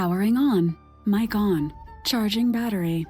Powering on. Mic on. Charging battery.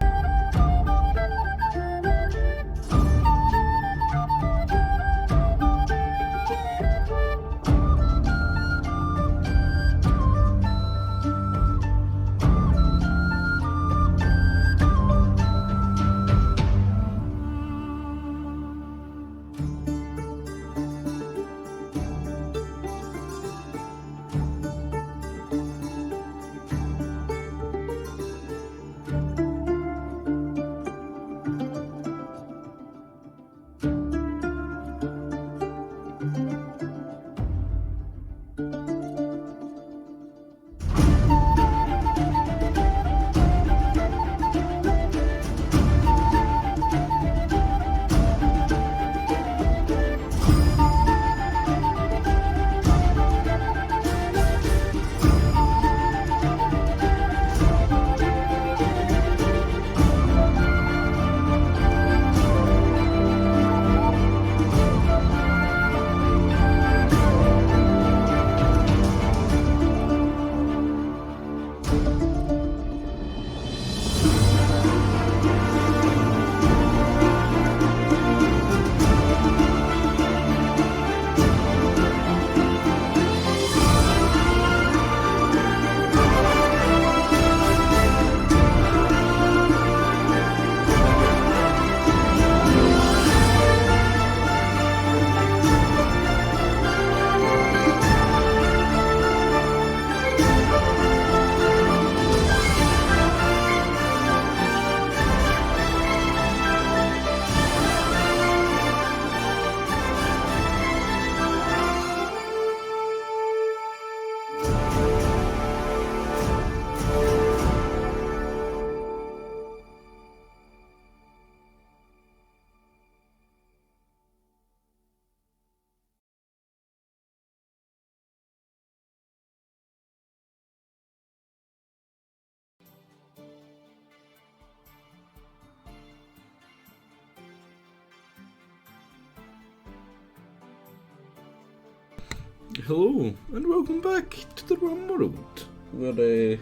Hello and welcome back to the Rimworld, where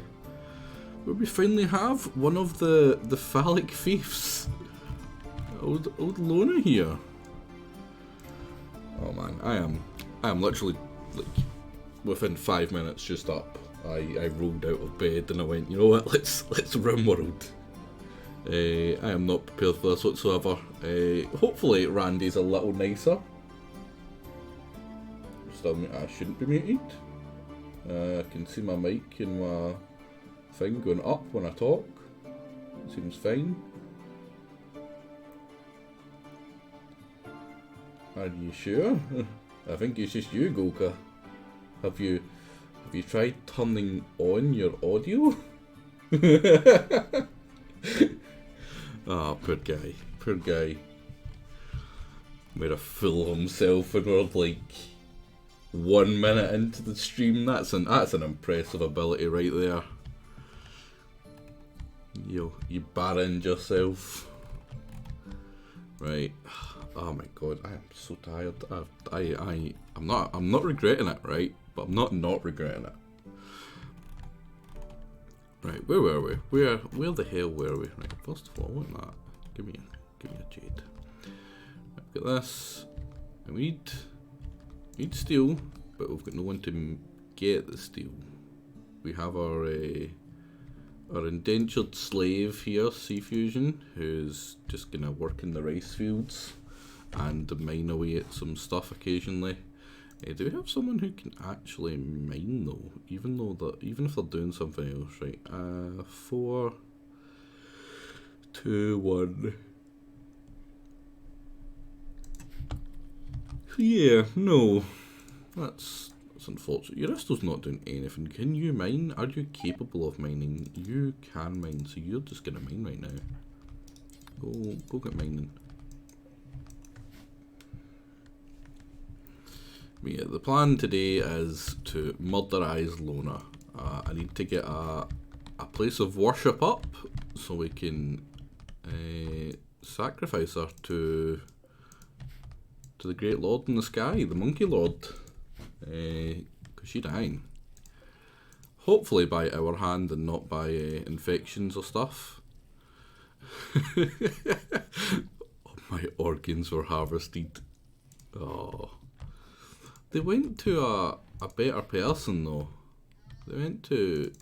we finally have one of the phallic thieves, old Lona here. Oh man, I am literally like within 5 minutes just up. I rolled out of bed and I went, you know what? Let's Rimworld. I am not prepared for this whatsoever. Hopefully Randy's a little nicer. I shouldn't be muted. I can see my mic and my thing going up when I talk. Seems fine. Are you sure? I think it's just you, Goka. Have you tried turning on your audio? Ah, poor guy. Poor guy. Made a fool of himself and we're like 1 minute into the stream. That's an impressive ability right there. You barrened yourself. Right. Oh my god, I am so tired. I'm not regretting it, right? But I'm not regretting it. Right, where were we? Where the hell were we? Right, first of all, what that? Give me a jade. Right, got this. And we need steel, but we've got no one to get the steel. We have our indentured slave here, Sea Fusion, who's just gonna work in the rice fields and mine away at some stuff occasionally. Do we have someone who can actually mine though? Even if they're doing something else, right? 4, 2, 1. Yeah, no. That's unfortunate. Uristo's not doing anything. Can you mine? Are you capable of mining? You can mine, so you're just gonna mine right now. Go get mining. But yeah, the plan today is to murderize Lona. I need to get a place of worship up so we can sacrifice her to the great lord in the sky, the monkey lord, because she's dying. Hopefully by our hand and not by infections or stuff. Oh, my organs were harvested. Oh. They went to a better person though. They went to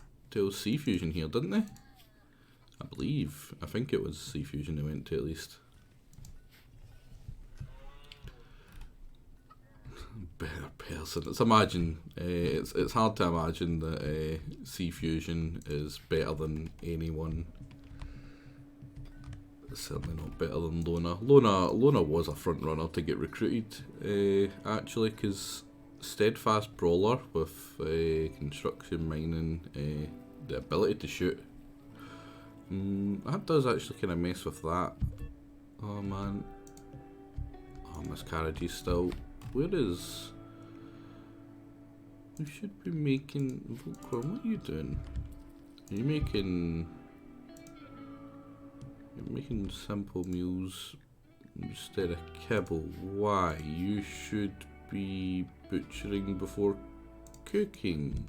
Sea Fusion here, didn't they? I believe. I think it was Sea Fusion they went to at least. Better person. It's hard to imagine that Sea Fusion is better than anyone. It's certainly not better than Lona. Lona was a front runner to get recruited, actually, because steadfast brawler with construction, mining, the ability to shoot. That does actually kind of mess with that. Oh man. Oh, miscarriages still. Where is... We should be making... Volcron, what are you doing? Are you making... You're making simple meals instead of kibble. Why? You should be butchering before cooking.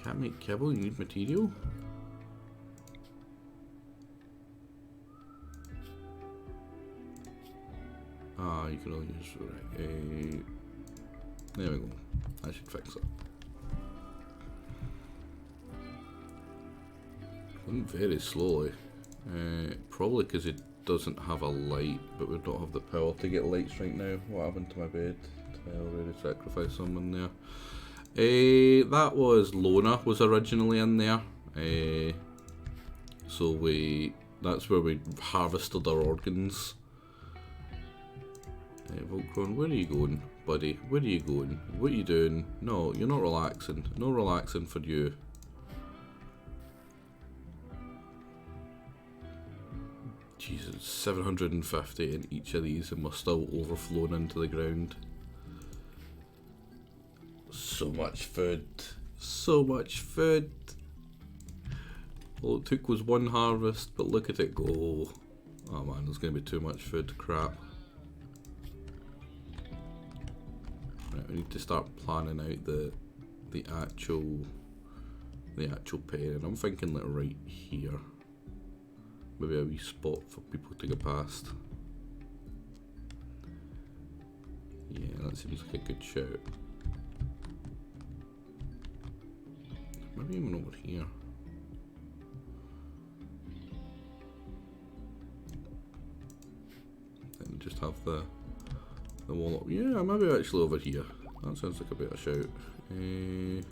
Can't make kibble, you need material? Ah, you can only use... Right, there we go. I should fix it. Going very slowly. Probably because it doesn't have a light, but we don't have the power to get lights right now. What happened to my bed? I already sacrificed someone there. That was Lona was originally in there. So that's where we harvested our organs. Volcron, where are you going, buddy? Where are you going? What are you doing? No, you're not relaxing. No relaxing for you. Jesus, 750 in each of these and we're still overflowing into the ground. So much food. So much food. All it took was one harvest, but look at it go. Oh man, there's going to be too much food. Crap. Right, we need to start planning out the actual pairing. I'm thinking like right here. Maybe a wee spot for people to get past. Yeah, that seems like a good shout. Maybe even over here. Then just have the wall up. Yeah, maybe actually over here. That sounds like a better shout. We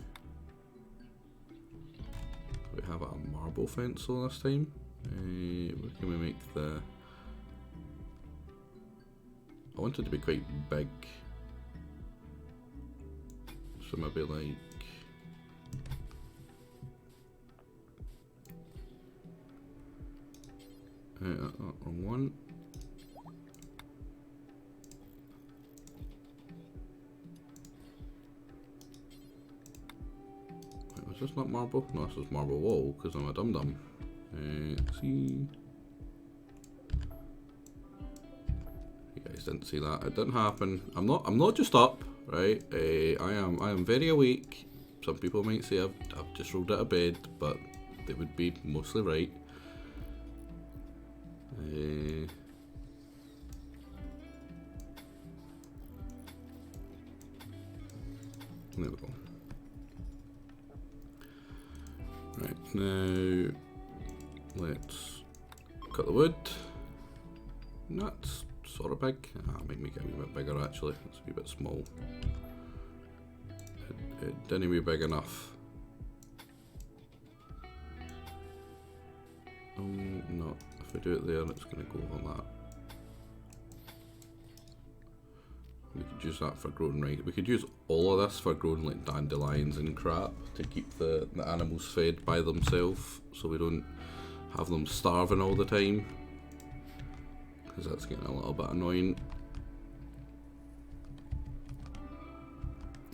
have a marble fence though this time. Where can we make the... I want it to be quite big. So maybe like... wrong one. Wait, was this not marble? No, this is marble wall because I'm a dum-dum. See, you guys didn't see that. It didn't happen. I'm not just up, right? I am very awake. Some people might say I've just rolled out of bed, but they would be mostly right. There we go. Right, now let's cut the wood. That's sort of big. Might make it a wee bit bigger actually. It's a wee bit small. It didn't be big enough. No. If we do it there, it's going to go over that. We could use that for growing right. We could use all of this for growing like dandelions and crap to keep the animals fed by themselves, so we don't have them starving all the time, because that's getting a little bit annoying.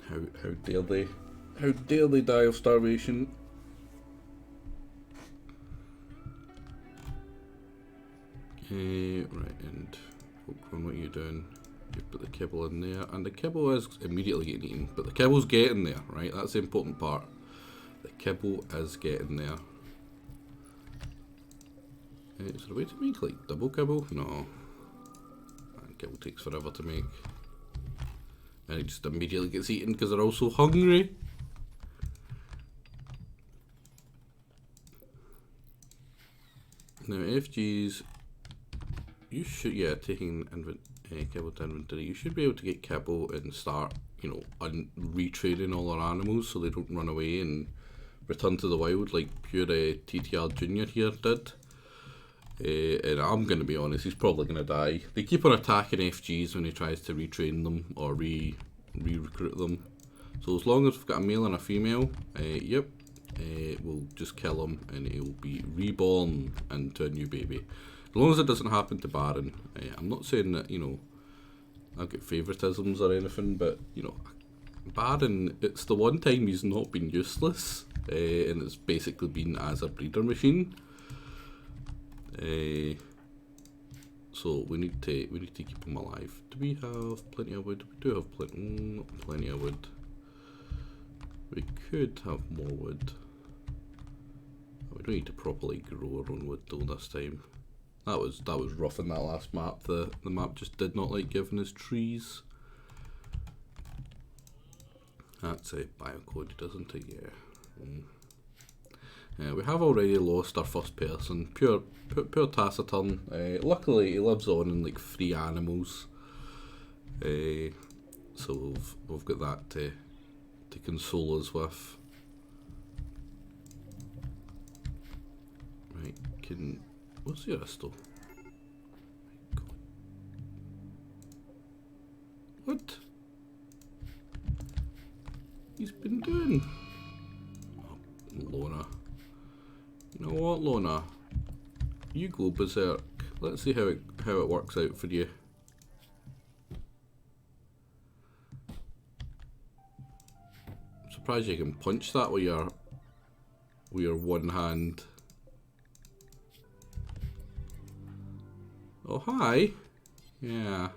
How dare they die of starvation? Right, and Volcron, what are you doing? You put the kibble in there, and the kibble is immediately getting eaten, but the kibble's getting there, right? That's the important part. The kibble is getting there. Is there a way to make like double kibble? No. And kibble takes forever to make. And it just immediately gets eaten because they're all so hungry. Now FGs, you should, yeah, taking kibble to inventory, you should be able to get kibble and start, you know, retraining all our animals so they don't run away and return to the wild like pure TTR Junior here did. And I'm going to be honest, he's probably going to die. They keep on attacking FGs when he tries to retrain them or re-recruit them. So as long as we've got a male and a female, yep, we'll just kill him and he'll be reborn into a new baby. As long as it doesn't happen to Baron. I'm not saying that, you know, I've got favouritisms or anything, but, you know, Baron, it's the one time he's not been useless, and it's basically been as a breeder machine. So we need to keep him alive. Do we have plenty of wood? We do have plenty of wood. We could have more wood. We don't need to properly grow our own wood though this time. That was rough in that last map. The map just did not like giving us trees. That's a biocode, doesn't it? Yeah. We have already lost our first person. Pure taciturn. Luckily, he lives on in like 3 animals. So we've got that to console us with. Right, what's the Aristo? What? He's been doing? Oh, Lona. You know what, Lona? You go berserk. Let's see how it works out for you. I'm surprised you can punch that with your one hand. Oh hi. Yeah.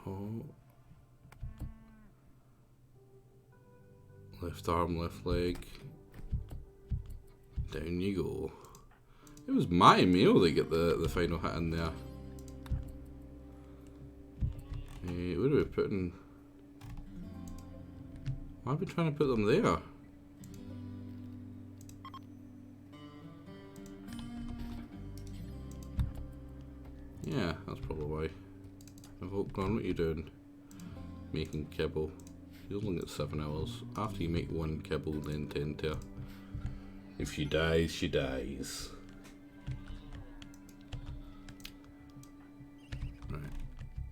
Oh. Left arm, left leg. Down you go. It was my meal that get the final hit in there. Where are we putting? Why are we trying to put them there? Yeah, that's probably why. Volkron, what are you doing? Making kibble. You only get 7 hours. After you make 1 kibble, then tend to. If she dies, she dies. Right.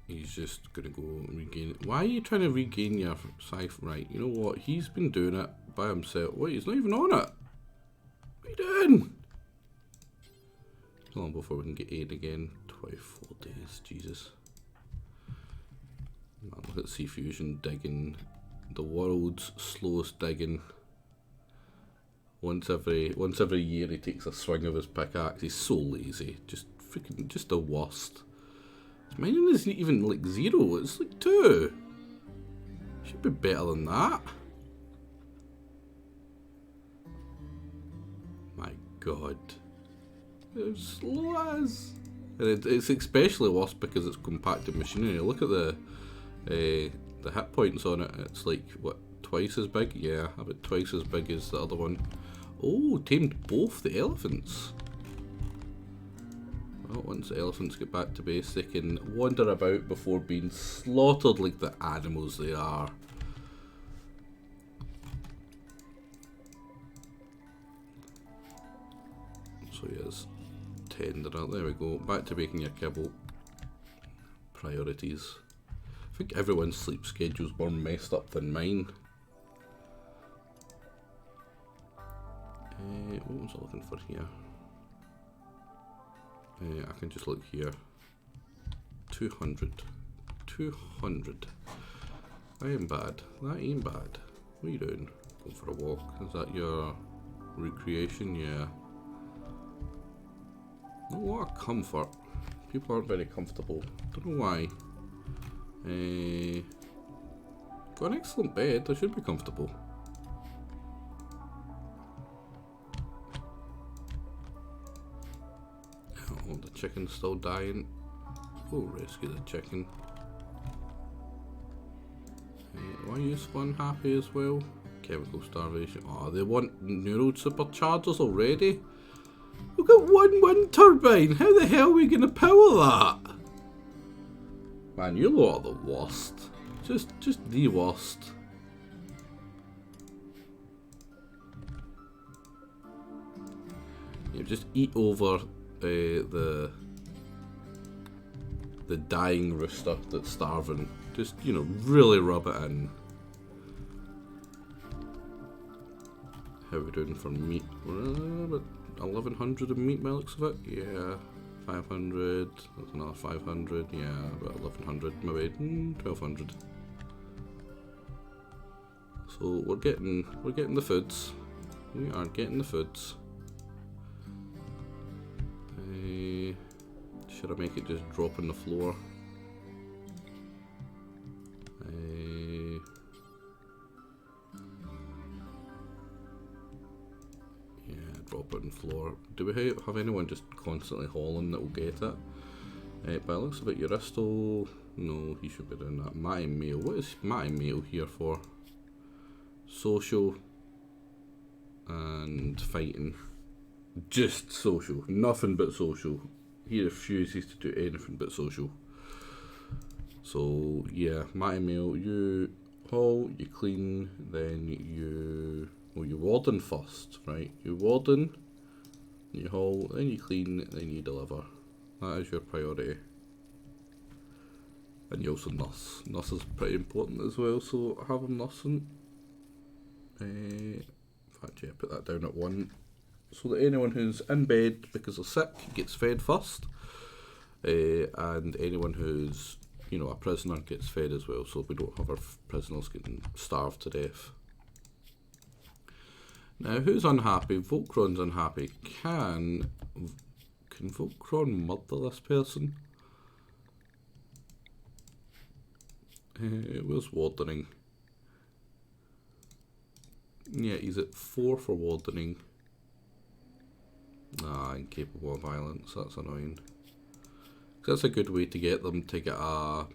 He's just gonna go regain. Why are you trying to regain your scythe? Right, you know what? He's been doing it by himself. Wait, he's not even on it. What are you doing? Long before we can get 8 again. 24 days, Jesus. Man, look at Sea Fusion digging. The world's slowest digging. Once every year he takes a swing of his pickaxe. He's so lazy. Just the worst. His mining isn't even like 0, it's like 2. Should be better than that. My god. It's slow as. And it's especially worse because it's compacted machinery. Look at the hit points on it. It's like, what, twice as big? Yeah, about twice as big as the other one. Oh, tamed both the elephants. Well, once the elephants get back to base, they can wander about before being slaughtered like the animals they are. So yes, tender. There we go. Back to making your kibble. Priorities. I think everyone's sleep schedule's more messed up than mine. What was I looking for here? I can just look here. 200. 200. I ain't bad. That ain't bad. What are you doing? Going for a walk. Is that your recreation? Yeah. Not a lot of comfort. People aren't very comfortable. Don't know why. Got an excellent bed. I should be comfortable. Oh, the chicken's still dying. Oh, rescue the chicken. Why are you so unhappy as well? Chemical starvation. Oh, they want neural superchargers already? We've got one wind turbine. How the hell are we going to power that? Man, you lot are the worst. Just the worst. You just eat over the dying rooster that's starving. Just, you know, really rub it in. How are we doing for meat? We're about 1100 of meat by the looks of it. Yeah, 500. That's another 500. Yeah, about 1100. Maybe 1200. So we're getting the foods. We are getting the foods. Should I make it just drop on the floor? Yeah, drop it on the floor. Do we have anyone just constantly hauling that will get it? By the looks of it, Uristo, no, he should be doing that. Matty Mail, what is Matty Mail here for? Social and fighting. Just social, nothing but social. He refuses to do anything but social. So yeah, Matty Mail, you haul, you clean, then you warden first, right? You warden, you haul, then you clean, then you deliver. That is your priority. And you also nurse. Nurse is pretty important as well, so have him nursing. In fact, yeah, put that down at 1. So that anyone who's in bed because they're sick gets fed first. And anyone who's, you know, a prisoner gets fed as well, so we don't have our prisoners getting starved to death. Now, who's unhappy? Voltron's unhappy. Can Voltron murder this person? Where's wardening? Yeah, he's at 4 for wardening. Ah, incapable of violence, that's annoying. That's a good way to get them to get a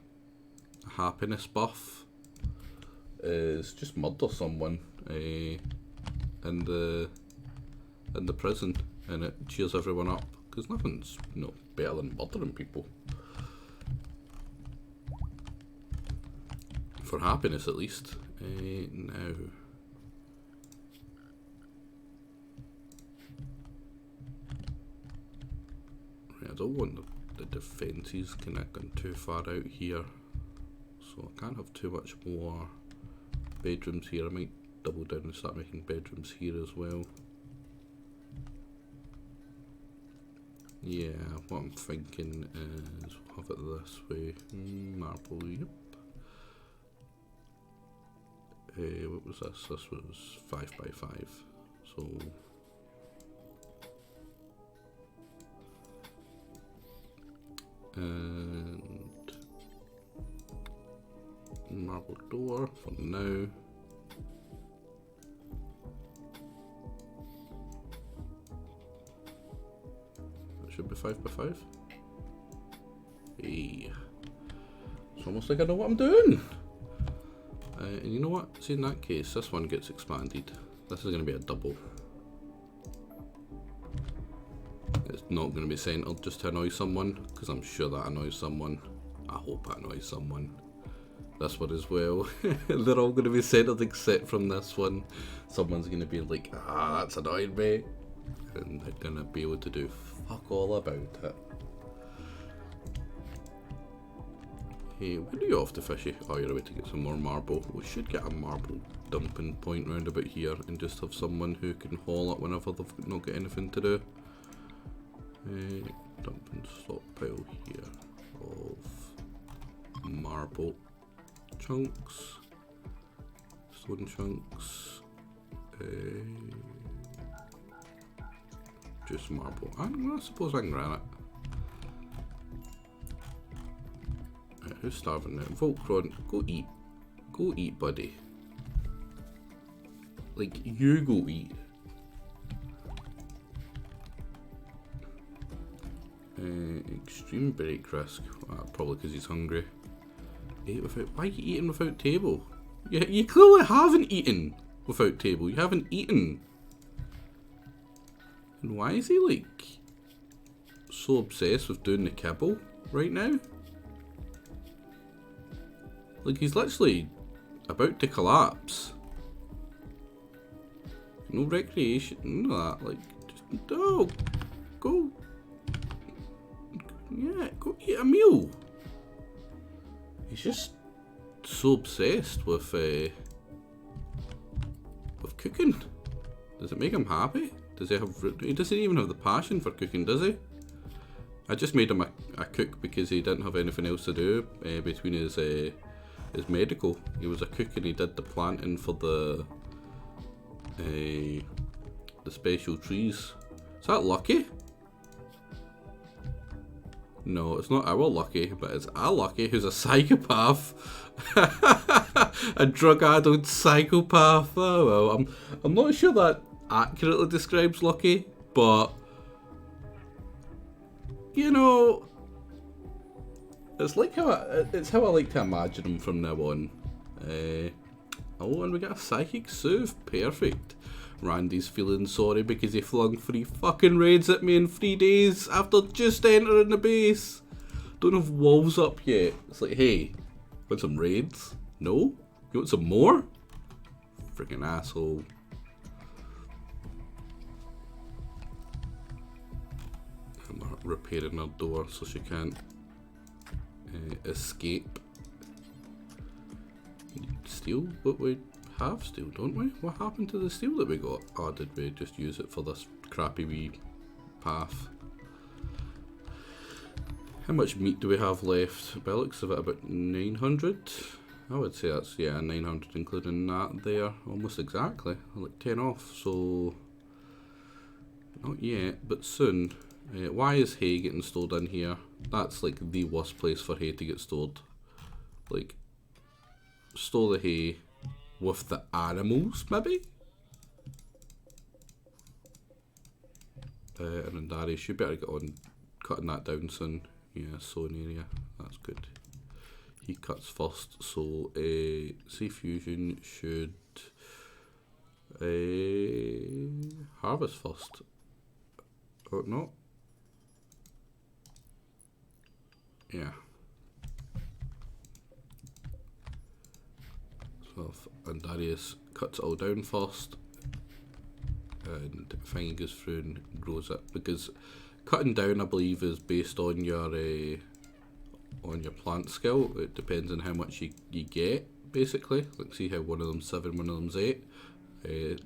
happiness buff, is just murder someone in the prison, and it cheers everyone up, because nothing's, you know, better than murdering people. For happiness at least. Now I don't want the defences kind of gone too far out here, so I can't have too much more bedrooms here. I might double down and start making bedrooms here as well. Yeah, what I'm thinking is we'll have it this way. Marble, yep. What was this? This was 5 by 5, so and marble door for now. It should be 5 by 5. Hey, it's almost like I know what I'm doing. And you know what? See, in that case, this one gets expanded. This is going to be a double. It's not going to be centered just to annoy someone, because I'm sure that annoys someone. I hope it annoys someone. This one as well. They're all going to be centered except from this one. Someone's going to be like, ah, that's annoying me. And they're going to be able to do fuck all about it. Hey, when are you off to fishy? Oh, you're away to get some more marble. We should get a marble dumping point round about here and just have someone who can haul it whenever they've not got anything to do. Dumping stockpile here of marble chunks, stone chunks, just marble. I suppose I can granite. Right, who's starving now? Voltron, go eat. Go eat, buddy. Like, you go eat. Extreme break risk. Probably because he's hungry. Why are you eating without table? You clearly haven't eaten without table. You haven't eaten. And why is he like so obsessed with doing the kibble right now? Like he's literally about to collapse. No recreation, none of that. Like, just go. Yeah, go eat a meal. He's just so obsessed with cooking. Does it make him happy? Does he have? He doesn't even have the passion for cooking, does he? I just made him a cook because he didn't have anything else to do between his medical. He was a cook and he did the planting for the special trees. Is that Lucky? No, it's not our Lucky, but it's our Lucky who's a psychopath. A drug-addled psychopath. Oh well, I'm not sure that accurately describes Lucky, but you know, it's like it's how I like to imagine him from now on. Oh, and we got a psychic soothe. Perfect. Randy's feeling sorry because he flung 3 fucking raids at me in 3 days after just entering the base. Don't have walls up yet. It's like, hey, want some raids? No? You want some more? Freaking asshole. I'm repairing her door so she can't escape. Steel? But we have steel, don't we? What happened to the steel that we got? Oh, did we just use it for this crappy wee path? How much meat do we have left? By the looks of it, about 900. I would say that's, yeah, 900 including that there. Almost exactly. Like 10 off, so not yet, but soon. Why is hay getting stored in here? That's like the worst place for hay to get stored. Like, store the hay with the animals, maybe? And then Darius, you better get on cutting that down soon. Yeah, sowing area, that's good. He cuts first, so Sea Fusion should harvest first. Or not? Yeah. So and Darius cuts it all down first, and Thingy goes through and grows it, because cutting down, I believe, is based on your plant skill. It depends on how much you get, basically. Like, see how one of them's 7, one of them's 8.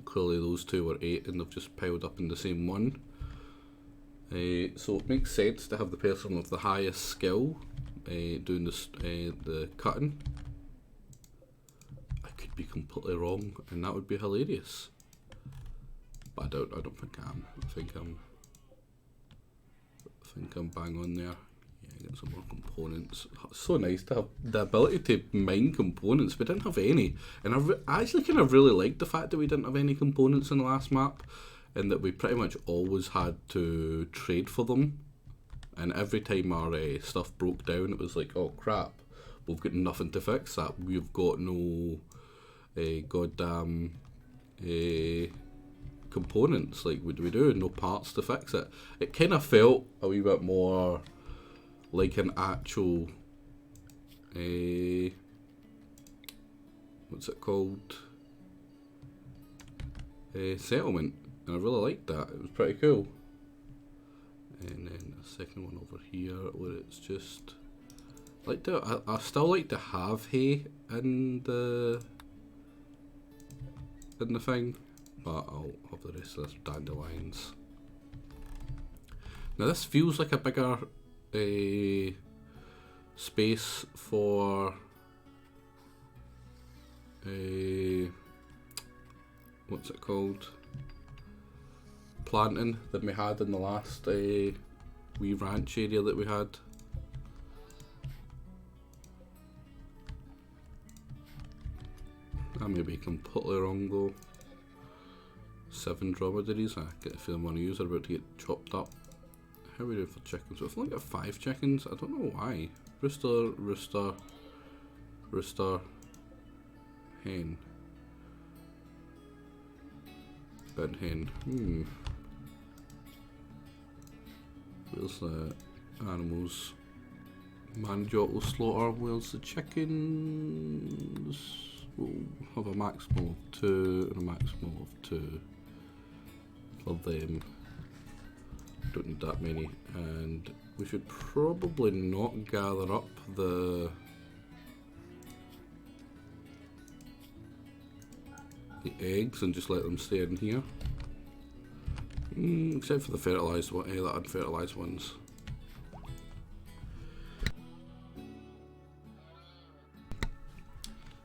Clearly those two were 8 and they've just piled up in the same one. So it makes sense to have the person with the highest skill doing this, the cutting. I could be completely wrong, and that would be hilarious. But I don't think I am. I think I'm bang on there. Yeah, get some more components. It's so nice to have the ability to mine components. We didn't have any, and I actually kind of really liked the fact that we didn't have any components in the last map, and that we pretty much always had to trade for them. And every time our stuff broke down, it was like, oh crap, we've got nothing to fix that. We've got no goddamn components. Like, what do we do? No parts to fix it. It kind of felt a wee bit more like an actual what's it called, settlement, and I really liked that. It was pretty cool. And then a second one over here where it's just like I still like to have hay in the thing, but I'll have the rest of this dandelions. Now this feels like a bigger space for what's it called? planting than we had in the last wee ranch area that we had. I may be completely wrong though. 7 dromedaries. I get the feeling one of these are about to get chopped up. How are we doing for chickens? We've only got 5 chickens. I don't know why. Rooster, rooster, rooster, hen. Ben hen. Where's the animals? Manage auto slaughter. Where's the chickens? We'll have a maximum of 2 and a maximum of 2 for them. Don't need that many, and we should probably not gather up the eggs and just let them stay in here. Except for the fertilised one, the unfertilised ones.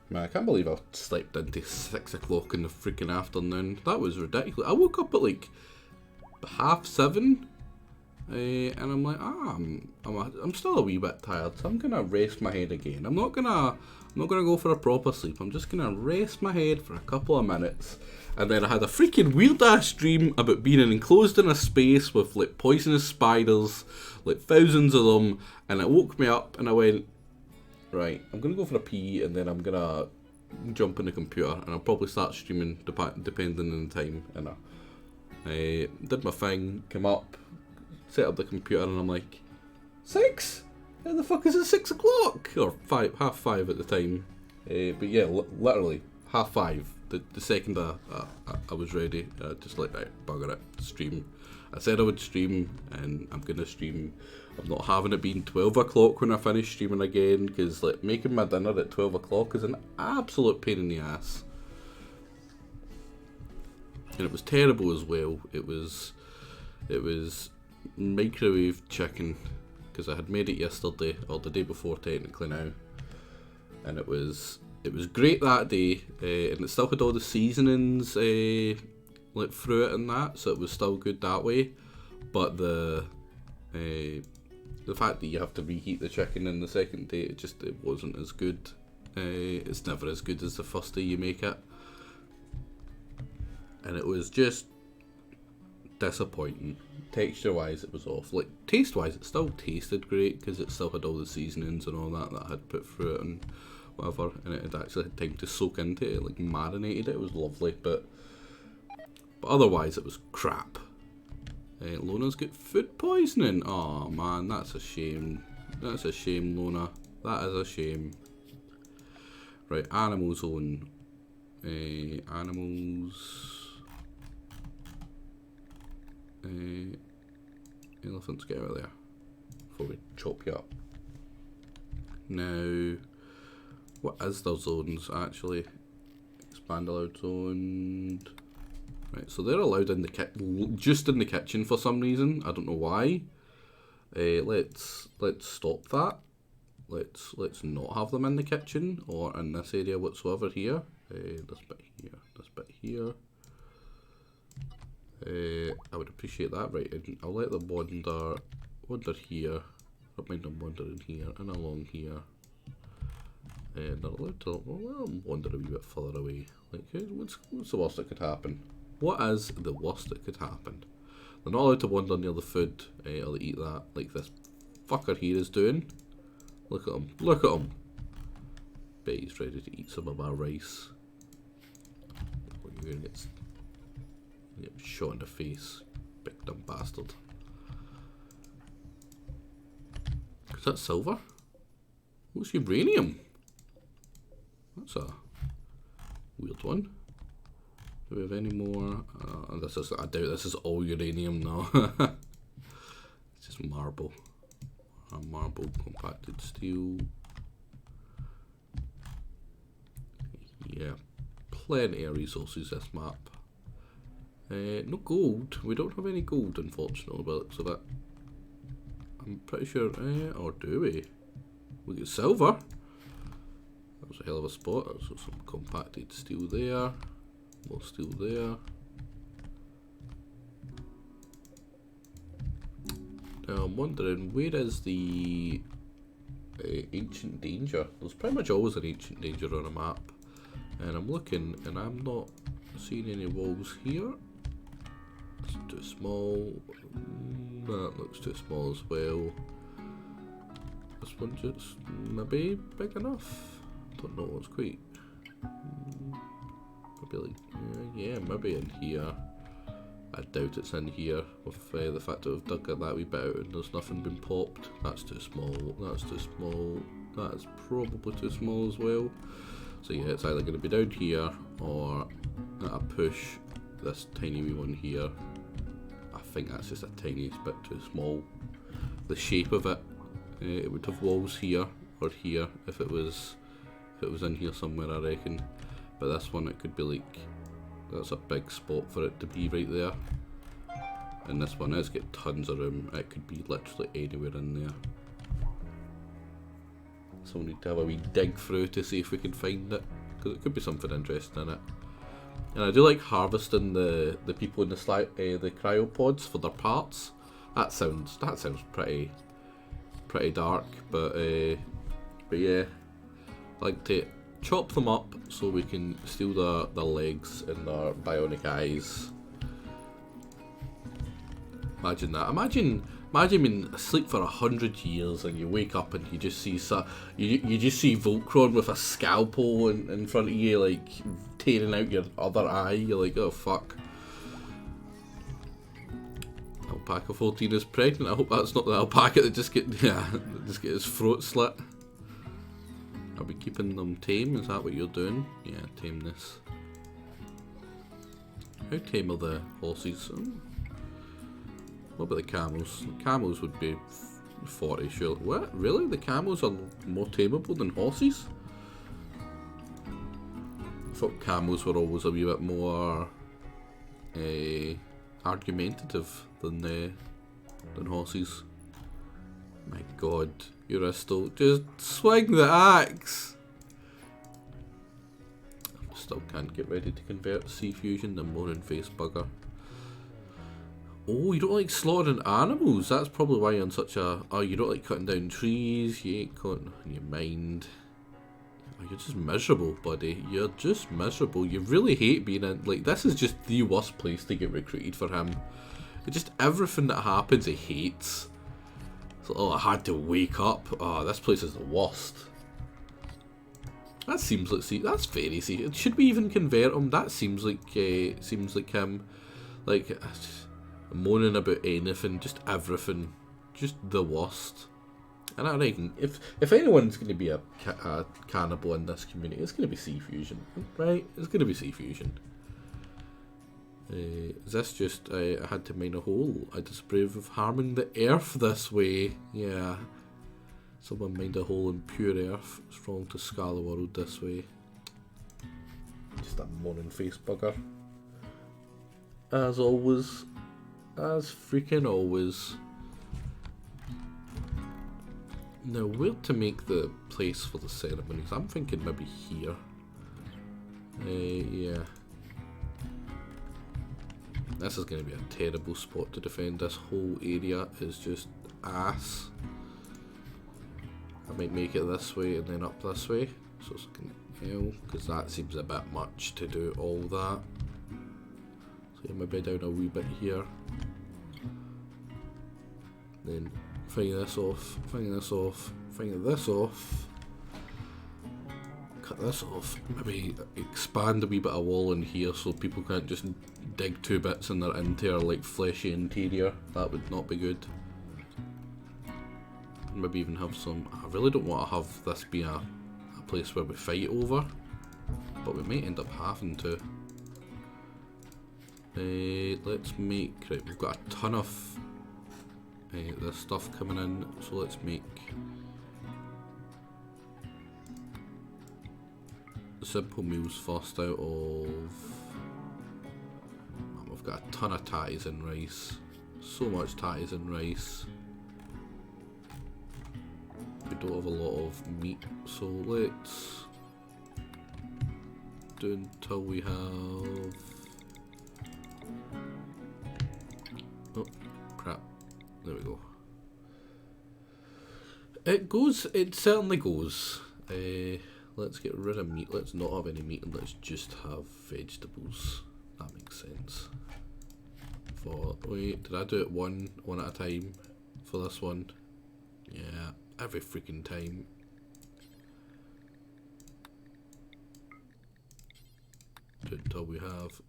Man, I can't believe I slept into 6 o'clock in the freaking afternoon. That was ridiculous. I woke up at like 7:30, and I'm like, I'm still a wee bit tired, so I'm gonna rest my head again. I'm not gonna go for a proper sleep. I'm just gonna rest my head for a couple of minutes, and then I had a freaking weird ass dream about being enclosed in a space with like poisonous spiders, like thousands of them, and it woke me up, and I went, right, I'm gonna go for a pee, and then I'm gonna jump in the computer, and I'll probably start streaming depending on the time. And I did my thing, came up, set up the computer, and I'm like, 6? How the fuck is it 6 o'clock? Or 5:30 at the time. But yeah, literally 5:30. The second I was ready, just like, right, bugger it, stream. I said I would stream, and I'm gonna stream. I'm not having it being 12 o'clock when I finish streaming again, because like making my dinner at 12 o'clock is an absolute pain in the ass. And it was terrible as well. It was microwave chicken, because I had made it yesterday, or the day before technically now, and it was great that day, and it still had all the seasonings like through it and that, so it was still good that way. But the fact that you have to reheat the chicken in the second day, it wasn't as good. It's never as good as the first day you make it, and it was just disappointing. Texture wise it was off. Like taste wise it still tasted great, because it still had all the seasonings and all that I had put through it and whatever, and it had actually had time to soak into it, like marinated it. It was lovely, but otherwise it was crap. Lona's got food poisoning. Oh man, that's a shame. That's a shame, Lona. That is a shame. Right, animal zone. Animals. Elephants, get out of there before we chop you up. Now, what is their zones actually? Expand allowed zoned. Right, so they're allowed in the just in the kitchen for some reason. I don't know why. Let's stop that. Let's not have them in the kitchen or in this area whatsoever here. This bit here. This bit here. I would appreciate that. Right, and I'll let them wander here. I don't mind them wandering here and along here. And they're allowed to wander a wee bit further away. Like, what's the worst that could happen? What is the worst that could happen? They're not allowed to wander near the food or eat that, like this fucker here is doing. Look at him. Look at him. Bet he's ready to eat some of our rice. You're gonna get shot in the face, big dumb bastard. Is that silver? What's uranium? That's a weird one. Do we have any more? I doubt this is all uranium now. It's just marble. Marble compacted steel. Yeah, plenty of resources this map. No gold. We don't have any gold, unfortunately, by the looks of it. I'm pretty sure, or do we? We get silver. That was a hell of a spot. So some compacted steel there. More steel there. Now I'm wondering, where is the ancient danger? There's pretty much always an ancient danger on a map. And I'm looking and I'm not seeing any walls here. It's too small. That looks too small as well. This one just maybe big enough. Don't know, it's quite. Maybe like, yeah, maybe in here. I doubt it's in here with the fact that we've dug that wee bit out and there's nothing been popped. That's too small, that's too small, that's probably too small as well. So yeah, it's either going to be down here or I push this tiny wee one here. I think that's just a tiniest bit too small. The shape of it, it would have walls here or here if it was in here somewhere, I reckon. But this one, it could be like, that's a big spot for it to be right there. And this one has got tons of room. It could be literally anywhere in there. So we need to have a wee dig through to see if we can find it, because it could be something interesting in it. And I do like harvesting the people in the cryopods for their parts. That sounds pretty dark, but yeah, I like to chop them up so we can steal their legs and their bionic eyes. Imagine that. Imagine being asleep for 100 years and you wake up and you just see you just see Voltron with a scalpel in front of you, like tearing out your other eye. You're like, oh fuck. Alpaca 14 is pregnant. I hope that's not the alpaca that just get his throat slit. Are we keeping them tame? Is that what you're doing? Yeah, tame this. How tame are the horses? What about the camels? The camels would be 40, sure. What? Really? The camels are more tameable than horses? I thought camels were always a wee bit more argumentative than horses. My god, Euristal, just swing the axe! I still can't get ready to convert Sea Fusion, the moaning face bugger. Oh, you don't like slaughtering animals? That's probably why you're on such a... Oh, you don't like cutting down trees, you ain't cutting on your mind. Oh, you're just miserable, buddy. You're just miserable. You really hate being in... Like, this is just the worst place to get recruited for him. Just everything that happens he hates. So, oh, I had to wake up. Oh, this place is the worst. That seems like... See, that's very... See, should we even convert him? That seems like him. Like... moaning about anything, just everything, just the worst. And I reckon if anyone's going to be a cannibal in this community, it's going to be Sea Fusion, right? It's going to be Sea Fusion. Is this just I had to mine a hole? I disapprove of harming the earth this way. Yeah, someone mined a hole in pure earth. It's wrong to scar the world this way. Just a moaning face bugger, as always. As freaking always. Now, where to make the place for the ceremonies? I'm thinking maybe here. Yeah. This is going to be a terrible spot to defend. This whole area is just ass. I might make it this way and then up this way. So it's going to hell, because that seems a bit much to do all that. So yeah, maybe down a wee bit here. Then finger this off, finger this off, finger this off. Cut this off. Maybe expand a wee bit of wall in here so people can't just dig two bits in their entire like fleshy interior. That would not be good. Maybe even have some... I really don't want to have this be a place where we fight over, but we might end up having to. Let's make... Right, we've got a ton of this stuff coming in, so let's make simple meals first out of... We've got a ton of tatties and rice. So much tatties and rice. We don't have a lot of meat, so let's do until we have... Oh, crap. There we go. It goes. It certainly goes. Let's get rid of meat. Let's not have any meat and let's just have vegetables. That makes sense. Wait, did I do it one at a time for this one? Yeah, every freaking time. Until we have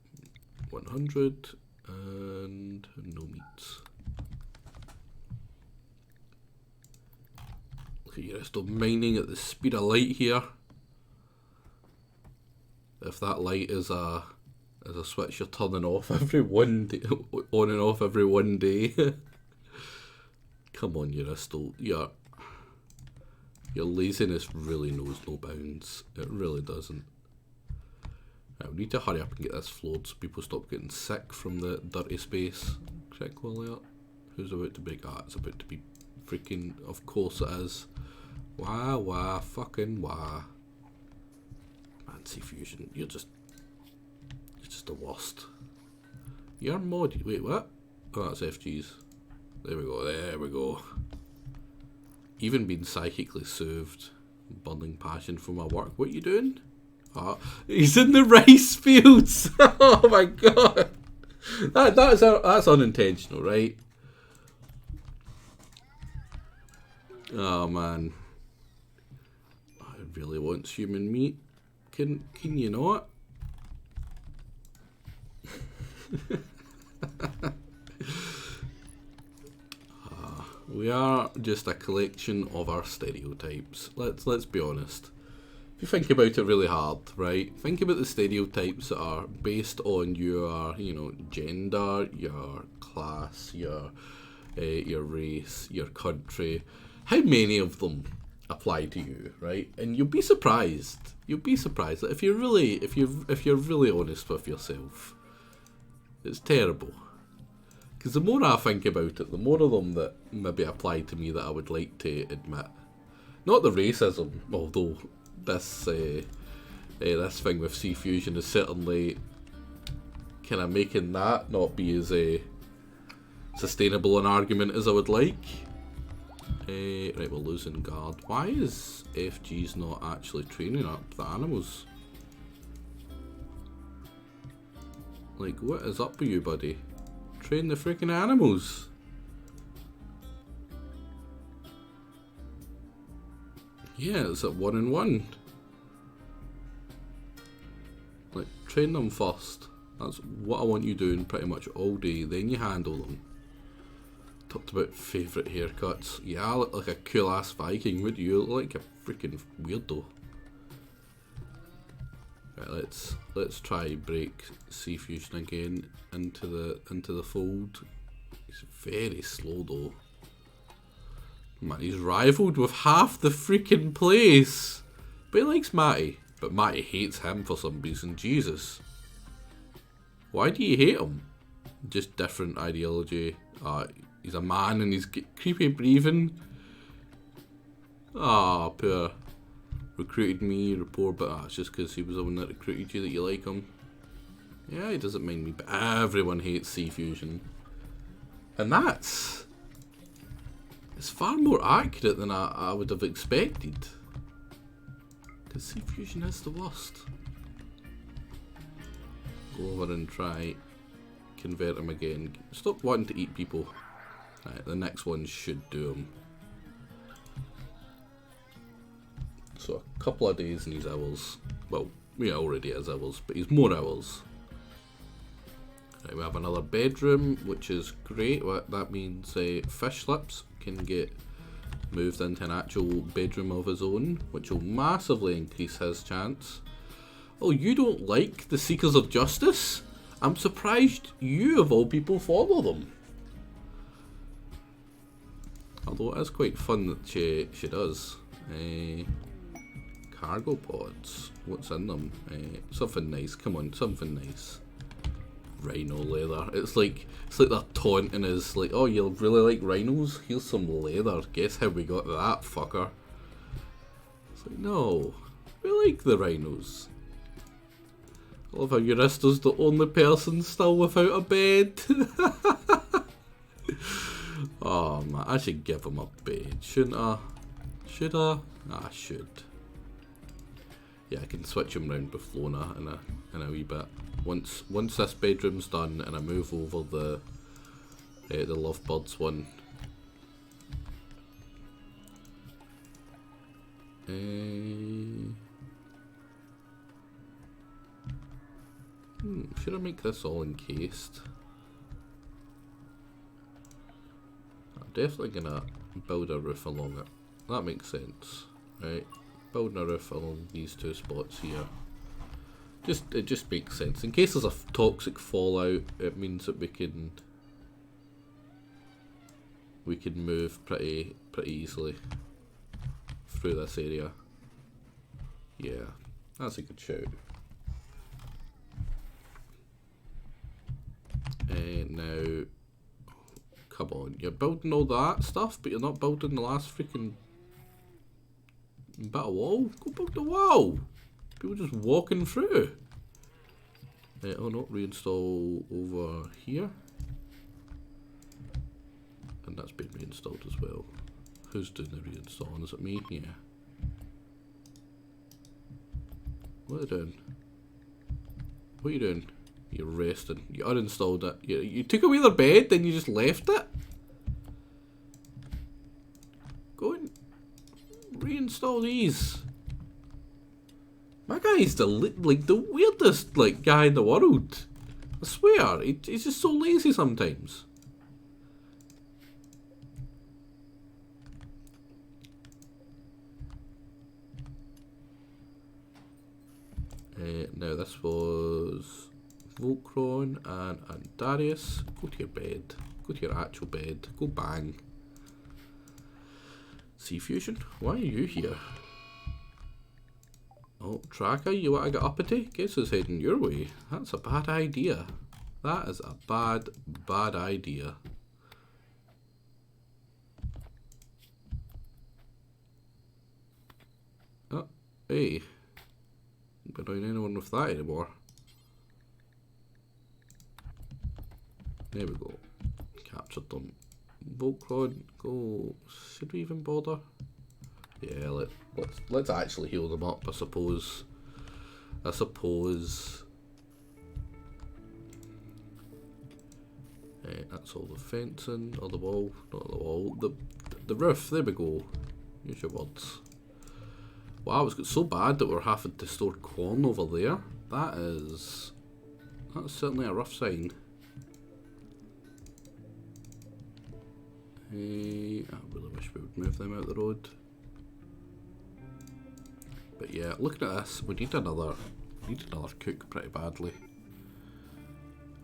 100 and no meats. Look at you, still mining at the speed of light here. If that light is a switch you're turning off every one day, on and off every one day. Come on, Euristal, your laziness really knows no bounds. It really doesn't. Right, we need to hurry up and get this floored so people stop getting sick from the dirty space. Critical alert. Who's about to break? Ah, it's about to be freaking. Of course it is. Wah, fucking wah. Man, C-Fusion, you're just the worst. You're mod. Wait, what? Oh, that's FG's. There we go. Even being psychically soothed. Burning passion for my work. What are you doing? Oh, he's in the rice fields. Oh my god. That's unintentional, right? Oh man. I really want human meat. Can you not? We are just a collection of our stereotypes. Let's be honest. If you think about it really hard, right? Think about the stereotypes that are based on your, gender, your class, your race, your country. How many of them apply to you, right? And you'll be surprised. You'll be surprised that if you're really honest with yourself. It's terrible. Because the more I think about it, the more of them that maybe apply to me that I would like to admit. Not the racism, although this thing with C-Fusion is certainly kind of making that not be as sustainable an argument as I would like. Right, we're losing guard. Why is FG's not actually training up the animals? Like, what is up with you, buddy? Train the freaking animals. Yeah, it's at 1-on-1. Like, train them first. That's what I want you doing pretty much all day. Then you handle them. Talked about favourite haircuts. Yeah, I look like a cool ass Viking. Would you look like a freaking weirdo? Right, let's try break C-Fusion again into the fold. He's very slow though. Man, he's rivalled with half the freaking place. But he likes Matty. But Matty hates him for some reason. Jesus. Why do you hate him? Just different ideology. He's a man and he's creepy breathing. Ah, poor. Recruited me, report, but it's just because he was the one that recruited you that you like him. Yeah, he doesn't mind me, but everyone hates C-Fusion. And it's far more accurate than I would have expected. Because C-Fusion is the worst. Go over and try convert him again. Stop wanting to eat people. Right, the next one should do him. So a couple of days and he's hours. Well, he already has hours, but he's more hours. Right, we have another bedroom, which is great. That means fish lips can get moved into an actual bedroom of his own, which will massively increase his chance. Oh, you don't like the Seekers of Justice? I'm surprised you, of all people, follow them. Although it is quite fun that she does. Cargo pods. What's in them? Something nice. Come on, something nice. Rhino leather. It's like they're taunting us. Like, oh, you really like rhinos? Here's some leather. Guess how we got that, fucker. It's like, no, we like the rhinos. I love how Eurista's the only person still without a bed. Oh man, I should give him a bed, shouldn't I? Should I? I should. Yeah, I can switch him round with Lona in a wee bit. Once this bedroom's done and I move over the Lovebirds one. Should I make this all encased? I'm definitely gonna build a roof along it. That makes sense, right? Building a roof along these two spots here. It just makes sense. In case there's a toxic fallout, it means that we can move pretty easily through this area. Yeah, that's a good shout. Now, come on, you're building all that stuff, but you're not building the last freaking bit of wall. Go build the wall. People just walking through. Oh no, reinstall over here. And that's been reinstalled as well. Who's doing the reinstalling? Is it me? Yeah. What are you doing? What are you doing? You're resting. You uninstalled it. You took away their bed, then you just left it? Go and reinstall these. My guy's the weirdest guy in the world. I swear, he's just so lazy sometimes. Now this was Voltron and Darius. Go to your bed. Go to your actual bed. Go bang. Sea Fusion, why are you here? Oh, Tracker, you want to get uppity? Guess who's heading your way? That's a bad idea. That is a bad idea. Oh, hey. Don't know anyone with that anymore. There we go. Captured them. Voltron, go. Should we even bother? Yeah, let's actually heal them up. I suppose. That's all the fencing, or the wall, not the wall. The roof. There we go. Use your words. Wow, it's got so bad that we're having to store corn over there. That's certainly a rough sign. I really wish we would move them out the road. But yeah, looking at this, we need another cook pretty badly.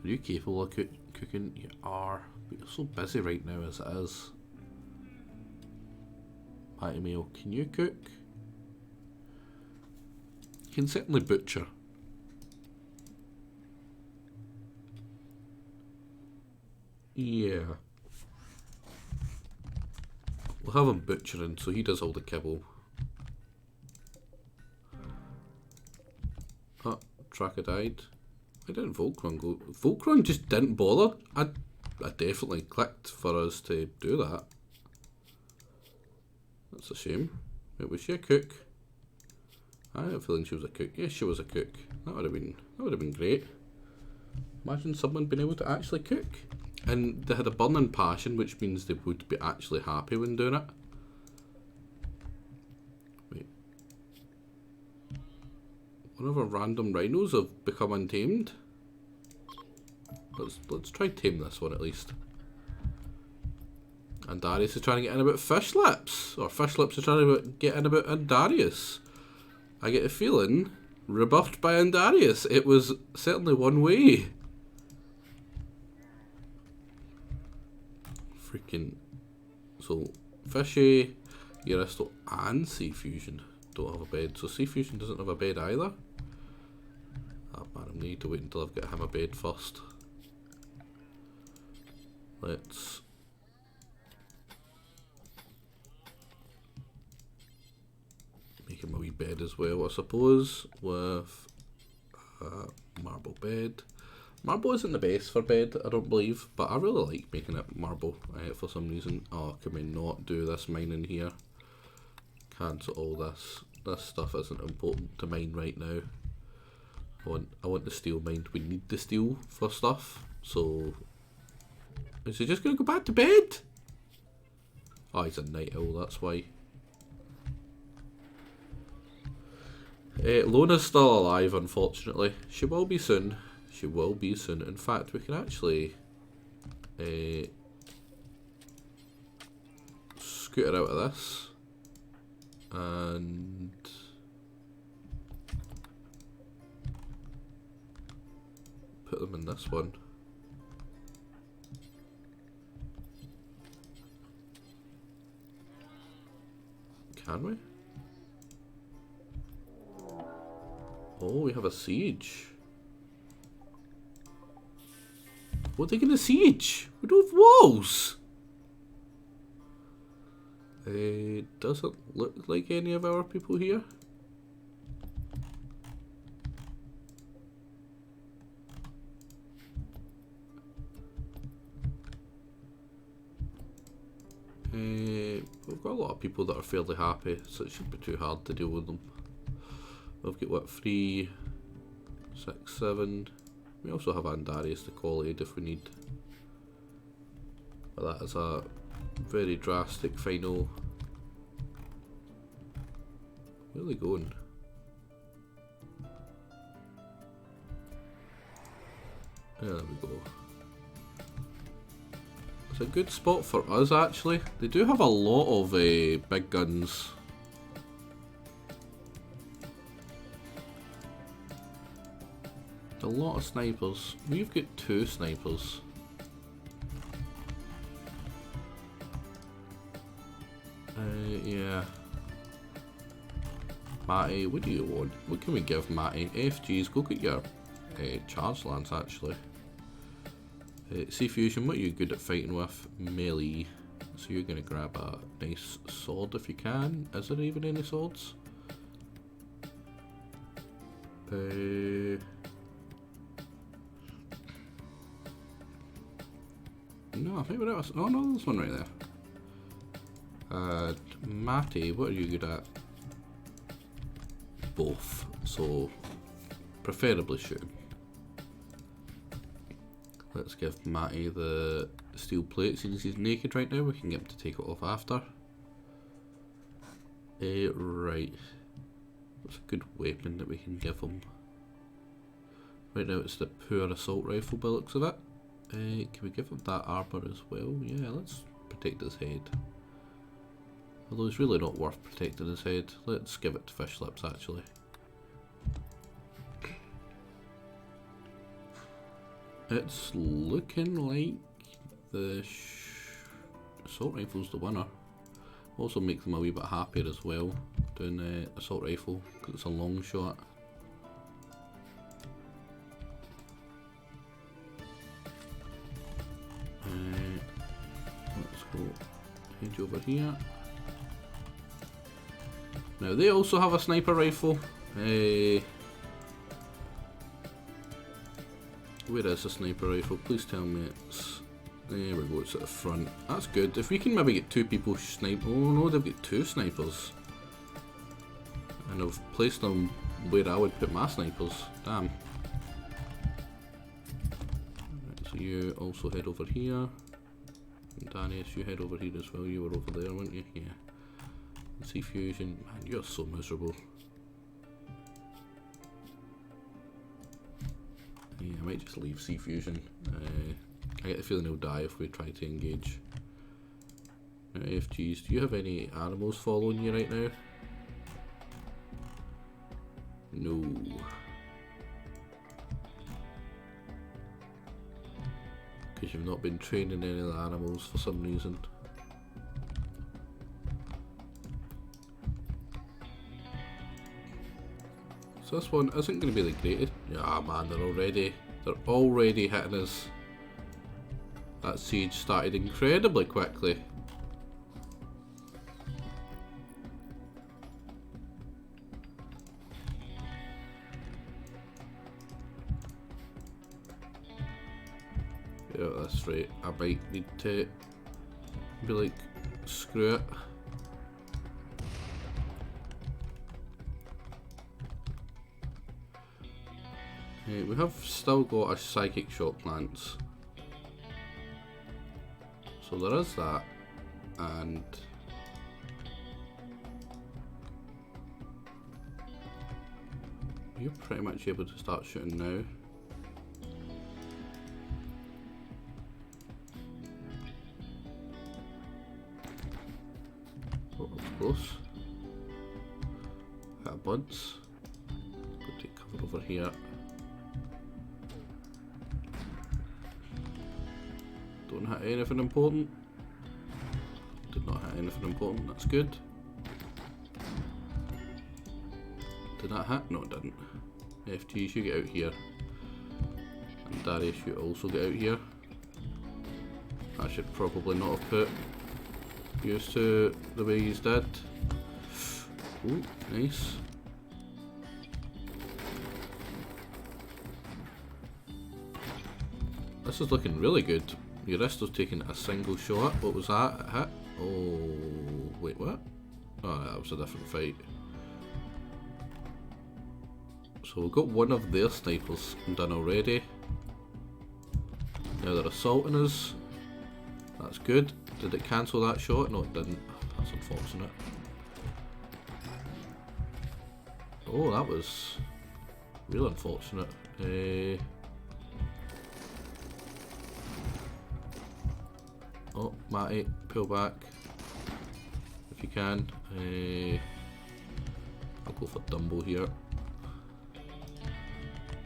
Are you capable of cooking? You are, but you're so busy right now as it is. Patty Mail, can you cook? You can certainly butcher. Yeah. We'll have him butchering, so he does all the kibble. Oh, Tracker died. Why didn't Voltron go? Voltron just didn't bother. I definitely clicked for us to do that. That's a shame. Wait, was she a cook? I had a feeling she was a cook. Yes, she was a cook. That would have been great. Imagine someone being able to actually cook. And they had a burning passion, which means they would be actually happy when doing it. Wait. One of our random rhinos have become untamed. Let's try tame this one at least. And Darius is trying to get in about fish lips. Or fish lips are trying to get in about Andarius. I get a feeling, rebuffed by Andarius, it was certainly one way. Freaking. So, Fishy, Uristo, and Sea Fusion don't have a bed. So, Sea Fusion doesn't have a bed either. Oh man, I need to wait until I've got him a bed first. Let's. Make him a wee bed as well, I suppose, with a marble bed. Marble isn't the best for bed, I don't believe, but I really like making it marble for some reason. Oh, can we not do this mining here? cancel all this. This stuff isn't important to mine right now. I want the steel mined. We need the steel for stuff. So is he just gonna go back to bed? Oh, he's a night owl, that's why. Lona's still alive, unfortunately. She will be soon. She will be soon. In fact, we can actually scoot her out of this and put them in this one. Can we? Oh, we have a siege. What are they gonna siege? We don't have walls. It doesn't look like any of our people here. We've got a lot of people that are fairly happy, so it shouldn't be too hard to deal with them. We've got what, 3, 6, 7. We also have Andarius to call aid if we need. But that is a very drastic final. Where are they going? There we go. It's a good spot for us actually. They do have a lot of big guns. A lot of snipers. We've got 2 snipers. Yeah. Matty, what do you want? What can we give Matty? FGs, go get your charge lance actually. Sea Fusion, what are you good at fighting with? Melee. So you're going to grab a nice sword if you can. Is there even any swords? No, I think we're out. Oh no, there's one right there. Matty, what are you good at? Both. So, preferably shooting. Let's give Matty the steel plate. Since he's naked right now, we can get him to take it off after. Right. What's a good weapon that we can give him? Right now it's the poor assault rifle by the looks of it. Can we give him that armor as well? Yeah, let's protect his head. Although it's really not worth protecting his head. Let's give it to Fish Lips actually. It's looking like the assault rifle's the winner. Also make them a wee bit happier as well, doing the assault rifle, because it's a long shot. Let's go head over here. Now they also have a sniper rifle. Where is the sniper rifle? Please tell me it's... There we go, it's at the front. That's good. If we can maybe get 2 people snipe... Oh no, they've got 2 snipers. And I've placed them where I would put my snipers. Damn. Right, so you also head over here. And Danius, you head over here as well. You were over there, weren't you? Yeah. Sea Fusion. Man, you're so miserable. Yeah, I might just leave Sea Fusion. I get the feeling he'll die if we try to engage. Now, FGs, do you have any animals following you right now? No. Because you've not been training any of the animals for some reason. So this one isn't going to be the greatest. Ah man, they're already hitting us. That siege started incredibly quickly. Yeah, that's right. I might need to be like, screw it. We have still got a psychic shock lance. So there is that. And you're pretty much able to start shooting now. Oh, that was close. Hit a buds. Go take cover over here. Don't hit anything important. Did not hit anything important, that's good. Did that hit? No, it didn't. FTs, you get out here. And Darius, you also get out here. I should probably not have put used to the way he's did. Ooh, nice. This is looking really good. Uristo's taking a single shot. What was that? It hit? Oh, wait, what? Oh, that was a different fight. So we've got one of their snipers done already. Now they're assaulting us. That's good. Did it cancel that shot? No, it didn't. That's unfortunate. Oh, that was real unfortunate. Oh, Matty, pull back if you can. I'll go for Dumbo here.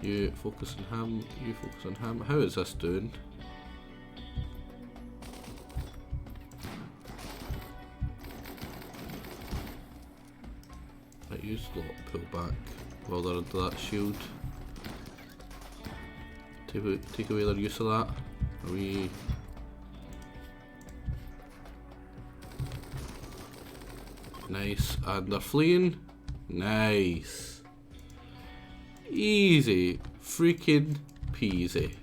You focus on him, you focus on him. How is this doing? Right, you slot pull back while they're into that shield. Take away their use of that. Are we... Nice, and they're fleeing. Nice. Easy freaking peasy.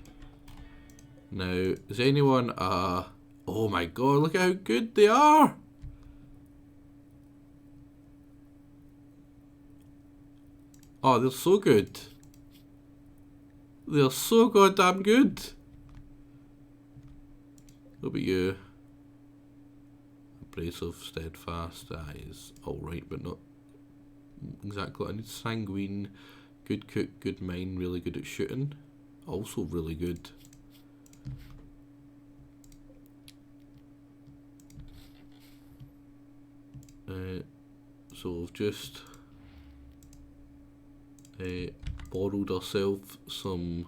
Now, is anyone oh my god, look how good they are! Oh, they're so good. They're so goddamn good. What about you? Abrasive, steadfast, that is alright, but not exactly what I need. Sanguine, good cook, good mine, really good at shooting. Also really good. So we've just borrowed ourselves some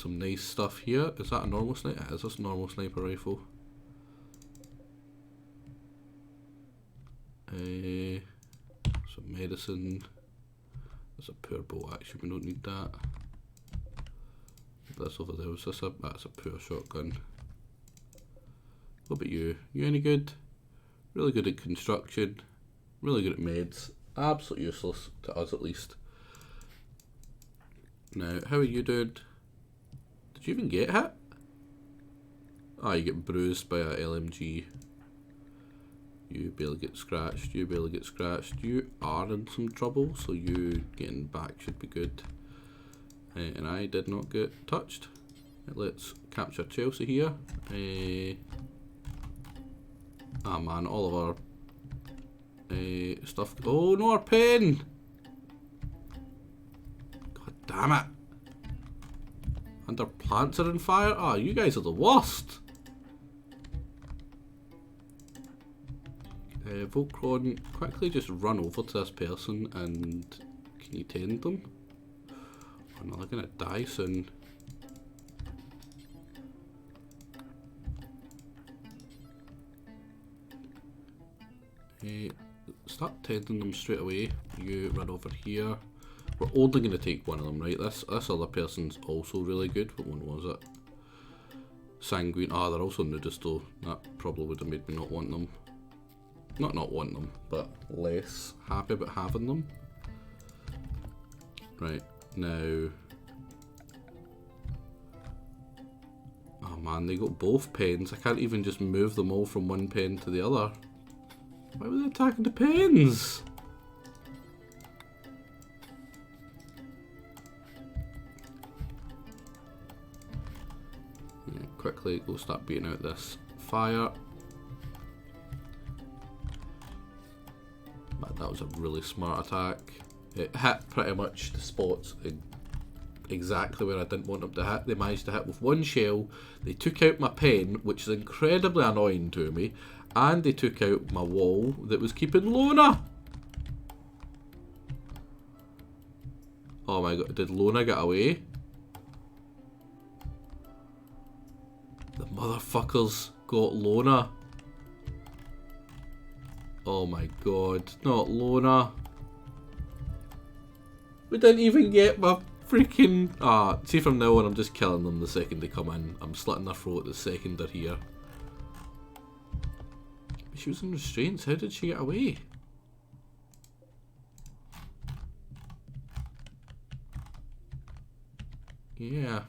nice stuff here. Is that a normal sniper? Is this a normal sniper rifle? Some medicine. That's a poor bolt actually, we don't need that. This over there, that's a poor shotgun. What about you? You any good? Really good at construction, really good at meds, absolutely useless to us at least. Now, how are you doing? Did you even get hit? Ah, you get bruised by a LMG. You barely get scratched, you barely get scratched. You are in some trouble, so you getting back should be good. And I did not get touched. Let's capture Chelsea here. Ah man, all of our stuff. Oh no, our pen! God damn it! And our plants are on fire? Ah, you guys are the worst! Voltron, quickly just run over to this person and can you tend them? Oh no, they're gonna die soon. Start tending them straight away. You run over here. We're only going to take one of them, right? This other person's also really good. What one was it? Sanguine. Ah, they're also nudist though. That probably would have made me not want them. Not want them, but less happy about having them. Right, now... Oh man, they got both pens. I can't even just move them all from one pen to the other. Why were they attacking the pens? Yeah, quickly go start beating out this fire. But that was a really smart attack. It hit pretty much the spots exactly where I didn't want them to hit. They managed to hit with one shell. They took out my pen, which is incredibly annoying to me, and they took out my wall that was keeping Lona. Oh my god, did Lona get away? The motherfuckers got Lona. Oh my god, not Lona. We didn't even get my freaking... see, from now on I'm just killing them the second they come in. I'm slitting their throat the second they're here. She was in restraints, how did she get away? Yeah,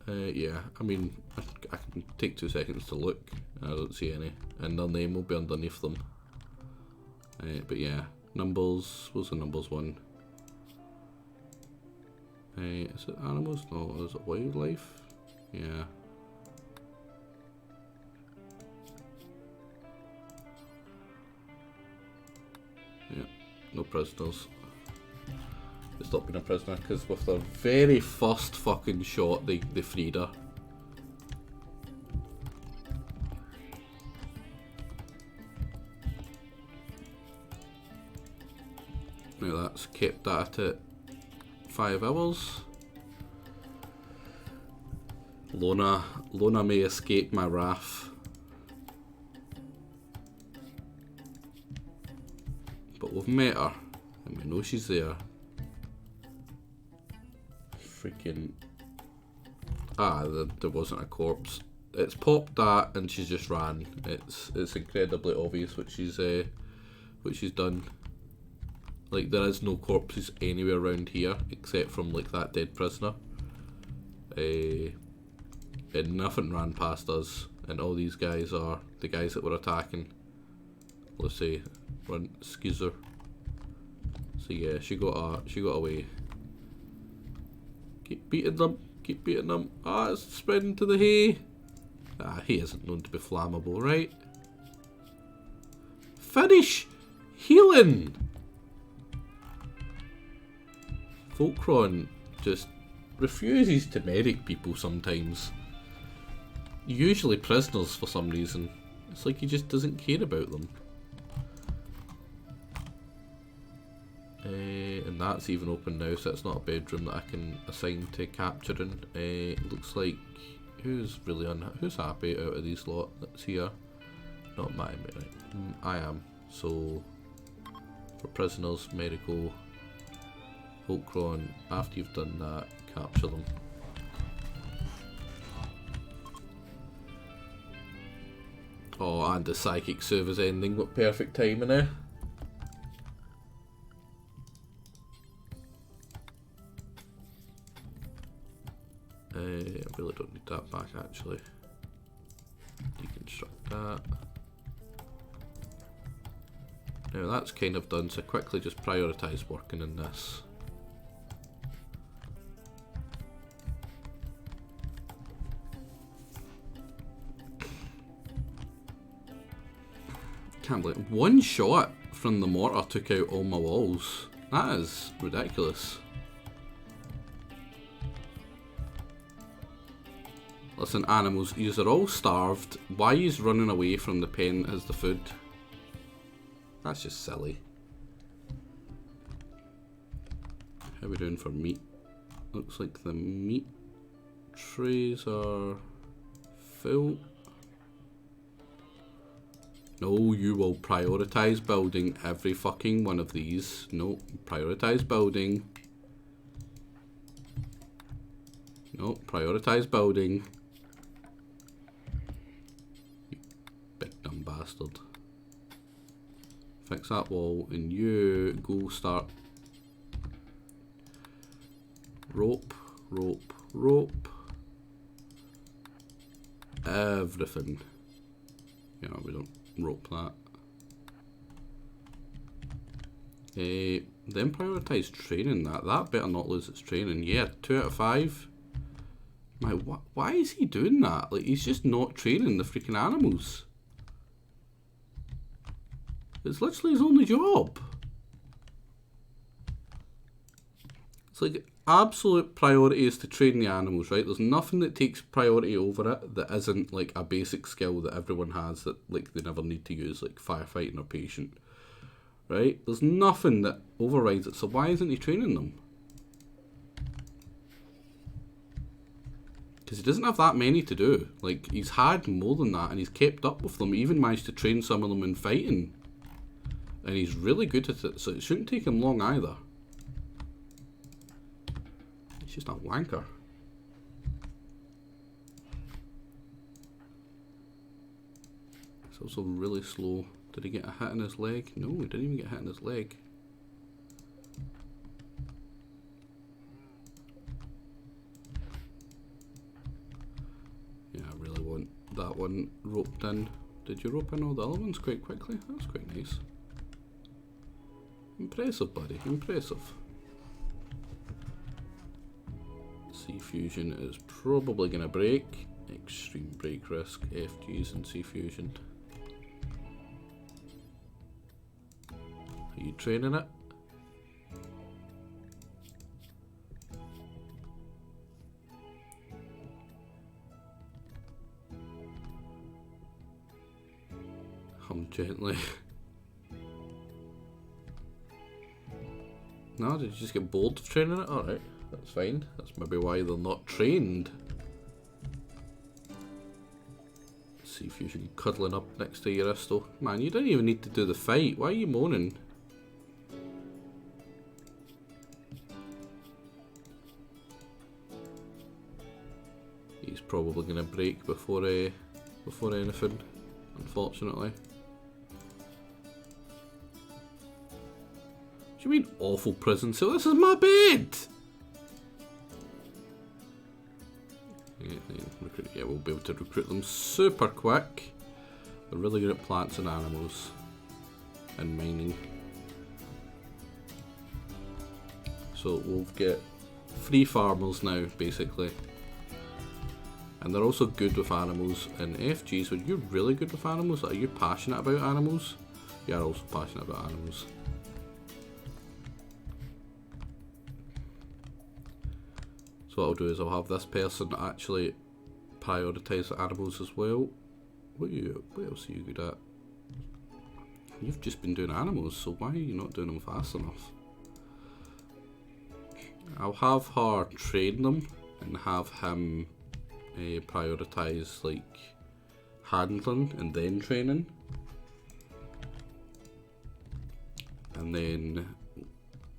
yeah, I mean, I can take 2 seconds to look. I don't see any. And their name will be underneath them. But yeah, numbers, what's the numbers one? Is it animals? No, is it wildlife? Yeah. Yeah, no prisoners. They stopped being a prisoner because with their very first fucking shot, they freed her. Now that's kept that at 5 hours. Lona may escape my wrath, but we've met her and we know she's there. Freaking there wasn't a corpse. It's popped that and she's just ran. It's incredibly obvious what she's done. Like, there is no corpses anywhere around here except from like that dead prisoner. And nothing ran past us, and all these guys are the guys that were attacking. Let's say run Skizzer. So yeah, she got away. Keep beating them, keep beating them. It's spreading to the hay. Hay isn't known to be flammable, right? Finish healing. Voltron just refuses to medic people sometimes. Usually prisoners for some reason. It's like he just doesn't care about them. And that's even open now, so it's not a bedroom that I can assign to capturing. Looks like who's happy out of these lot that's here? Not mine, right? I am. So for prisoners, medical, Voltron, after you've done that, capture them. Oh, and the psychic service ending, what perfect timing there. I really don't need that back actually. Deconstruct that. Now that's kind of done, so quickly just prioritise working in this. Can't believe it. One shot from the mortar took out all my walls. That is ridiculous. Listen, animals, yous are all starved. Why yous running away from the pen as the food? That's just silly. How are we doing for meat? Looks like the meat trays are full. No, you will prioritise building every fucking one of these. No, prioritise building. No, prioritise building. You big dumb bastard. Fix that wall and you go start. Rope, rope, rope. everything. Yeah, we don't rope that. Then prioritise training. That better not lose its training. Yeah, 2 out of 5. My, why is he doing that? Like, he's just not training the freaking animals. It's literally his only job. It's like absolute priority is to train the animals, right? There's nothing that takes priority over it that isn't like a basic skill that everyone has that like they never need to use, like firefighting or patient. Right? There's nothing that overrides it, so why isn't he training them? Because he doesn't have that many to do. Like, he's had more than that, and he's kept up with them. He even managed to train some of them in fighting. And he's really good at it, so it shouldn't take him long either. He's just a wanker. He's also really slow. Did he get a hit in his leg? No, he didn't even get a hit in his leg. Yeah, I really want that one roped in. Did you rope in all the other ones quite quickly? That's quite nice. Impressive, buddy. Impressive. C fusion is probably going to break. Extreme break risk. FGs and C fusion. Are you training it? Hum gently. No, did you just get bored of training it? Alright, that's fine. That's maybe why they're not trained. C fusion cuddling up next to your Aristo. Man, you didn't even need to do the fight. Why are you moaning? He's probably going to break before anything, unfortunately. What do you mean awful prison cell? This is my bed! Yeah, we'll be able to recruit them super quick. They're really good at plants and animals and mining. So we'll get 3 farmers now, basically. And they're also good with animals. And FGs, when you're really good with animals, are you passionate about animals? You're also passionate about animals. So what I'll do is I'll have this person actually prioritise the animals as well. What else are you good at? You've just been doing animals, so why are you not doing them fast enough? I'll have her train them and have him prioritise like handling and then training. And then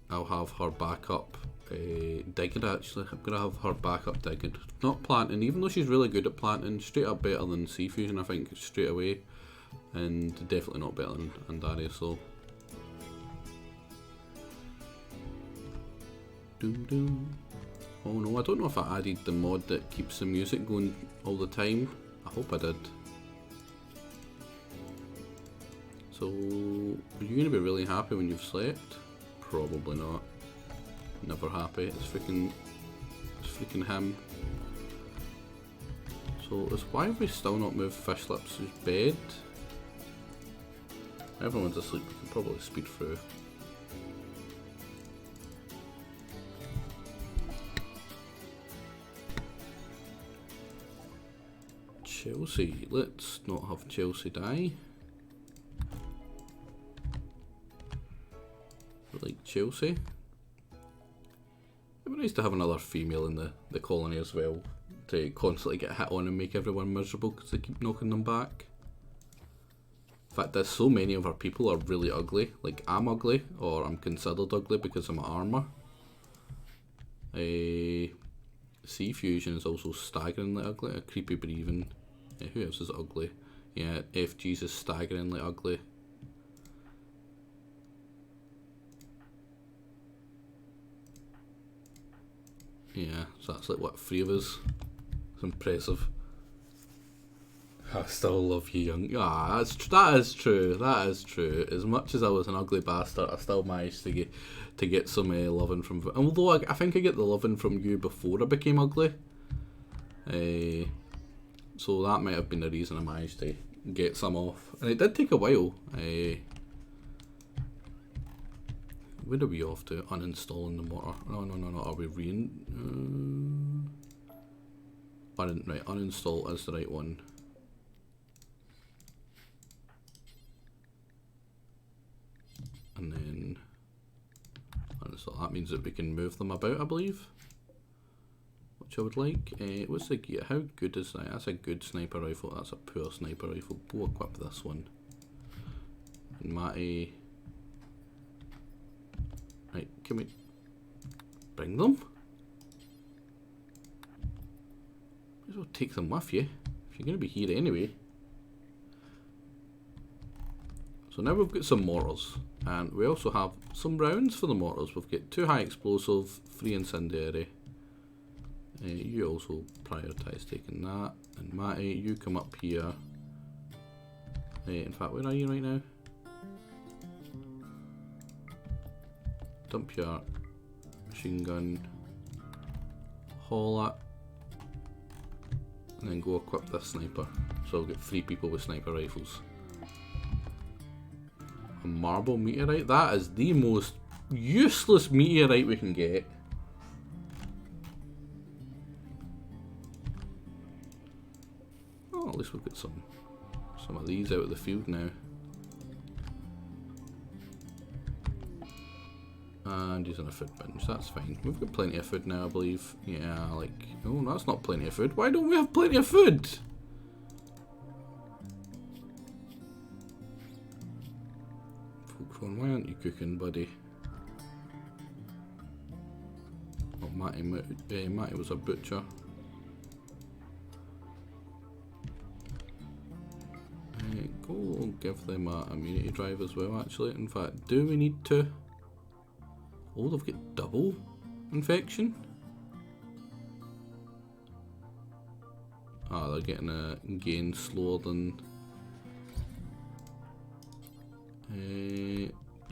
I'll have her back up digging actually. I'm going to have her back up digging. Not planting, even though she's really good at planting, straight up better than C fusion I think, straight away. And definitely not better than Andari, so. Doom doom. Oh no, I don't know if I added the mod that keeps the music going all the time. I hope I did. So, are you going to be really happy when you've slept? Probably not. Never happy. It's freaking him. So, why have we still not moved Fishlips' bed? Everyone's asleep. We can probably speed through. Chelsea. Let's not have Chelsea die. I like Chelsea. It'd be nice to have another female in the colony as well, to constantly get hit on and make everyone miserable because they keep knocking them back. In fact, there's so many of our people are really ugly. Like, I'm ugly, or I'm considered ugly because of my armour. C fusion is also staggeringly ugly. A creepy breathing. Who else is ugly? Yeah, FG's is staggeringly ugly. Yeah, so that's like what, 3 of us. It's impressive. I still love you, young. Ah, that is true. That is true. As much as I was an ugly bastard, I still managed to get some loving from. Although I think I get the loving from you before I became ugly. So that might have been the reason I managed to get some off, and it did take a while. Where are we off to? Uninstalling the motor. No. Are we right, uninstall is the right one. And then uninstall. That means that we can move them about, I believe. Which I would like. What's the gear? How good is that? That's a good sniper rifle. That's a poor sniper rifle. We'll equip this one. And Matty. Right, can we bring them? Might as well take them with you, if you're going to be here anyway. So now we've got some mortars, and we also have some rounds for the mortars. We've got 2 high explosive, 3 incendiary. You also prioritise taking that, and Matty, you come up here. In fact, where are you right now? Dump your machine gun, haul it, and then go equip this sniper. So I'll get 3 people with sniper rifles. A marble meteorite? That is the most useless meteorite we can get. Oh, at least we've got some of these out of the field now. And using a food bin, so that's fine. We've got plenty of food now, I believe. Yeah, like, oh, that's not plenty of food. Why don't we have plenty of food? Why aren't you cooking, buddy? Oh, Matty was a butcher. Go give them a immunity drive as well, actually. In fact, do we need to? Oh, they've got double infection. Ah, they're getting a gain slower than.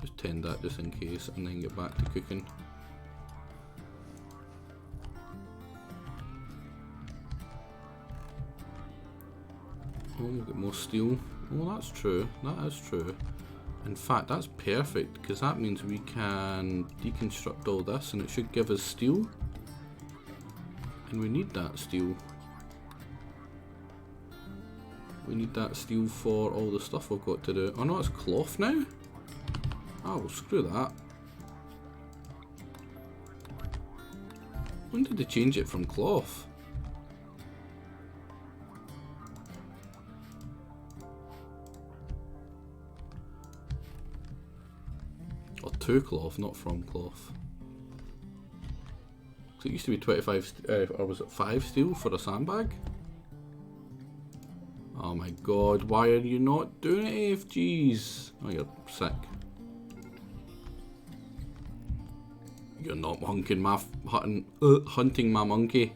Just tend that just in case, and then get back to cooking. Oh, we've got more steel. Oh, that's true. That is true. In fact, that's perfect, because that means we can deconstruct all this, and it should give us steel. And we need that steel. We need that steel for all the stuff we've got to do. Oh no, it's cloth now? Oh, well, screw that. When did they change it from cloth? Or to cloth, not from cloth. So it used to be 25, or was it 5 steel for a sandbag? Oh my god, why are you not doing it, AFGs? Oh, you're sick. You're not hunting my monkey.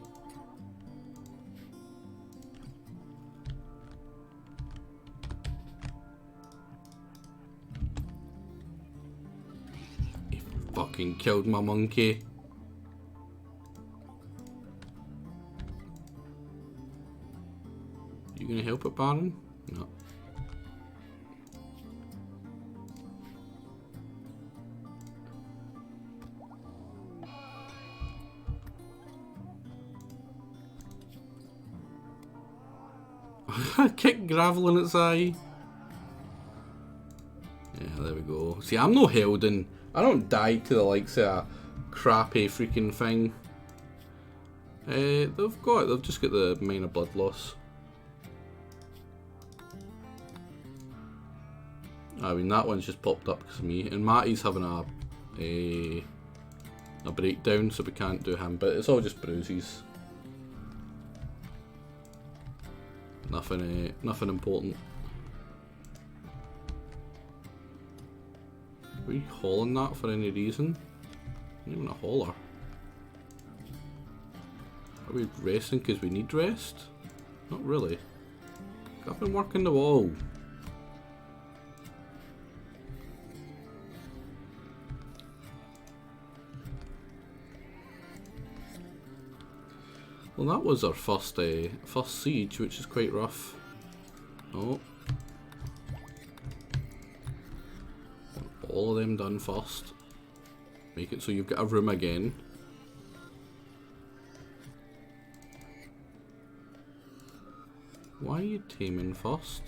He fucking killed my monkey. You gonna help it, Baron? No. Kick gravel in its eye. Yeah, there we go. See, I'm no Helden. I don't die to the likes of a crappy freaking thing. They've just got the minor blood loss. I mean, that one's just popped up because of me, and Matty's having a breakdown, so we can't do him, but it's all just bruises. Nothing important. Are we hauling that for any reason? Not even a hauler. Are we resting because we need rest? Not really. Get up and work in the wall. Well, that was our first siege, which is quite rough. Oh. All of them done first. Make it so you've got a room again. Why are you taming first?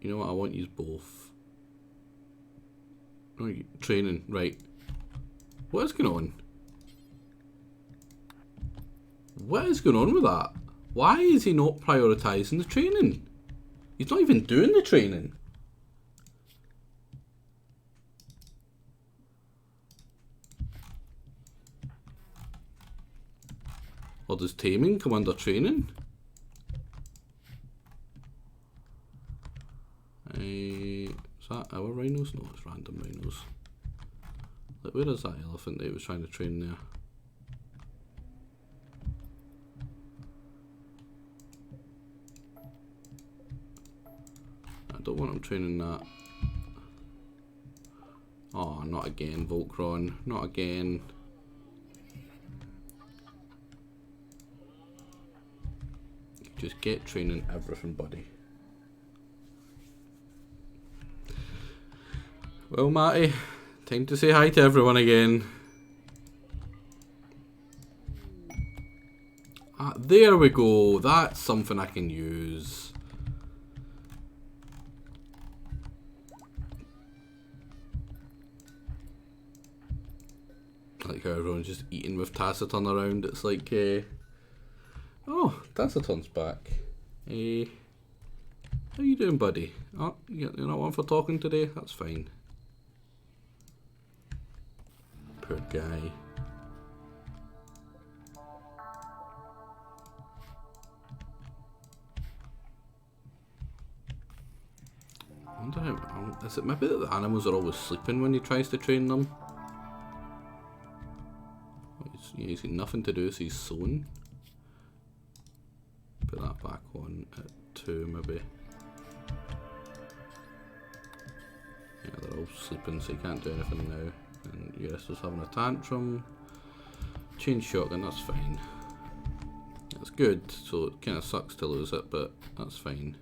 You know what, I want you both. Oh, training, right. What is going on? What is going on with that? Why is he not prioritising the training? He's not even doing the training. Or does taming come under training? Is that our rhinos? No, it's random rhinos. Like, where is that elephant that he was trying to train there? I don't want him training that. Oh, not again, Voltron. Not again. Just get training everything, buddy. Well, Matty, time to say hi to everyone again. Ah, there we go. That's something I can use. Like how everyone's just eating with Taciturn around. It's like, oh, Taciturn's back. How you doing, buddy? Oh, you're not one for talking today? That's fine. Poor guy. I wonder how, is it maybe that the animals are always sleeping when he tries to train them? He's got nothing to do, so he's sewing. Put that back on at 2 maybe. Yeah, they're all sleeping, so you can't do anything now. And Eurysto's having a tantrum. Change shotgun, that's fine. That's good, so it kind of sucks to lose it, but that's fine.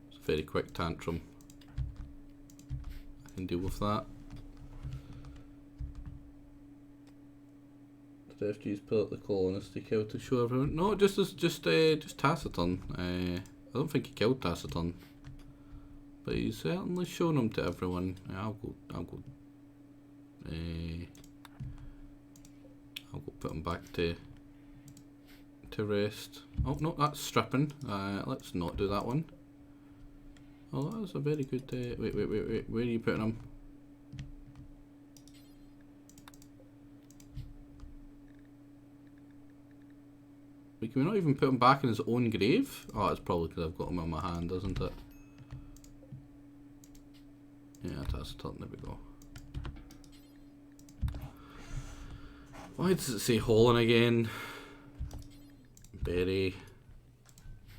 It's a very quick tantrum. I can deal with that. Did FG's pull up the colonist to kill to show everyone? No, just Taciturn. I don't think he killed Taciturn, but he's certainly shown him to everyone. I'll go put him back to rest. Oh no, that's stripping. Let's not do that one. Oh, that was a very good. Wait, where are you putting him? Can we not even put him back in his own grave? Oh, it's probably because I've got him in my hand, isn't it? Yeah, Taciturn, there we go. Why does it say Holland again? Berry.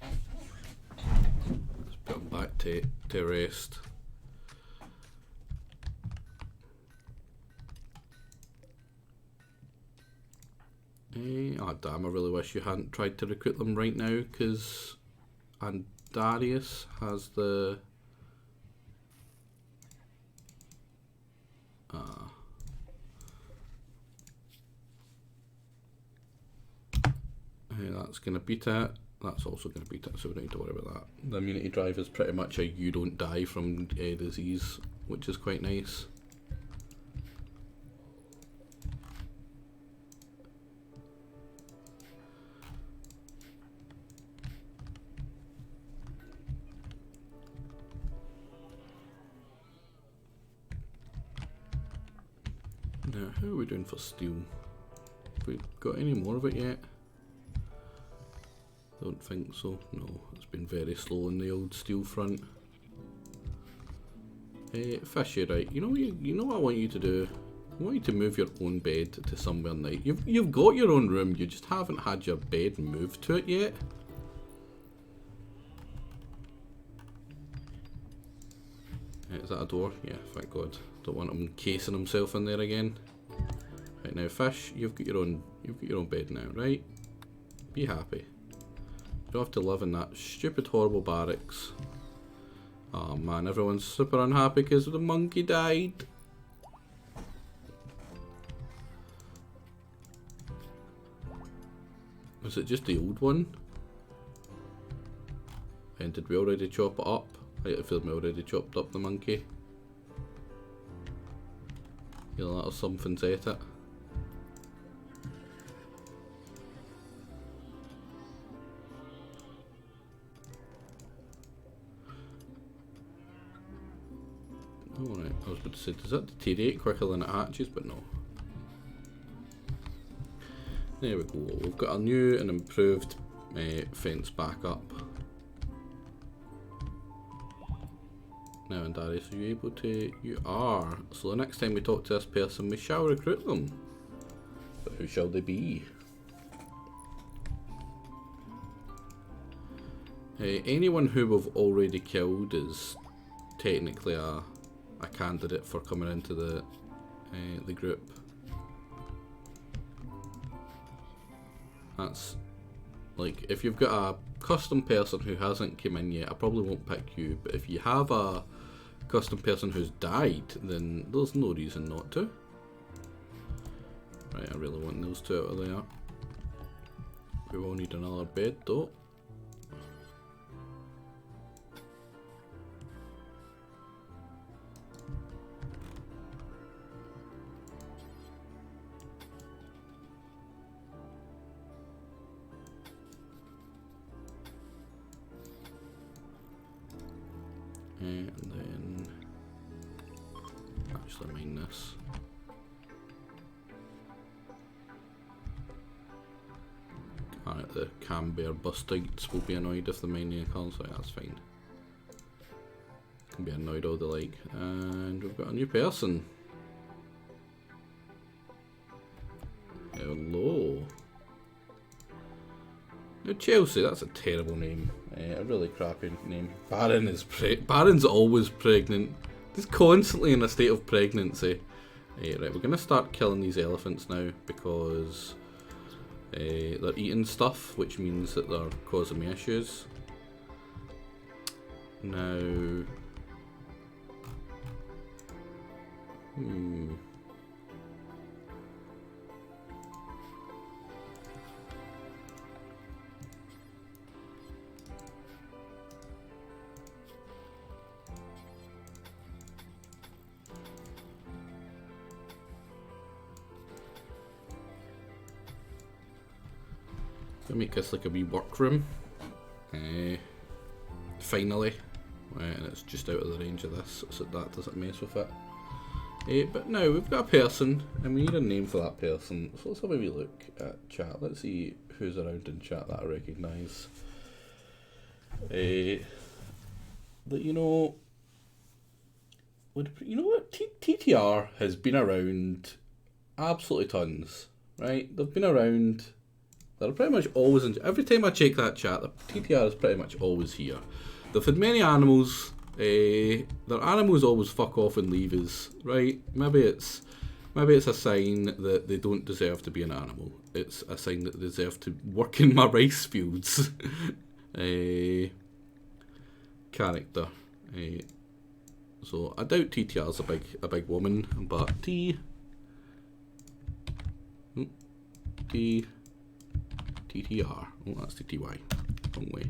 Let's put him back to rest. Oh damn, I really wish you hadn't tried to recruit them right now, because Andarius has the... that's going to beat it. That's also going to beat it, so we don't need to worry about that. The immunity drive is pretty much a you don't die from disease, which is quite nice. Now, how are we doing for steel? Have we got any more of it yet? Don't think so. No, it's been very slow on the old steel front. Fishy, right? You know what I want you to do? I want you to move your own bed to somewhere nice. You've got your own room, you just haven't had your bed moved to it yet. Is that a door? Yeah, thank God. Don't want him encasing himself in there again. Right now, fish, you've got your own bed now, right? Be happy. You don't have to live in that stupid, horrible barracks. Oh man, everyone's super unhappy because the monkey died. Was it just the old one? And did we already chop it up? I get the feeling we already chopped up the monkey. Yeah, that'll something's at it. Alright, I was about to say, does that deteriorate quicker than it hatches? But no. There we go, we've got a new and improved fence back up. Now and Darius, are you able to? You are. So the next time we talk to this person, we shall recruit them. But who shall they be? Anyone who we've already killed is technically a candidate for coming into the group. That's like, if you've got a custom person who hasn't come in yet, I probably won't pick you, but if you have a custom person who's died, then there's no reason not to. Right, I really want those two out of there. We will need another bed though. And then actually mine this. Alright, the Camber Bustites will be annoyed if the mining comes, like that's fine. Can be annoyed all they like. And we've got a new person. Hello. Now Chelsea, that's a terrible name. A really crappy name. Baron's always pregnant. He's constantly in a state of pregnancy. Right, we're going to start killing these elephants now because they're eating stuff, which means that they're causing me issues. Now... Gonna make this like a wee workroom. Finally. And it's just out of the range of this, so that doesn't mess with it. But now we've got a person, and we need a name for that person. So let's have a wee look at chat. Let's see who's around in chat that I recognise. That you know what? TTR has been around absolutely tons, right? They've been around. They're pretty much always in. Every time I check that chat, the TTR is pretty much always here. They've had many animals. Their animals always fuck off and leave us, right? Maybe it's a sign that they don't deserve to be an animal. It's a sign that they deserve to work in my rice fields. Character. So I doubt TTR's a big woman, but TTR. Oh, that's TTY. Wrong way.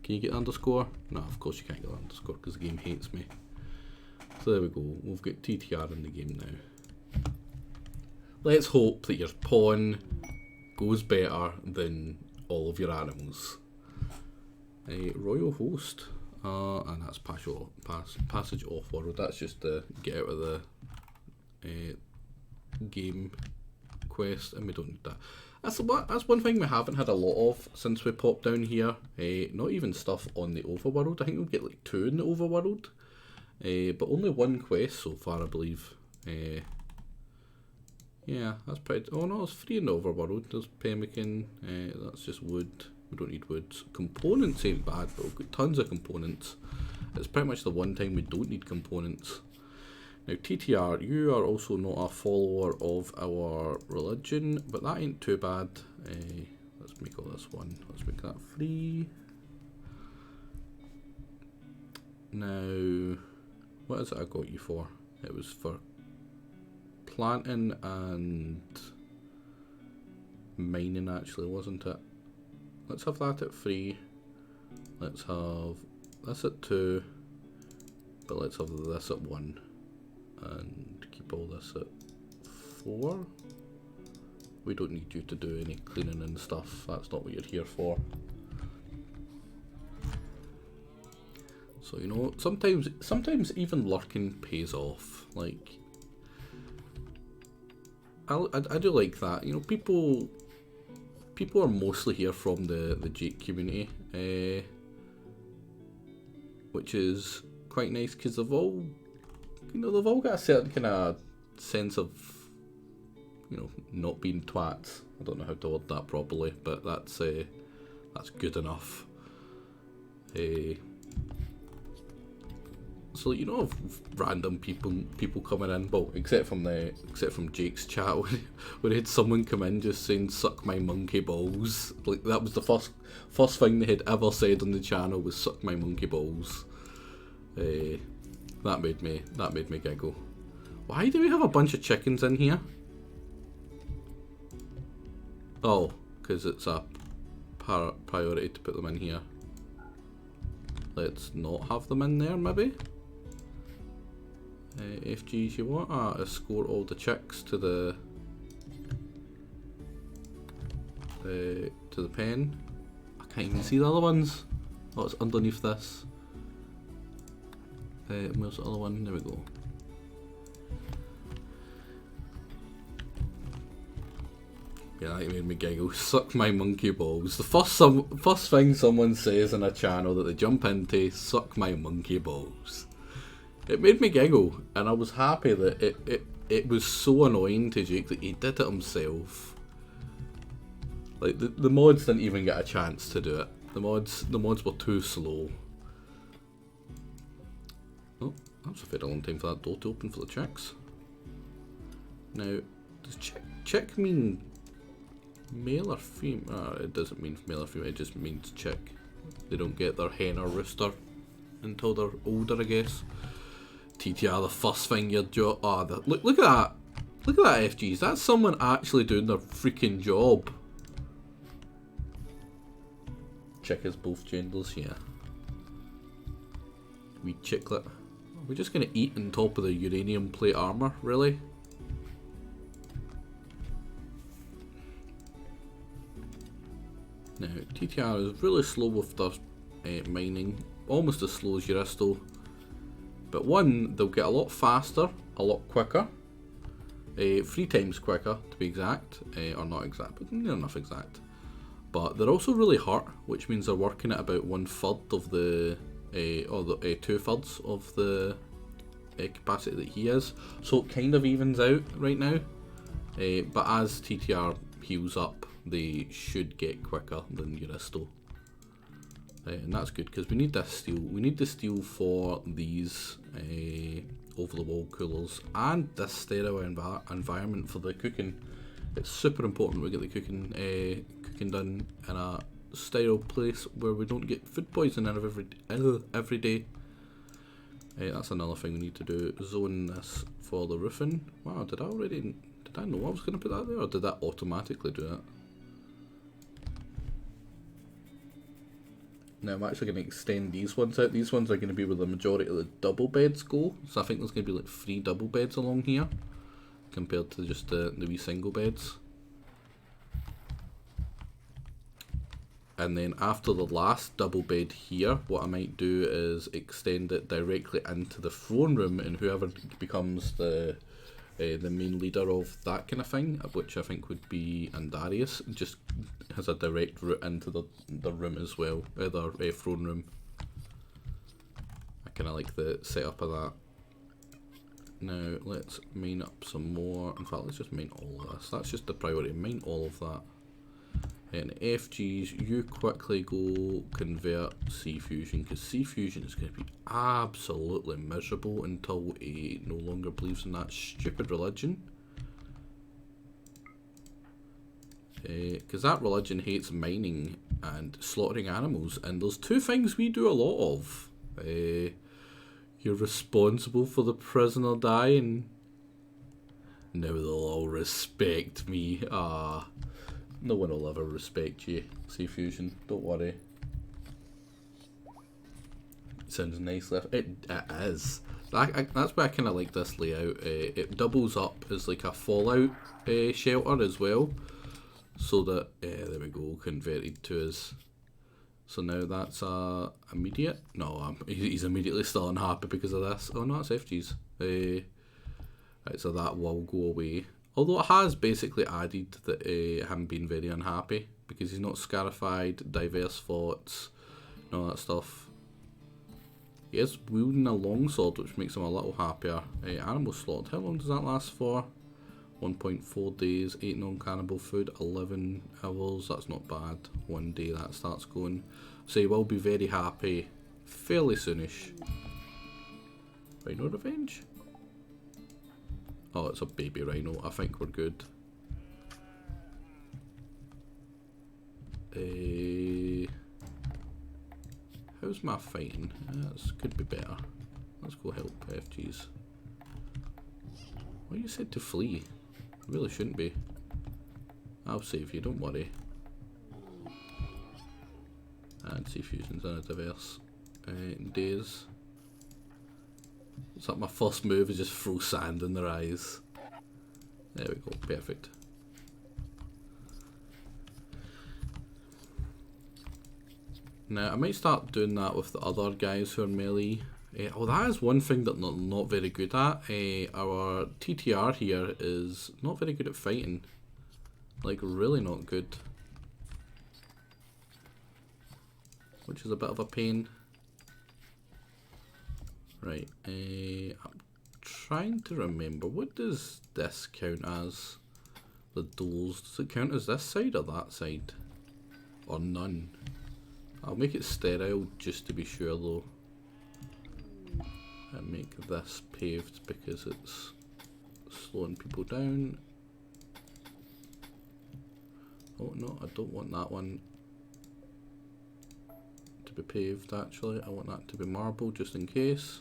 Can you get the underscore? No, of course you can't get the underscore because the game hates me. So there we go. We've got TTR in the game now. Let's hope that your pawn goes better than all of your animals. Royal host. And that's passage off world. That's just to get out of the game quest, and we don't need that. That's one thing we haven't had a lot of since we popped down here. Not even stuff on the overworld. I think we'll get like 2 in the overworld, but only 1 quest so far, I believe. Yeah, that's pretty. Oh no, it's free in the overworld. There's pemmican. That's just wood. We don't need wood. Components ain't bad, but we've got tons of components. It's pretty much the one time we don't need components. Now TTR, you are also not a follower of our religion, but that ain't too bad. Let's make all this one. Let's make that free. Now, what is it I got you for? It was for planting and mining actually, wasn't it? Let's have that at 3. Let's have this at 2. But let's have this at 1. And keep all this at 4. We don't need you to do any cleaning and stuff. That's not what you're here for. So, you know, sometimes even lurking pays off. Like, I do like that. You know, people are mostly here from the Jake community, which is quite nice because they've all got a certain kind of sense of, you know, not being twats. I don't know how to word that properly, but that's good enough. So, you know, random people coming in, well, except from Jake's chat where he had someone come in just saying "suck my monkey balls." Like, that was the first thing they had ever said on the channel was "suck my monkey balls." That made me giggle. Why do we have a bunch of chickens in here? Oh, because it's a priority to put them in here. Let's not have them in there, maybe. FGs, you want to escort all the chicks to the pen. I can't even see the other ones. Oh, it's underneath this. Where's the other one? There we go. Yeah, that made me giggle. Suck my monkey balls. The first thing someone says in a channel that they jump into, suck my monkey balls. It made me giggle, and I was happy that it was so annoying to Jake that he did it himself. Like, the mods didn't even get a chance to do it. The mods were too slow. Oh, that's a very long time for that door to open for the chicks. Now, does chick mean male or female? It doesn't mean male or female, it just means chick. They don't get their hen or rooster until they're older, I guess. TTR, the first thing you're look at that. Look at that, FGs. That's someone actually doing their freaking job. Chick is both genders, yeah. Wee chicklet. We're just gonna eat on top of the uranium plate armor, really? Now, TTR is really slow with their mining, almost as slow as Uristo. But one, they'll get a lot faster, a lot quicker, 3 times quicker to be exact, or not exact, but near enough exact. But they're also really hurt, which means they're working at about 1/3 of the, or the 2/3 of the capacity that he is. So it kind of evens out right now. But as TTR heals up, they should get quicker than Uristo. And that's good because we need this steel. We need the steel for these over the wall coolers and this sterile environment for the cooking. It's super important we get the cooking done in a sterile place where we don't get food poisoning every day. That's another thing we need to do. Zone this for the roofing. Wow, did I know I was going to put that there, or did that automatically do it? Now I'm actually going to extend these ones out. These ones are going to be where the majority of the double beds go. So I think there's going to be like 3 double beds along here compared to just the wee single beds. And then after the last double bed here, what I might do is extend it directly into the throne room, and whoever becomes the main leader of that kind of thing, which I think would be Andarius, just has a direct route into the room as well, their throne room. I kind of like the setup of that. Now let's mine up some more. In fact, let's just mine all of this. That's just the priority. Mine all of that. And FGs, you quickly go convert C fusion, because C fusion is going to be absolutely miserable until he no longer believes in that stupid religion. Because that religion hates mining and slaughtering animals, and there's two things we do a lot of. You're responsible for the prisoner dying. Now they'll all respect me. Ah, no one will ever respect you, C fusion. Don't worry. Sounds nice. It is. That's why I kind of like this layout. It doubles up as like a fallout shelter as well. So that, there we go, converted to us. So now that's immediate. No, he's immediately still unhappy because of this. Oh no, it's FG's. Right, so that will go away. Although it has basically added that him being very unhappy because he's not scarified, diverse thoughts, and all that stuff. He is wielding a longsword, which makes him a little happier. Animal slaughtered. How long does that last for? 1.4 days, 8 non-cannibal food, 11 hours, that's not bad. 1 day that starts going. So he will be very happy fairly soonish. Rhino revenge? Oh, it's a baby rhino, I think we're good. How's my fighting? This could be better. Let's go help FGs. Well, you said to flee. Really shouldn't be. I'll save you, don't worry. And C fusions in a diverse days. It's like my first move is just throw sand in their eyes. There we go, perfect. Now I might start doing that with the other guys who are melee. Oh, that is one thing that they're not very good at. Our TTR here is not very good at fighting. Like, really not good. Which is a bit of a pain. Right, I'm trying to remember. What does this count as? The doors. Does it count as this side or that side? Or none? I'll make it sterile just to be sure though. And make this paved because it's slowing people down. Oh no, I don't want that one to be paved actually. I want that to be marble just in case.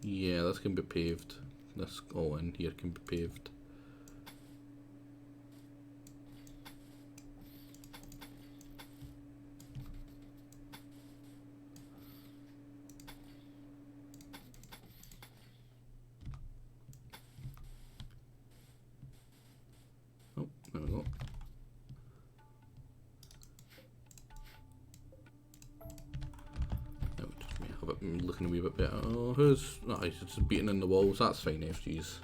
Yeah, this can be paved. This all in here can be paved. Oh, there we go. Have it looking a wee bit better. Oh, who's... Oh, he's just beating in the walls. That's fine, FGs.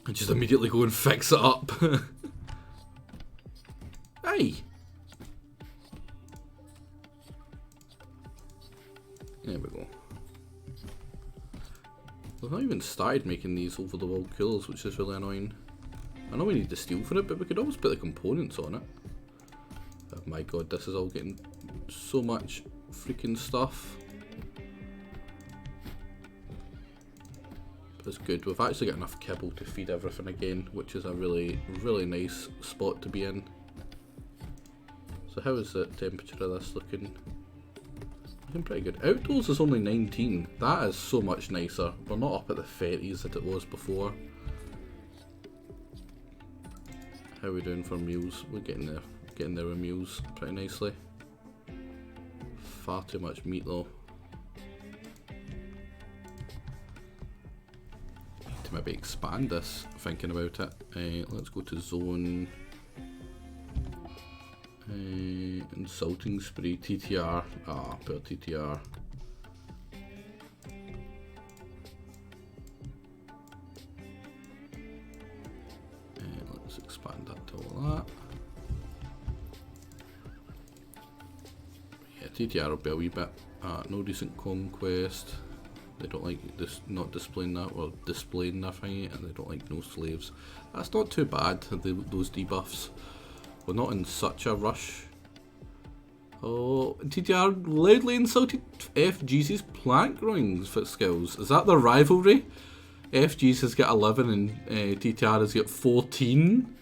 And just immediately go and fix it up. Hey! There we go. We've not even started making these over-the-wall coolers, which is really annoying. I know we need the steel for it, but we could always put the components on it. Oh my god, this is all getting so much freaking stuff. But it's good. We've actually got enough kibble to feed everything again, which is a really, really nice spot to be in. So how is the temperature of this looking? Looking pretty good. Outdoors is only 19. That is so much nicer. We're not up at the 30s that it was before. How are we doing for meals? We're getting there. Getting there with meals pretty nicely. Far too much meat though. To maybe expand this, thinking about it. Let's go to zone. Insulting spree, TTR. Ah, put TTR. Let's expand that to all TTR will be a wee bit. No recent conquest. They don't like this not displaying that or displaying their thingy, and they don't like no slaves. That's not too bad, those debuffs. We're not in such a rush. Oh, TTR loudly insulted FG's plant growing skills. Is that the rivalry? FG's has got 11 and TTR has got 14.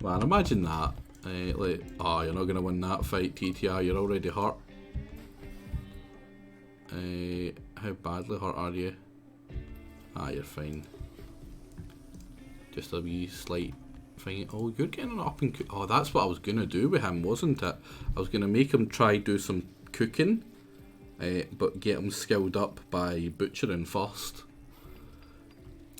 Man, imagine that. Like, oh, you're not going to win that fight, TTR. You're already hurt. How badly hurt are you? Ah, you're fine. Just a wee slight thing. Oh, you're getting an up and cook. Oh, that's what I was going to do with him, wasn't it? I was going to make him try do some cooking, but get him skilled up by butchering first.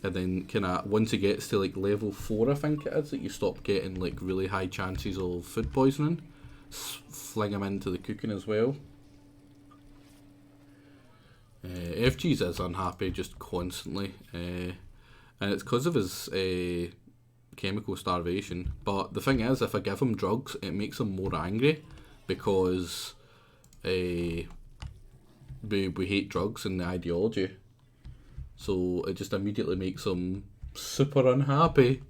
And then kind of once he gets to like level 4, I think it is, that you stop getting like really high chances of food poisoning. Fling him into the cooking as well. FG's is unhappy just constantly, and it's because of his chemical starvation. But the thing is, if I give him drugs, it makes him more angry because we hate drugs and the ideology. So it just immediately makes him super unhappy.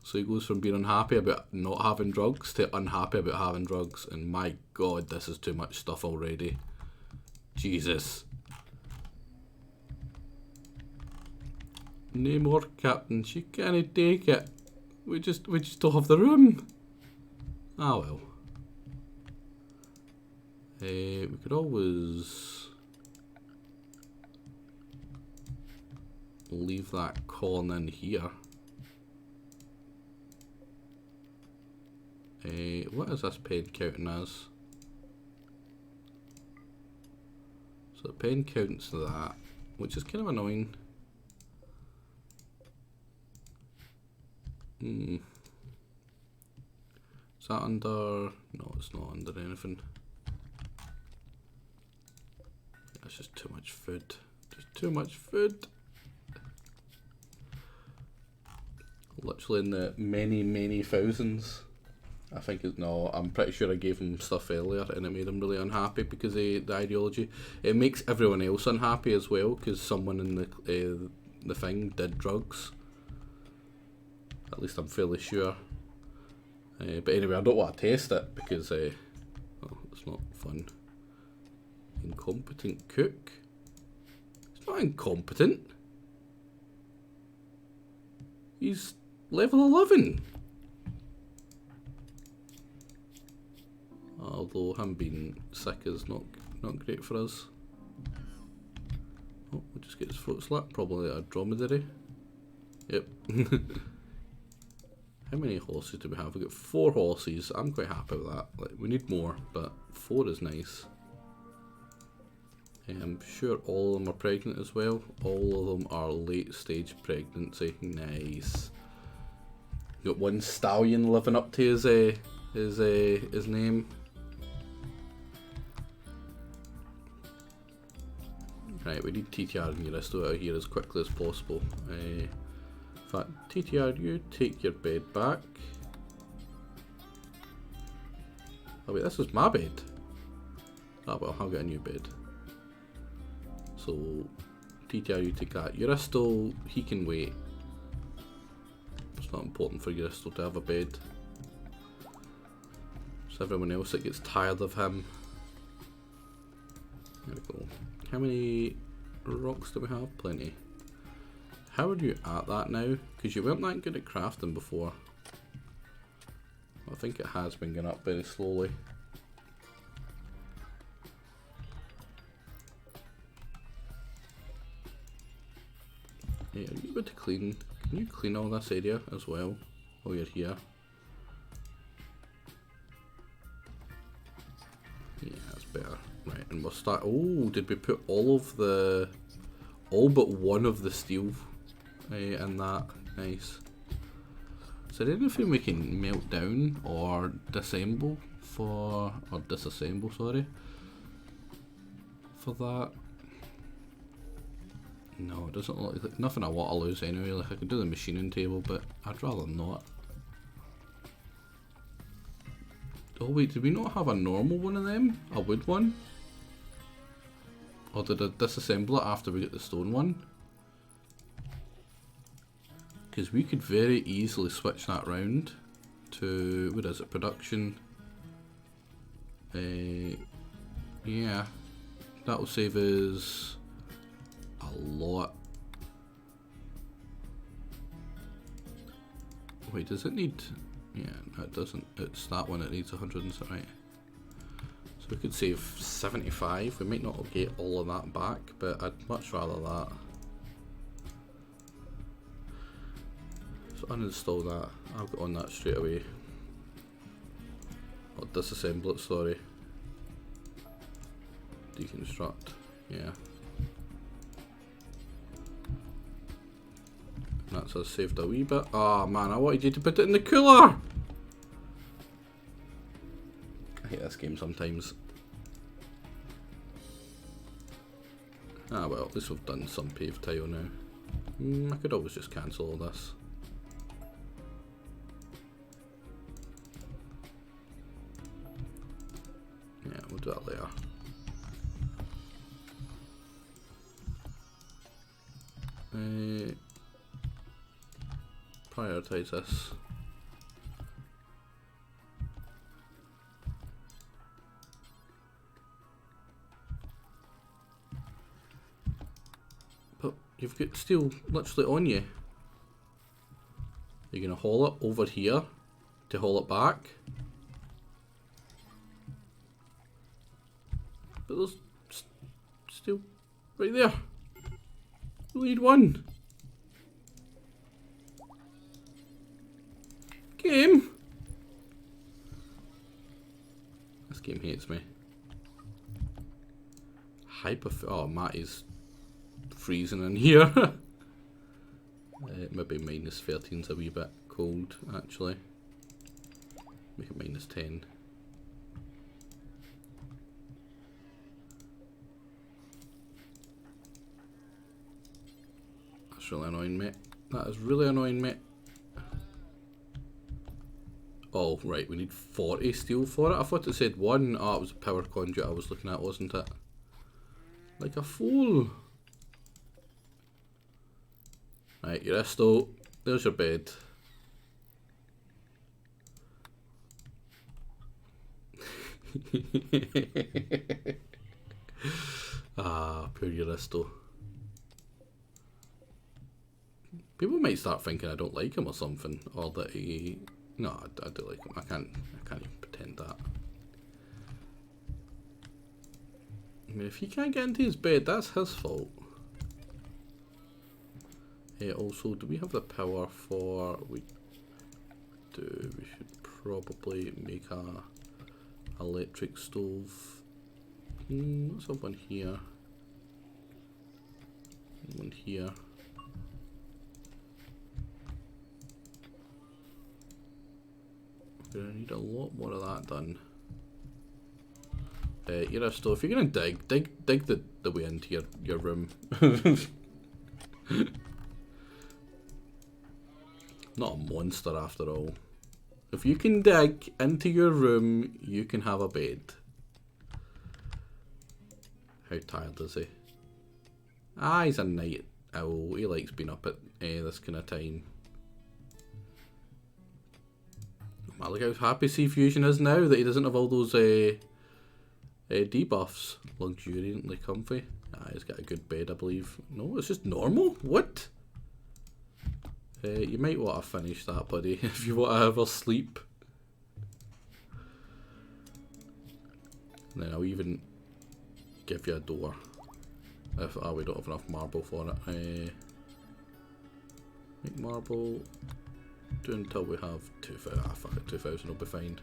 So he goes from being unhappy about not having drugs to unhappy about having drugs. And my god, this is too much stuff already. Jesus. No more, Captain. She can't take it. We just don't have the room. Ah well. We could always leave that corn in here. What is this pen counting as? So the pen counts that, which is kind of annoying. Is that under? No, it's not under anything. That's just too much food. Just too much food. Literally in the many thousands. I think it's no. I'm pretty sure I gave him stuff earlier, and it made him really unhappy because of the ideology. It makes everyone else unhappy as well because someone in the thing did drugs. At least I'm fairly sure. But anyway, I don't want to test it because it's not fun. Incompetent cook. It's not incompetent. He's level 11. Although him being sick is not great for us. Oh, we'll just get his throat slit. Probably a dromedary. Yep. How many horses do we have? We've got 4 horses. I'm quite happy with that. Like, we need more, but 4 is nice. I'm sure all of them are pregnant as well. All of them are late stage pregnancy. Nice. Got one stallion living up to his name. Right, we need TTR and Uristo out of here as quickly as possible. In fact, TTR, you take your bed back. Oh wait, this is my bed. Ah well, I'll get a new bed. So, TTR, you take that. Uristo, he can wait. It's not important for Uristo to have a bed. It's everyone else that gets tired of him. There we go. How many rocks do we have? Plenty. How are you at that now? Because you weren't that good at crafting before. I think it has been going up very slowly. Hey, are you able to clean? Can you clean all this area as well while you're here? Yeah, that's better. Right, and we'll start. Oh, did we put all but one of the steel in that? Nice. Is there anything we can melt down or disassemble for that? No, it doesn't look like nothing I want to lose anyway. Like I could do the machining table, but I'd rather not. Oh wait, did we not have a normal one of them? A wood one? Or did I disassemble it after we get the stone one? Because we could very easily switch that round to, what is it, production. Yeah, that will save us a lot. Wait, does it need? Yeah, no, it doesn't. It's that one. It needs 100 and something. Right. So we could save 75. We might not get all of that back, but I'd much rather that. So uninstall that. I'll get on that straight away. Or disassemble it. Sorry. Deconstruct. Yeah. That's us saved a wee bit. Oh man, I wanted you to put it in the cooler! I hate this game sometimes. Ah well, at least we've done some paved tile now. I could always just cancel all this. Yeah, we'll do that later. Prioritize this. But you've got steel literally on you. You're gonna haul it over here to haul it back. But there's steel right there. You need one. Game. This game hates me. Oh, Matty's freezing in here. Maybe minus 13's a wee bit cold, actually. Make it minus 10. That's really annoying, mate. That is really annoying, mate. Oh, right, we need 40 steel for it. I thought it said 1. Oh, it was a power conduit I was looking at, wasn't it? Like a fool. Right, Uristo, there's your bed. Ah, poor Uristo. People might start thinking I don't like him or something, or that he... No, I do like him. I can't even pretend that. I mean, if he can't get into his bed, that's his fault. Also, do we have the power for... We do. We should probably make a electric stove. Let's have one here. One here. We're gonna need a lot more of that done. Uristo, if you're gonna dig the way into your room. Not a monster after all. If you can dig into your room, you can have a bed. How tired is he? Ah, he's a night owl. He likes being up at this kind of time. Well, look how happy Sea Fusion is now that he doesn't have all those debuffs. Luxuriantly comfy. Ah, he's got a good bed, I believe. No, it's just normal? What? You might want to finish that, buddy, if you want to have a sleep. And then I'll even give you a door. If we don't have enough marble for it. Make marble. Do until we have 2,000. Ah, fuck it, 2,000 will be fine.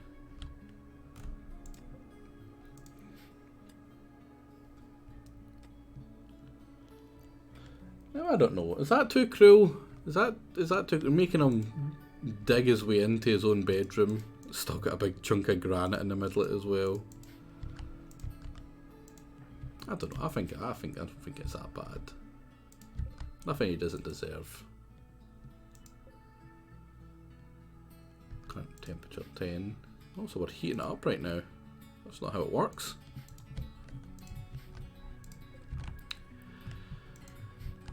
No, I don't know. Is that too cruel? Is that too making him dig his way into his own bedroom? Still got a big chunk of granite in the middle of it as well. I don't know. I don't think it's that bad. Nothing he doesn't deserve. Current temperature 10. Also, we're heating it up right now. That's not how it works.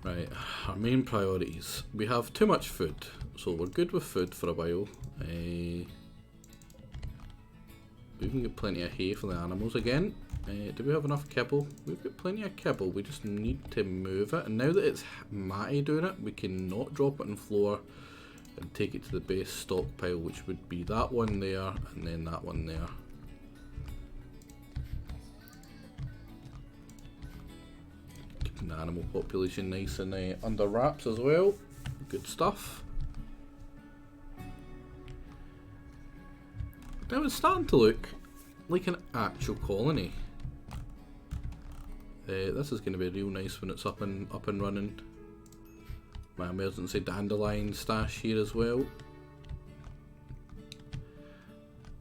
Right, our main priorities. We have too much food, so we're good with food for a while. We can get plenty of hay for the animals again. Do we have enough kibble? We've got plenty of kibble, we just need to move it. And now that it's Matty doing it, we can not drop it on the floor and take it to the base stockpile, which would be that one there and then that one there. Keeping the animal population nice and under wraps as well. Good stuff. Now it's starting to look like an actual colony. This is going to be real nice when it's up and running. My emergency dandelion stash here as well.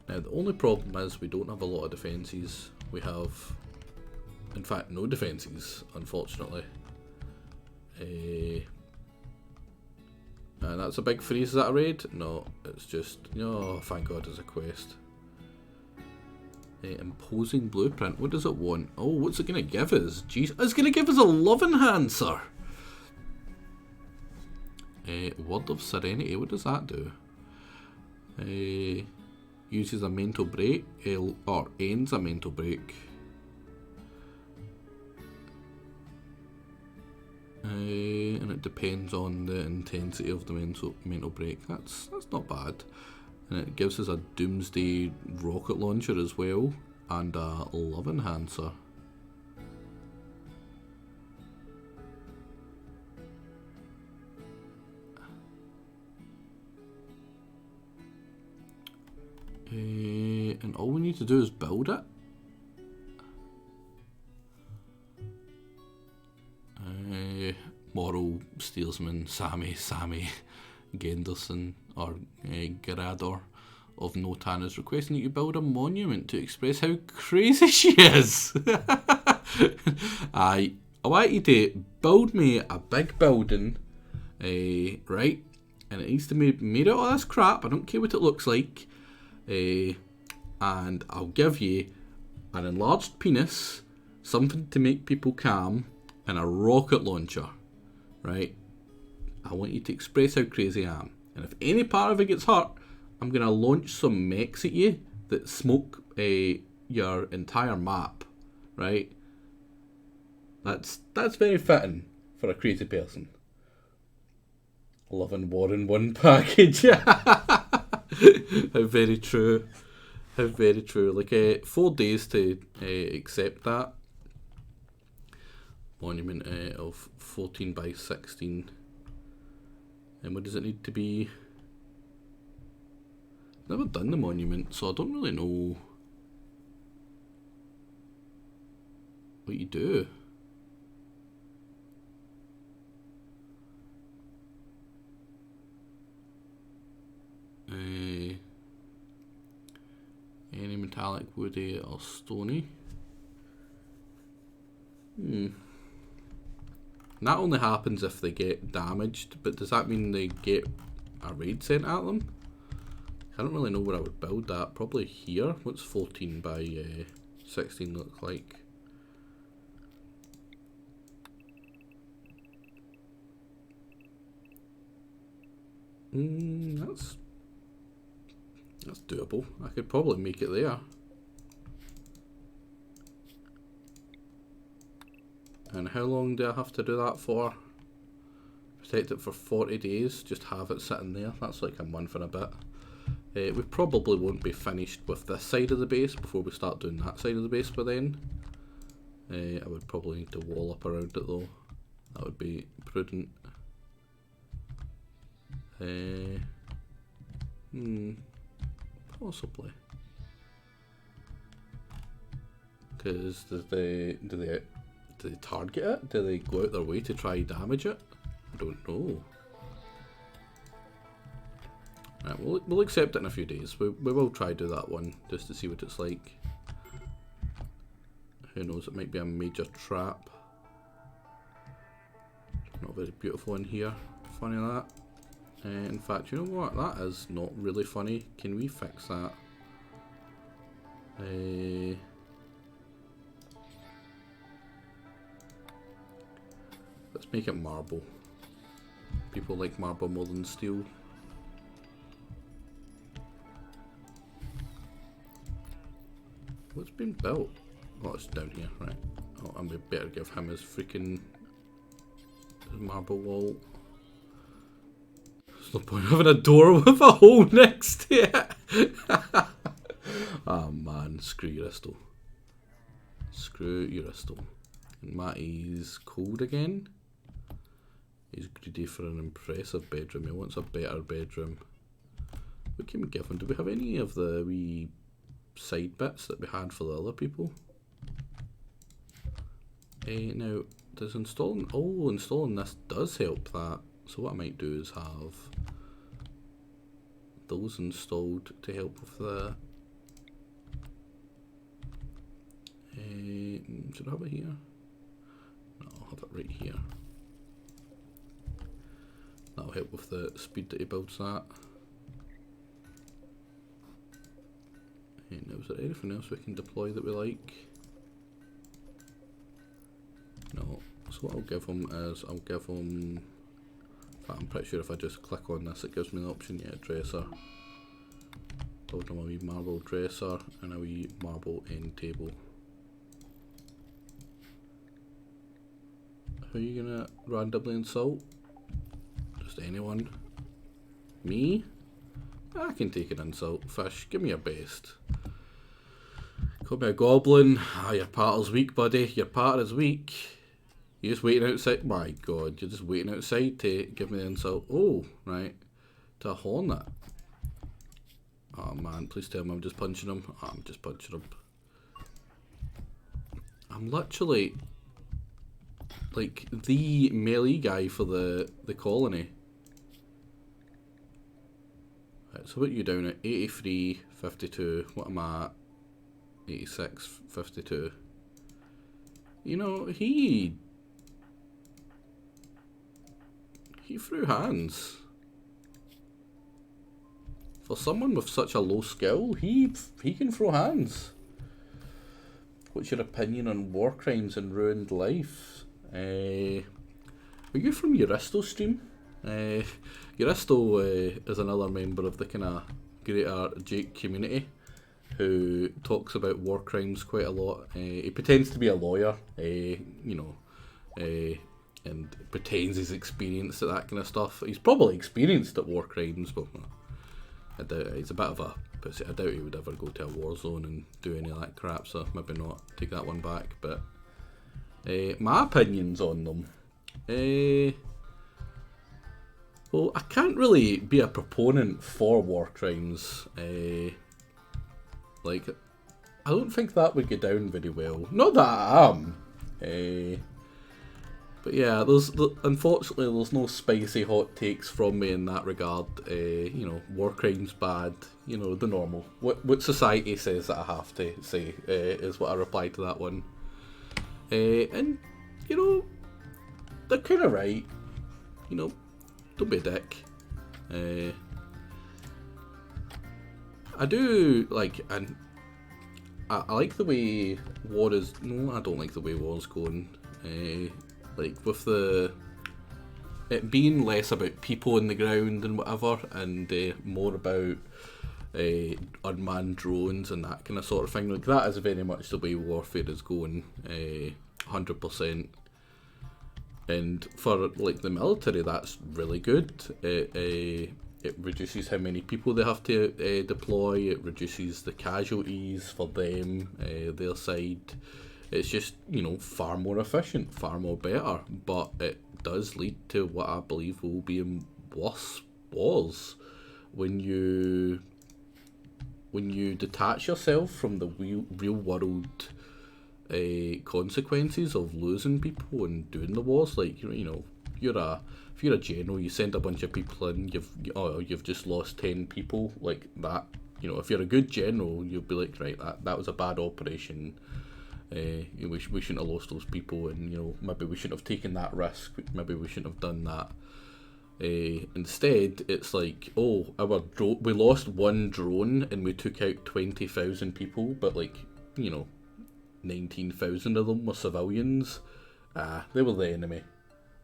Now the only problem is we don't have a lot of defences. We have, in fact, no defences, unfortunately. And that's a big freeze. Is that a raid? No, it's just, oh, thank God it's a quest. Imposing blueprint. What does it want? Oh, what's it going to give us? Jeez, it's going to give us a love enhancer. Word of Serenity. What does that do? Uses a mental break, or ends a mental break. And it depends on the intensity of the mental break. That's not bad. And it gives us a Doomsday rocket launcher as well, and a love enhancer. And all we need to do is build it. Moral Steelsman Sammy Genderson, or Gerador of Notan, is requesting that you build a monument to express how crazy she is. I want you to build me a big building, right? And it needs to be made out of this crap. I don't care what it looks like. And I'll give you an enlarged penis, something to make people calm, and a rocket launcher, right? I want you to express how crazy I am. And if any part of it gets hurt, I'm going to launch some mechs at you that smoke your entire map, right? That's very fitting for a crazy person. Loving war in one package. How very true. How very true. Like 4 days to accept that. Monument of 14 by 16. And what does it need to be? Never done the monument, so I don't really know what you do. Any metallic, woody, or stony. And that only happens if they get damaged, but does that mean they get a raid sent at them? I don't really know where I would build that. Probably here. What's 14 by 16 look like? That's doable. I could probably make it there. And how long do I have to do that for? Protect it for 40 days, just have it sitting there. That's like a month and a bit. We probably won't be finished with this side of the base before we start doing that side of the base by then. I would probably need to wall up around it though. That would be prudent. Possibly. Because do they target it? Do they go out their way to try damage it? I don't know. Right, we'll accept it in a few days. We will try do that one just to see what it's like. Who knows? It might be a major trap. Not very beautiful in here. Funny that. In fact, you know what? That is not really funny. Can we fix that? Let's make it marble. People like marble more than steel. What's been built? Oh, it's down here, right. Oh, and we better give him his freaking marble wall. There's no point having a door with a hole next to it. Oh man, screw Euristal. Screw Euristal. And Matty's cold again. He's greedy for an impressive bedroom. He wants a better bedroom. What can we give him? Do we have any of the wee side bits that we had for the other people? Now, does installing... Oh, installing this does help that. So what I might do is have those installed to help with the... should I have it here? No, I'll have it right here. That'll help with the speed that he builds that. Now, is there anything else we can deploy that we like? No. So what I'll give him is, I'll give him... I'm pretty sure if I just click on this it gives me the option, yeah, dresser. Build him a wee marble dresser and a wee marble end table. Who are you gonna randomly insult? Just anyone? Me? I can take an insult. Fish, give me your best. Call me a goblin. Ah, your partner's weak, buddy. Your partner's weak. You're just waiting outside. My god, you're just waiting outside to give me the insult. Oh, right. To a hornet. Oh man, please tell me I'm just punching him. Oh, I'm just punching him. I'm literally like the melee guy for the colony. Right, so what are you down at? 83, 52. What am I at? 86, 52. You know, he threw hands. For someone with such a low skill, he can throw hands. What's your opinion on war crimes and ruined life? Are you from Euristal stream? Euristal is another member of the kind of greater Jake community who talks about war crimes quite a lot. He pretends to be a lawyer, you know, and pretends he's experienced at that kind of stuff. He's probably experienced at war crimes, but I doubt it. He's a bit of a pussy. I doubt he would ever go to a war zone and do any of that crap, so maybe not. Take that one back. But my opinions on them. Well, I can't really be a proponent for war crimes. Like, I don't think that would go down very well. Not that I am. But yeah, unfortunately there's no spicy hot takes from me in that regard. You know, war crimes bad. You know, the normal. What society says that I have to say is what I reply to that one. And you know, they're kind of right. You know, don't be a dick. I do like, and I like the way war is. No, I don't like the way war's going. Like with it being less about people on the ground and whatever, and more about unmanned drones and that kind of sort of thing. Like that is very much the way warfare is going, 100%. And for like the military, that's really good. It reduces how many people they have to deploy. It reduces the casualties for them, their side. It's just, you know, far more efficient, far more better. But it does lead to what I believe will be worse wars when you detach yourself from the real world consequences of losing people and doing the wars. Like, you know, if you're a general, you send a bunch of people in, you've just lost 10 people, like that. You know, if you're a good general, you'll be like, right, that was a bad operation. We shouldn't have lost those people, and you know, maybe we shouldn't have taken that risk. Maybe we shouldn't have done that. Instead, it's like, oh, we lost one drone and we took out 20,000 people, but like, 19,000 of them were civilians. They were the enemy.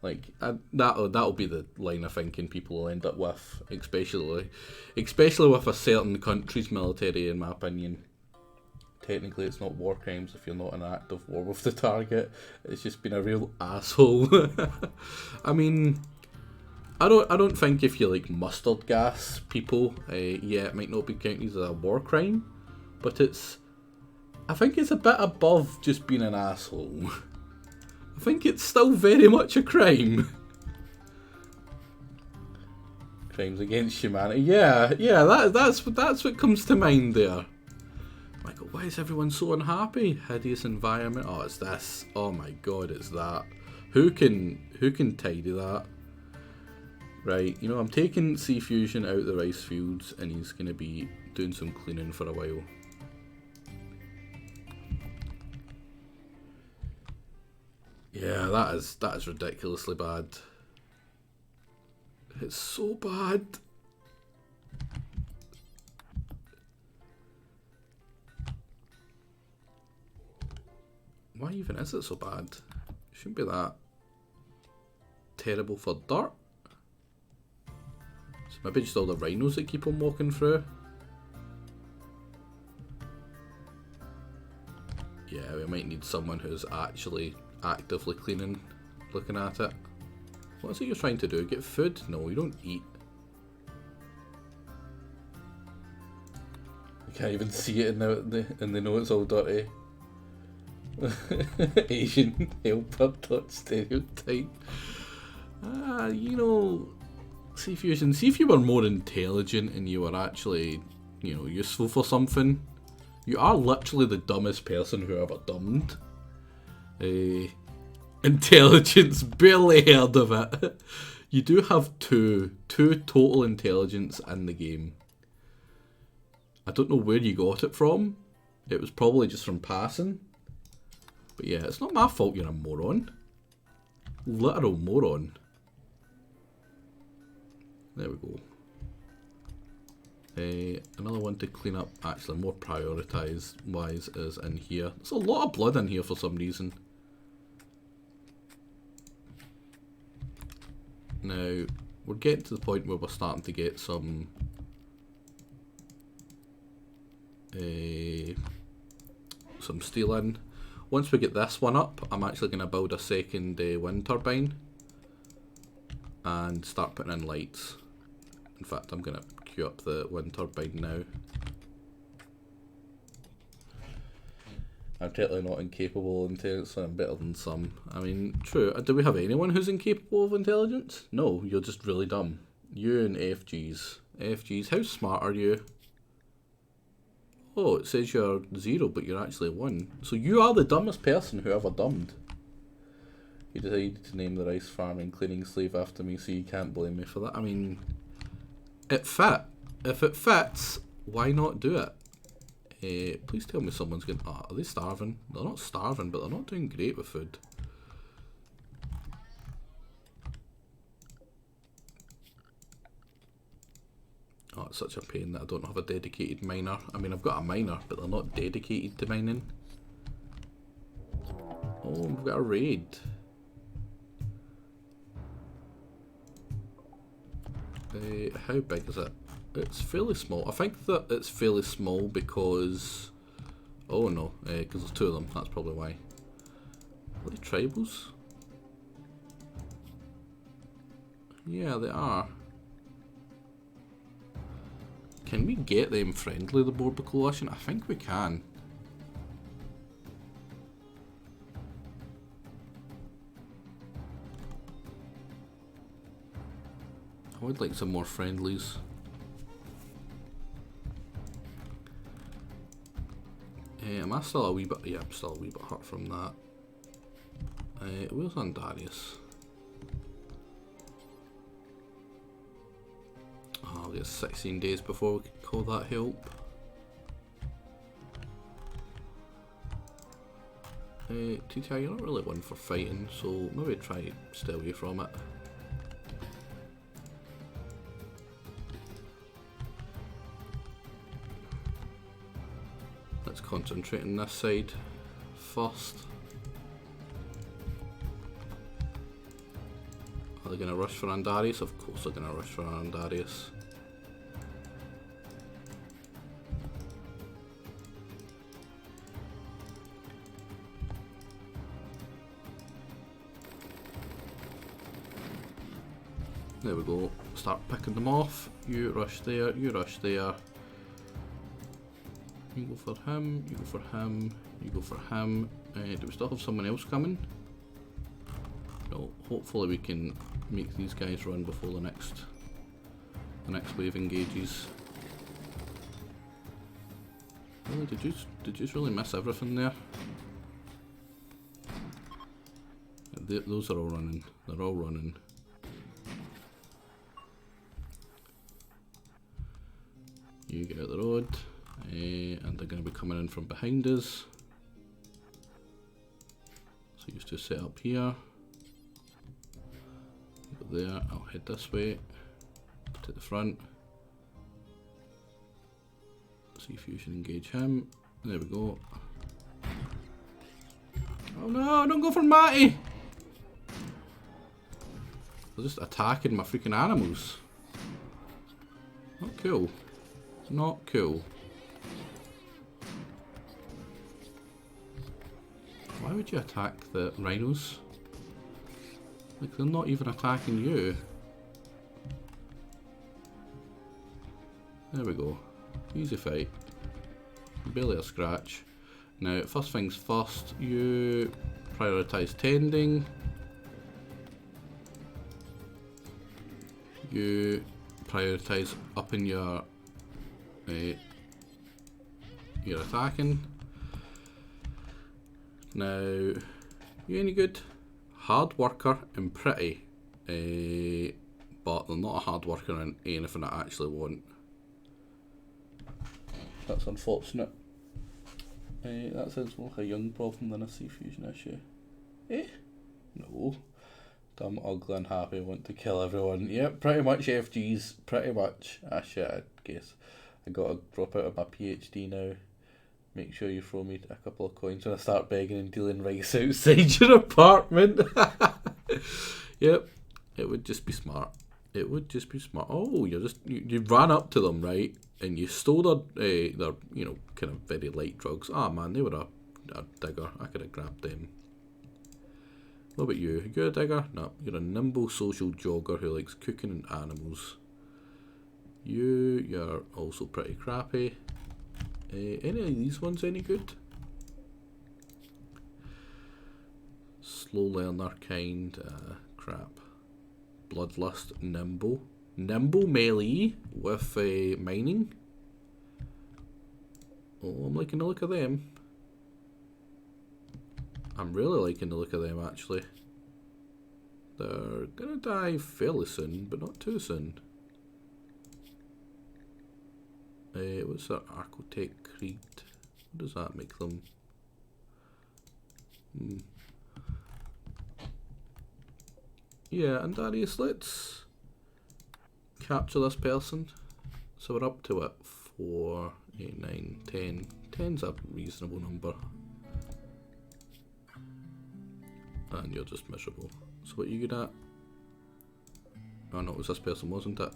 Like, that'll be the line of thinking people will end up with, especially with a certain country's military, in my opinion. Technically, it's not war crimes if you're not in active war with the target. It's just been a real asshole. I mean, I don't think if you like mustard gas people, it might not be counted as a war crime, but I think it's a bit above just being an asshole. I think it's still very much a crime. Crimes against humanity. Yeah, that's what comes to mind there. Michael, why is everyone so unhappy? Hideous environment. Oh, it's this. Oh my god, it's that. Who can tidy that? Right, I'm taking Sea Fusion out of the rice fields and he's gonna be doing some cleaning for a while. Yeah, that is ridiculously bad. It's so bad. Why even is it so bad? It shouldn't be that terrible for dirt. So maybe just all the rhinos that keep on walking through. Yeah, we might need someone who's actually actively cleaning, looking at it. What is it you're trying to do? Get food? No, you don't eat. You can't even see it and they know it's all dirty. Asian helper dot stereotype. Sea Fusion, see if you were more intelligent and you were actually, useful for something. You are literally the dumbest person who ever dumbed. Intelligence, barely heard of it. You do have two total intelligence in the game. I don't know where you got it from. It was probably just from passing. But yeah, it's not my fault you're a moron. Literal moron. There we go. Another one to clean up, actually more prioritised wise, is in here. There's a lot of blood in here for some reason. Now, we're getting to the point where we're starting to get some steel in. Once we get this one up, I'm actually going to build a second wind turbine and start putting in lights. In fact, I'm going to queue up the wind turbine now. I'm totally not incapable of intelligence, so I'm better than some. I mean, true. Do we have anyone who's incapable of intelligence? No, you're just really dumb. You and FGs. FGs, how smart are you? Oh, it says you're 0, but you're actually 1. So you are the dumbest person who ever dumbed. You decided to name the rice farming cleaning slave after me, so you can't blame me for that. I mean, it fit. If it fits, why not do it? Please tell me someone's going. Oh, are they starving? They're not starving, but they're not doing great with food. Oh, it's such a pain that I don't have a dedicated miner. I mean, I've got a miner, but they're not dedicated to mining. Oh, we've got a raid. How big is it? It's fairly small. I think that it's fairly small because... Oh no, because there's 2 of them. That's probably why. Are they tribals? Yeah, they are. Can we get them friendly, the Border Coalition? I think we can. I would like some more friendlies. Am I still a wee bit... Yeah, I'm still a wee bit hurt from that. Where's Andarius? Oh, I'll get 16 days before we can call that help. TTI, you're not really one for fighting, so maybe try to stay away from it. Let's concentrate on this side first. Are they going to rush for Andarius? Of course they're going to rush for Andarius. There we go. Start picking them off. You rush there, you rush there. You go for him, you go for him, you go for him. Do we still have someone else coming? No, hopefully we can make these guys run before the next wave engages. Really, did you really miss everything there? Those are all running. They're all running. You get out the road, and they're going to be coming in from behind us. So you just set up here. Go there, I'll head this way to the front. See if you should engage him. There we go. Oh no, don't go for Matty! They're just attacking my freaking animals. Not cool. Not cool. Why would you attack the rhinos? Like, they're not even attacking you. There we go. Easy fight. Barely a scratch. Now, first things first, you prioritise tending. You prioritise upping your attacking. Now, you any good? Hard worker and pretty, but they're not a hard worker in anything I actually want. That's unfortunate. That sounds more like a young problem than a sea fusion issue. Eh? No. Dumb, ugly, and happy, want to kill everyone. Yep, pretty much FGs, pretty much. Ah shit, I guess I gotta drop out of my PhD now. Make sure you throw me a couple of coins when I start begging and dealing rice outside your apartment. Yep, it would just be smart. It would just be smart. Oh, you ran up to them, right, and you stole their kind of very light drugs. Ah man, they were a digger. I could have grabbed them. What about you? You're a digger? No, you're a nimble social jogger who likes cooking and animals. You're also pretty crappy. Any of these ones any good? Slow learner kind, crap. Bloodlust, nimble. Nimble melee with mining. Oh, I'm liking the look of them. I'm really liking the look of them actually. They're gonna die fairly soon, but not too soon. What's that? Architect Creed? What does that make them? Yeah, and Darius, let's capture this person. So we're up to it. 4, 8, 9, 10. 10's a reasonable number. And you're just miserable. So what are you good at? Oh no, it was this person, wasn't it?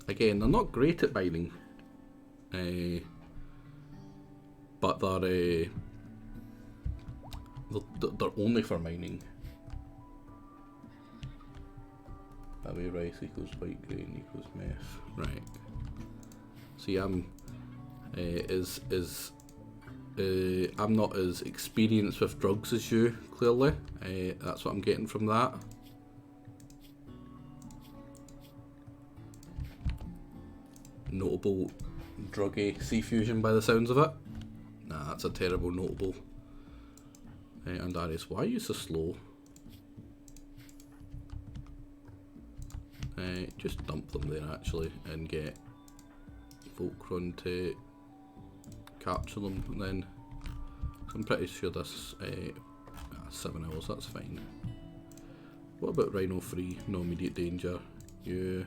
Again, they're not great at mining, but they're only for mining. That way rice equals white grain equals meth. Right. See, I'm I'm not as experienced with drugs as you, clearly. That's what I'm getting from that. Notable druggy sea fusion by the sounds of it. Nah, that's a terrible notable. And Darius, why are you so slow? Just dump them there actually and get Volcron to capture them then. So I'm pretty sure this 7 hours, that's fine. What about Rhino 3? No immediate danger. You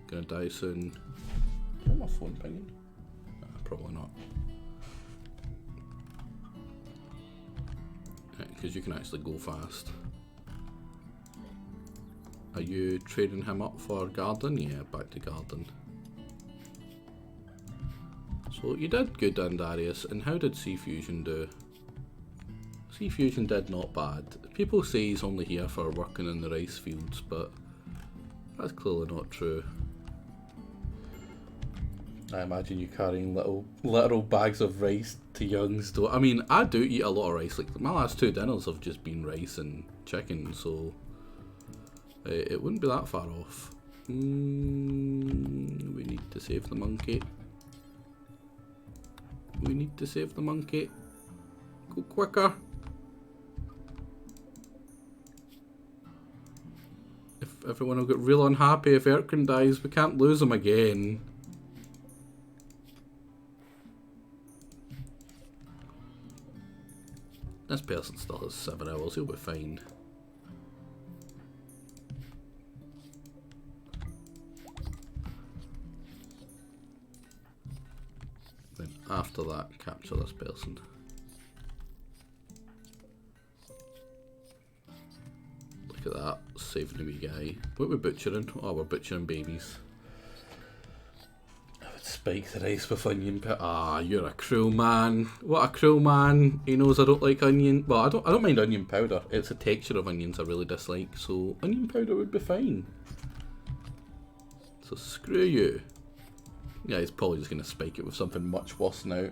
gonna die soon. Why my phone pinging? probably not. Because you can actually go fast. Are you trading him up for garden? Yeah, back to garden. So you did good, Andarius, and how did Sea Fusion do? Sea Fusion did not bad. People say he's only here for working in the rice fields, but that's clearly not true. I imagine you carrying little bags of rice to youngs. I mean, I do eat a lot of rice. Like my last 2 dinners have just been rice and chicken, so it wouldn't be that far off. We need to save the monkey. We need to save the monkey. Go quicker. If everyone will get real unhappy if Erkin dies, we can't lose him again. This person still has 7 hours, he'll be fine. Then after that, capture this person. Look at that, saving the wee guy. What are we butchering? Oh, we're butchering babies. I would spike the rice with onion powder. Ah, you're a cruel man. What a cruel man. He knows I don't like onion. Well, I don't mind onion powder. It's the texture of onions I really dislike, so onion powder would be fine. So screw you. Yeah, he's probably just going to spike it with something much worse now.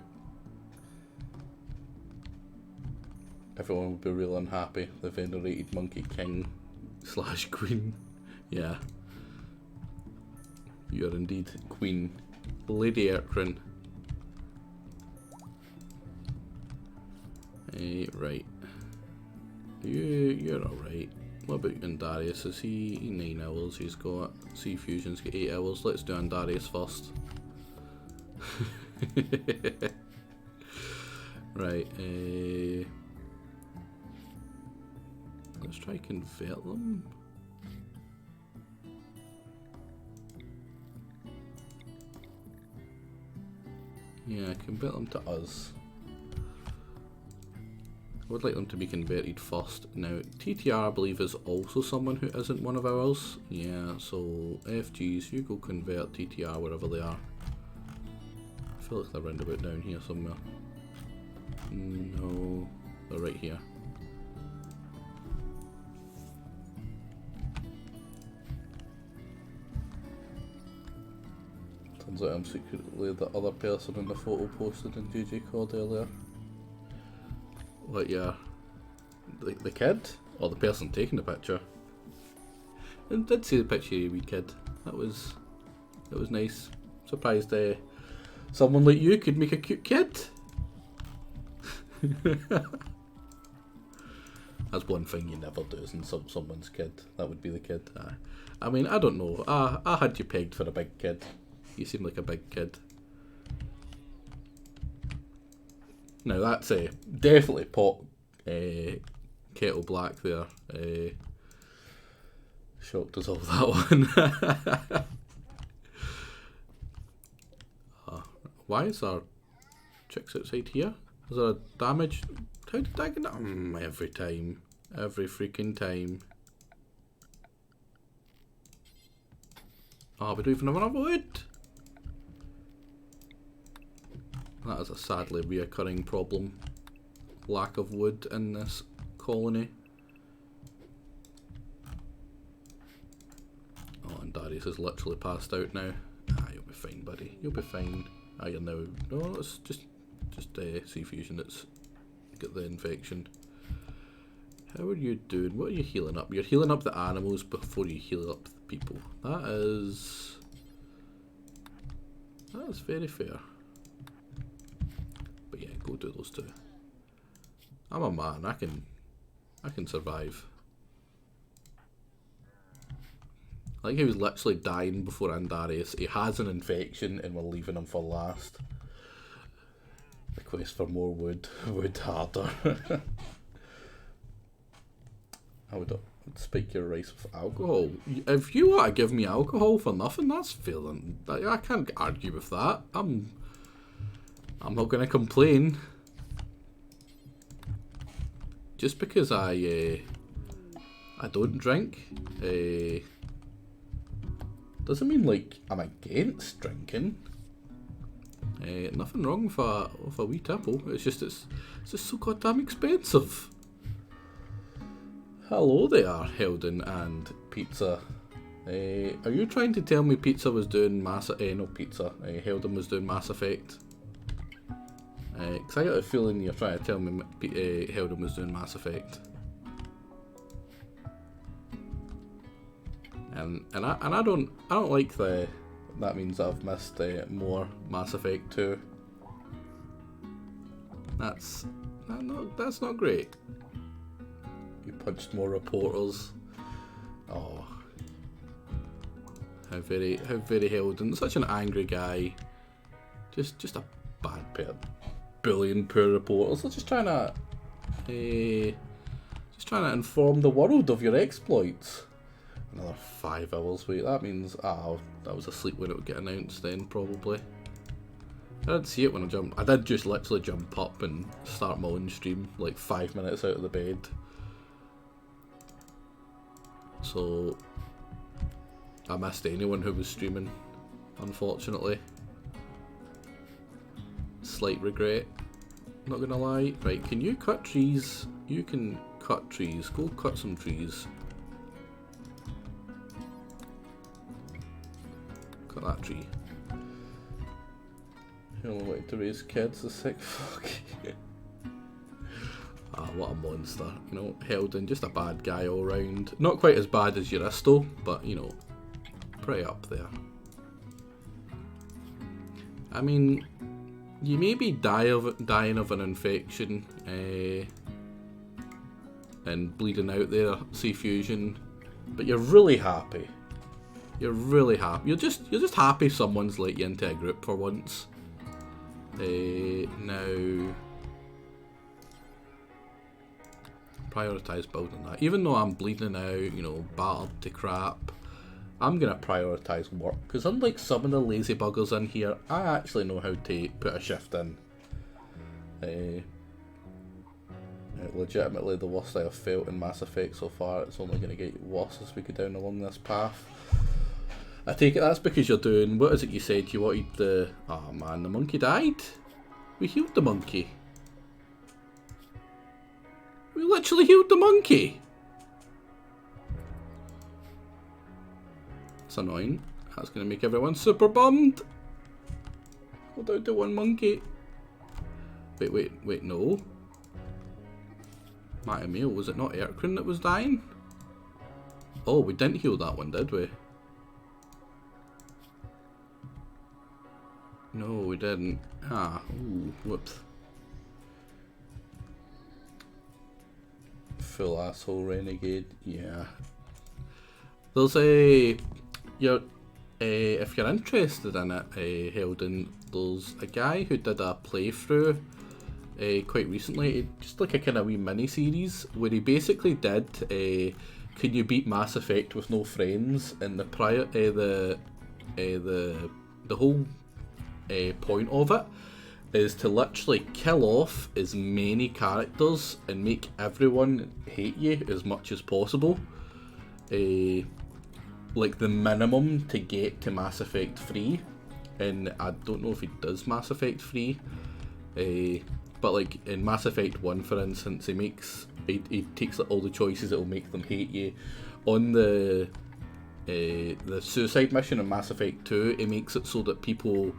Everyone would be real unhappy. The venerated Monkey King / Queen. Yeah. You are indeed Queen. Lady Erkrin. Right. You're alright. What about Andarius? Is he 9 hours? He's got Sea Fusion's got 8 hours. Let's do Andarius first. Right, let's try convert them. Yeah, convert them to us. I would like them to be converted first. Now, TTR I believe is also someone who isn't one of ours. Yeah, so FGs, you go convert TTR wherever they are. I feel like they're round about down here somewhere. No, they're right here. Turns out I'm secretly the other person in the photo posted in GG Cod earlier. What, yeah? The kid? Or the person taking the picture? I did see the picture of a wee kid. That was nice. Surprised someone like you could make a cute kid. That's one thing you never do, isn't someone's kid. That would be the kid. I mean, I don't know. I had you pegged for a big kid. You seem like a big kid. Now that's definitely pot kettle black there. Shocked us all that one. Why is our chicks outside here? Is there a damage? How did I get that? Every time. Every freaking time. Oh, we don't even have enough wood! That is a sadly reoccurring problem. Lack of wood in this colony. Oh, and Darius is literally passed out now. You'll be fine, buddy. You'll be fine. You're now... No, it's just Sea Fusion that's got the infection. How are you doing? What are you healing up? You're healing up the animals before you heal up the people. That is very fair. But yeah, go do those two. I'm a man. I can survive. Like he was literally dying before Andarius. He has an infection and we're leaving him for last. Request for more wood. Wood harder. I would spike your rice with alcohol. If you want to give me alcohol for nothing, that's feeling. I can't argue with that. I'm not gonna complain. Just because I don't drink, doesn't mean like I'm against drinking. Nothing wrong with a wee tipple. It's just so goddamn expensive. Hello there, Heldon and Pizza. Are you trying to tell me Pizza was doing Heldon was doing Mass Effect? Because I got a feeling you're trying to tell me Heldon was doing Mass Effect. And I don't like that means I've missed more Mass Effect 2. That's not great. You punched more reporters. Oh, how very Heldon. Such an angry guy. Just a bad pair. Billion poor reporters. They're just trying to inform the world of your exploits. Another 5 hours wait. That means I was asleep when it would get announced. Then probably. I didn't see it when I jumped. I did just literally jump up and start my own stream like 5 minutes out of the bed. So I missed anyone who was streaming, unfortunately. Slight regret, not gonna lie. Right, can you cut trees? You can cut trees. Go cut some trees. Cut that tree. You only like to raise kids, the sick fuck. Ah, what a monster. You know, Heldon, just a bad guy all round. Not quite as bad as Euristo, but you know, pretty up there. I mean, you may be dying of an infection and bleeding out there, C-Fusion, but you're really happy. You're really happy. You're just happy someone's let you into a group for once. Now, prioritise building that. Even though I'm bleeding out, you know, battered to crap, I'm going to prioritise work, because unlike some of the lazy buggers in here, I actually know how to put a shift in. Legitimately the worst I have felt in Mass Effect so far. It's only going to get worse as we go down along this path. I take it that's because you're doing, what is it you said you wanted the... Oh man, the monkey died? We healed the monkey. We literally healed the monkey. That's annoying. That's going to make everyone super bummed. Go down to one monkey. Wait, no. Might Emil, was it not Erkrin that was dying? Oh, we didn't heal that one, did we? No, we didn't. Ah, ooh, whoops. Full asshole renegade, yeah. There's if you're interested in it, Heldon, there's a guy who did a playthrough quite recently, just like a kind of wee mini-series, where he basically did can you beat Mass Effect with no friends, and the whole point of it is to literally kill off as many characters and make everyone hate you as much as possible. Like the minimum to get to Mass Effect 3, and I don't know if he does Mass Effect 3, but like in Mass Effect 1 for instance, he takes all the choices that will make them hate you. On the suicide mission in Mass Effect 2, it makes it so that people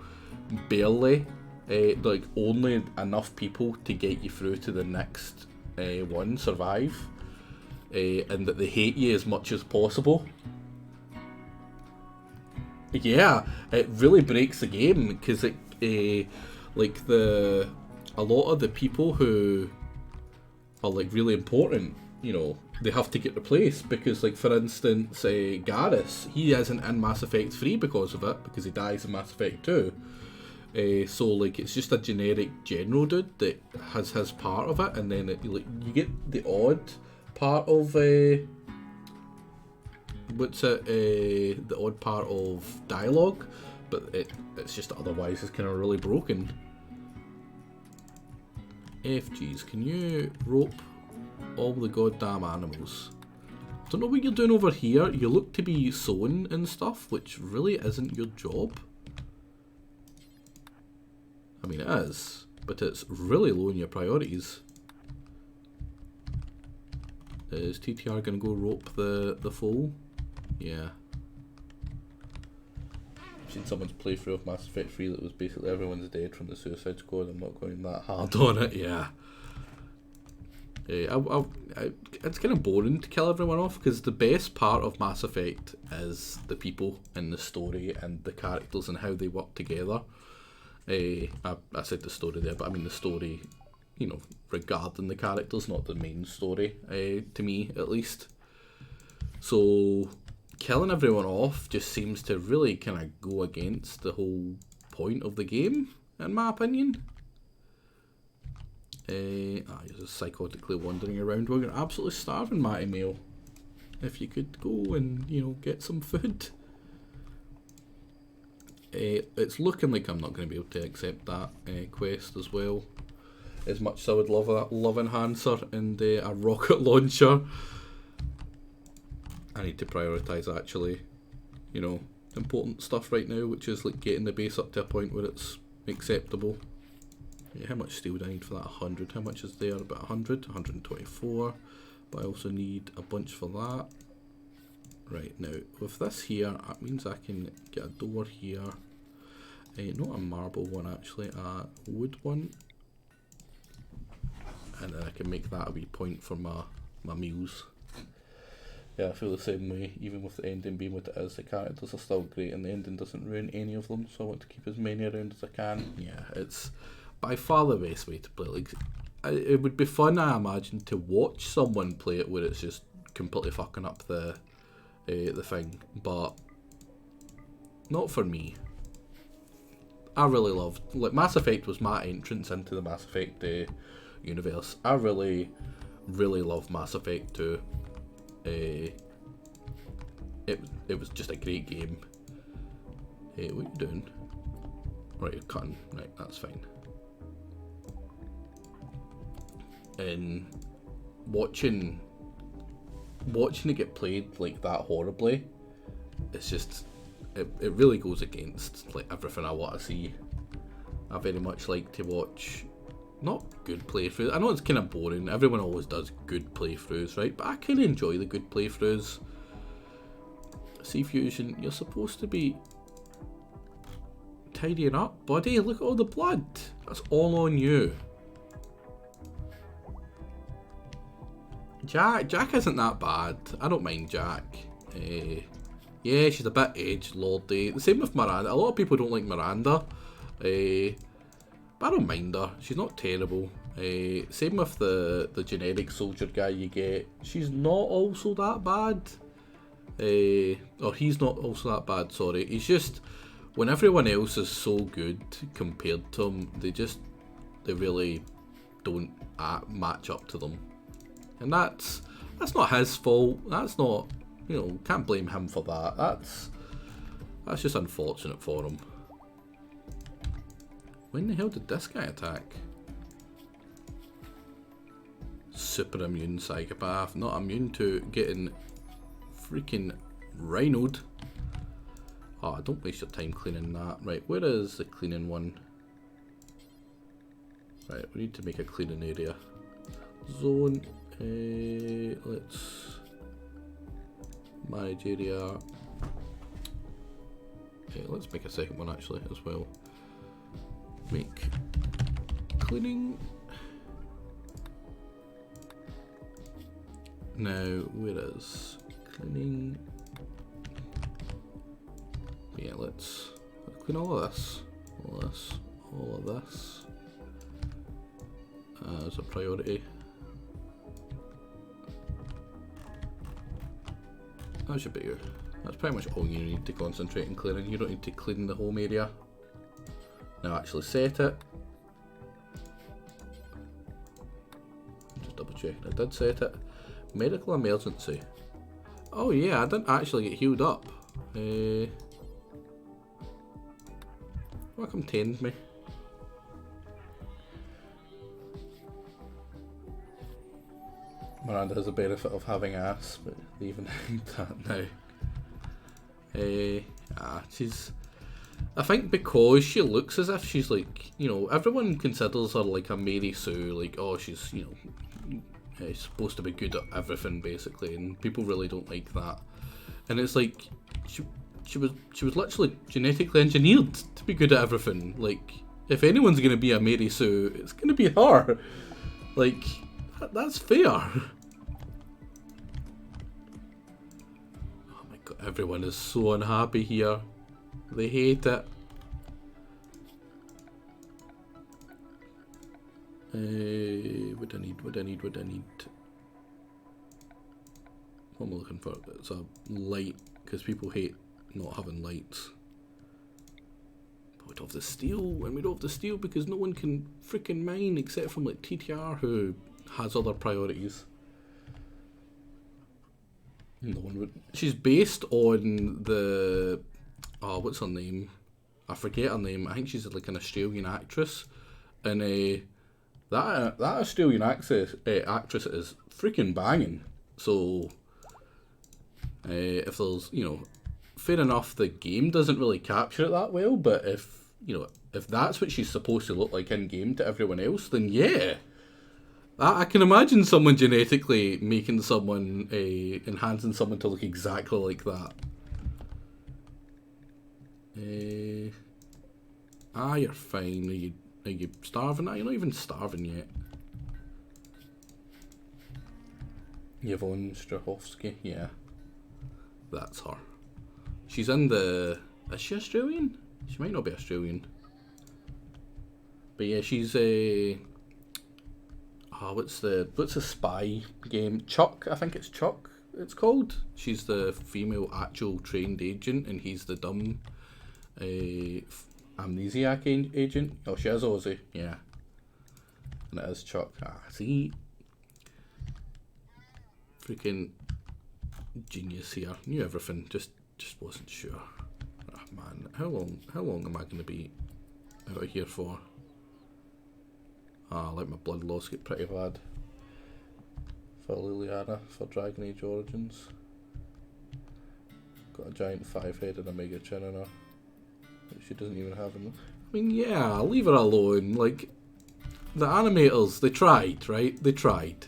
barely, like only enough people to get you through to the next one survive, and that they hate you as much as possible. Yeah, it really breaks the game, because it like a lot of the people who are like really important, you know, they have to get replaced, because like for instance Garrus, he isn't in Mass Effect 3 because of it, because he dies in Mass Effect 2. So like it's just a generic general dude that has his part of it, and then like you get the odd part of the odd part of dialogue, but it's just otherwise it's kind of really broken. FGs, can you rope all the goddamn animals? Don't know what you're doing over here. You look to be sewing and stuff, which really isn't your job. I mean, it is, but it's really low in your priorities. Is TTR gonna go rope the foal? Yeah. I've seen someone's playthrough of Mass Effect 3 that was basically everyone's dead from the Suicide Squad. I'm not going that hard on it, yeah. It's kind of boring to kill everyone off, because the best part of Mass Effect is the people and the story and the characters and how they work together. I said the story there, but I mean the story, you know, regarding the characters, not the main story, to me at least. So killing everyone off just seems to really kind of go against the whole point of the game, in my opinion. You're just psychotically wandering around while you're absolutely starving, Matty Mail. If you could go and, you know, get some food. It's looking like I'm not going to be able to accept that quest as well. As much as I would love a love enhancer and a rocket launcher, I need to prioritise actually, you know, important stuff right now, which is like getting the base up to a point where it's acceptable. Yeah, how much steel do I need for that? 100. How much is there? About 100, 124. But I also need a bunch for that. Right, now, with this here, that means I can get a door here. Not a marble one actually, a wood one. And then I can make that a wee point for my meals. Yeah, I feel the same way, even with the ending being what it is. The characters are still great and the ending doesn't ruin any of them, so I want to keep as many around as I can. Yeah, it's by far the best way to play. Like, it would be fun, I imagine, to watch someone play it where it's just completely fucking up the thing, but not for me. I really loved, like, Mass Effect was my entrance into the Mass Effect universe. I really, really love Mass Effect 2. It was just a great game. What are you doing? Right, you're cutting. Right, that's fine. And watching it get played like that horribly, it's just, it really goes against like everything I want to see. I very much like to watch not good playthroughs. I know it's kind of boring. Everyone always does good playthroughs, right? But I kind of enjoy the good playthroughs. C-Fusion, you're supposed to be tidying up, buddy. Look at all the blood. That's all on you. Jack isn't that bad. I don't mind Jack. Yeah, she's a bit edgelordy. The same with Miranda. A lot of people don't like Miranda. But I don't mind her. She's not terrible. Same with the generic soldier guy you get. She's not also that bad. Or he's not also that bad, sorry. He's just, when everyone else is so good compared to him, they really don't match up to them. And that's not his fault. That's not, you know, can't blame him for that. That's just unfortunate for him. When the hell did this guy attack? Super immune psychopath. Not immune to getting freaking rhinoed. Oh, don't waste your time cleaning that. Right, where is the cleaning one? Right, we need to make a cleaning area. Zone. Let's manage area. Let's make a second one actually as well. Make cleaning. Now, where is cleaning? Yeah, let's clean all of this. All this. All of this. As a priority. That should be good. That's pretty much all you need to concentrate on clearing. You don't need to clean the home area. Now actually set it. Just double checking I did set it. Medical emergency. Oh yeah, I didn't actually get healed up. Welcome tend me. Miranda has the benefit of having ass, but they even hide that now. She's... I think because she looks as if she's like, you know, everyone considers her like a Mary Sue, like, oh, she's, you know, supposed to be good at everything basically, and people really don't like that. And it's like she was literally genetically engineered to be good at everything. Like, if anyone's gonna be a Mary Sue, it's gonna be her. Like, that's fair. Oh my god, everyone is so unhappy here. They hate it. What I need? What am I looking for? It's a light, because people hate not having lights. But we don't have the steel, and we don't have the steel because no one can freaking mine except from like TTR, who has other priorities. No one would. She's based on the... Oh, what's her name? I forget her name. I think she's like an Australian actress, and that Australian actress is freaking banging. So if there's, you know, fair enough, the game doesn't really capture it that well, but if, you know, if that's what she's supposed to look like in game to everyone else, then yeah, I can imagine someone genetically making someone enhancing someone to look exactly like that. You're fine. Are you starving? You're not even starving yet. Yvonne Strahovski, yeah. That's her. She's in the... Is she Australian? She might not be Australian. But yeah, she's a... what's the spy game? Chuck, I think it's Chuck it's called. She's the female actual trained agent, and he's the dumb amnesiac agent. Oh, she is Aussie, yeah. And it is Chuck. See? Freaking genius here. Knew everything, just wasn't sure. Oh man, how long am I going to be out of here for? I let my blood loss get pretty bad for Liliana for Dragon Age Origins. Got a giant 5-headed Omega Chin in her that she doesn't even have in. I mean, yeah, leave her alone. Like, the animators, they tried, right? They tried.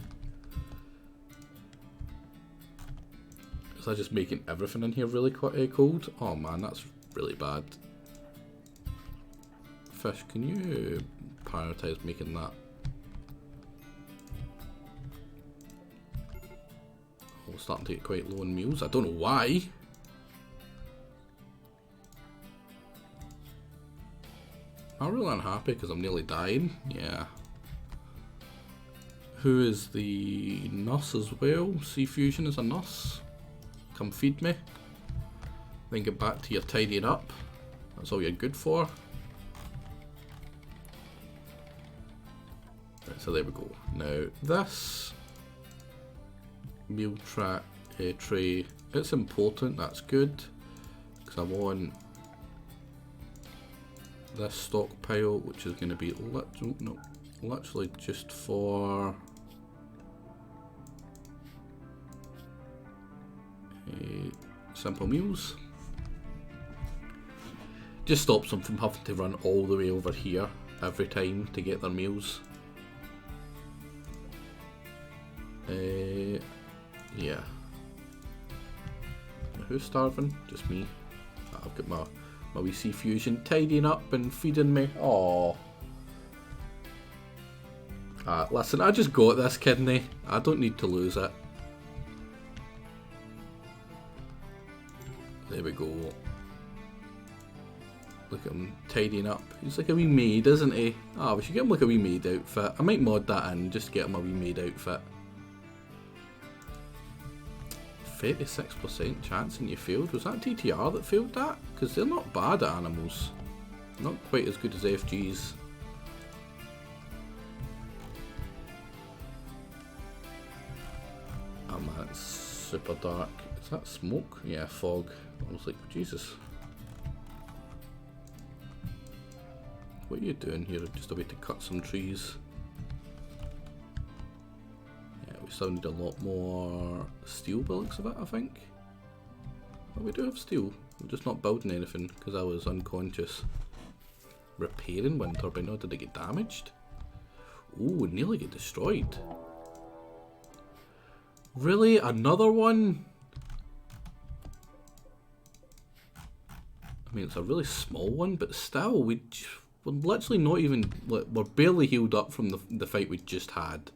Is that just making everything in here really cold? Oh man, that's really bad. Fish, can you prioritise making that? We're starting to get quite low on meals. I don't know why. I'm really unhappy because I'm nearly dying. Yeah. Who is the nurse as well? Sea Fusion is a nurse. Come feed me. Then get back to your tidying up. That's all you're good for. Right, so there we go. Now this meal tray, it's important, that's good. Because I want this stockpile, which is going to be literally just for simple meals. Just stops them from having to run all the way over here every time to get their meals. Yeah. Who's starving? Just me. I've got my wee Sea Fusion tidying up and feeding me. Aww. Listen, I just got this kidney. I don't need to lose it. There we go. Look at him tidying up. He's like a wee maid, isn't he? We should get him like a wee maid outfit. I might mod that in, just get him a wee maid outfit. 36% chance and you failed. Was that TTR that failed that? Because they're not bad at animals. Not quite as good as FGs. Oh man, it's super dark. Is that smoke? Yeah, fog. I was like, Jesus. What are you doing here? Just a way to cut some trees. Yeah, we still need a lot more steel by the looks of it, I think. But we do have steel. We're just not building anything because I was unconscious. Repairing wind turbine. Oh, did it get damaged? Ooh, nearly get destroyed. Really? Another one? I mean, it's a really small one, but still, we're literally not even... We're barely healed up from the fight we just had.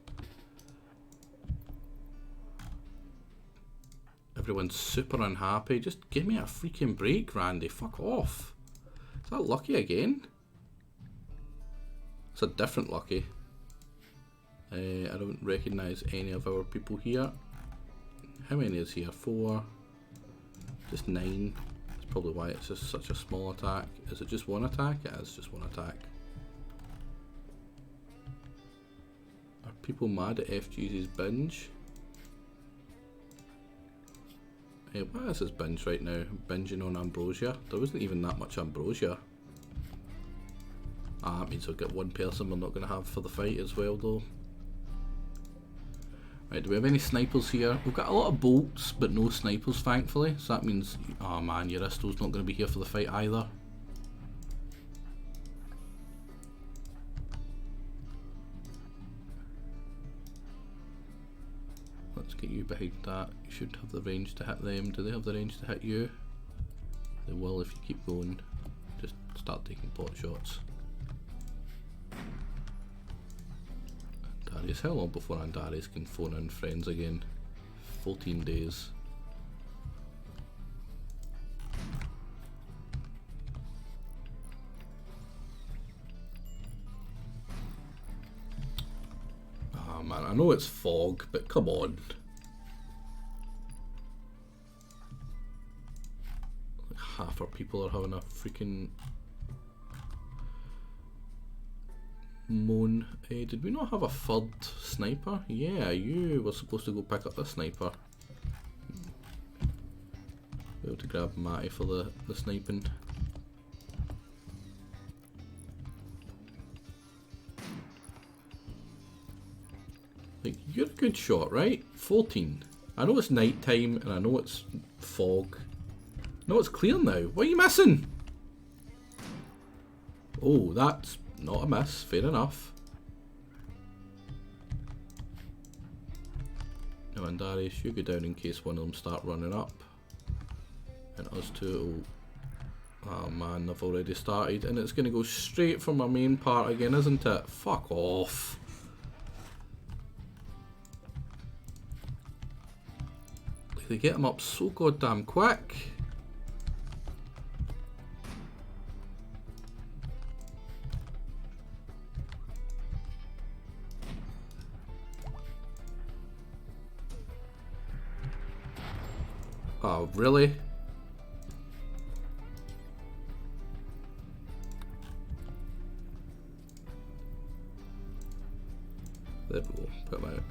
Everyone's super unhappy. Just give me a freaking break, Randy. Fuck off. Is that Lucky again? It's a different Lucky. I don't recognise any of our people here. How many is here? 4. Just 9. That's probably why it's just such a small attack. Is it just one attack? It is just one attack. Are people mad at FG's binge? What is his binge right now? Binging on ambrosia. There wasn't even that much ambrosia. Ah, that means we'll get one person we're not going to have for the fight as well though. Right, do we have any snipers here? We've got a lot of bolts, but no snipers thankfully. So that means, oh man, Uristo's not going to be here for the fight either. Let's get you behind that. You should have the range to hit them. Do they have the range to hit you? They will if you keep going. Just start taking pot shots. Darius, how long before Darius can phone in friends again? 14 days. Ah man, I know it's fog, but come on. Like half our people are having a freaking moan. Did we not have a third sniper? Yeah, you were supposed to go pick up the sniper. Be able to grab Matty for the sniping. Like, you're a good shot, right? 14. I know it's night time and I know it's fog. No, it's clear now. What are you missing? Oh, that's not a miss. Fair enough. Now, and Darius, you go down in case one of them start running up. And us two will... Oh man, they've already started. And it's going to go straight for my main part again, isn't it? Fuck off. They get them up so goddamn quick. Oh, really? There we go, put them out.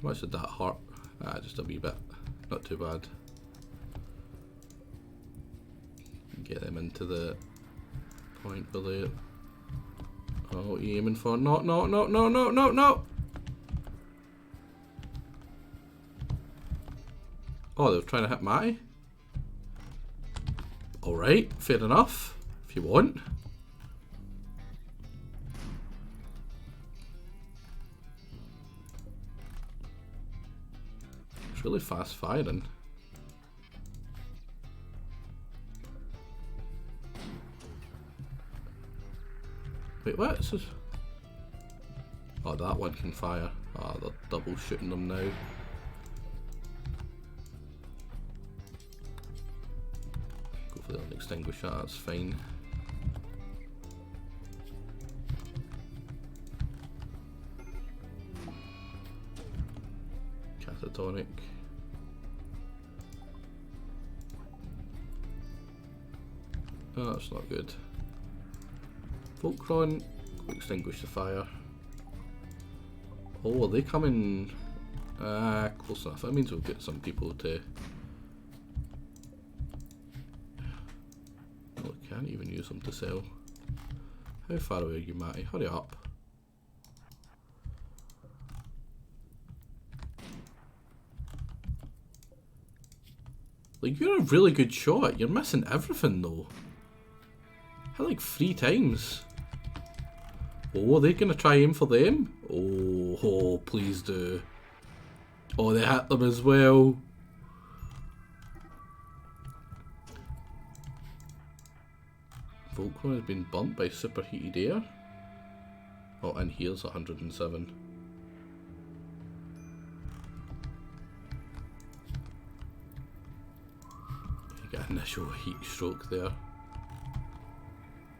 How much did that hurt? Ah, just a wee bit. Not too bad. Get them into the point below. Oh, what are you aiming for? No, no, no, no, no, no, no! Oh, they were trying to hit Matty? Alright, fair enough. If you want. It's really fast firing. Wait, what? This is... Oh, that one can fire. Ah, they're double shooting them now. Hopefully they'll extinguish that, that's fine. Catatonic. Oh, that's not good. Voltron, extinguish the fire. Oh, are they coming? Close enough. That means we'll get some people to... Oh, we can't even use them to sell. How far away are you, Matty? Hurry up. Like, you're a really good shot. You're missing everything, though. How, like, 3 times? Oh, are they gonna try aim for them? Oh, please do. Oh, they hit them as well. Volcron has been burnt by superheated air. Oh, and here's 107. You get initial heat stroke there.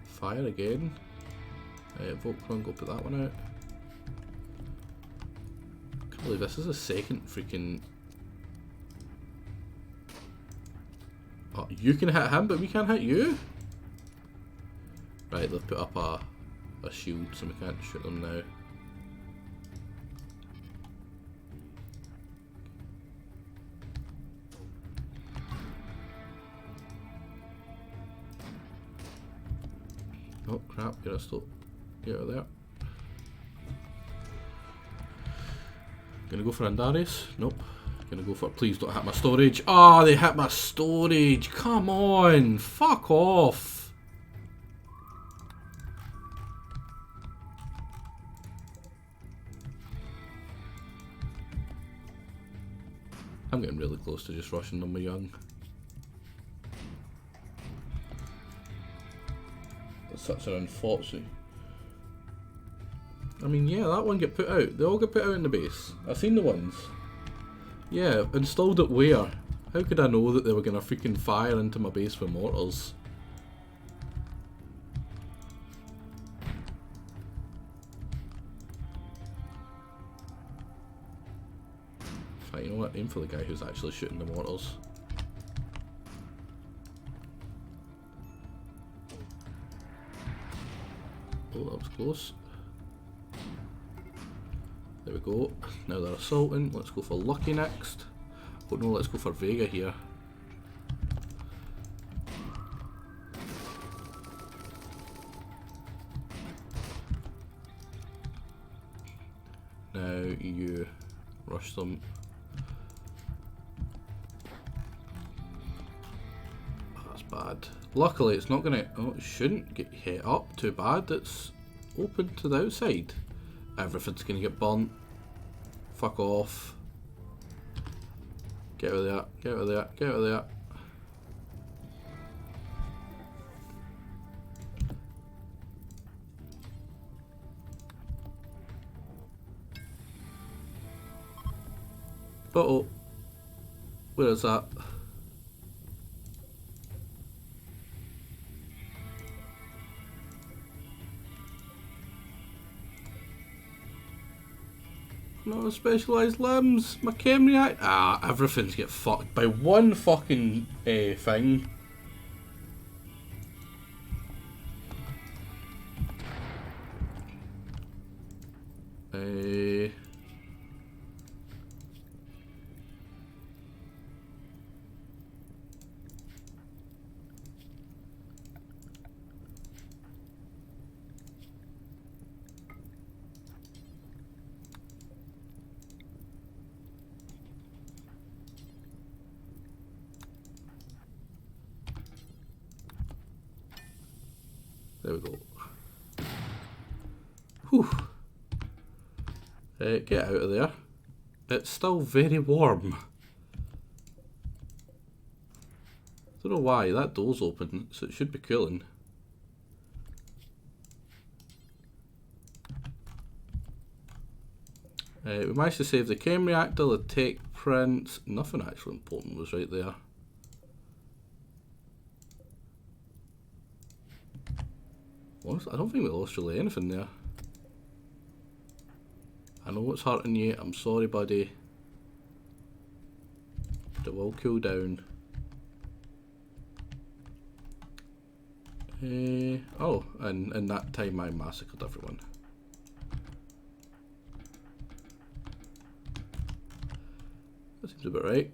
Fire again. Volcron, go put that one out. Can't believe this is a second freaking... Oh, you can hit him, but we can't hit you? Right, they've put up a shield, so we can't shoot them now. Oh crap, get out of there. Gonna go for Andaris? Nope. Gonna go for... Please don't hit my storage. Ah, oh, they hit my storage! Come on! Fuck off! I'm getting really close to just rushing them with young. That's such an unfortunate... I mean, yeah, that one get put out. They all get put out in the base. I've seen the ones. Yeah, installed it where? How could I know that they were going to freaking fire into my base with mortars? Fine, you know what? Aim for the guy who's actually shooting the mortars. Oh, that was close. There we go. Now they're assaulting. Let's go for Lucky next. Oh no, let's go for Vega here. Now you rush them. Oh, that's bad. Luckily it's not gonna... Oh, it shouldn't get hit up too bad. It's open to the outside. Everything's gonna get burnt. Fuck off. Get out of there, get out of there, get out of there. Uh-oh. Where is that? No specialised limbs. My chem react. Ah, everything's get fucked by one fucking thing. There we go. Whew. Get out of there. It's still very warm. Don't know why, that door's open, so it should be cooling. We managed to save the chem reactor, the tech prints. Nothing actually important was right there. Honestly, I don't think we lost really anything there. I know it's hurting you, I'm sorry buddy. But it will cool down. Oh, and in that time I massacred everyone. That seems about right.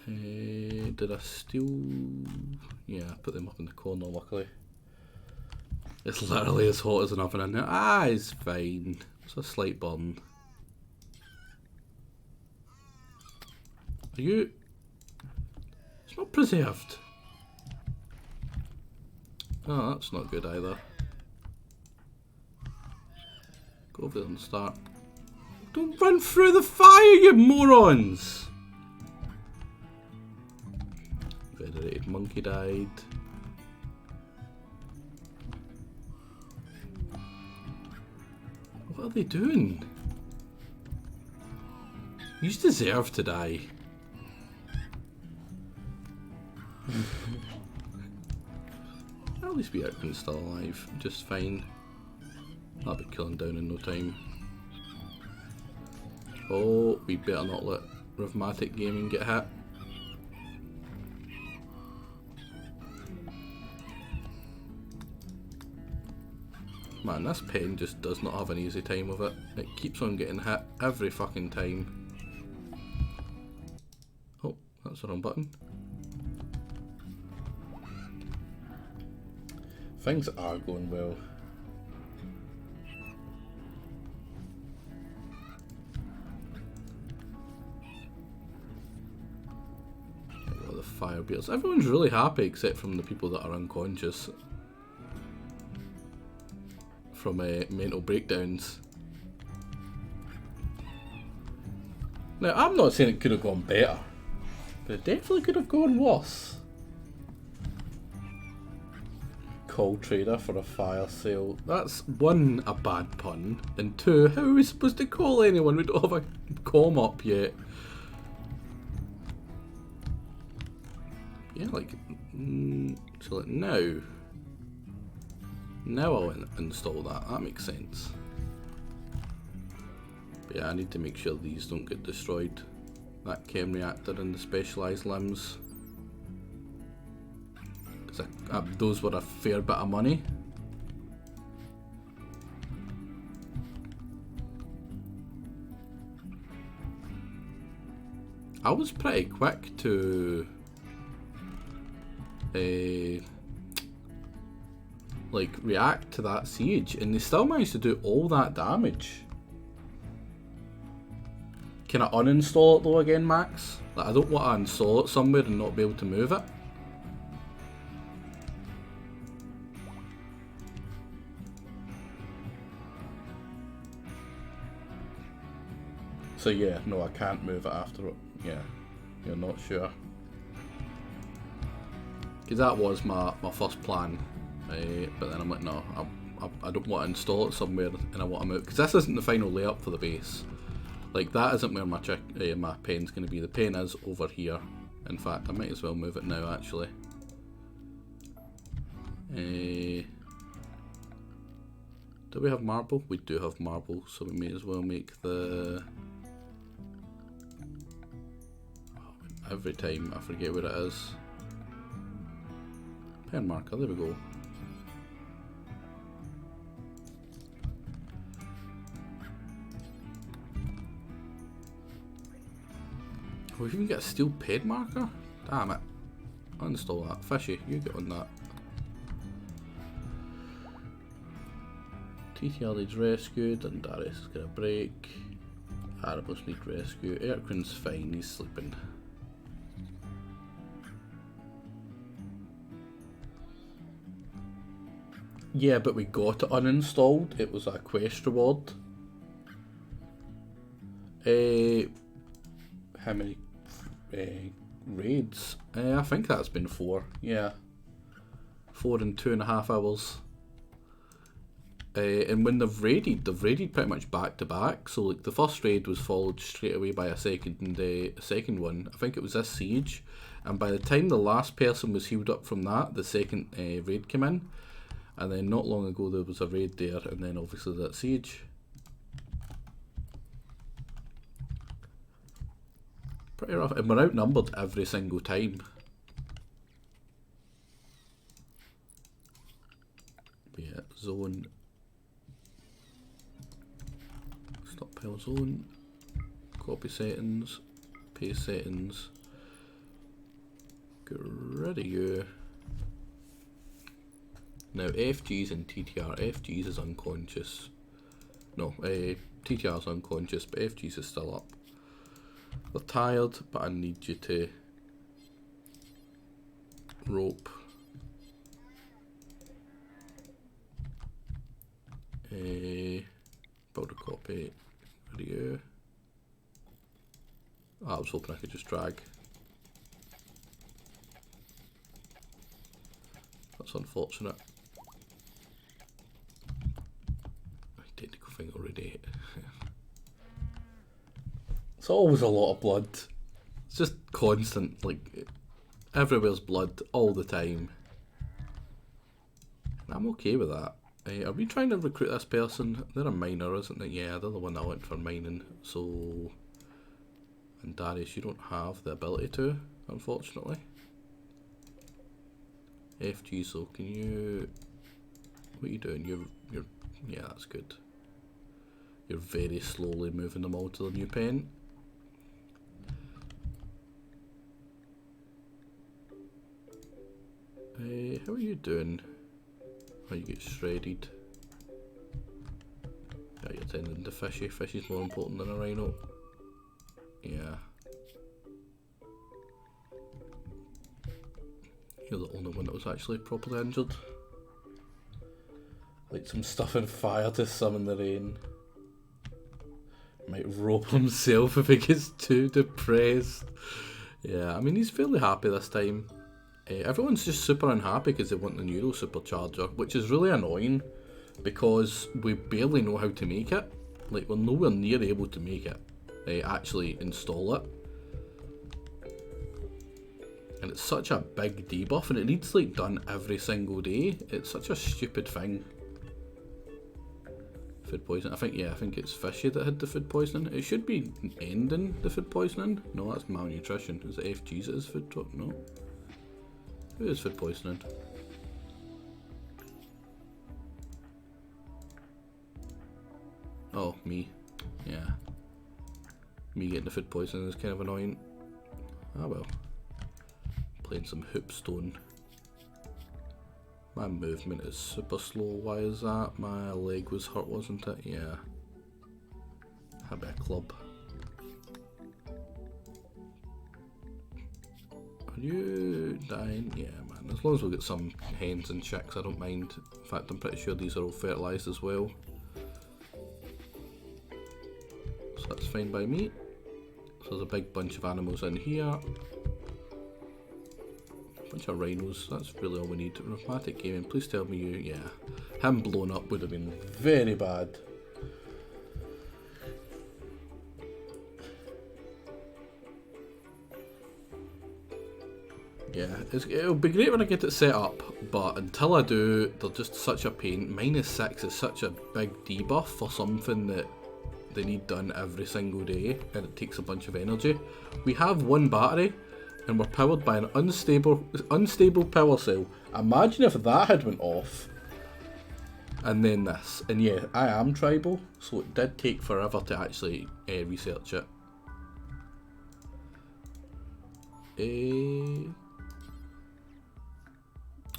Did I steal? Yeah, I put them up in the corner, luckily. It's literally as hot as an oven in there. Ah, it's fine. It's a slight burn. Are you... It's not preserved. Oh, that's not good either. Go over there and start. Don't run through the fire, you morons! Venerated monkey died. What are they doing? You deserve to die. At least be out and still alive, just fine. That'll be killing down in no time. Oh, we better not let Rhythmatic Gaming get hit. Man, this pen just does not have an easy time with it. It keeps on getting hit every fucking time. Oh, that's the wrong button. Things are going well. Got the fire beaters. Everyone's really happy except from the people that are unconscious from mental breakdowns. Now, I'm not saying it could have gone better, but it definitely could have gone worse. Call trader for a fire sale. That's one, a bad pun, and two, how are we supposed to call anyone? We don't have a com up yet. Yeah, like, so like now I'll install that. That makes sense. But yeah, I need to make sure these don't get destroyed. That chem reactor and the specialised limbs. Because those were a fair bit of money. I was pretty quick to like react to that siege, and they still managed to do all that damage. Can I uninstall it though again, Max? Like, I don't want to install it somewhere and not be able to move it. So yeah, no, I can't move it after it. Yeah, you're not sure. Because that was my first plan. But then I'm like, no, I don't want to install it somewhere and I want to move. Because this isn't the final layout for the base. Like, that isn't where my pen's going to be. The pen is over here. In fact, I might as well move it now, actually. Do we have marble? We do have marble, so we may as well make the... Every time I forget where it is. Pen marker, there we go. Oh, we even get a steel pen marker? Damn it. Uninstall that. Fishy, you get on that. TTR needs rescued, and Darius is gonna break. Arabos need rescue. Erkrin's fine, he's sleeping. Yeah, but we got it uninstalled. It was a quest reward. How many raids? I think that's been 4. Yeah, 4 in 2.5 hours. And when they've raided pretty much back to back. So like the first raid was followed straight away by a second one. I think it was this siege, and by the time the last person was healed up from that, the second raid came in. And then not long ago there was a raid there, and then obviously that siege. Pretty rough, and we're outnumbered every single time. But yeah, zone. Stockpile zone. Copy settings. Paste settings. Get rid of you. Now FG's and TTR. FG's is unconscious. No, TTR's unconscious, but FG's is still up. They're tired, but I need you to rope. Build a copy. Where are you? Oh, I was hoping I could just drag. That's unfortunate. Technical thing already. It's always a lot of blood. It's just constant, like everywhere's blood all the time. And I'm okay with that. Are we trying to recruit this person? They're a miner, isn't it? Yeah, they're the one that went for mining. So, and Darius, you don't have the ability to, unfortunately. FG, so can you? What are you doing? You're. Yeah, that's good. You're very slowly moving them all to the new pen. How are you doing? Oh, you get shredded. Yeah, you're tending to fishy. Fishy's more important than a rhino. Yeah. You're the only one that was actually properly injured. Like some stuff in fire to summon the rain. Might rope himself if he gets too depressed. Yeah, I mean he's fairly happy this time. Everyone's just super unhappy because they want the Neuro Supercharger, which is really annoying because we barely know how to make it. Like, we're nowhere near able to make it, actually install it. And it's such a big debuff and it needs like done every single day. It's such a stupid thing. Food poisoning. I think it's Fishy that had the food poisoning. It should be ending the food poisoning. No, that's malnutrition. Is it FG's that is food poisoning? No. Who is food poisoning? Oh, me. Yeah. Me getting the food poisoning is kind of annoying. Ah well. Playing some hoopstone. My movement is super slow. Why is that? My leg was hurt, wasn't it? Yeah. Had a bit of club. Are you dying? Yeah, man. As long as we get some hens and chicks, I don't mind. In fact, I'm pretty sure these are all fertilised as well. So that's fine by me. So there's a big bunch of animals in here. Bunch of rhinos, that's really all we need. Rheumatic gaming, please tell me you, yeah. Him blown up would have been very bad. Yeah, it'll be great when I get it set up, but until I do, they're just such a pain. -6 is such a big debuff for something that they need done every single day, and it takes a bunch of energy. We have one battery, and we're powered by an unstable power cell. Imagine if that had went off. And then this. And yeah, I am tribal, so it did take forever to actually research it.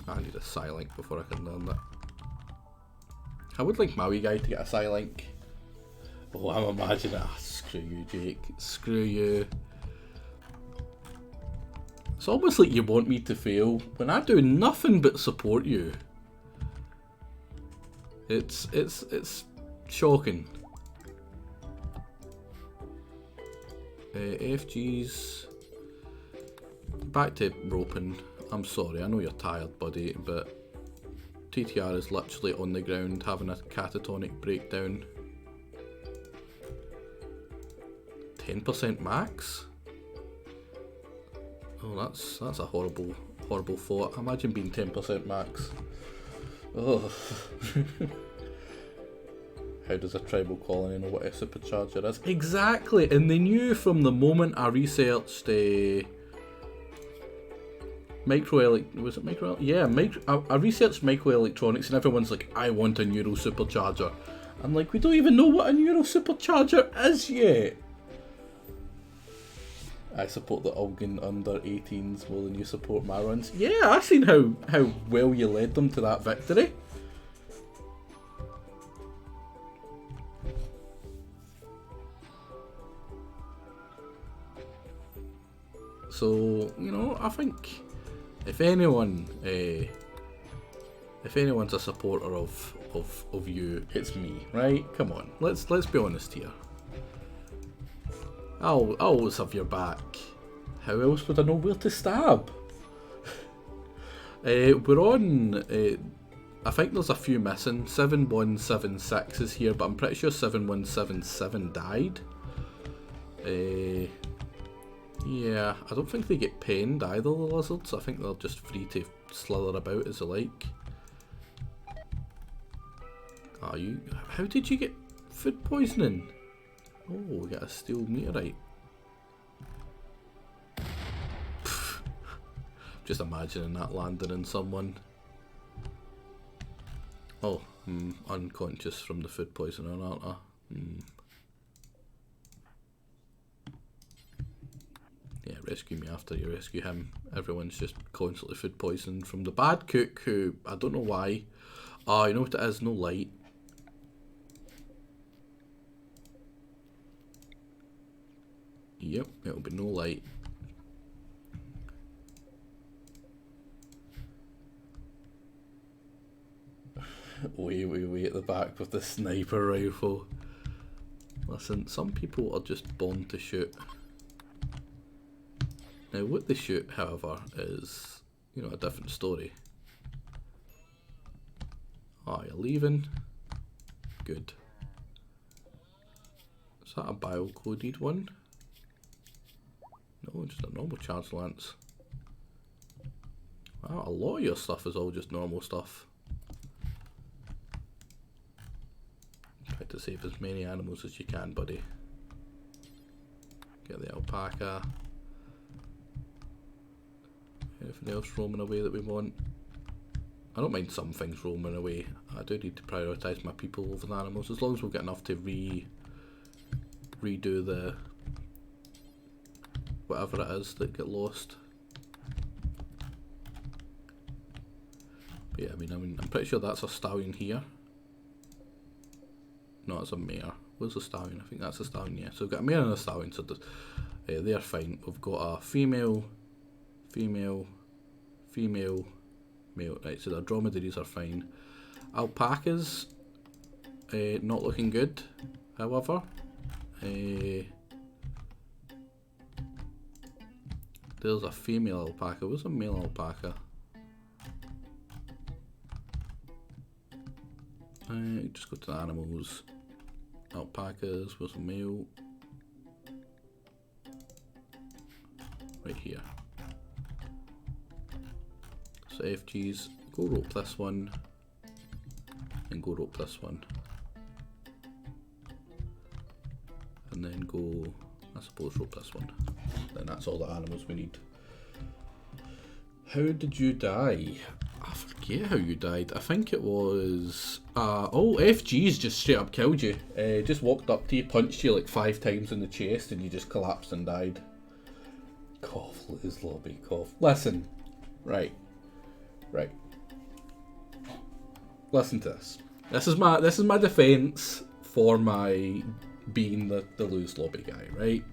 I need a Psylink before I can learn that. I would like Maui guy to get a Psylink. Oh, I'm imagining. Screw you, Jake. Screw you. It's almost like you want me to fail when I do nothing but support you. It's shocking. FG's back to roping. I'm sorry, I know you're tired, buddy, but TTR is literally on the ground having a catatonic breakdown. 10% max? Oh, that's a horrible thought. Imagine being 10% max. Oh. How does a tribal colony know what a supercharger is? Exactly, and they knew from the moment I researched was it micro? Yeah, I researched microelectronics and everyone's like, I want a Neuro Supercharger. I'm like, we don't even know what a Neuro Supercharger is yet. I support the Ulgan under 18s more than you support my runs. Yeah, I've seen how well you led them to that victory. So, you know, I think if anyone's a supporter of you, it's me, right? Come on, let's be honest here. I'll always have your back. How else would I know where to stab? We're on. I think there's a few missing. 7176 is here, but I'm pretty sure 7177 died. Yeah, I don't think they get pained either, the lizards. I think they're just free to slither about as they like. Are you? How did you get food poisoning? Oh, we got a steel meteorite. Just imagining that landing in someone. Oh, unconscious from the food poisoning, aren't I? Yeah, rescue me after you rescue him. Everyone's just constantly food poisoned from the bad cook who, I don't know why. Ah, you know what it is? No light. Yep, it'll be no light. Way at the back with the sniper rifle. Listen, some people are just born to shoot. Now what they shoot, however, is, you know, a different story. Ah, you're leaving? Good. Is that a bio-coded one? No, just a normal charge lance. Wow, a lot of your stuff is all just normal stuff. Try to save as many animals as you can, buddy. Get the alpaca. Anything else roaming away that we want? I don't mind some things roaming away. I do need to prioritise my people over the animals, as long as we've got enough to redo the whatever it is that get lost. But yeah, I mean, I'm pretty sure that's a stallion here. No, it's a mare. Where's the stallion? I think that's a stallion, yeah. So we've got a mare and a stallion, so they're fine. We've got a female, male. Right, so the dromedaries are fine. Alpacas, not looking good, however. There's a female alpaca. Where's a male alpaca? Just go to the animals. Alpacas, where's a male? Right here. So FGs, go rope this one, and go rope this one. And then go, I suppose, rope this one. Then that's all the animals we need. How did you die? I forget how you died. I think it was... oh, FG's just straight up killed you. Just walked up to you, punched you like 5 times in the chest, and you just collapsed and died. Cough, lose lobby, cough. Listen. Right. Listen to this. This is my defence for my being the lose lobby guy, right?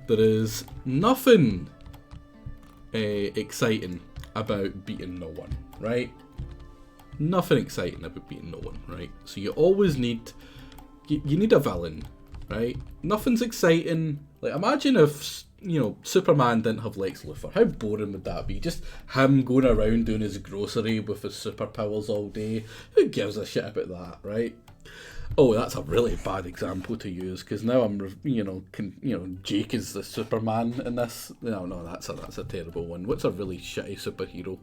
There is nothing exciting about beating no one, right? Nothing exciting about beating no one, right? So you always need, you need a villain, right? Nothing's exciting. Like, imagine if, you know, Superman didn't have Lex Luthor. How boring would that be? Just him going around doing his grocery with his superpowers all day. Who gives a shit about that, right? Oh, that's a really bad example to use, because now I'm, Jake is the Superman in this. No, that's a terrible one. What's a really shitty superhero?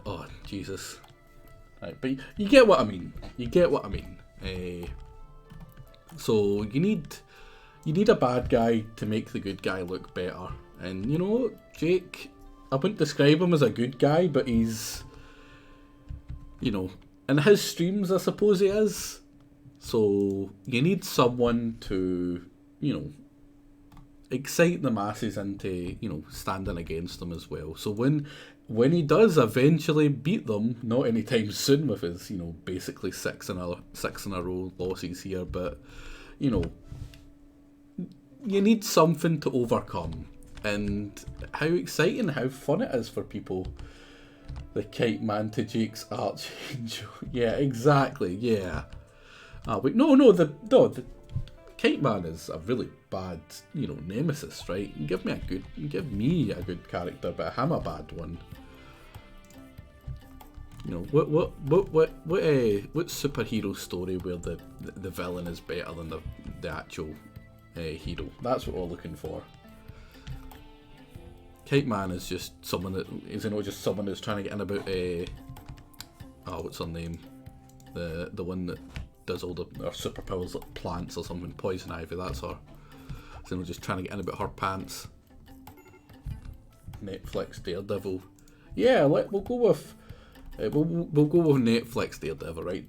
Oh, Jesus. Right, but you get what I mean. So you need a bad guy to make the good guy look better. And, you know, Jake, I wouldn't describe him as a good guy, but he's, you know, in his streams, I suppose he is. So you need someone to, you know, excite the masses into, you know, standing against them as well. So when he does eventually beat them, not anytime soon with his, you know, basically six in a row losses here, but, you know, you need something to overcome. And how exciting, how fun it is for people. The Kite Man to Jake's Archangel. Yeah, exactly, yeah. Wait, no, the Kite Man is a really bad, you know, nemesis, right? Give me a good character, but him a bad one. You know, what superhero story where the villain is better than the actual hero? That's what we're looking for. Kite Man is just someone that is, you know, just someone who's trying to get in about what's her name? The one that does all her superpowers like plants or something, Poison Ivy, that's her. So, you know, just trying to get in about her pants. Netflix Daredevil. Yeah, we'll go with we'll go with Netflix Daredevil, right?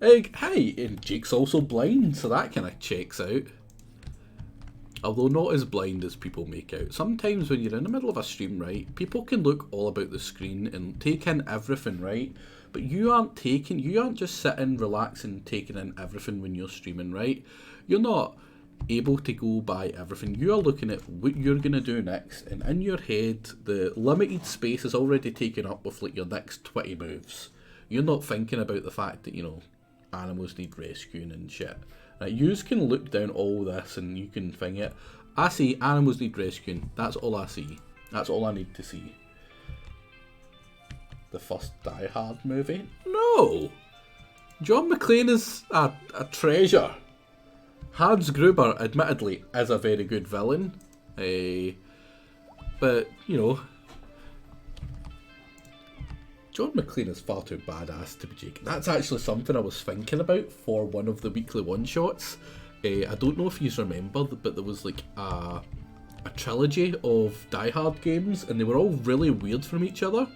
Hey, and Jake's also blind, so that kind of checks out. Although not as blind as people make out. Sometimes when you're in the middle of a stream, right, people can look all about the screen and take in everything, right? But you aren't just sitting, relaxing, taking in everything when you're streaming, right? You're not able to go by everything. You are looking at what you're going to do next, and in your head, the limited space is already taken up with like your next 20 moves. You're not thinking about the fact that, you know, animals need rescuing and shit. Right, you can look down all this and you can think it. I see animals need rescuing. That's all I see. That's all I need to see. The first Die Hard movie? No! John McClane is a treasure. Hans Gruber, admittedly, is a very good villain. But, you know, John McClane is far too badass to be Jake. That's actually something I was thinking about for one of the weekly one-shots. I don't know if you remember, but there was like a trilogy of Die Hard games, and they were all really weird from each other.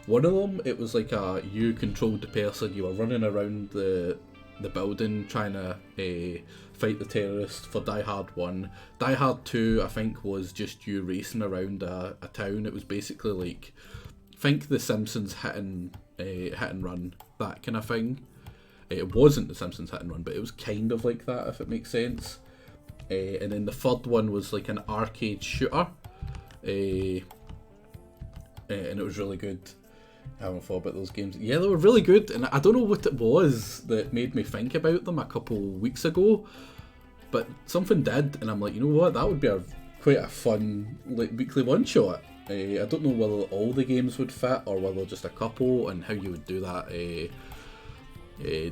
One of them, it was like you controlled the person, you were running around the building trying to fight the terrorists for Die Hard 1. Die Hard 2, I think, was just you racing around a town. It was basically like, think The Simpsons hit and run, that kind of thing. It wasn't The Simpsons hit and run, but it was kind of like that, if it makes sense. And then the third one was like an arcade shooter, and it was really good. I haven't thought about those games. Yeah, they were really good, and I don't know what it was that made me think about them a couple weeks ago, but something did, and I'm like, you know what, that would be quite a fun like weekly one shot. I don't know whether all the games would fit or whether just a couple, and how you would do that.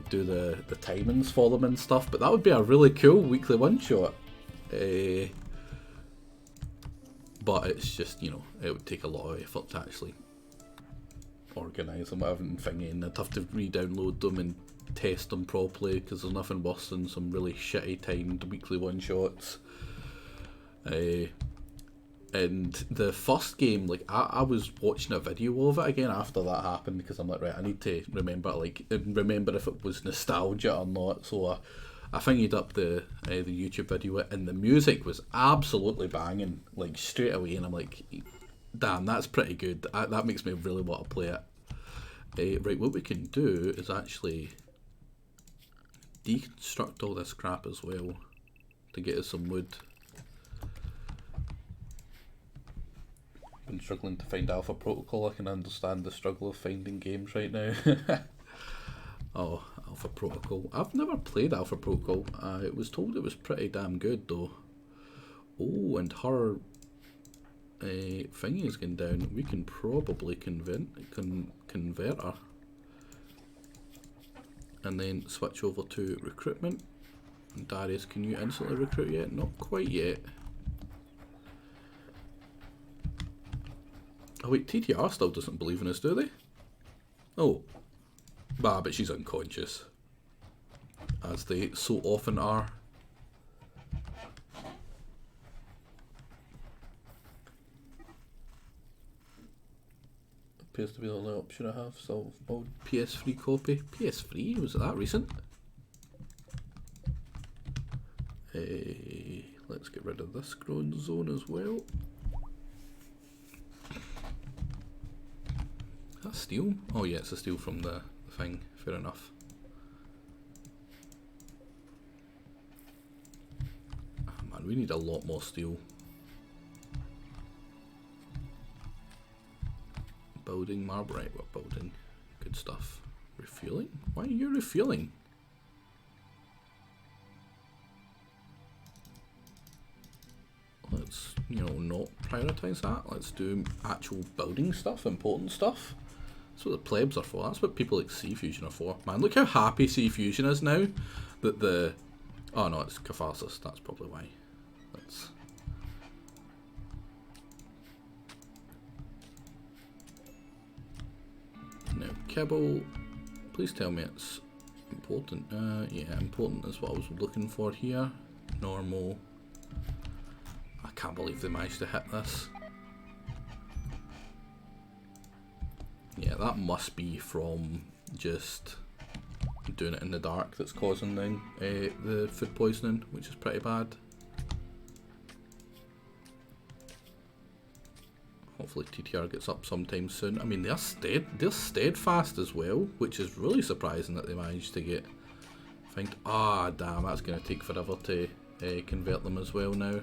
Do the timings for them and stuff, but that would be a really cool weekly one shot. But it's just, you know, it would take a lot of effort to actually organise them, and thingy, and I'd have to re-download them and test them properly, because there's nothing worse than some really shitty timed weekly one shots. And the first game, like, I was watching a video of it again after that happened, because I'm like, right, I need to remember if it was nostalgia or not. So I thingied up the YouTube video, and the music was absolutely banging, like, straight away, and I'm like, damn, that's pretty good. That makes me really want to play it. Right, what we can do is actually deconstruct all this crap as well to get us some wood. Been struggling to find Alpha Protocol. I can understand the struggle of finding games right now. Oh, Alpha Protocol. I've never played Alpha Protocol. I was told it was pretty damn good though. Oh, and her thingy is going down. We can probably convert her. And then switch over to recruitment. And Darius, can you instantly recruit yet? Not quite yet. Oh wait, TTR still doesn't believe in us, do they? Oh. Bah, but she's unconscious. As they so often are. Appears to be the only option I have. So, PS3 copy. PS3? Was it that recent? Let's let's get rid of this growing zone as well. Is that steel? Oh yeah, it's a steel from the thing, fair enough. Oh man, we need a lot more steel. Building marble, right, we're building. Good stuff. Refueling? Why are you refueling? Let's, you know, not prioritise that. Let's do actual building stuff, important stuff. That's what the plebs are for. That's what people like Sea Fusion are for. Man, look how happy Sea Fusion is now. That the... Oh no, it's catharsis. That's probably why. Let's... Now, kibble. Please tell me it's important. Yeah, important is what I was looking for here. Normal. I can't believe they managed to hit this. Yeah, that must be from just doing it in the dark that's causing the food poisoning, which is pretty bad. Hopefully TTR gets up sometime soon. I mean, they're steadfast as well, which is really surprising that they managed to get... Ah, damn, that's going to take forever to convert them as well now.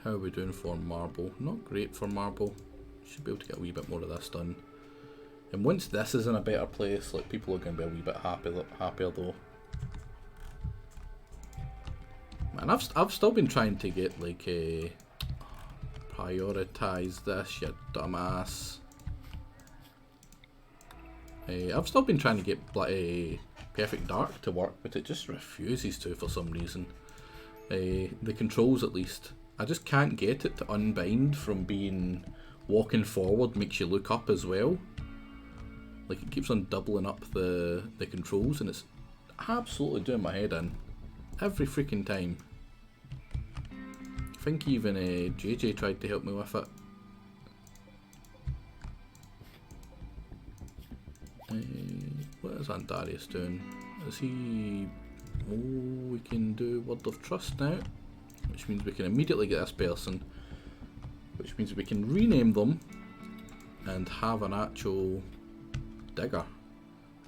How are we doing for marble? Not great for marble. Should be able to get a wee bit more of this done. And once this is in a better place, like, people are going to be a wee bit happier though. Man, I've still been trying to get like a prioritize this, you dumbass. I've still been trying to get a Perfect Dark to work, but it just refuses to for some reason. The controls at least. I just can't get it to unbind from being walking forward makes you look up as well. Like, it keeps on doubling up the controls, and it's absolutely doing my head in. Every freaking time. I think even JJ tried to help me with it. What is Andarius doing? Is he... Oh, we can do Word of Trust now. Which means we can immediately get this person. Which means we can rename them and have an actual digger.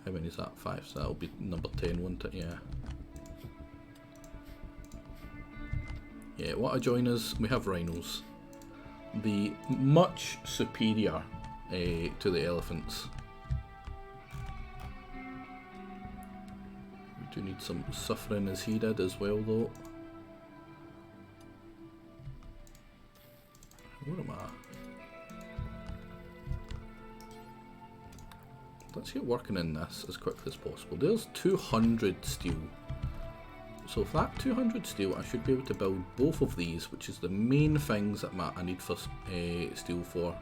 How many is that? 5, so that'll be number 10, won't it? Yeah. Yeah, what a join is, we have rhinos. The much superior to the elephants. We do need some suffering as he did as well though. Where am I? Let's get working in this as quickly as possible. There's 200 steel. So for that 200 steel, I should be able to build both of these, which is the main things that I need for steel for.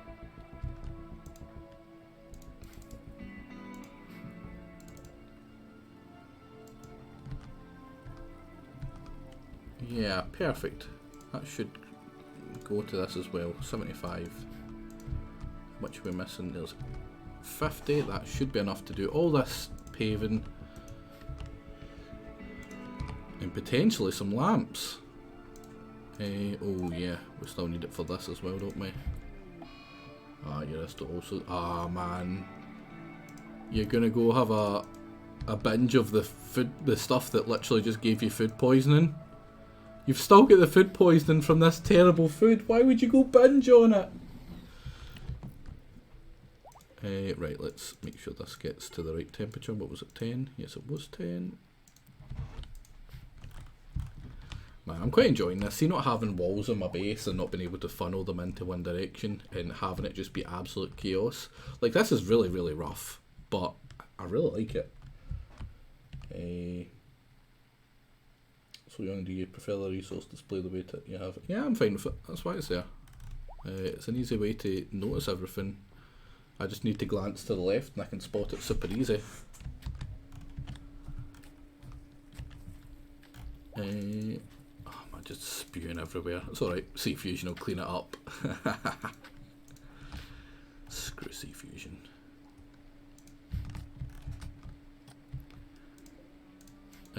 Yeah, perfect. That should go to this as well. 75. How much are we missing? There's 50. That should be enough to do all this paving. And potentially some lamps. Oh yeah, we still need it for this as well, don't we? Ah, yeah, that's also... Ah, man. You're gonna go have a binge of the stuff that literally just gave you food poisoning? You've still got the food poisoning from this terrible food. Why would you go binge on it? Right, let's make sure this gets to the right temperature. What was it, 10? Yes, it was 10. Man, I'm quite enjoying this. See, not having walls on my base and not being able to funnel them into one direction and having it just be absolute chaos. Like, this is really, really rough, but I really like it. So do you prefer the resource display the way that you have it? Yeah, I'm fine with it. That's why it's there. It's an easy way to notice everything. I just need to glance to the left and I can spot it super easy. Oh, I'm just spewing everywhere. It's alright. Sea Fusion will clean it up. Screw Sea Fusion.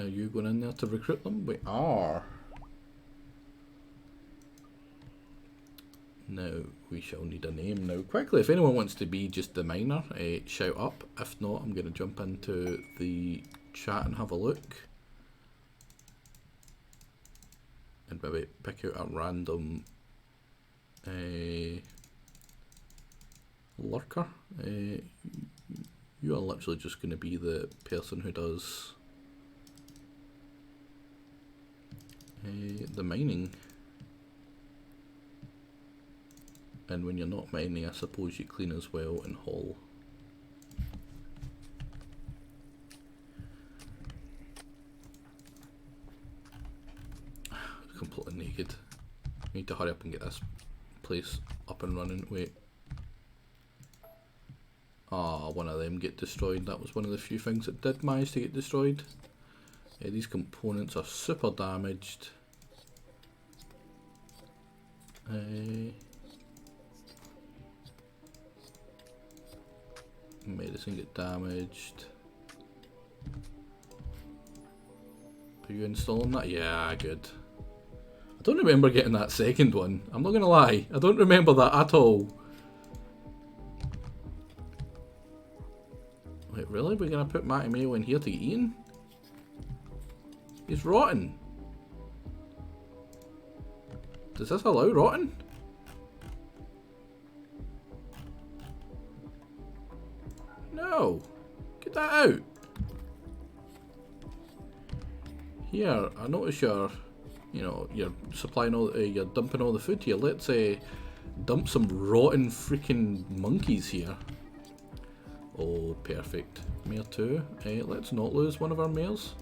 Are you going in there to recruit them? We are. Now, we shall need a name now. Quickly, if anyone wants to be just the miner, shout up. If not, I'm going to jump into the chat and have a look. And maybe pick out a random lurker. You are literally just going to be the person who does the mining. And when you're not mining, I suppose you clean as well and haul. Completely naked. I need to hurry up and get this place up and running. Wait. Ah, one of them get destroyed. That was one of the few things that did manage to get destroyed. These components are super damaged. Medicine get damaged. Are you installing that? Yeah, good. I don't remember getting that second one. I'm not gonna lie. I don't remember that at all. Wait, really? We're gonna put Matty Mayo in here to get eaten? He's rotten. Does this allow rotten? No. Get that out. Here, I notice you're supplying all, you're dumping all the food here. Let's dump some rotten freaking monkeys here. Oh, perfect. Mare 2. Let's not lose one of our mares.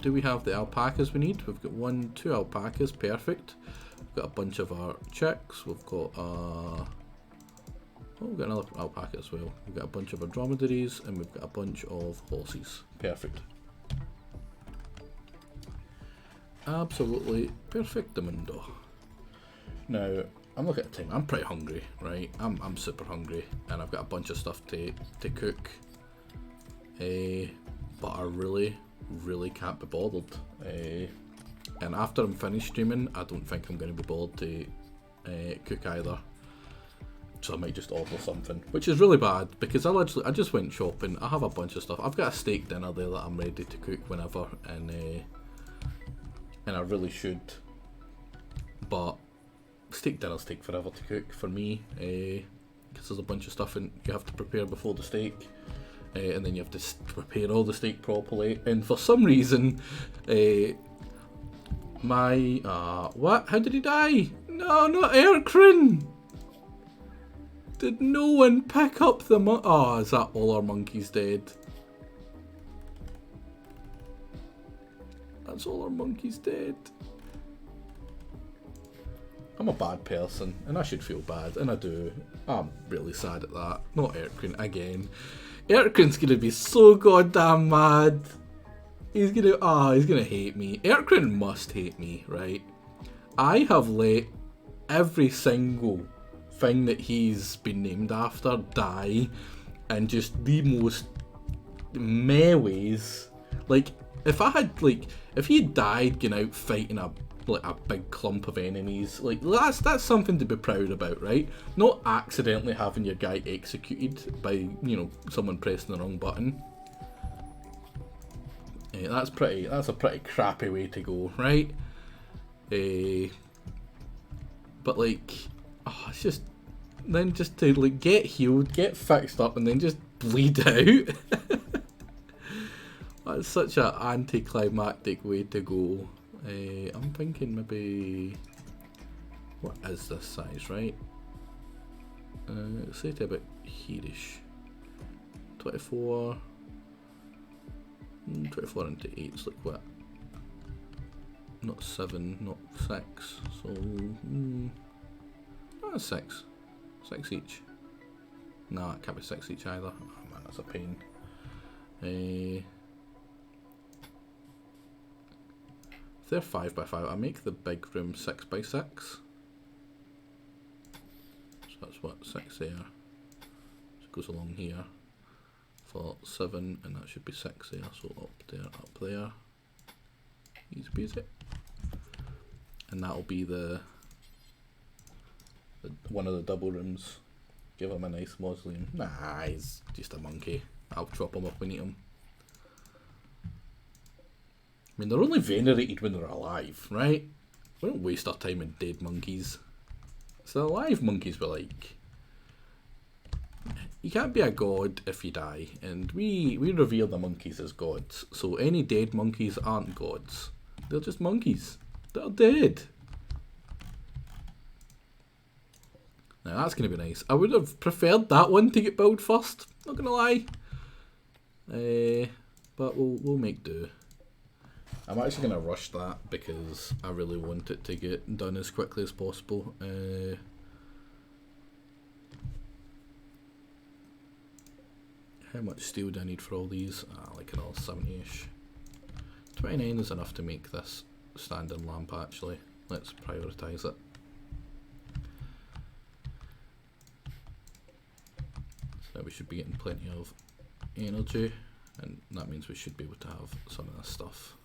Do we have the alpacas we need? We've got 2 alpacas, perfect. We've got a bunch of our chicks. We've got oh, we've got another alpaca as well. We've got a bunch of our dromedaries and we've got a bunch of horses. Perfect. Absolutely perfectamundo. Now, I'm looking at the time. I'm pretty hungry, right? I'm super hungry, and I've got a bunch of stuff to cook. But I really can't be bothered. And after I'm finished streaming, I don't think I'm going to be bothered to cook either. So I might just order something, which is really bad because I just went shopping. I have a bunch of stuff. I've got a steak dinner there that I'm ready to cook whenever, and I really should. But steak dinners take forever to cook for me, because there's a bunch of stuff you have to prepare before the steak. And then you have to prepare all the steak properly, and for some reason, what? How did he die? No, not Erkrin! Did no one pick up the oh, is that all our monkeys dead? That's all our monkeys dead. I'm a bad person, and I should feel bad, and I do. I'm really sad at that. Not Erkrin again. Erkrin's gonna be so goddamn mad. He's gonna hate me. Erkrin must hate me, right? I have let every single thing that he's been named after die, and just the most meh ways. Like, if he had died going out fighting a big clump of enemies, like that's something to be proud about, right? Not accidentally having your guy executed by, someone pressing the wrong button. That's a pretty crappy way to go, right? But it's just then just to get healed, get fixed up, and then just bleed out. That's such an anticlimactic way to go. I'm thinking maybe, what is this size, right? Say to about here-ish. 24 into 8, it's like what? Not 7, not 6, so 6. 6 each. Nah, it can't be 6 each either. Oh man, that's a pain. If they're 5x5, I make the big room 6x6. So that's what, 6 there. So it goes along here. for 7, and that should be 6 there, so up there. Easy peasy. And that'll be the one of the double rooms. Give him a nice mausoleum. Nah, he's just a monkey. I'll chop him up when I eat him. I mean, they're only venerated when they're alive, right? We don't waste our time in dead monkeys. It's the alive monkeys we like. You can't be a god if you die, and we revere the monkeys as gods. So any dead monkeys aren't gods. They're just monkeys. They're dead. Now that's going to be nice. I would have preferred that one to get built first, not going to lie. But we'll make do. I'm actually going to rush that because I really want it to get done as quickly as possible. How much steel do I need for all these? Like another 70-ish. 29 is enough to make this standing lamp actually. Let's prioritise it. So we should be getting plenty of energy, and that means we should be able to have some of this stuff.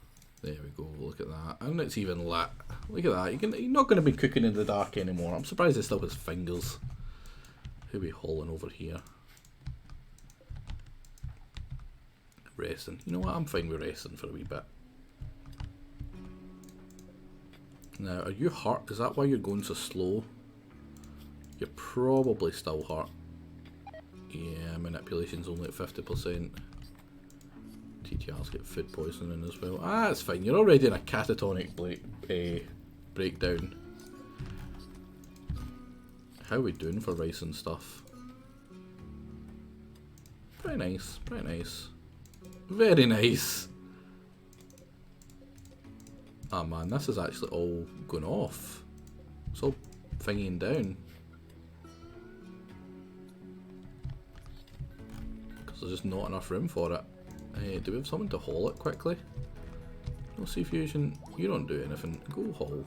There we go, look at that. And it's even lit. Look at that. You're not going to be cooking in the dark anymore. I'm surprised it still has fingers. Who are we hauling over here? Resting. You know what? I'm fine with resting for a wee bit. Now, are you hurt? Is that why you're going so slow? You're probably still hurt. Yeah, manipulation's only at 50%. TTR's get food poisoning as well. Ah, it's fine. You're already in a catatonic breakdown. How are we doing for rice and stuff? Pretty nice. Pretty nice. Very nice. Oh man, this is actually all going off. It's all thingying down. Because there's just not enough room for it. Do we have someone to haul it quickly? No sea fusion, you don't do anything. Go haul.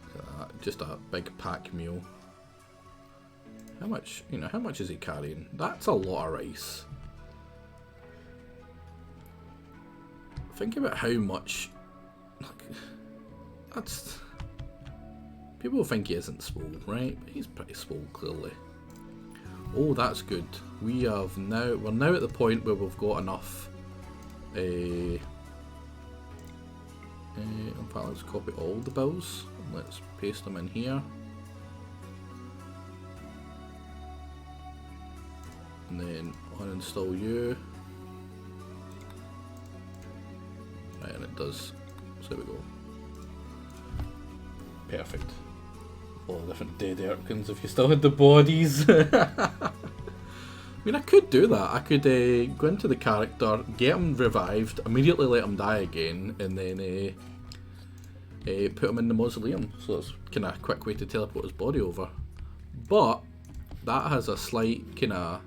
Look at that, just a big pack mule. How much, how much is he carrying? That's a lot of rice. Think about how much, that's, people think he isn't swole, right? But he's pretty swole, clearly. Oh, that's good. We're now at the point where we've got enough, in fact, let's copy all the bills. Let's paste them in here. And then uninstall you. Right, and it does. So there we go. Perfect. All the different dead Erkins if you still had the bodies. I mean, I could do that. I could go into the character, get him revived, immediately let him die again, and then put him in the mausoleum. So it's kind of a quick way to teleport his body over. But that has a slight kind of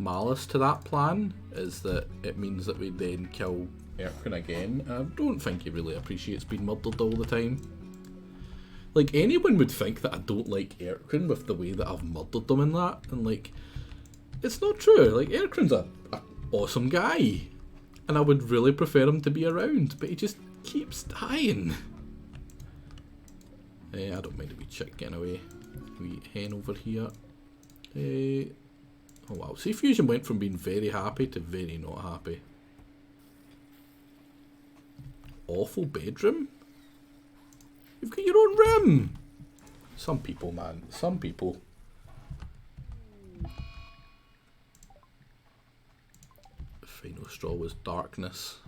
malice to that plan, is that it means that we then kill Erkin again. I don't think he really appreciates being murdered all the time. Like, anyone would think that I don't like Erkin with the way that I've murdered them in that, and like, it's not true. Like, Erkin's a awesome guy, and I would really prefer him to be around, but he just keeps dying. I don't mind a wee chick getting away. Wee hen over here. Oh wow, Sea Fusion went from being very happy to very not happy. Awful bedroom? You've got your own room! Some people, man. Some people. The final straw was darkness.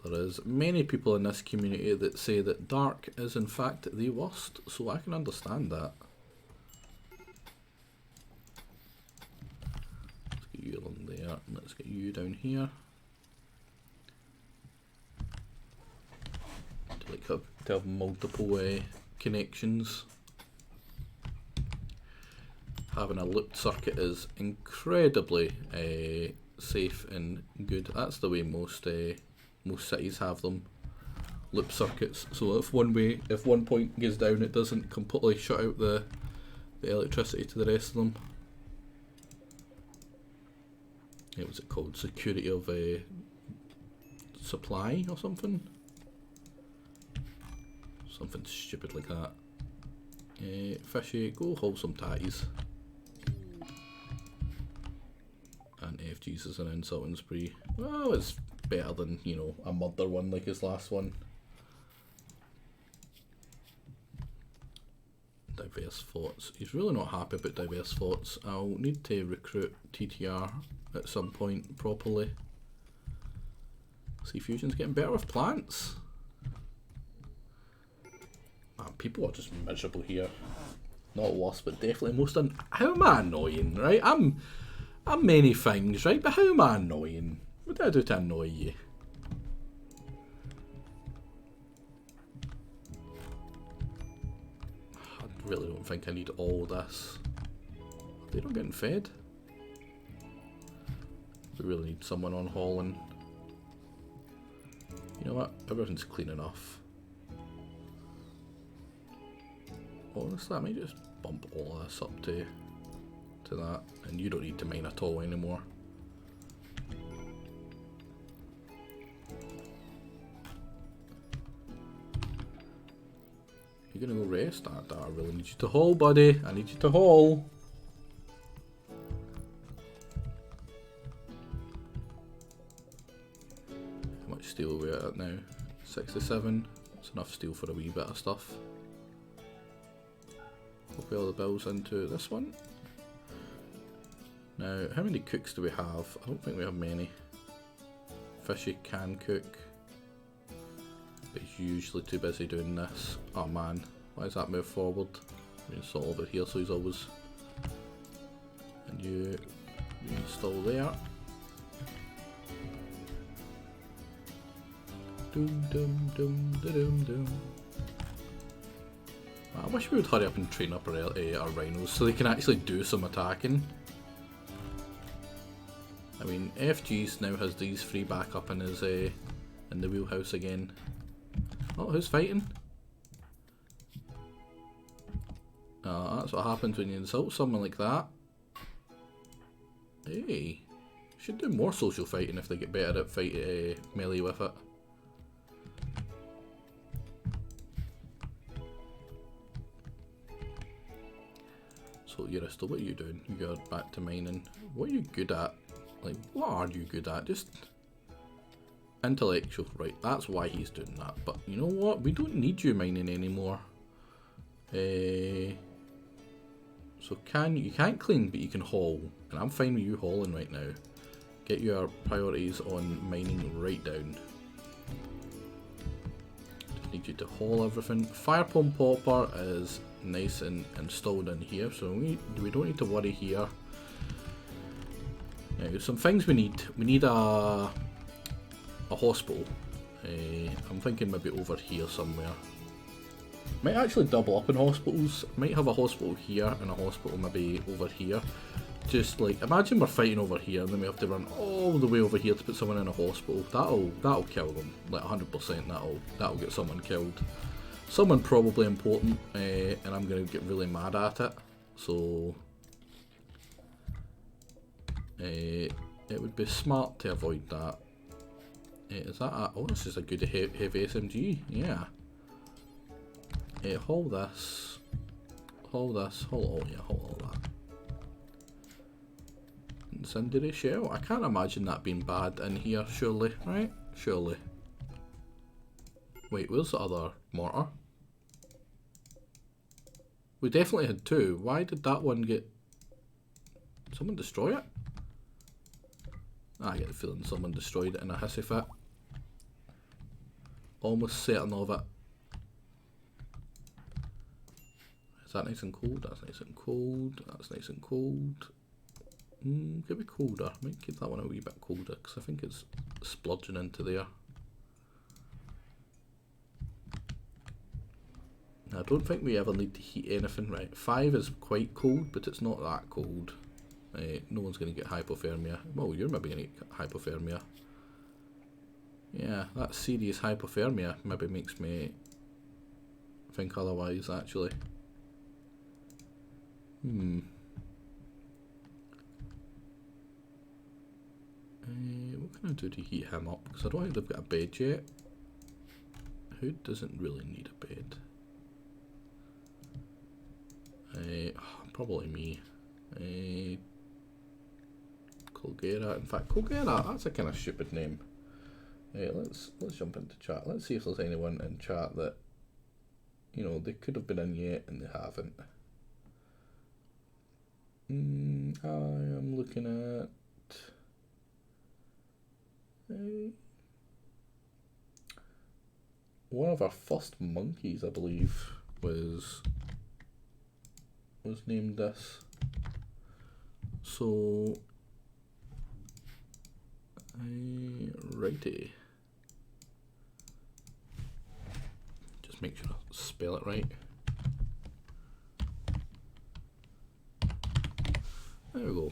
There is many people in this community that say that dark is in fact the worst, so I can understand that. You on there, and let's get you down here. To have multiple connections. Having a looped circuit is incredibly safe and good. That's the way most cities have them. loop circuits. So if one point goes down, it doesn't completely shut out the electricity to the rest of them. Yeah, what's it called? Security of supply or something? Something stupid like that. Fishy, go haul some tatties. And FG's is an insulting spree. Well, it's better than, you know, a murder one like his last one. Diverse thoughts. He's really not happy about diverse thoughts. I'll need to recruit TTR at some point properly. Sea Fusion's getting better with plants. Man, people are just miserable here. Not worse, but definitely most how am I annoying, right? I'm many things, right? But how am I annoying? What do I do to annoy you? I really don't think I need all this. They're not getting fed. We really need someone on hauling. You know what? Everything's clean enough. Honestly, I might just bump all of this up to that, and you don't need to mine at all anymore. You're gonna go rest? I really need you to haul, buddy. I need you to haul. How much steel are we at now? 67. It's enough steel for a wee bit of stuff. Copy all the bills into this one. Now, how many cooks do we have? I don't think we have many. Fishy can cook, but he's usually too busy doing this. Oh man, why does that move forward? We install over here so he's always... And you install there. Doom doom doom da doom doom. I wish we would hurry up and train up our rhinos so they can actually do some attacking. I mean, FG's now has these three back up in his in the wheelhouse again. Oh, who's fighting? That's what happens when you insult someone like that. Hey, should do more social fighting if they get better at melee with it. So Eurista, what are you doing? You're back to mining. What are you good at? Like, what are you good at? Just intellectual, right? That's why he's doing that. But you know what? We don't need you mining anymore. So you can't clean, but you can haul, and I'm fine with you hauling right now. Get your priorities on mining right down. Just need you to haul everything. Fire pump popper is nice and installed in here, so we don't need to worry here. Now, some things we need. We need a hospital. I'm thinking maybe over here somewhere. Might actually double up in hospitals. Might have a hospital here and a hospital maybe over here. Just like, imagine we're fighting over here and then we have to run all the way over here to put someone in a hospital. That'll kill them. Like 100%. That'll get someone killed. Someone probably important, and I'm gonna get really mad at it. So it would be smart to avoid that. Is that oh, this is a good heavy SMG, yeah. Haul this, haul all that. Incendiary shell, I can't imagine that being bad in here, surely, right? Surely. Wait, where's the other mortar? We definitely had two. Why did that one get... Someone destroy it? I get the feeling someone destroyed it in a hissy fit. Almost certain of it. Is that nice and cold? That's nice and cold. That's nice and cold. Could be colder. Might keep that one a wee bit colder because I think it's splodging into there. I don't think we ever need to heat anything, right? 5 is quite cold, but it's not that cold. No one's going to get hypothermia. Well, you're maybe going to get hypothermia. Yeah, that serious hypothermia maybe makes me think otherwise, actually. What can I do to heat him up? Because I don't think they've got a bed yet. Who doesn't really need a bed? Probably me. Colgera. In fact, Colgera, that's a kind of stupid name. Let's jump into chat. Let's see if there's anyone in chat that, you know, they could have been in yet and they haven't. I am looking at one of our first monkeys, I believe, was named this. So, righty. Just make sure I spell it right. There we go.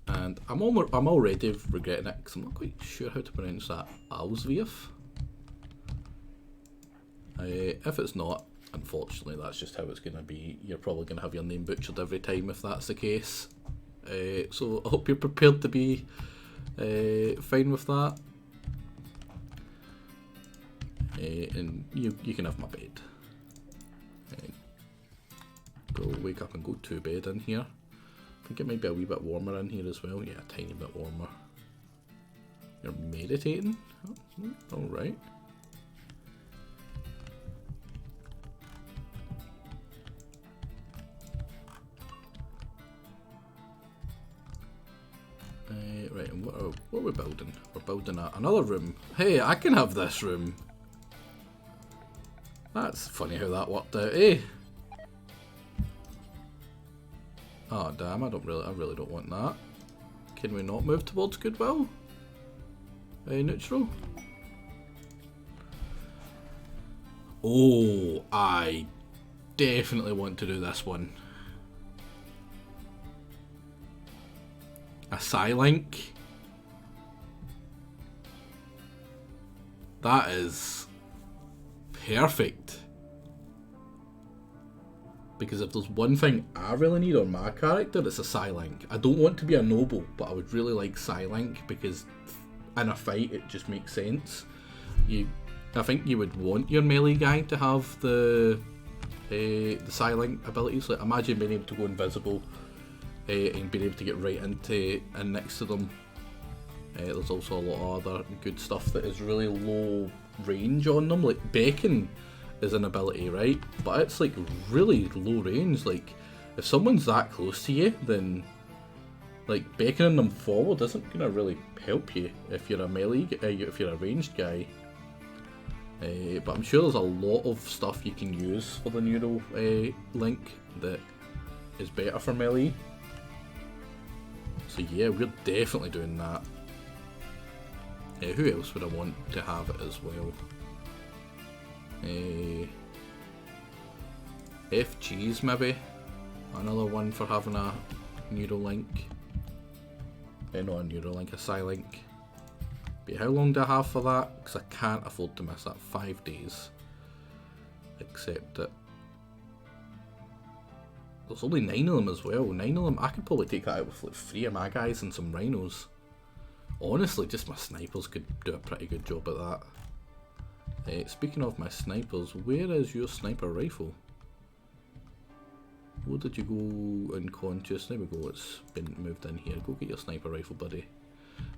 And I'm already regretting it because I'm not quite sure how to pronounce that. Alsvief. If it's not, unfortunately, that's just how it's going to be. You're probably going to have your name butchered every time if that's the case. So I hope you're prepared to be fine with that. And you can have my bed. Go wake up and go to bed in here. I think it might be a wee bit warmer in here as well. Yeah, a tiny bit warmer. You're meditating? Oh, alright. Right, and what are we building? We're building another room. Hey, I can have this room. That's funny how that worked out, eh? Oh damn, I really don't want that. Can we not move towards goodwill? Neutral? Oh, I definitely want to do this one. A Psylink. That is perfect. Because if there's one thing I really need on my character, it's a Psylink. I don't want to be a noble, but I would really like Psylink because in a fight it just makes sense. I think you would want your melee guy to have the Psylink abilities. Like imagine being able to go invisible and being able to get right into and next to them. There's also a lot of other good stuff that is really low range on them, like Beacon is an ability, right? But it's like really low range. Like if someone's that close to you, then like beckoning them forward isn't gonna really help you if you're a melee, if you're a ranged guy. But I'm sure there's a lot of stuff you can use for the Neuro link that is better for melee. So yeah, we're definitely doing that. Who else would I want to have it as well? FG's maybe another one for having a Neuralink. Not a Neuralink, a Psylink. But how long do I have for that? Because I can't afford to miss that. 5 days. Except that there's only 9 of them as well. 9 of them, I could probably take that out with like 3 of my guys and some rhinos. Honestly, just my snipers could do a pretty good job at that. Speaking of my snipers, where is your sniper rifle? Where did you go unconscious? There we go, it's been moved in here. Go get your sniper rifle, buddy.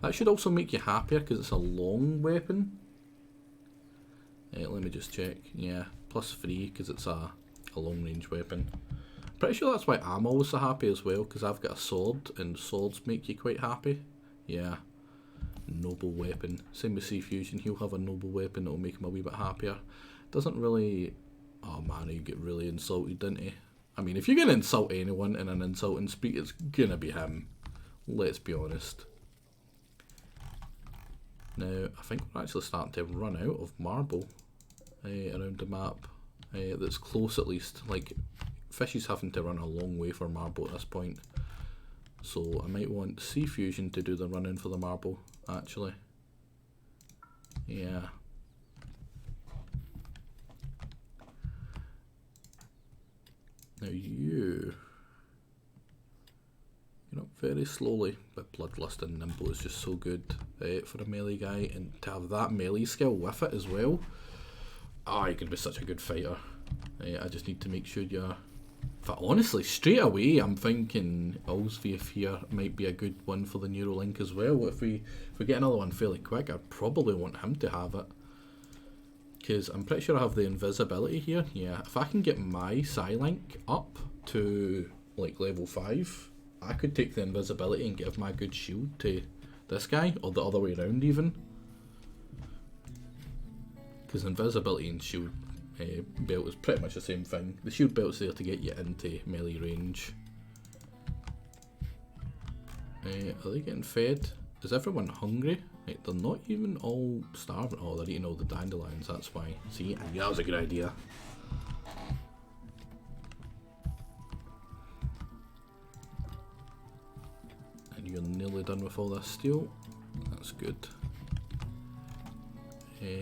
That should also make you happier because it's a long weapon. Let me just check. Yeah, +3 because it's a long range weapon. Pretty sure that's why I'm always so happy as well, because I've got a sword and swords make you quite happy. Yeah. Noble weapon. Same with C Fusion, he'll have a noble weapon that'll make him a wee bit happier. Doesn't really... Oh man, you get really insulted, didn't he? I mean, if you're going to insult anyone in an insulting speech, it's going to be him. Let's be honest. Now, I think we're actually starting to run out of marble around the map. That's close at least. Like, Fish is having to run a long way for marble at this point. So I might want C Fusion to do the running for the marble, actually. Yeah. Now you're up very slowly, but Bloodlust and Nimble is just so good for a melee guy, and to have that melee skill with it as well. Oh, you can be such a good fighter. I just need to make sure you're... But honestly, straight away, I'm thinking Ulsvieth here might be a good one for the Neuralink as well. If we get another one fairly quick, I probably want him to have it. Because I'm pretty sure I have the invisibility here. Yeah, if I can get my Psylink up to like level 5, I could take the invisibility and give my good shield to this guy, or the other way around even. Because invisibility and shield belt is pretty much the same thing. The shield belt's there to get you into melee range. Are they getting fed? Is everyone hungry? Right, they're not even all starving. Oh, they're eating all the dandelions, that's why. See, I knew that was a good idea. And you're nearly done with all this steel. That's good.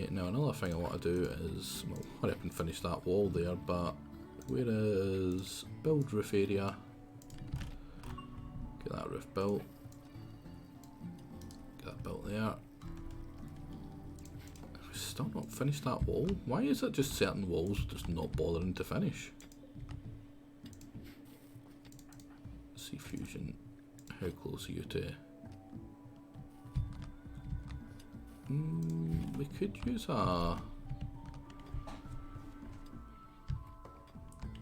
Now another thing I want to do is, well, hurry up and finish that wall there, but where is build roof area? Get that roof built. Get that built there. We've still not finished that wall. Why is it just certain walls just not bothering to finish? Sea fusion. How close are you to? We could use a...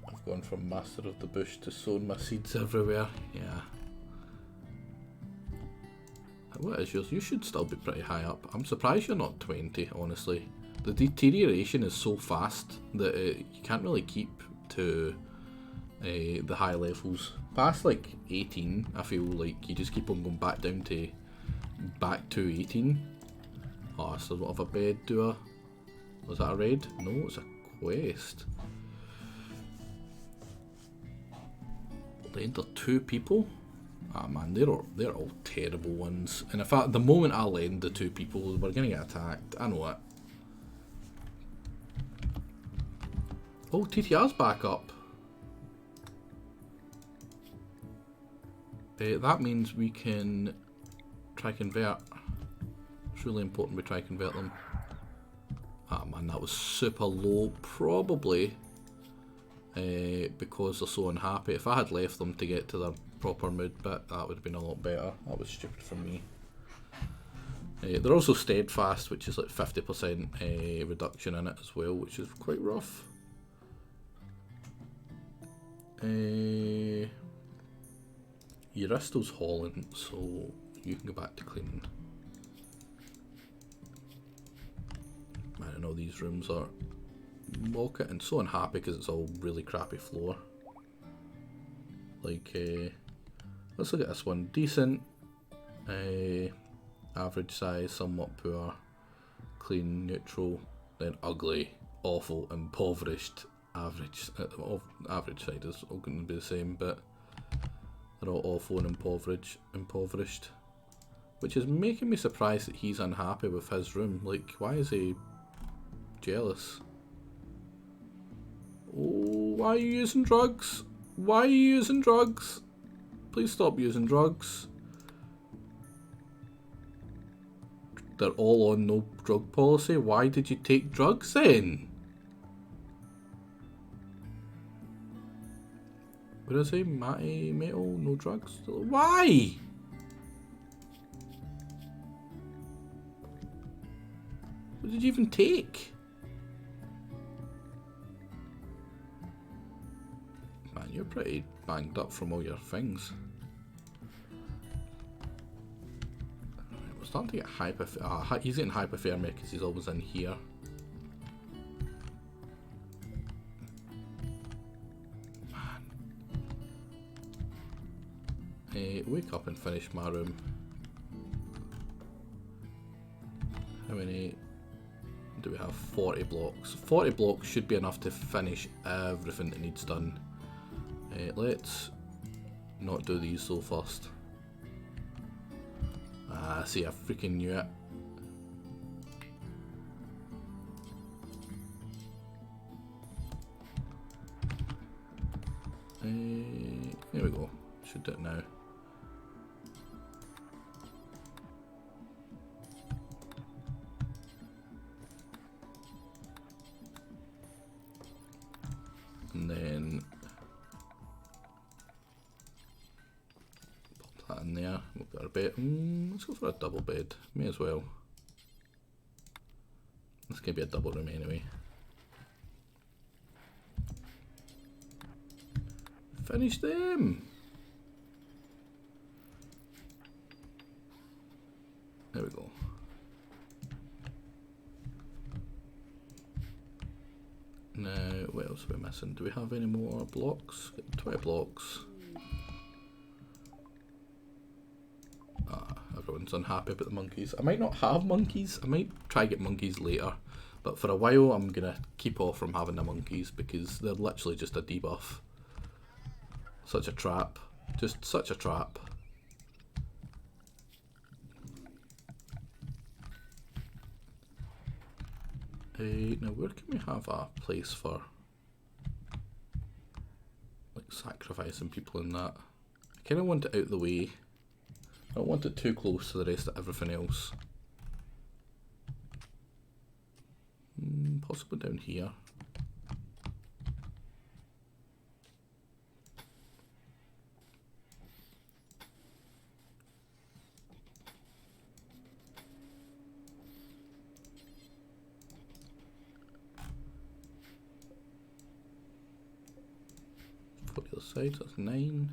I've gone from Master of the Bush to sowing my seeds everywhere. Yeah. What is yours? You should still be pretty high up. I'm surprised you're not 20, honestly. The deterioration is so fast that you can't really keep to the high levels. Past like 18, I feel like you just keep on going back down to back to 18. Oh, so what of a bed doer? Was that a raid? No, it's a quest. They enter 2 people? Ah man, they're all terrible ones. And in fact, the moment I lend the 2 people, we're gonna get attacked. I know it. Oh, TTR's back up. That means we can try convert. It's really important we try convert them. Ah man, that was super low. Probably because they're so unhappy. If I had left them to get to their proper mood bit, that would have been a lot better. That was stupid from me. They're also steadfast, which is like 50% reduction in it as well, which is quite rough. Uristo's hauling, so you can go back to cleaning. Man, I know these rooms are mocha and so unhappy because it's all really crappy floor. Like, let's look at this one. Decent, average size, somewhat poor, clean, neutral, then ugly, awful, impoverished. Average, average side is all going to be the same, but they're all awful and impoverished. Which is making me surprised that he's unhappy with his room. Like, why is he jealous? Oh, why are you using drugs? Why are you using drugs? Please stop using drugs. They're all on no drug policy. Why did you take drugs then? What did I say? Matty, metal, no drugs? Why? What did you even take? Man, you're pretty banged up from all your things. We're starting to get he's getting hypothermia because he's always in here. Wake up and finish my room. How many do we have? 40 blocks. 40 blocks should be enough to finish everything that needs done. Let's not do these so first. Ah, see, I freaking knew it. There we go. Should do it now. And then pop that in there. We've got our bed. Let's go for a double bed. May as well. This can be a double room anyway. Finish them! There we go. Now, what else are we missing? Do we have any more blocks? 20 blocks. Everyone's unhappy about the monkeys. I might not have monkeys. I might try to get monkeys later. But for a while, I'm going to keep off from having the monkeys because they're literally just a debuff. Such a trap. Just such a trap. Now, where can we have a place for like sacrificing people in that? I kind of want it out of the way. I don't want it too close to the rest of everything else. Possibly down here. For the other side, that's 9.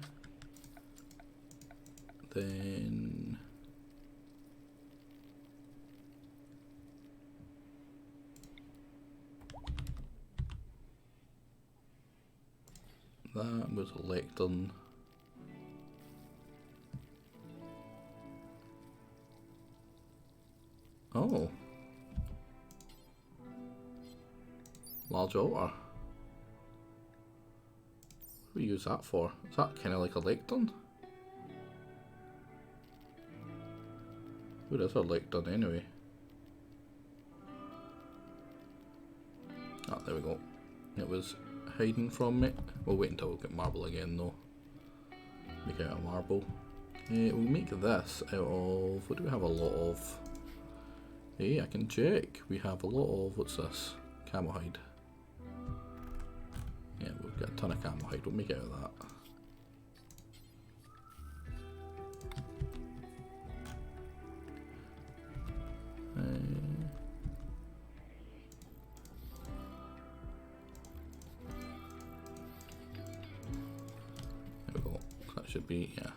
Then that was a lectern. Oh, large altar. What do we use that for? Is that kind of like a lectern? Where is our lectern anyway? Ah, there we go. It was hiding from me. We'll wait until we get marble again though. Make out of marble. We'll make this out of... what do we have a lot of? Hey, I can check. We have a lot of... what's this? Camel hide. Yeah, we've got a ton of camel hide. We'll make it out of that. There we go. That should be, yeah.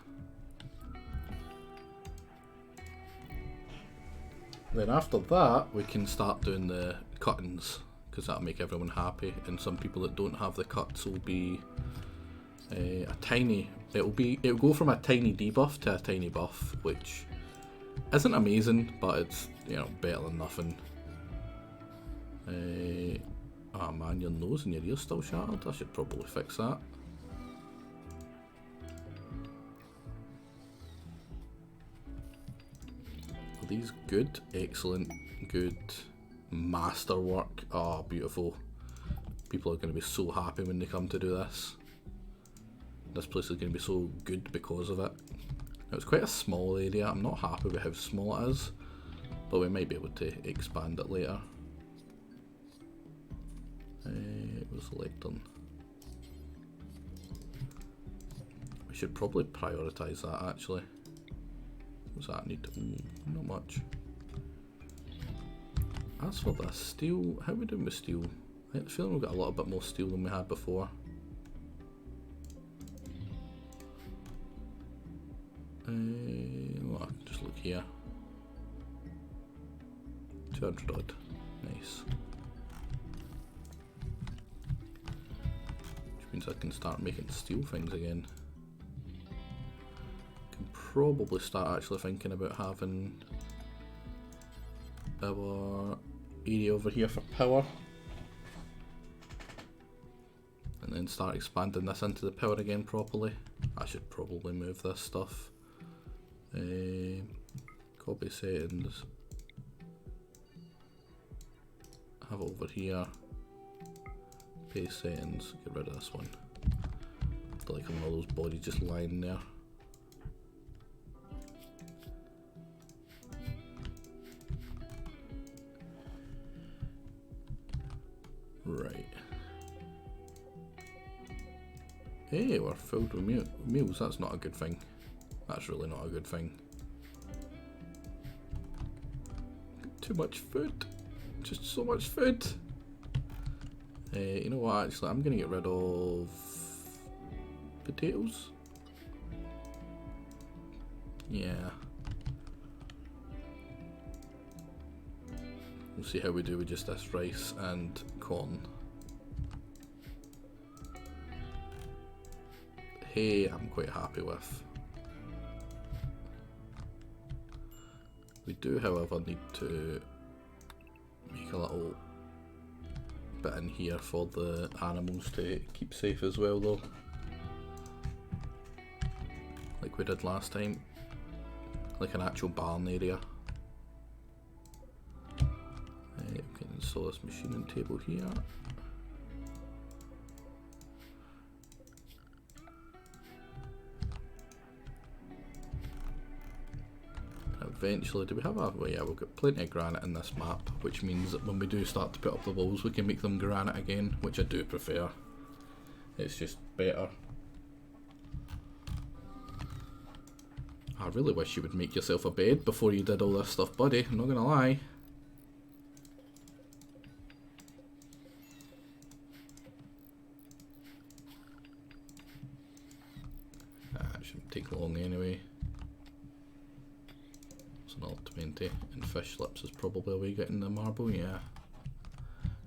Then after that, we can start doing the cuttings, because that'll make everyone happy. And some people that don't have the cuts will be a tiny. It'll go from a tiny debuff to a tiny buff, which isn't amazing, but it's, you know, better than nothing. Oh man, your nose and your ear's still shattered. I should probably fix that. Are these good? Excellent. Good. Masterwork. Oh, beautiful. People are going to be so happy when they come to do this. This place is going to be so good because of it. Now, it's quite a small area. I'm not happy with how small it is, but we might be able to expand it later. It was lectern. We should probably prioritise that actually. What's that need? Not much. As for this steel, how are we doing with steel? I have a feeling we've got a little bit more steel than we had before. Well, just look here. 200 odd. Nice. Which means I can start making steel things again. Can probably start actually thinking about having our area over here for power. And then start expanding this into the power again properly. I should probably move this stuff. Copy settings. Have it over here. Paste settings. Get rid of this one. Like one of those bodies just lying there. Right. Hey, we're filled with meals. That's not a good thing. That's really not a good thing. Too much food. Just so much food. You know what, actually, I'm going to get rid of potatoes. Yeah. We'll see how we do with just this rice and corn. Hay, I'm quite happy with. We do, however, need to make a little bit in here for the animals to keep safe as well, though. Like we did last time. Like an actual barn area. We can install this machining table here. Eventually, do we have a... Well, yeah, we've got plenty of granite in this map, which means that when we do start to put up the walls, we can make them granite again, which I do prefer. It's just better. I really wish you would make yourself a bed before you did all this stuff, buddy. I'm not gonna lie. It shouldn't take long anyway. It's another 20, and fish lips is probably a way getting the marble, yeah.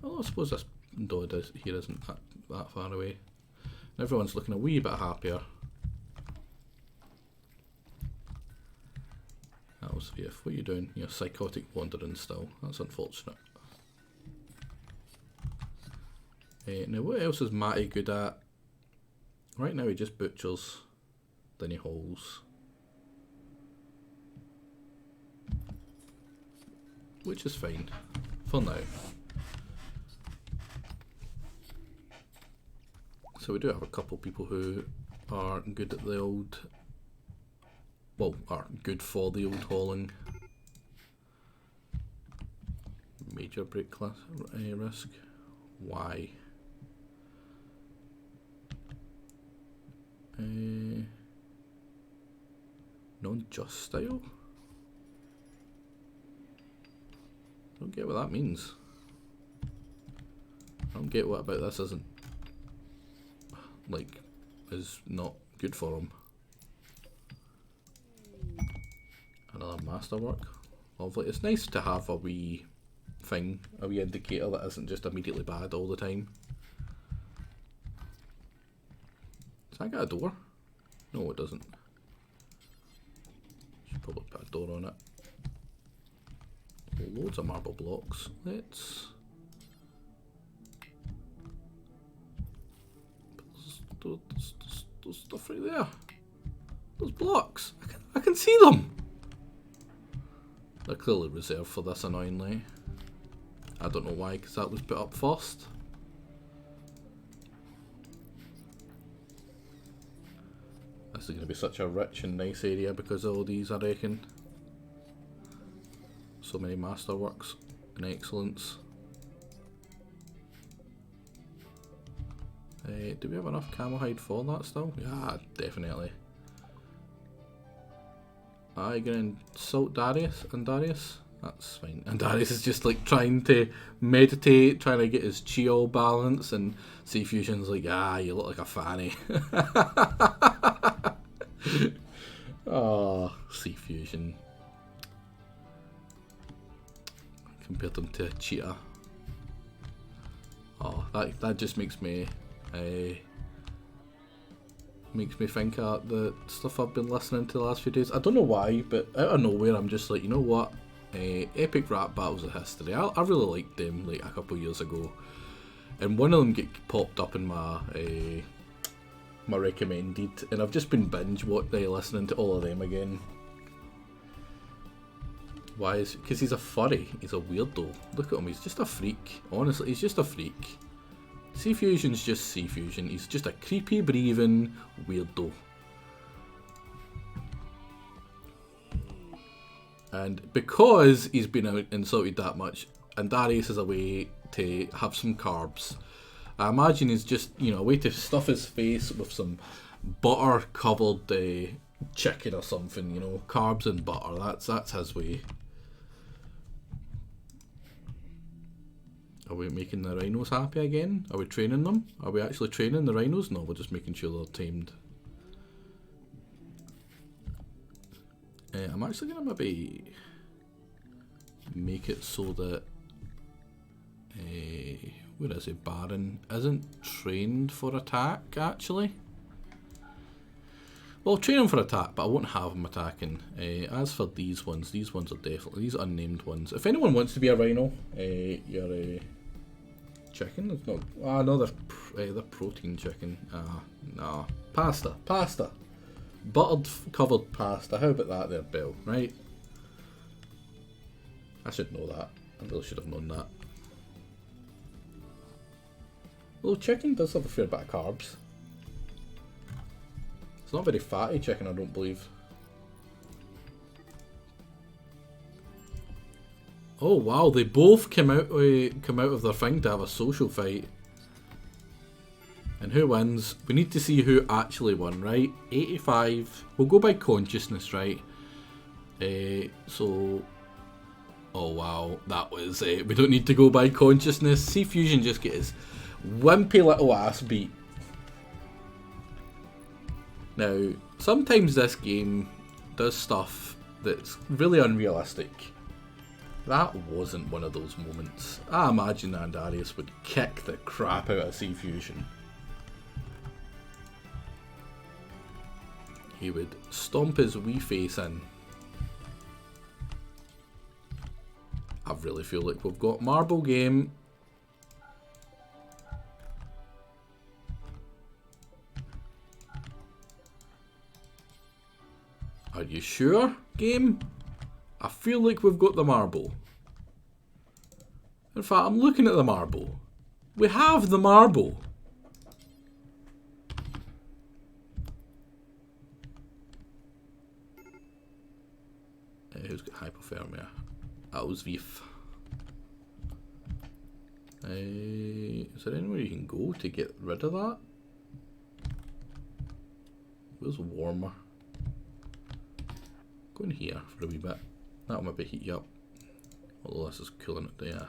Well, I suppose this door here isn't that far away. And everyone's looking a wee bit happier. Elspeth, what are you doing? You're psychotic wandering still. That's unfortunate. Now, what else is Matty good at? Right now he just butchers, then he hauls. Which is fine, for now. So we do have a couple people who are good at the old... Well, are good for the old hauling. Major break class risk. Why? Non-just style? I don't get what that means. I don't get what about this isn't, like, is not good for him. Another masterwork. Lovely. It's nice to have a wee thing, a wee indicator that isn't just immediately bad all the time. Does that got a door? No, it doesn't. Should probably put a door on it. Loads of marble blocks. Let's put those stuff right there. Those blocks. I can see them. They're clearly reserved for this, annoyingly. I don't know why, because that was put up first. This is going to be such a rich and nice area because of all these, I reckon. So many masterworks and excellence. Do we have enough camel hide for that still? Yeah, definitely. Are you going to insult Darius and Darius? That's fine. And Darius is just like trying to meditate, trying to get his chi all balanced, and Sea Fusion's like, you look like a fanny. Oh, Sea Fusion. Compared them to a cheetah. Oh, that just makes me think of the stuff I've been listening to the last few days. I don't know why, but out of nowhere I'm just like, you know what? Epic rap battles of history. I really liked them like a couple of years ago, and one of them popped up in my my recommended, and I've just been listening to all of them again. Why is? Because he's a furry. He's a weirdo. Look at him. He's just a freak. Honestly, he's just a freak. Sea Fusion's just Sea Fusion. He's just a creepy, breathing weirdo. And because he's been out insulted that much, and Darius is a way to have some carbs, I imagine he's just, you know, a way to stuff his face with some butter-covered chicken or something, you know, carbs and butter. That's his way. Are we making the rhinos happy again? Are we training them? Are we actually training the rhinos? No, we're just making sure they're tamed. I'm actually going to maybe make it so that where is it? Baron isn't trained for attack, actually. Well, I'll train him for attack, but I won't have him attacking. As for these ones are definitely, these unnamed ones. If anyone wants to be a rhino, you're a chicken. It's not. Ah, no, they're protein chicken. Nah, pasta. Buttered covered pasta. How about that there, Bill? Right? I should know that. I really should have known that. Well, chicken does have a fair bit of carbs. It's not very fatty chicken, I don't believe. Oh wow, they both come out of their thing to have a social fight. And who wins? We need to see who actually won, right? 85. We'll go by consciousness, right? So... Oh wow, that was... we don't need to go by consciousness. Sea Fusion just get his wimpy little ass beat. Now, sometimes this game does stuff that's really unrealistic. That wasn't one of those moments. I imagine Andarius would kick the crap out of Sea Fusion. He would stomp his wee face in. I really feel like we've got marble game. Are you sure, game? I feel like we've got the marble. In fact, I'm looking at the marble. We have the marble. Who's got hypothermia? Auswief. Is there anywhere you can go to get rid of that? Where's warmer? Go in here for a wee bit. That'll maybe heat you up. Although this is cooling it there.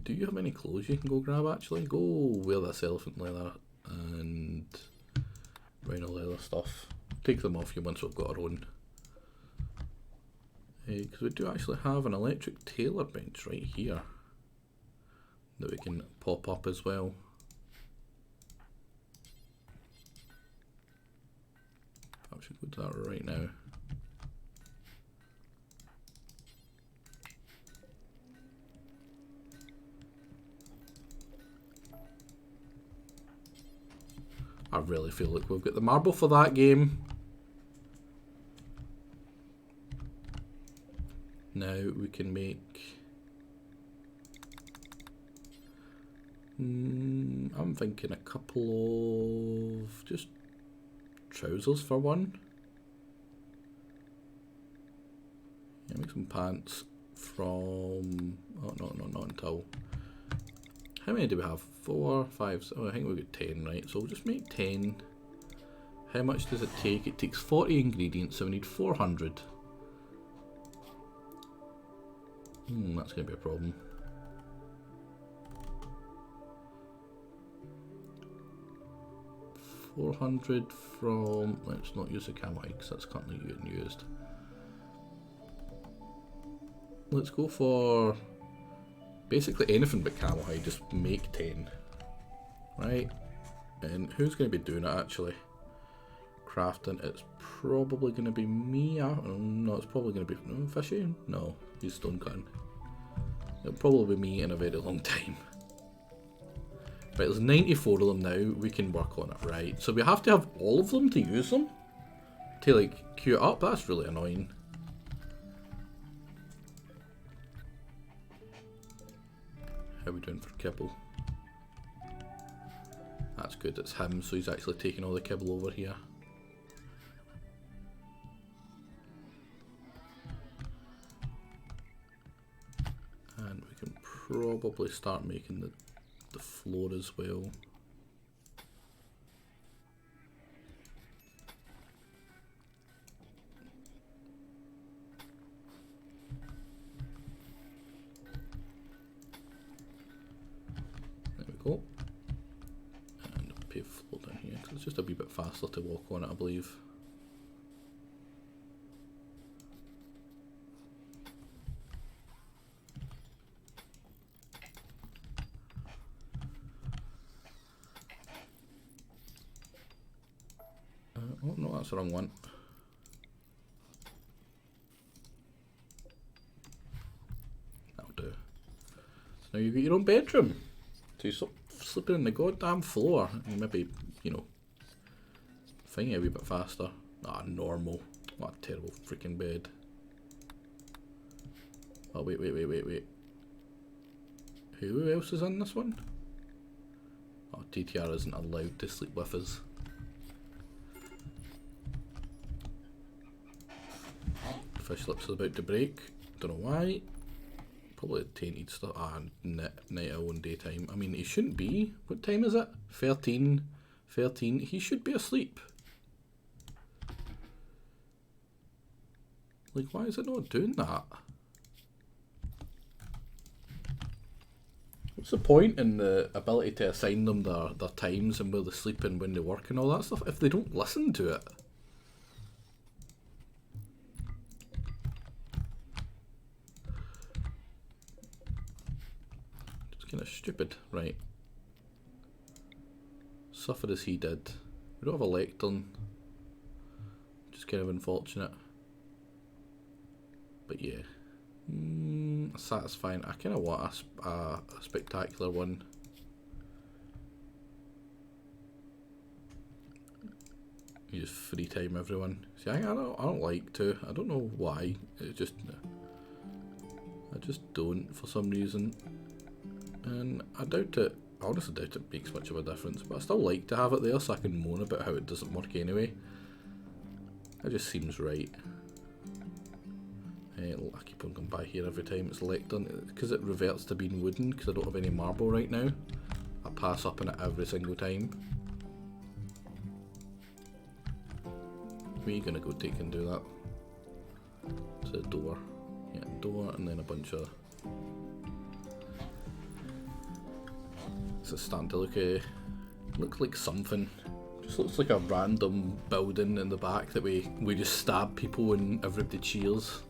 Do you have any clothes you can go grab actually? Go wear this elephant leather and rhino leather stuff. Take them off you once we've got our own. Because we do actually have an electric tailor bench right here that we can pop up as well. I should go to that right now. I really feel like we've got the marble for that game. Now we can make... I'm thinking a couple of just trousers for one. Yeah, make some pants from... Oh, no, not until... How many do we have? 4, 5, oh, I think we've got 10, right? So we'll just make 10. How much does it take? It takes 40 ingredients, so we need 400. That's going to be a problem. $400 from... Let's not use the camo because that's currently getting used. Let's go for... basically anything but camo hide, just make 10. Right? And who's going to be doing it actually? Crafting, it's probably going to be me. No, it's probably going to be Fishy. No, he's stone cutting. It'll probably be me in a very long time. Right, there's 94 of them now. We can work on it, right? So we have to have all of them to use them? To like queue it up? That's really annoying. How are we doing for kibble? That's good, it's him, so he's actually taking all the kibble over here. And we can probably start making the floor as well. There we go. And a paved floor down here, because it's just a wee bit faster to walk on it, I believe. Oh no, that's the wrong one. That'll do. So now you've got your own bedroom. So you stop sleeping on the goddamn floor. And maybe, you know, find it a wee bit faster. Ah, normal. What a terrible freaking bed. Oh, wait. Who else is in this one? Oh, TTR isn't allowed to sleep with us. Fish lips is about to break. Don't know why. Probably tainted stuff. Ah, night owl and daytime. I mean, he shouldn't be. What time is it? 13. He should be asleep. Like, why is it not doing that? What's the point in the ability to assign them their times and where they sleep and when they work and all that stuff if they don't listen to it? Kind of stupid, right? Suffer as he did. We don't have a lectern, just kind of unfortunate. But yeah, satisfying. I kind of want a spectacular one. You just free time everyone. See, I don't like to. I don't know why. I just don't for some reason. And I doubt it, I honestly doubt it makes much of a difference, but I still like to have it there so I can moan about how it doesn't work anyway. It just seems right. I keep on going by here every time it's lectern, because it reverts to being wooden, because I don't have any marble right now. I pass up on it every single time. We're gonna go take and do that. To the door. Yeah, door, and then a bunch of... It's starting to look like something. Just looks like a random building in the back that we just stab people and everybody cheers.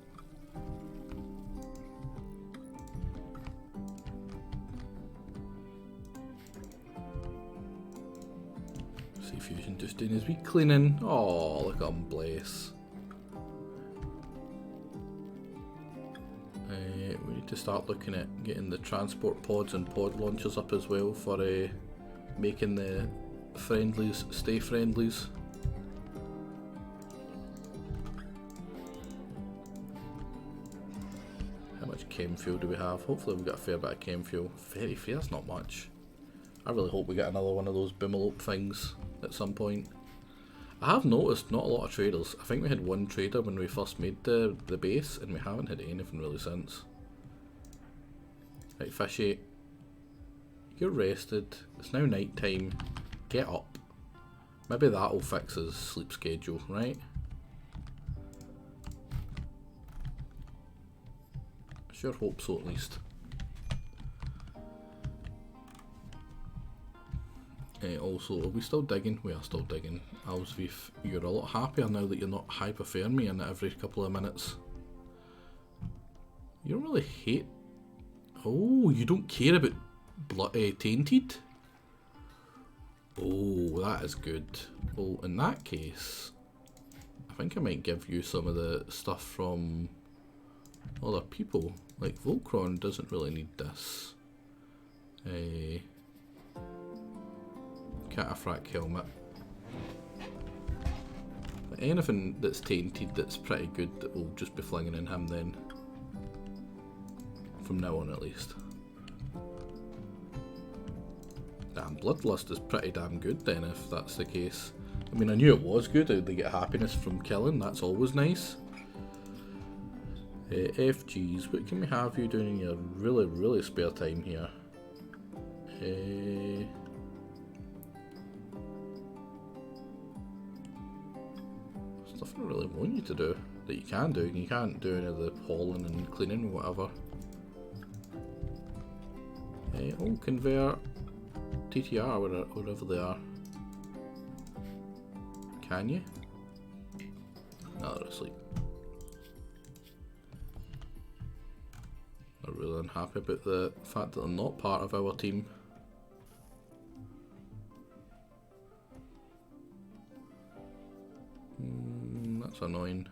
Sea Fusion just doing his wee cleaning. Oh, look at him, bless. We need to start looking at getting the transport pods and pod launchers up as well for making the friendlies stay friendlies. How much chem fuel do we have? Hopefully we've got a fair bit of chem fuel. Very fair, that's not much. I really hope we get another one of those boomelope things at some point. I have noticed not a lot of traders. I think we had one trader when we first made the base, and we haven't had anything really since. Right, fishy. You're rested. It's now night time. Get up. Maybe that'll fix his sleep schedule, right? I sure hope so, at least. Also, are we still digging? We are still digging. Alsveef, you're a lot happier now that you're not hypothermia every couple of minutes. You don't really hate... Oh, you don't care about tainted? Oh, that is good. Well, in that case, I think I might give you some of the stuff from other people. Like, Volcron doesn't really need this. Cataphract helmet. But anything that's tainted that's pretty good that will just be flinging in him then. From now on at least. Damn, Bloodlust is pretty damn good then, if that's the case. I mean, I knew it was good. They get happiness from killing. That's always nice. FGs, what can we have you doing in your really, really spare time here? There's nothing I really want you to do that you can do. You can't do any of the hauling and cleaning or whatever. Oh, convert TTR, wherever they are. Can you? No, they're asleep. I'm really unhappy about the fact that they're not part of our team. That's annoying.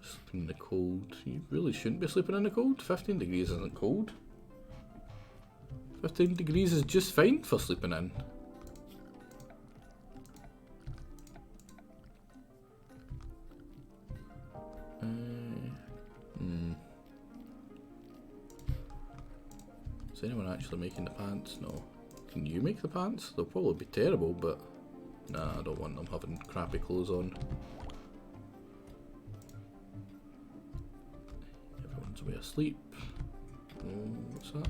Sleeping in the cold. You really shouldn't be sleeping in the cold. 15 degrees isn't cold. 15 degrees is just fine for sleeping in. Is anyone actually making the pants? No. Can you make the pants? They'll probably be terrible, but nah, I don't want them having crappy clothes on. Everyone's away asleep. Oh, what's that?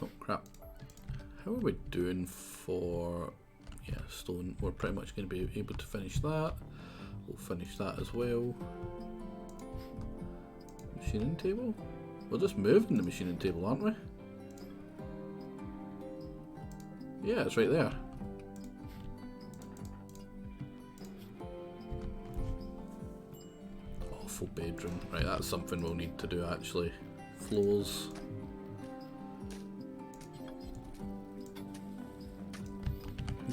Oh crap. How are we doing for... yeah, stone. We're pretty much going to be able to finish that. We'll finish that as well. Machining table? We're just moving the machining table, aren't we? Yeah, it's right there. Awful bedroom. Right, that's something we'll need to do actually. Floors.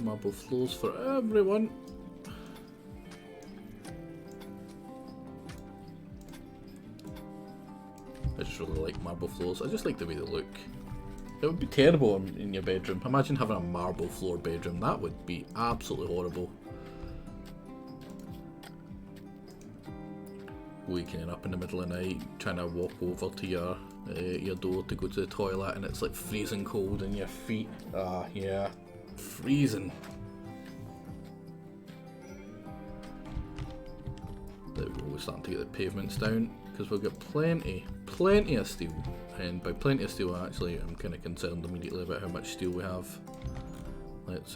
Marble floors for everyone. I just really like marble floors. I just like the way they look. It would be terrible in your bedroom. Imagine having a marble floor bedroom. That would be absolutely horrible. Waking up in the middle of the night, trying to walk over to your door to go to the toilet, and it's like freezing cold in your feet. Ah, yeah, freezing. There we go. We're starting to get the pavements down because we've got plenty of steel. And by plenty of steel, actually, I'm kind of concerned immediately about how much steel we have. Let's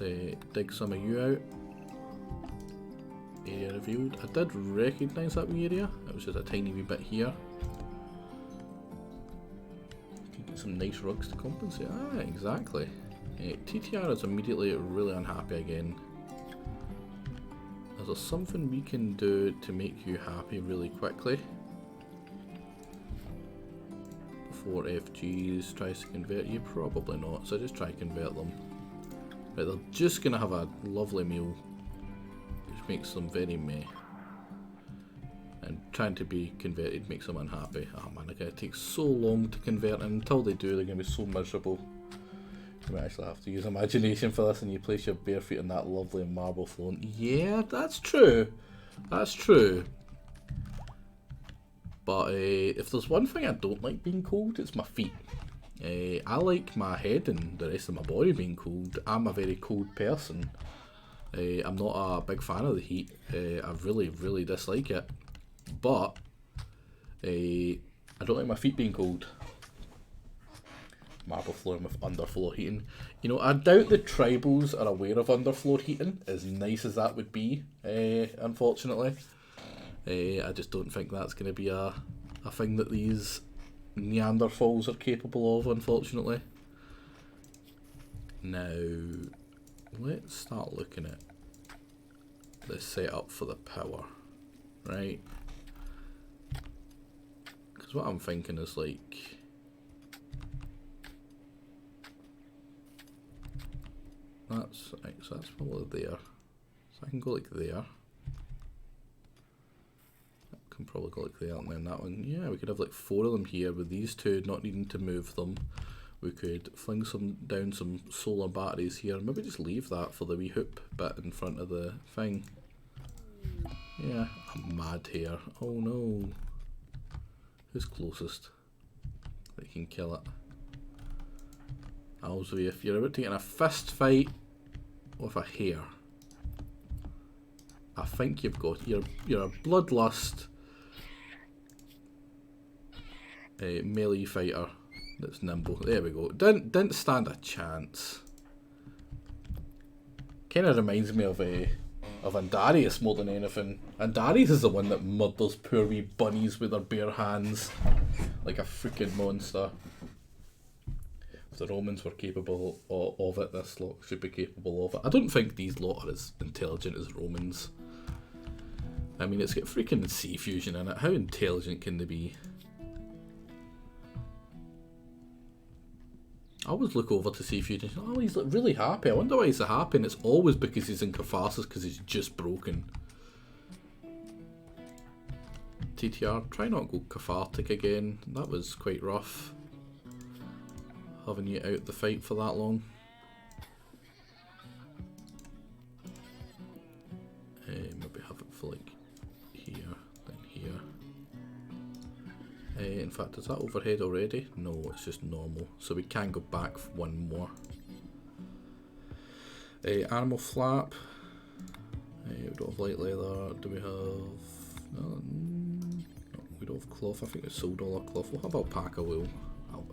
dig some of you out. Area revealed. I did recognise that wee area. It was just a tiny wee bit here. Get some nice rugs to compensate. Ah, exactly. TTR is immediately really unhappy again. Is there something we can do to make you happy really quickly? Before FGs tries to convert you? Probably not, so just try to convert them. Right, they're just going to have a lovely meal, which makes them very meh. And trying to be converted makes them unhappy. Oh man, it's going to take so long to convert, and until they do, they're going to be so miserable. You might actually have to use imagination for this, and you place your bare feet on that lovely marble floor. Yeah, that's true. That's true. But if there's one thing I don't like being cold, it's my feet. I like my head and the rest of my body being cold. I'm a very cold person. I'm not a big fan of the heat. I really, really dislike it. But I don't like my feet being cold. Marble flooring with underfloor heating. You know, I doubt the tribals are aware of underfloor heating, as nice as that would be, unfortunately. I just don't think that's going to be a thing that these Neanderthals are capable of, unfortunately. Now, let's start looking at the setup for the power, right? Because what I'm thinking is like... That's right, so that's probably there. So I can go like there. Can probably go like there, and then that one. Yeah, we could have like 4 of them here with these two not needing to move them. We could fling down some solar batteries here, maybe just leave that for the wee hoop bit in front of the thing. Yeah, I'm mad here. Oh no. Who's closest? That can kill it. Owlsby, if you're about to get in a fist fight with a hare, I think you've got you're a bloodlust melee fighter that's nimble. There we go. Didn't stand a chance. Kind of reminds me of Andarius more than anything. Andarius is the one that murders poor wee bunnies with their bare hands like a freaking monster. If the Romans were capable of it, this lot should be capable of it. I don't think these lot are as intelligent as Romans. I mean, it's got freaking sea fusion in it. How intelligent can they be? I always look over to sea fusion. Oh, he's like really happy. I wonder why he's so happy, and it's always because he's in catharsis because he's just broken. TTR, try not to go cathartic again. That was quite rough. Having you out the fight for that long. Maybe have it for like here, then here. In fact, is that overhead already? No, it's just normal. So we can go back for one more. Animal flap. We don't have light leather. Do we have... No, we don't have cloth. I think we sold all our cloth. We'll have alpaca wool.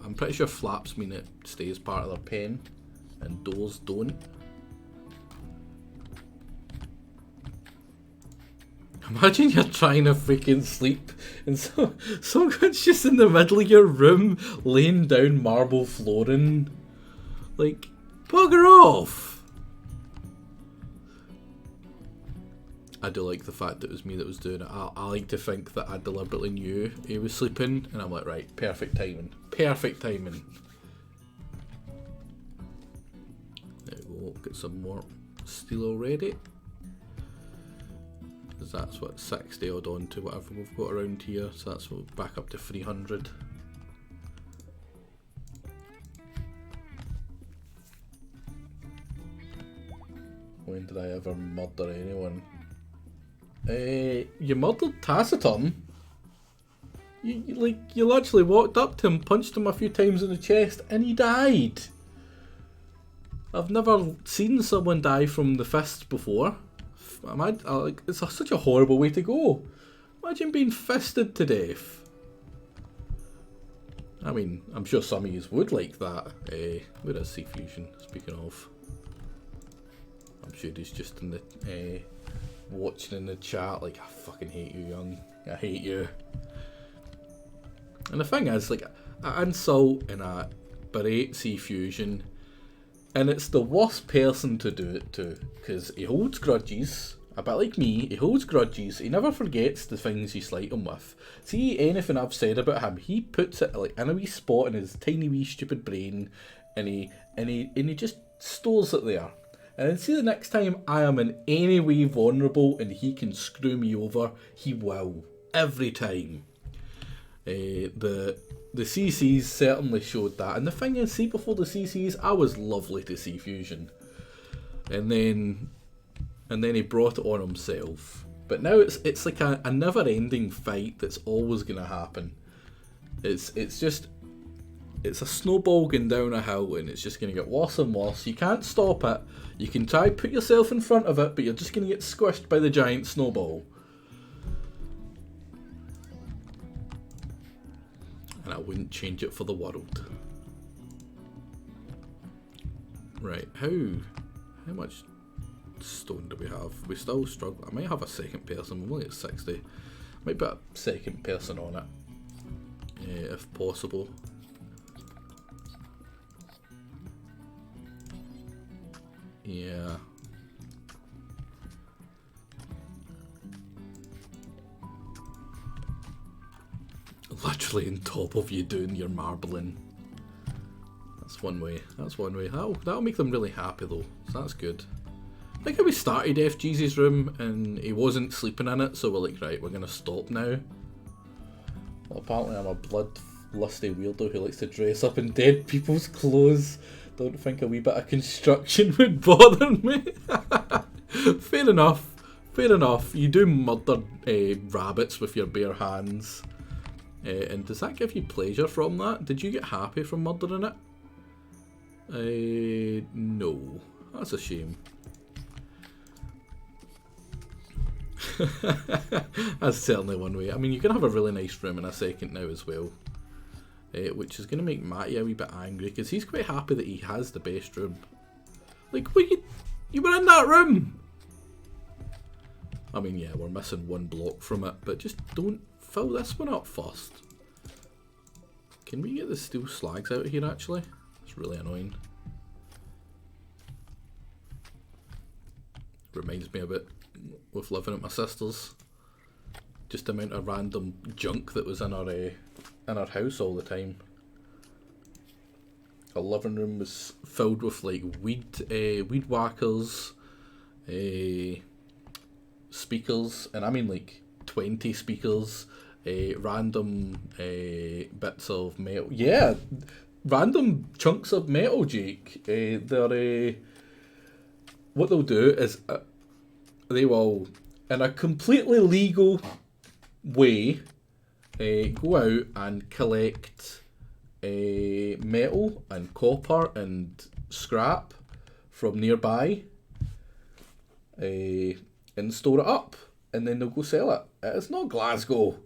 I'm pretty sure flaps mean it stays part of their pen, and doors don't. Imagine you're trying to freaking sleep and someone's just in the middle of your room laying down marble flooring. Like, bugger off! I do like the fact that it was me that was doing it. I like to think that I deliberately knew he was sleeping, and I'm like, right, perfect timing. Perfect timing. There we go, get some more steel already. Because that's what 60 odd on to whatever we've got around here, so that's what, back up to 300. When did I ever murder anyone? You murdered Taciturn? You literally walked up to him, punched him a few times in the chest, and he died. I've never seen someone die from the fist before. It's such a horrible way to go. Imagine being fisted to death. I mean, I'm sure some of you would like that. Where is Sea Fusion, speaking of? I'm sure he's just in the... watching in the chat like, I fucking hate you, young. I hate you. And the thing is, like, I insult and I berate Sea Fusion, and it's the worst person to do it to, because he holds grudges, a bit like me. He holds grudges, he never forgets the things you slight him with. See, anything I've said about him, he puts it like in a wee spot in his tiny wee stupid brain, and he just stores it there. And then see, the next time I am in any way vulnerable and he can screw me over, he will. Every time. The CCs certainly showed that. And the thing is, see, before the CCs, I was lovely to Sea Fusion. And then he brought it on himself. But now it's like a never-ending fight that's always going to happen. It's a snowball going down a hill, and it's just going to get worse and worse. You can't stop it. You can try put yourself in front of it, but you're just going to get squished by the giant snowball. And I wouldn't change it for the world. Right, how much stone do we have? We still struggle. I might have a second person. We're only at 60. Might put a second person on it, if possible. Yeah. Literally on top of you doing your marbling. That's one way. That's one way. That'll make them really happy though. So that's good. I think how we started FG's room and he wasn't sleeping in it, so we're like, right, we're gonna stop now. Well, apparently I'm a bloodlusty weirdo who likes to dress up in dead people's clothes. Don't think a wee bit of construction would bother me. Fair enough. Fair enough. You do murder rabbits with your bare hands. And does that give you pleasure from that? Did you get happy from murdering it? No. That's a shame. That's certainly one way. I mean, you can have a really nice room in a second now as well. Which is going to make Matty a wee bit angry, because he's quite happy that he has the best room. Like, what you were in that room! I mean, yeah, we're missing one block from it, but just don't fill this one up first. Can we get the steel slags out of here, actually? It's really annoying. Reminds me a bit with living at my sister's. Just the amount of random junk that was in our house all the time. Our living room was filled with like weed whackers, speakers, and I mean like 20 speakers, random bits of metal. Yeah, random chunks of metal, Jake. They're what they'll do is they will, in a completely legal way, go out and collect metal and copper and scrap from nearby, and store it up, and then they'll go sell it. It's not Glasgow,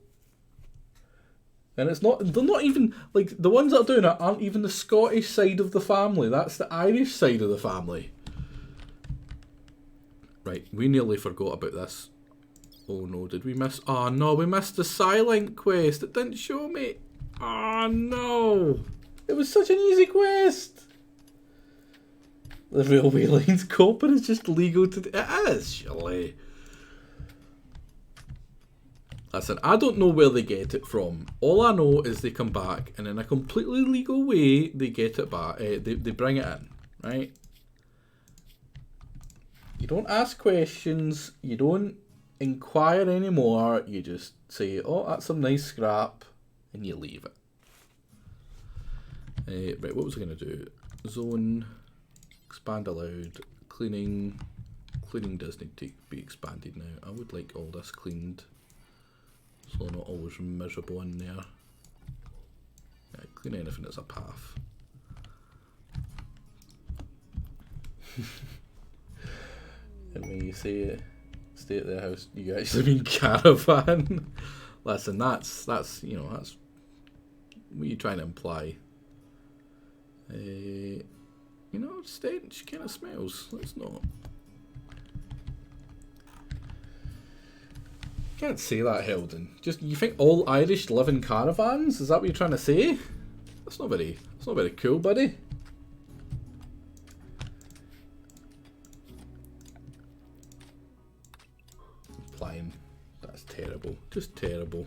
and they're not even, like, the ones that are doing it aren't even the Scottish side of the family. That's the Irish side of the family. Right, we nearly forgot about this. Oh no, did we miss? Oh no, we missed the Silent quest. It didn't show me. Oh no, it was such an easy quest. The railway lines copper is just legal to. It is, surely. Listen, I don't know where they get it from. All I know is they come back, and in a completely legal way, they get it back. They bring it in, right? You don't ask questions. You don't inquire anymore. You just say, "Oh, that's some nice scrap," and you leave it. Right, what was I going to do? Zone, expand allowed, cleaning. Cleaning does need to be expanded now. I would like all this cleaned, so they're not always miserable in there. Yeah, clean anything that's a path. And when you say stay at their house, you actually mean caravan. Listen, that's you know, that's what are you trying to imply? You know, stench kind of smells. Let's not. Can't say that, Heldon. Just, you think all Irish live in caravans? Is that what you're trying to say? That's not very cool, buddy. Applying. That's terrible. Just terrible.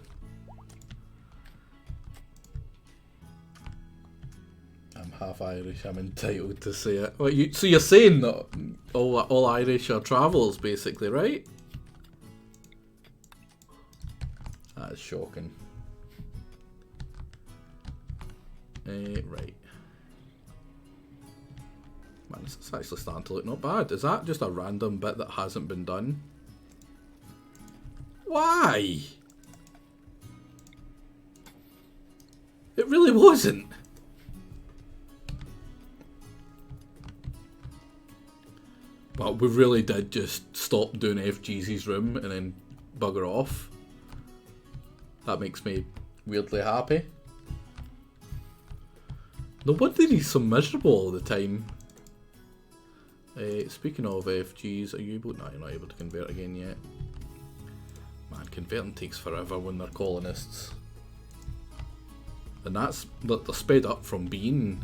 I'm half Irish. I'm entitled to say it. Well, so you're saying that all Irish are travellers, basically, right? That is shocking. Right. Man, this is actually starting to look not bad. Is that just a random bit that hasn't been done? Why? It really wasn't. Well, we really did just stop doing FGZ's room and then bugger off. That makes me weirdly happy. No wonder he's so miserable all the time. Speaking of FGs, are you able? No, you're not able to convert again yet. Man, converting takes forever when they're colonists. And that's, they're sped up from being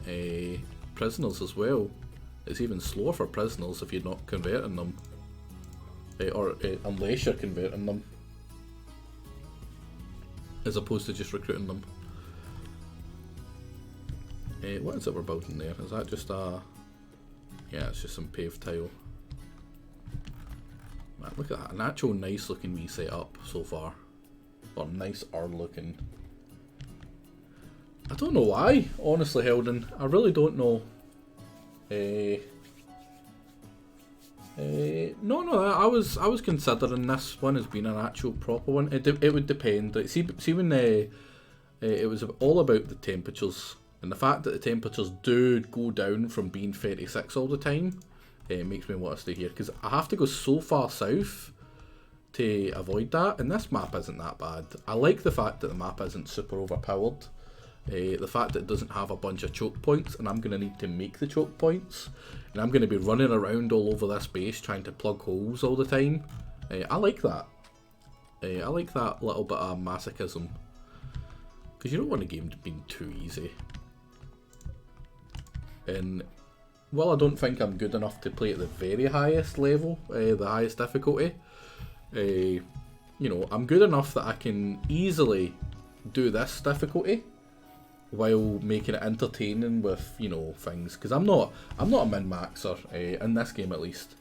prisoners as well. It's even slower for prisoners if you're not converting them. Unless you're converting them. As opposed to just recruiting them. What is it we're building there? Is that just a... Yeah, it's just some paved tile. Man, look at that. An actual nice looking wee setup so far. Or nicer looking. I don't know why, honestly, Heldon. I really don't know. No, I was considering this one as being an actual proper one. It would depend. Like, see when It was all about the temperatures, and the fact that the temperatures do go down from being 36 all the time. It makes me want to stay here, because I have to go so far south to avoid that, and this map isn't that bad. I like the fact that the map isn't super overpowered. The fact that it doesn't have a bunch of choke points, and I'm going to need to make the choke points, and I'm going to be running around all over this base trying to plug holes all the time. I like that. I like that little bit of masochism, because you don't want a game being too easy. And while I don't think I'm good enough to play at the very highest level, the highest difficulty, you know, I'm good enough that I can easily do this difficulty while making it entertaining with, you know, things. Because I'm not a min-maxer, in this game at least.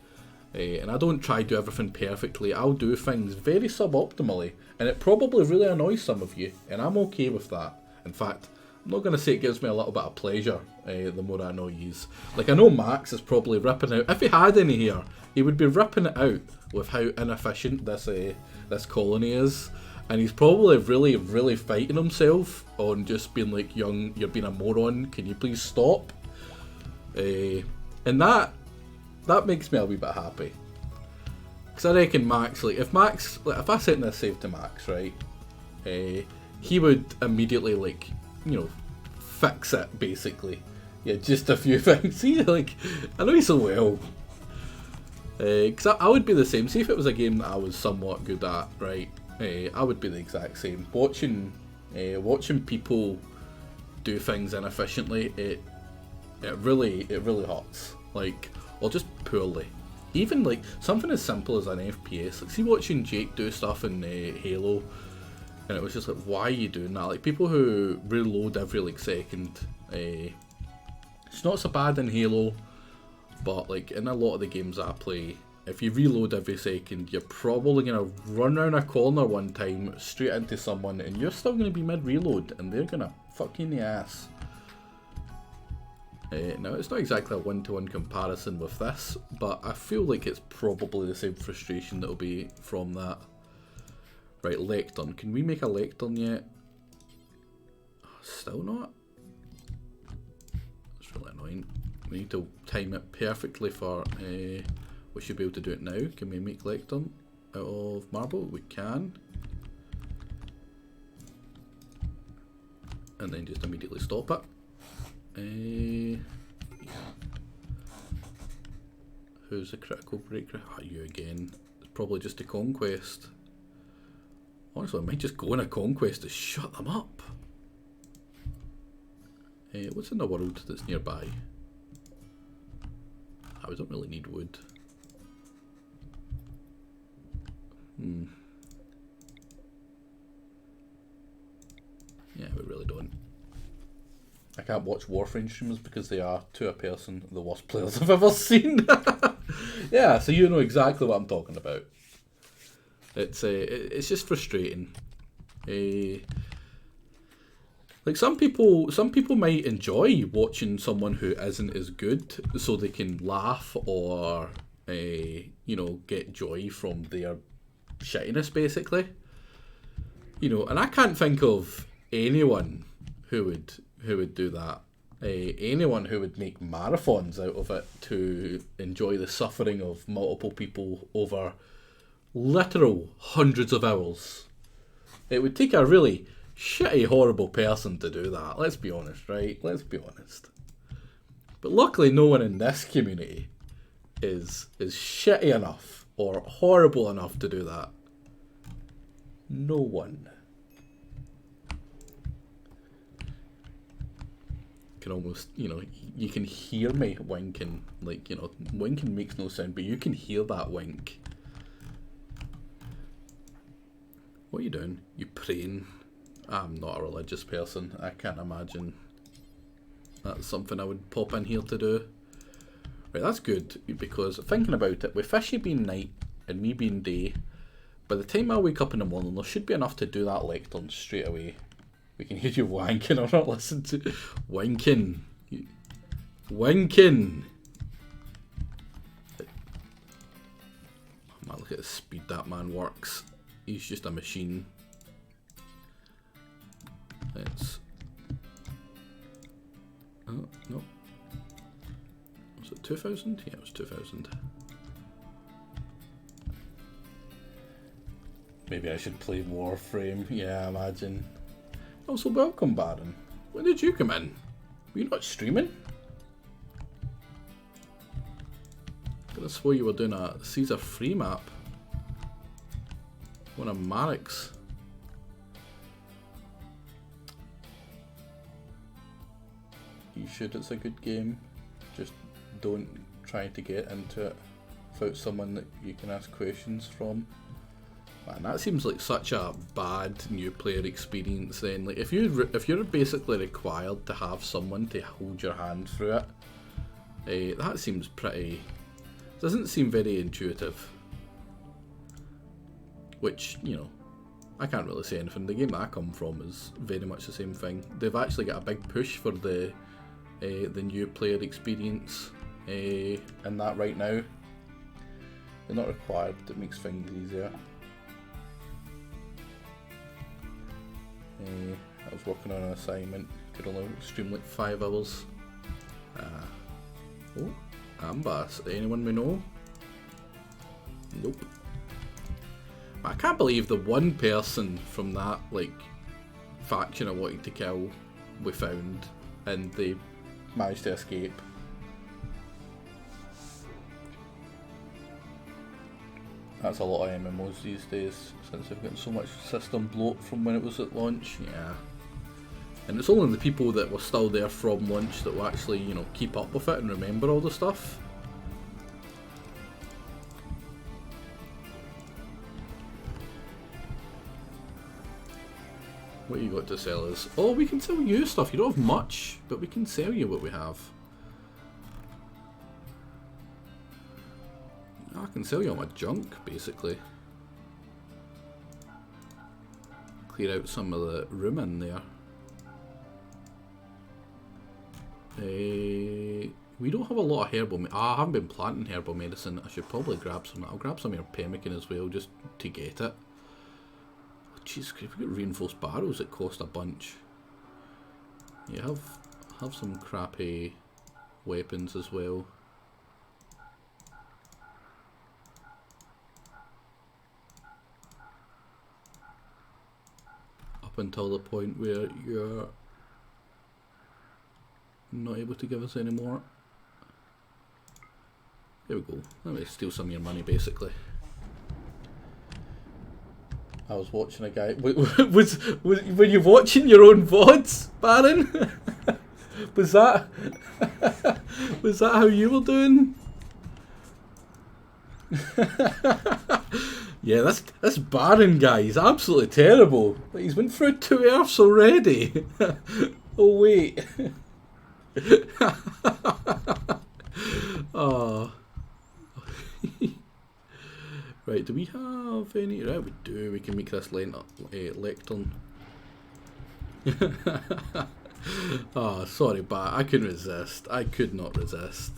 And I don't try to do everything perfectly. I'll do things very suboptimally, and it probably really annoys some of you, and I'm okay with that. In fact, I'm not going to say it gives me a little bit of pleasure the more I annoy yous. Like, I know Max is probably ripping out, if he had any here, he would be ripping it out with how inefficient this colony is. And he's probably really fighting himself on just being like, young, you're being a moron, can you please stop? And that makes me a wee bit happy. Because I reckon Max, like, if I sent this save to Max, right, he would immediately, like, you know, fix it, basically. Yeah, just a few things. See, like, I know you so well. Because I would be the same. See, if it was a game that I was somewhat good at, right, I would be the exact same. Watching people do things inefficiently, it really hurts. Like, or just poorly. Even like something as simple as an FPS. Like, see, watching Jake do stuff in Halo, and it was just like, why are you doing that? Like, people who reload every like second. It's not so bad in Halo, but like in a lot of the games I play, if you reload every second, you're probably going to run around a corner one time, straight into someone, and you're still going to be mid-reload, and they're going to fuck you in the ass. Now, it's not exactly a one-to-one comparison with this, but I feel like it's probably the same frustration that'll be from that. Right, lectern. Can we make a lectern yet? Still not? It's really annoying. We need to time it perfectly for... we should be able to do it now. Can we make lectern out of marble? We can. And then just immediately stop it. Yeah. Who's the critical breaker? Ah, you again. It's probably just a conquest. Honestly, I might just go in a conquest to shut them up. What's in the world that's nearby? We don't really need wood. Yeah, we really don't. I can't watch Warframe streamers because they are, to a person, the worst players I've ever seen. Yeah, so you know exactly what I'm talking about. It's just frustrating. Like, some people might enjoy watching someone who isn't as good, so they can laugh or you know, get joy from their shittiness, basically. You know, and I can't think of anyone who would do that. Anyone who would make marathons out of it to enjoy the suffering of multiple people over literal hundreds of hours. It would take a really shitty, horrible person to do that. Let's be honest, right? Let's be honest. But luckily, no one in this community is shitty enough or horrible enough to do that. No one. Can almost, you know, you can hear me winking. Like, you know, winking makes no sound, but you can hear that wink. What are you doing? You praying? I'm not a religious person. I can't imagine that's something I would pop in here to do. Right, that's good, because thinking about it, with Fishy being night and me being day, by the time I wake up in the morning, there should be enough to do that lectern straight away. We can hear you wanking or not listen to... Winking. Winking. Man, look at the speed that man works. He's just a machine. Let's... Oh, no. Was it 2000? Yeah, it was 2000. Maybe I should play Warframe. Yeah, imagine. Also, welcome, Baron. When did you come in? Were you not streaming? I could have swore you were doing a Caesar free map. One of Marek's. You should, it's a good game. Just don't try to get into it without someone that you can ask questions from. Man, that seems like such a bad new player experience then. Like if you're basically required to have someone to hold your hand through it, that seems pretty... doesn't seem very intuitive. Which, you know, I can't really say anything. The game that I come from is very much the same thing. They've actually got a big push for the new player experience in that right now. They're not required, it makes things easier. I was working on an assignment, could only stream like 5 hours. Oh, Ambass, anyone we know? Nope. But I can't believe the one person from that like faction I wanted to kill we found and they managed to escape. That's a lot of MMOs these days, since they've gotten so much system bloat from when it was at launch. Yeah. And it's only the people that were still there from launch that will actually, you know, keep up with it and remember all the stuff. What you got to sell us? Oh, we can sell you stuff. You don't have much, but we can sell you what we have. I can sell you all my junk, basically. Clear out some of the room in there. We don't have a lot of herbal I haven't been planting herbal medicine. I should probably grab some. I'll grab some of your pemmican as well, just to get it. Oh, jeez, if we get reinforced barrels, it cost a bunch. Yeah, have some crappy weapons as well. Up until the point where you're not able to give us any more. There we go. Let me steal some of your money, basically. I was watching a guy. Was were you watching your own VODs, Baron? was that how you were doing? Yeah, this Baron guy, he's absolutely terrible. Like, he's went through 2 Earths already. Oh wait. Oh. Right, do we have any? Right, we do. We can make this lectern. Oh, sorry, but I couldn't resist. I could not resist.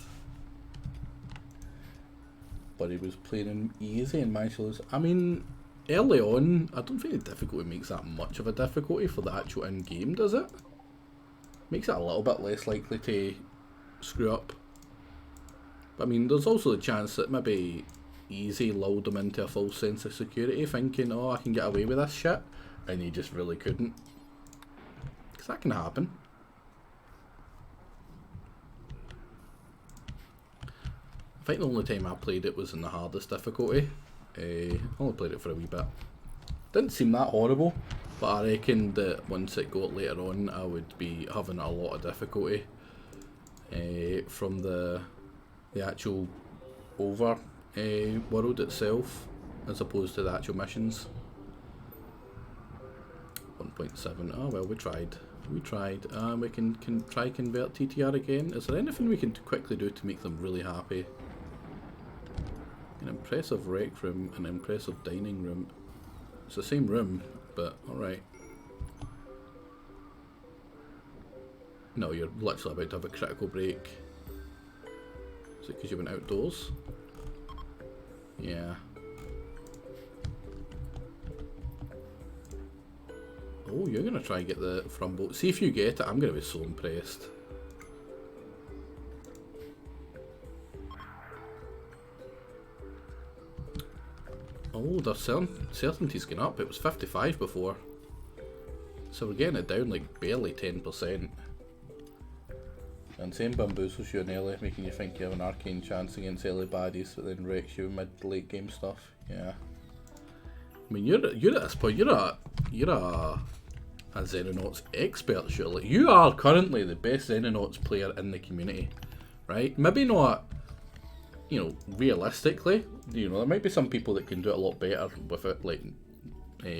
But he was playing him easy and managed to lose. I mean, early on, I don't think the difficulty makes that much of a difficulty for the actual in-game, does it? Makes it a little bit less likely to screw up. But I mean, there's also the chance that maybe easy lulled him into a false sense of security, thinking, oh, I can get away with this shit, and he just really couldn't. Because that can happen. I think the only time I played it was in the hardest difficulty. I only played it for a wee bit. Didn't seem that horrible, but I reckon that once it got later on, I would be having a lot of difficulty from the actual world itself, as opposed to the actual missions. 1.7. Oh well, we tried. We tried. We can try convert TTR again. Is there anything we can quickly do to make them really happy? An impressive rec room, an impressive dining room. It's the same room, but alright. No, you're literally about to have a critical break. Is it because you went outdoors? Yeah. Oh, you're gonna try and get the Frumbo. See if you get it, I'm gonna be so impressed. Oh, their certainty's gone up. It was 55 before. So we're getting it down like barely 10%. And same bamboozles you in early, making you think you have an arcane chance against early baddies, but then wrecks you mid-late game stuff. Yeah. I mean, you're at this point. You're a Xenonauts expert, surely. You are currently the best Xenonauts player in the community, right? Maybe not, you know, realistically. You know, there might be some people that can do it a lot better with it, like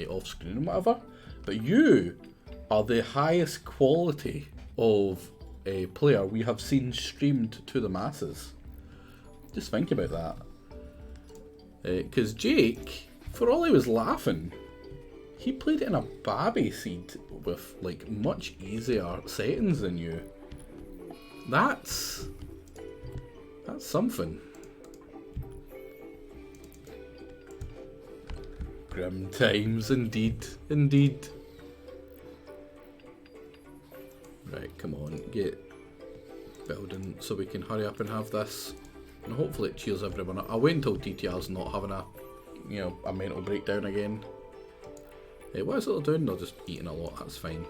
off screen and whatever. But you are the highest quality of a player we have seen streamed to the masses. Just think about that. Because Jake, for all he was laughing, he played it in a babby seed with like much easier settings than you. That's something. Grim times, indeed, indeed. Right, come on, get building so we can hurry up and have this. And hopefully it cheers everyone up. I'll wait until TTR's not having a, you know, a mental breakdown again. What is it they're doing? They're just eating a lot, that's fine.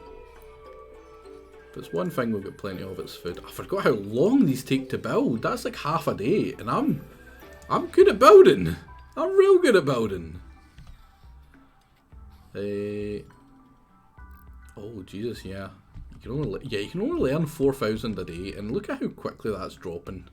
If it's one thing we've got plenty of, it's food. I forgot how long these take to build. That's like half a day, and I'm good at building. I'm real good at building. Oh Jesus, yeah. You can only learn 4,000 a day, and look at how quickly that's dropping.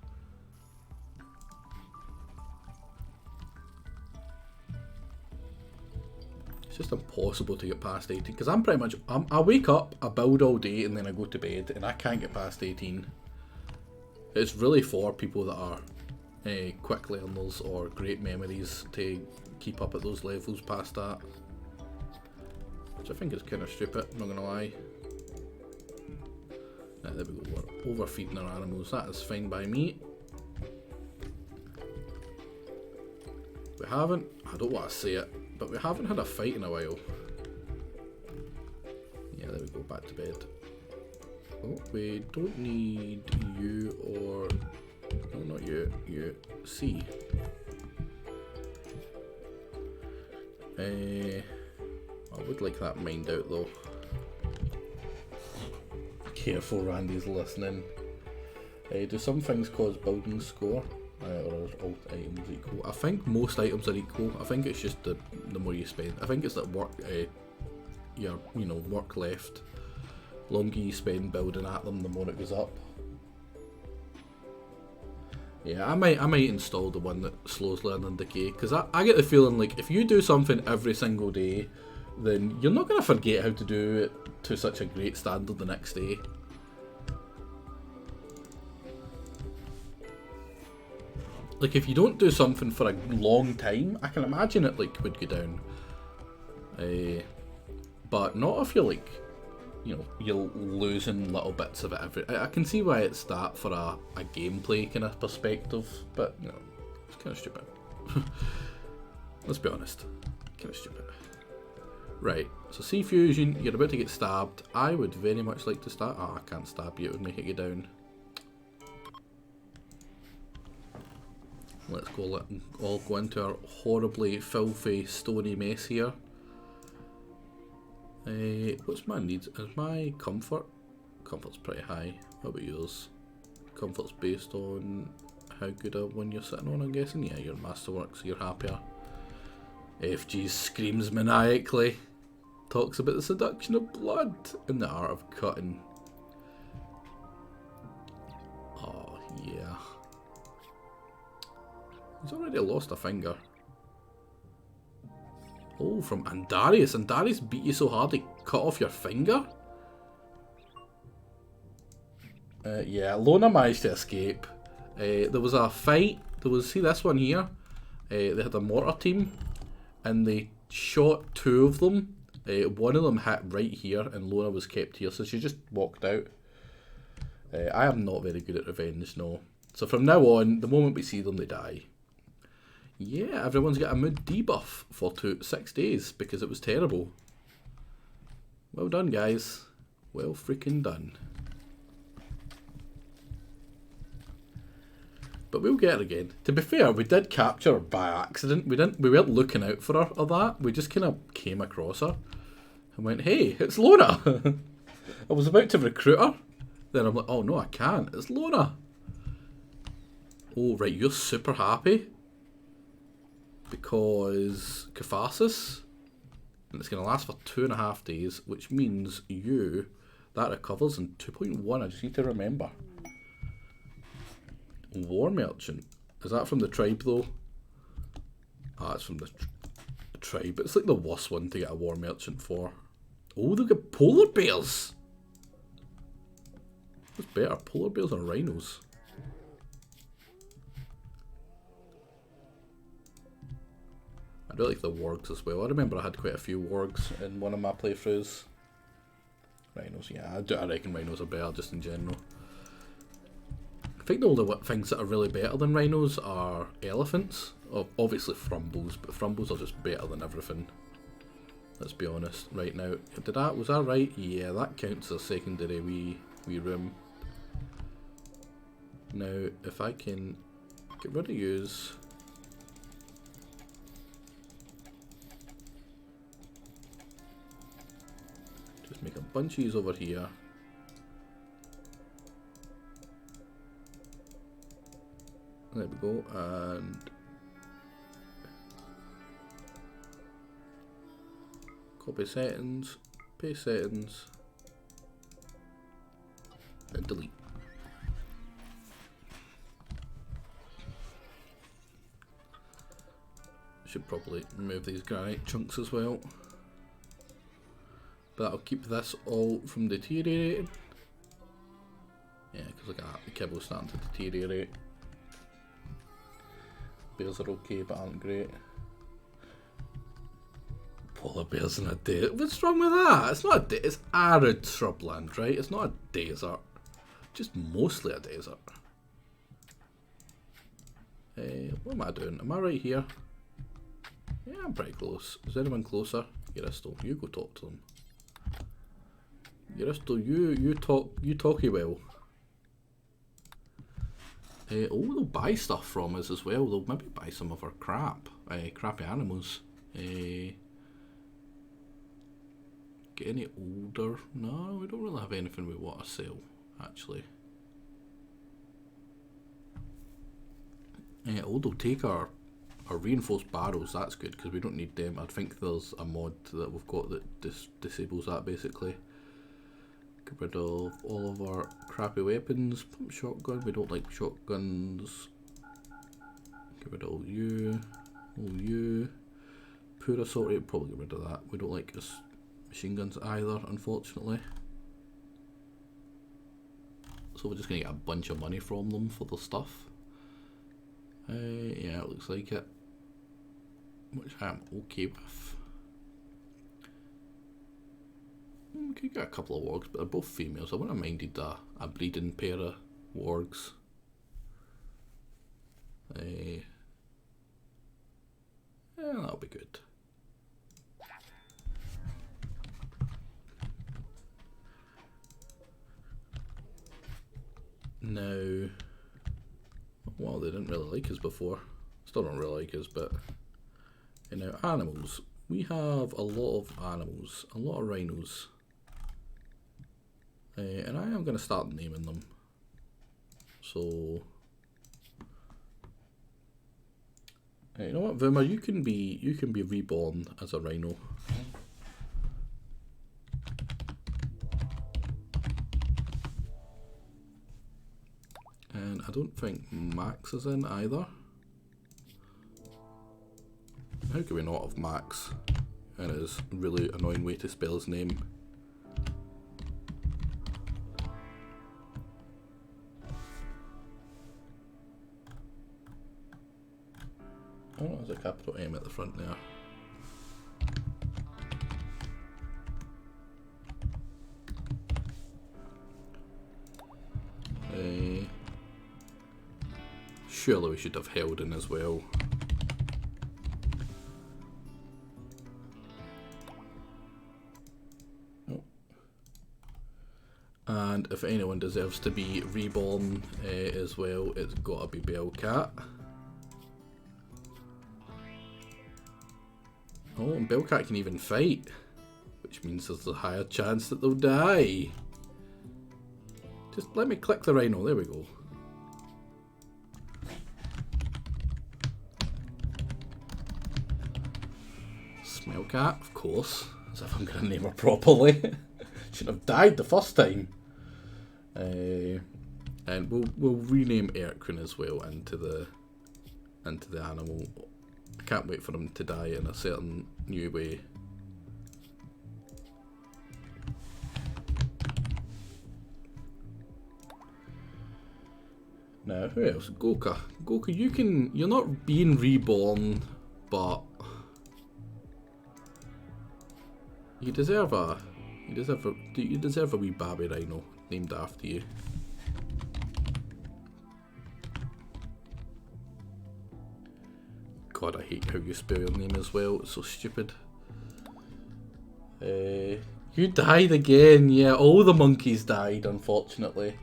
It's just impossible to get past 18, because I'm pretty much, I wake up, I build all day, and then I go to bed, and I can't get past 18. It's really for people that are quick learners or great memories to keep up at those levels past that. Which I think is kind of stupid, I'm not going to lie. There we go, we're overfeeding our animals, that is fine by me. We haven't, I don't want to say it, but we haven't had a fight in a while. Yeah, there we go, back to bed. Oh, we don't need you or, no, not you, you, C. I would like that mined out though. Careful, Randy's listening. Do some things cause building score? Or are all items equal? I think most items are equal. I think it's just the more you spend. I think it's that work, your work left. Longer you spend building at them, the more it goes up. Yeah, I might install the one that slows learning decay, because I get the feeling like if you do something every single day, then you're not going to forget how to do it to such a great standard the next day. Like if you don't do something for a long time, I can imagine it like would go down. But not if you're like, you know, you're losing little bits of it every. I can see why it's that for a gameplay kind of perspective, but you know, it's kind of stupid. Let's be honest, kind of stupid. Right, so C fusion, you're about to get stabbed. I would very much like to stab. Ah, I can't stab you, it would make it go down. Let's all go into our horribly filthy stony mess here. What's my needs? Is my comfort? Comfort's pretty high. What about yours? Comfort's based on how good a one you're sitting on, I'm guessing. Yeah, you're masterwork, so you're happier. FG screams maniacally. Talks about the seduction of blood and the art of cutting. Oh, yeah. He's already lost a finger. Oh, from Andarius. Andarius beat you so hard he cut off your finger? Yeah, Lona managed to escape. There was a fight. See this one here? They had a mortar team and they shot two of them. One of them hit right here and Lona was kept here, so she just walked out. I am not very good at revenge, no. So from now on, the moment we see them, they die. Yeah, everyone's got a mood debuff for 6 days because it was terrible. Well done, guys. Well freaking done. But we'll get her again. To be fair, we did capture her by accident. We weren't looking out for her or that. We just kind of came across her and went, hey, it's Lona. I was about to recruit her. Then I'm like, oh no, I can't. It's Lona. Oh, right, you're super happy. Because catharsis. And it's going to last for 2.5 days, which means that recovers in 2.1. I just need to remember. War Merchant. Is that from the tribe though? Ah, it's from the tribe. It's like the worst one to get a War Merchant for. Oh, they've got polar bears! What's better, polar bears or rhinos? I do like the wargs as well. I remember I had quite a few wargs in one of my playthroughs. Rhinos, yeah, I reckon rhinos are better just in general. I think the only things that are really better than rhinos are elephants. Oh, obviously frumbles, but frumbles are just better than everything. Let's be honest. Right now, was that right? Yeah, that counts as a secondary wee room. Now, if I can get rid of yous. Just make a bunch of yous over here. There we go, and copy settings, paste settings, and delete. Should probably remove these granite chunks as well. But that'll keep this all from deteriorating. Yeah, because look at that, the kibble's starting to deteriorate. Bears are okay, but aren't great. Polar bears in a desert. What's wrong with that? It's not a it's arid shrubland, right? It's not a desert. Just mostly a desert. What am I doing? Am I right here? Yeah, I'm pretty close. Is anyone closer? Yaristo, you go talk to them. Yaristo, you talky well. Oh, they'll buy stuff from us as well. They'll maybe buy some of our crappy animals. Get any older? No, we don't really have anything we want to sell, actually. Oh, they'll take our reinforced barrels. That's good because we don't need them. I think there's a mod that we've got that disables that basically. Get rid of all of our crappy weapons. Pump shotgun, we don't like shotguns. Get rid of all you. Poor assault rate, probably get rid of that. We don't like machine guns either, unfortunately. So we're just going to get a bunch of money from them for the stuff. Yeah, it looks like it. Which I am okay with. We could get a couple of wargs, but they're both females. I wouldn't have minded a breeding pair of wargs. Yeah, that'll be good. Now, well, they didn't really like us before. Still don't really like us, but you know, animals. We have a lot of animals, a lot of rhinos. And I am going to start naming them. So, you know what, Vuma, you can be reborn as a rhino. And I don't think Max is in either. How can we not have Max? And his really annoying way to spell his name. Oh, there's a capital M at the front there. Surely we should have held in as well. Oh, And if anyone deserves to be reborn as well, it's gotta be Bellcat. Oh, and Bellcat can even fight, which means there's a higher chance that they'll die. Just let me click the rhino, there we go. Smellcat, of course, as if I'm gonna name her properly. Shouldn't have died the first time. And we'll rename Erkrin as well into the animal. I can't wait for him to die in a certain new way. Now, who else? Goka. Goka, you're not being reborn, but you deserve a wee baby rhino named after you. God, I hate how you spell your name as well. It's so stupid. You died again. Yeah, all the monkeys died, unfortunately.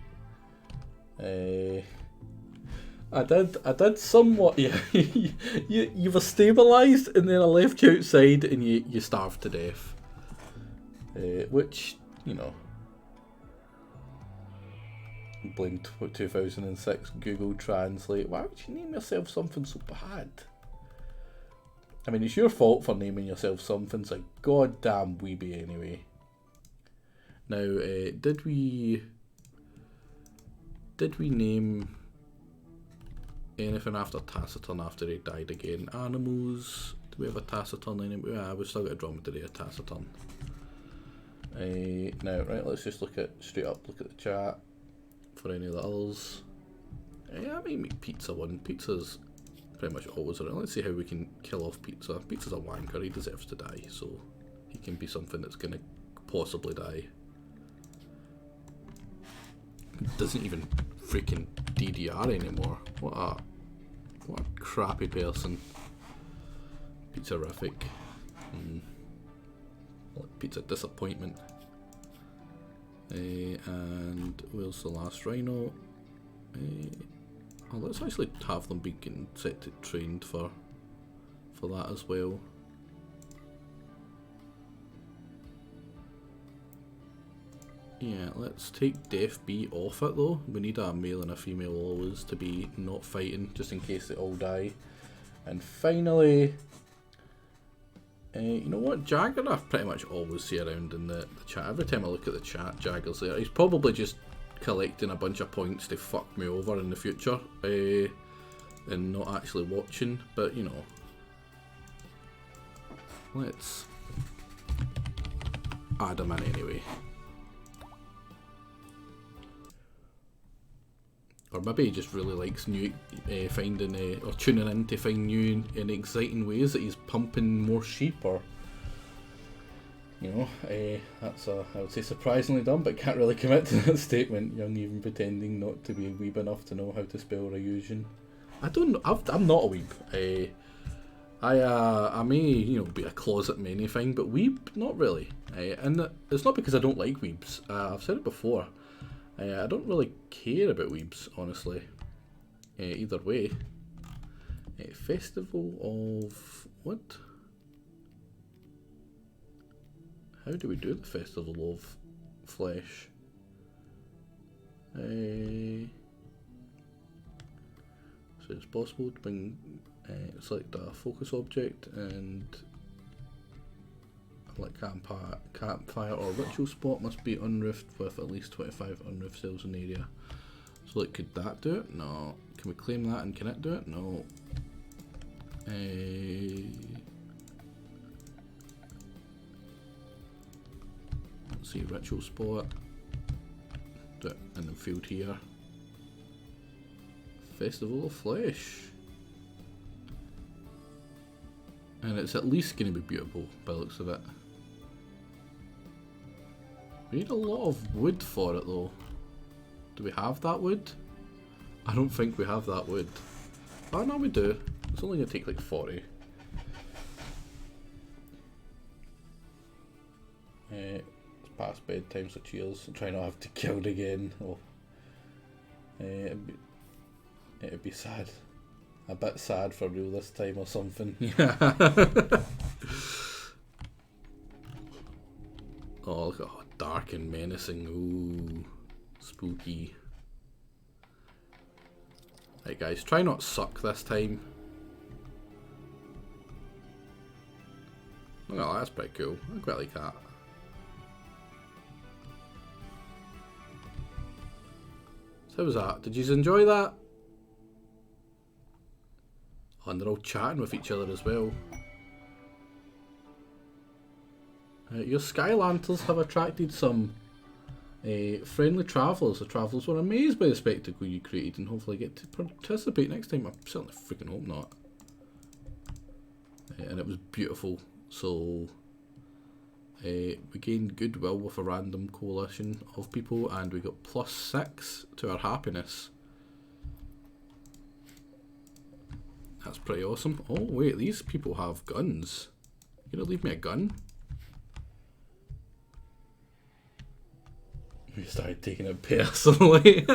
I did somewhat. Yeah, you were stabilised, and then I left you outside, and you starved to death. Which, you know, blame 2006 Google Translate. Why would you name yourself something so bad? I mean, it's your fault for naming yourself something so goddamn weeby anyway. Now, did we name anything after Taciturn after he died again? Animals? Do we have a Taciturn anymore? Yeah, we've still got a Dromedary, a Taciturn. Now, right, let's just look at the chat for any of the others. Yeah, I might make Pizza one. Pizza's pretty much always around. Let's see how we can kill off Pizza. Pizza's a wanker, he deserves to die, so he can be something that's gonna possibly die. Doesn't even freaking DDR anymore. What a crappy person. Pizza-rific. Pizza disappointment. And where's the last rhino? Oh, let's actually have them be getting set to trained for that as well. Yeah, let's take Def B off it though. We need a male and a female always to be not fighting, just in case they all die. And finally, you know what? Jagger I pretty much always see around in the chat. Every time I look at the chat, Jagger's there. He's probably just collecting a bunch of points to fuck me over in the future, and not actually watching, but you know. Let's add him in anyway. Or maybe he just really likes finding or tuning in to find new and exciting ways that he's pumping more sheep, or you know, that's I would say surprisingly dumb, but can't really commit to that statement. Young even pretending not to be a weeb enough to know how to spell Ryujin. I don't know. I'm not a weeb. I may, you know, be a closet many thing, but weeb not really. And it's not because I don't like weebs. I've said it before. I don't really care about weebs, honestly. Either way. Festival of what? How do we do the Festival of Flesh? So it's possible to bring select a focus object and like campfire or ritual spot must be unroofed with at least 25 unroofed cells in the area. So like, could that do it? No. Can we claim that and can it do it? No. Let's see, ritual spot. Do it in the field here. Festival of Flesh. And it's at least going to be beautiful by the looks of it. We need a lot of wood for it though. Do we have that wood? I don't think we have that wood. Oh no, we do. It's only going to take like 40. Let's past bedtime, so cheers. I'll try not to have to kill it again. Oh. It'd be sad. A bit sad for real this time or something. Yeah. Oh, look at dark and menacing. Ooh, spooky. Right, guys, try not suck this time. Oh, that's pretty cool. I quite like that. So how was that? Did you enjoy that? Oh, and they're all chatting with each other as well. Your sky lanterns have attracted some friendly travellers. The travellers were amazed by the spectacle you created and hopefully get to participate next time. I certainly freaking hope not. And it was beautiful. So we gained goodwill with a random coalition of people, and we got +6 to our happiness. That's pretty awesome. Oh wait, these people have guns. You gonna leave me a gun? We started taking it personally.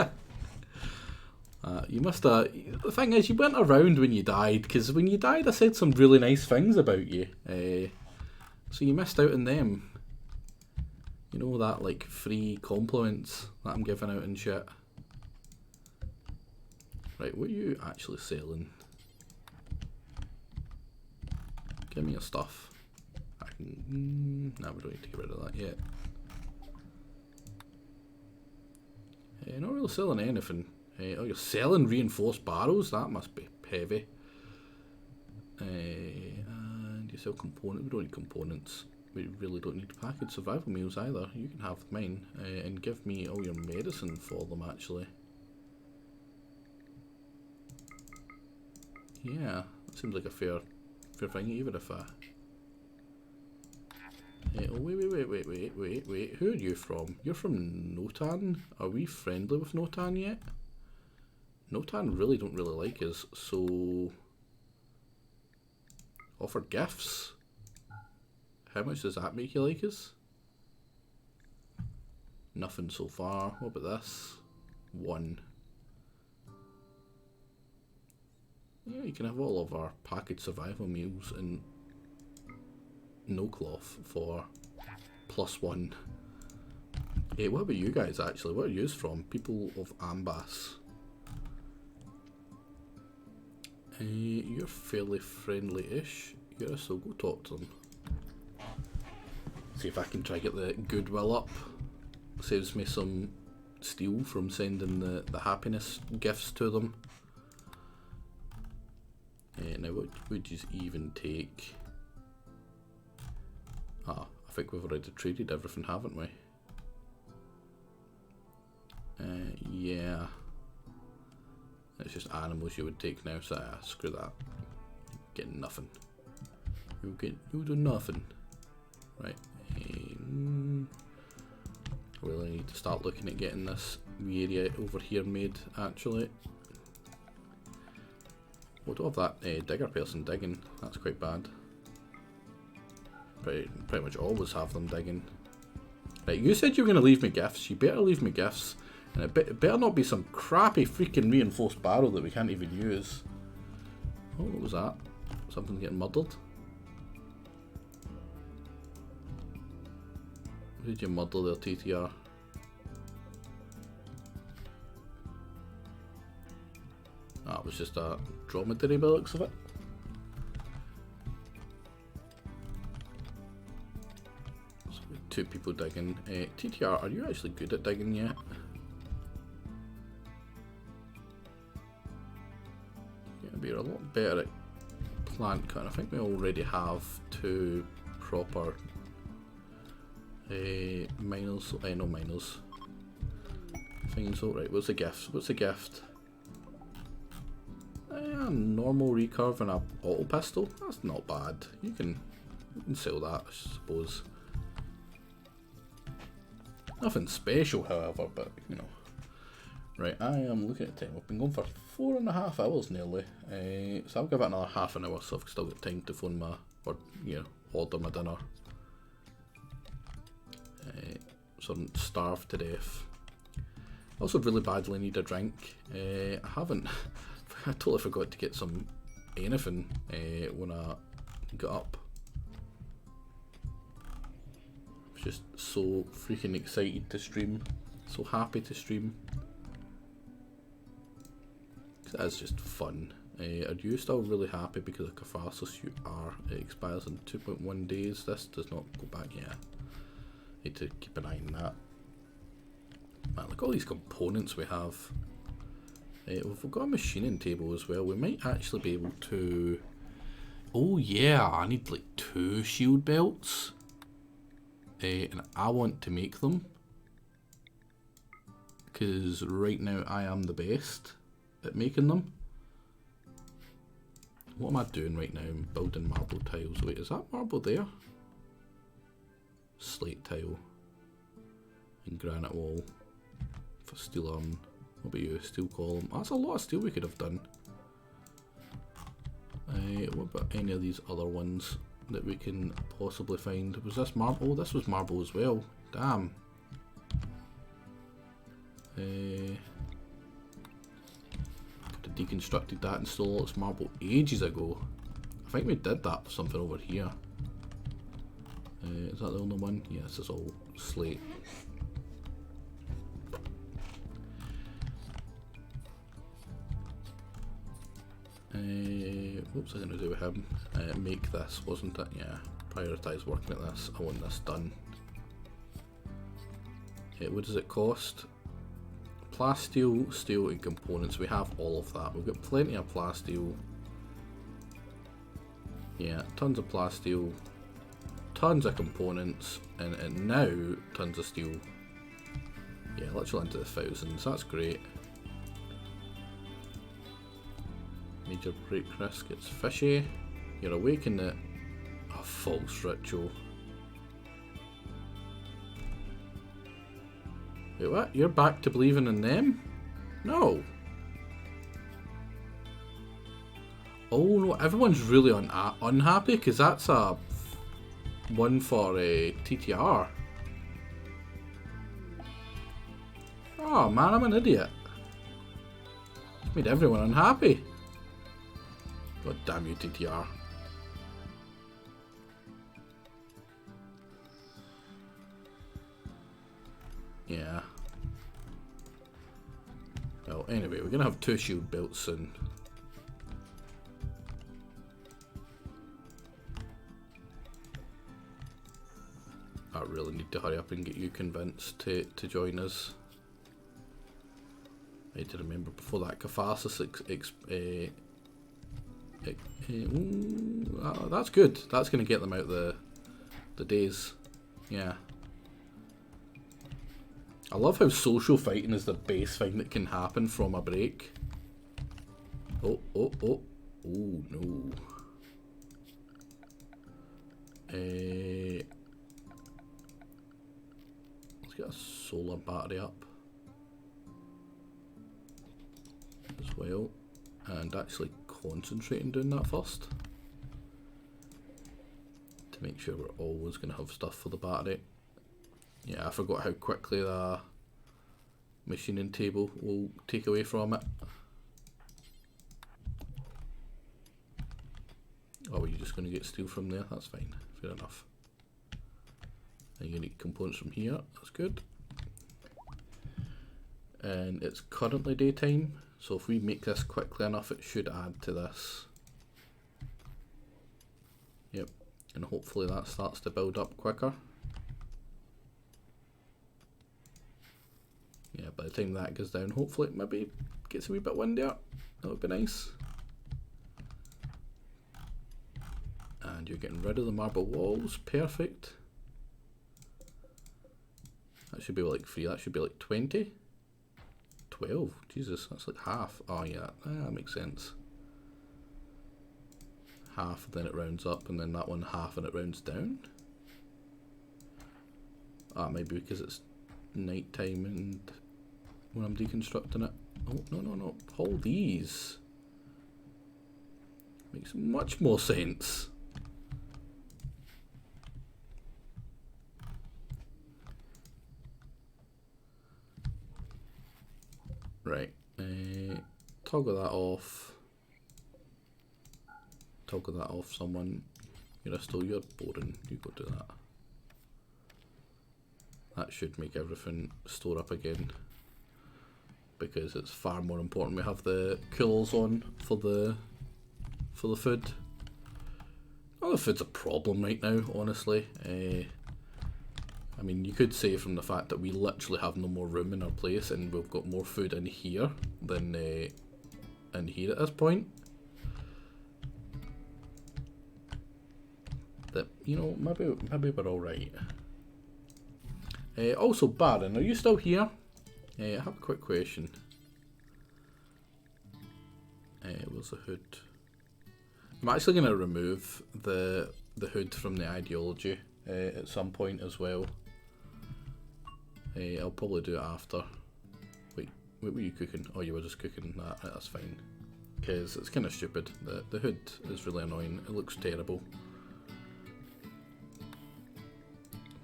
You must have. The thing is, you weren't around when you died, because when you died, I said some really nice things about you. So you missed out on them. You know, that like free compliments that I'm giving out and shit. Right, what are you actually selling? Give me your stuff. I can. No, we don't need to get rid of that yet. Not really selling anything. Oh, you're selling reinforced barrels? That must be heavy. And you sell components. We don't need components. We really don't need packaged survival meals either. You can have mine. And give me all your medicine for them, actually. Yeah, that seems like a fair thing, even if I... oh, wait. Who are you from? You're from Notan? Are we friendly with Notan yet? Notan really don't really like us, so... Offer gifts? How much does that make you like us? Nothing so far. What about this? 1. Yeah, you can have all of our packaged survival meals and no cloth for +1. Hey, what about you guys actually? Where are you from? People of Ambas. You're fairly friendly-ish. Yeah, so go talk to them. See if I can try get the goodwill up. Saves me some steel from sending the happiness gifts to them. Now what would you even take? I think we've already traded everything, haven't we? Yeah. It's just animals you would take now, so screw that. Get nothing. You do nothing. Right. I really need to start looking at getting this wee area over here made, actually. We don't have that digger person digging. That's quite bad. Pretty much always have them digging. Right, you said you were going to leave me gifts. You better leave me gifts. And it better not be some crappy freaking reinforced barrel that we can't even use. Oh, what was that? Something getting muddled? Where did you muddle there, TTR? That was just a dromedary by the looks of it. So we have 2 people digging. TTR, are you actually good at digging yet? Be a lot better at plant cutting. I think we already have 2 proper miners. No miners. Things. All right. What's the gift? What's the gift? Normal recurve and a auto pistol. That's not bad. You can sell that, I suppose. Nothing special, however, but you know. Right, I am looking at time. We've been going for 4.5 hours nearly, so I'll give it another half an hour, so I've still got time to phone my, or you know, order my dinner. so I don't starve to death. I also really badly need a drink. I haven't. I totally forgot to get some anything when I got up. I was just so freaking excited to stream. So happy to stream. That's just fun. Are you still really happy because of Catharsis? You are. It expires in 2.1 days. This does not go back yet. Need to keep an eye on that. Man, look at all these components we have. We've got a machining table as well. We might actually be able to... Oh yeah, I need like 2 shield belts. And I want to make them. Because right now I am the best at making them. What am I doing right now? I'm building marble tiles. Wait, is that marble there? Slate tile. And granite wall. For steel arm. What about you? Steel column. That's a lot of steel we could have done. What about any of these other ones that we can possibly find? Was this marble? Oh, this was marble as well. Damn. Could have deconstructed that and stole all its marble ages ago. I think we did that for something over here. Is that the only one? Yeah, this is all slate. What was I going to do with him? Make this, wasn't it? Yeah. Prioritise working at this. I want this done. What does it cost? Plasteel, steel and components. We have all of that. We've got plenty of plasteel. Yeah, tons of plasteel. Tons of components. And now, tons of steel. Yeah, literally into the thousands. That's great. Major break risk. It's fishy. You're awake in the... A false ritual. Wait, what? You're back to believing in them? No. Oh no, everyone's really unhappy because that's a one for TTR. Oh man, I'm an idiot. Made everyone unhappy. God damn you, TTR. Yeah. Well, anyway, we're gonna have 2 shield belts soon. I really need to hurry up and get you convinced to join us. I need to remember before that Catharsis that's good. That's going to get them out the days. Yeah. I love how social fighting is the best thing that can happen from a break. Oh, oh, oh. Oh, no. Let's get a solar battery up as well. And actually concentrate on doing that first. To make sure we're always going to have stuff for the battery. Yeah, I forgot how quickly the machining table will take away from it. Oh, are you just going to get steel from there? That's fine. Fair enough. And you need components from here. That's good. And it's currently daytime, so if we make this quickly enough, it should add to this. Yep. And hopefully that starts to build up quicker. Yeah, by the time that goes down, hopefully it maybe gets a wee bit windier. That would be nice. And you're getting rid of the marble walls. Perfect. That should be like 3. That should be like 20. 12. Jesus, that's like half. Oh yeah, that makes sense. Half, then it rounds up, and then that one half and it rounds down. Ah, maybe because it's night time and when I'm deconstructing it. Oh, no, no, no. Hold these. Makes much more sense. Right. Toggle that off. Toggle that off, someone. You're boring. You go do that. That should make everything store up again, because it's far more important we have the coolers on for the food. Well, the food's a problem right now, honestly. I mean, you could say from the fact that we literally have no more room in our place and we've got more food in here than in here at this point. That, you know, maybe we're alright. Also, Baron, are you still here? I have a quick question. Where's the hood? I'm actually going to remove the hood from the ideology at some point as well. I'll probably do it after. Wait, what were you cooking? Oh, you were just cooking that. Right, that's fine. Because it's kind of stupid. The hood is really annoying. It looks terrible.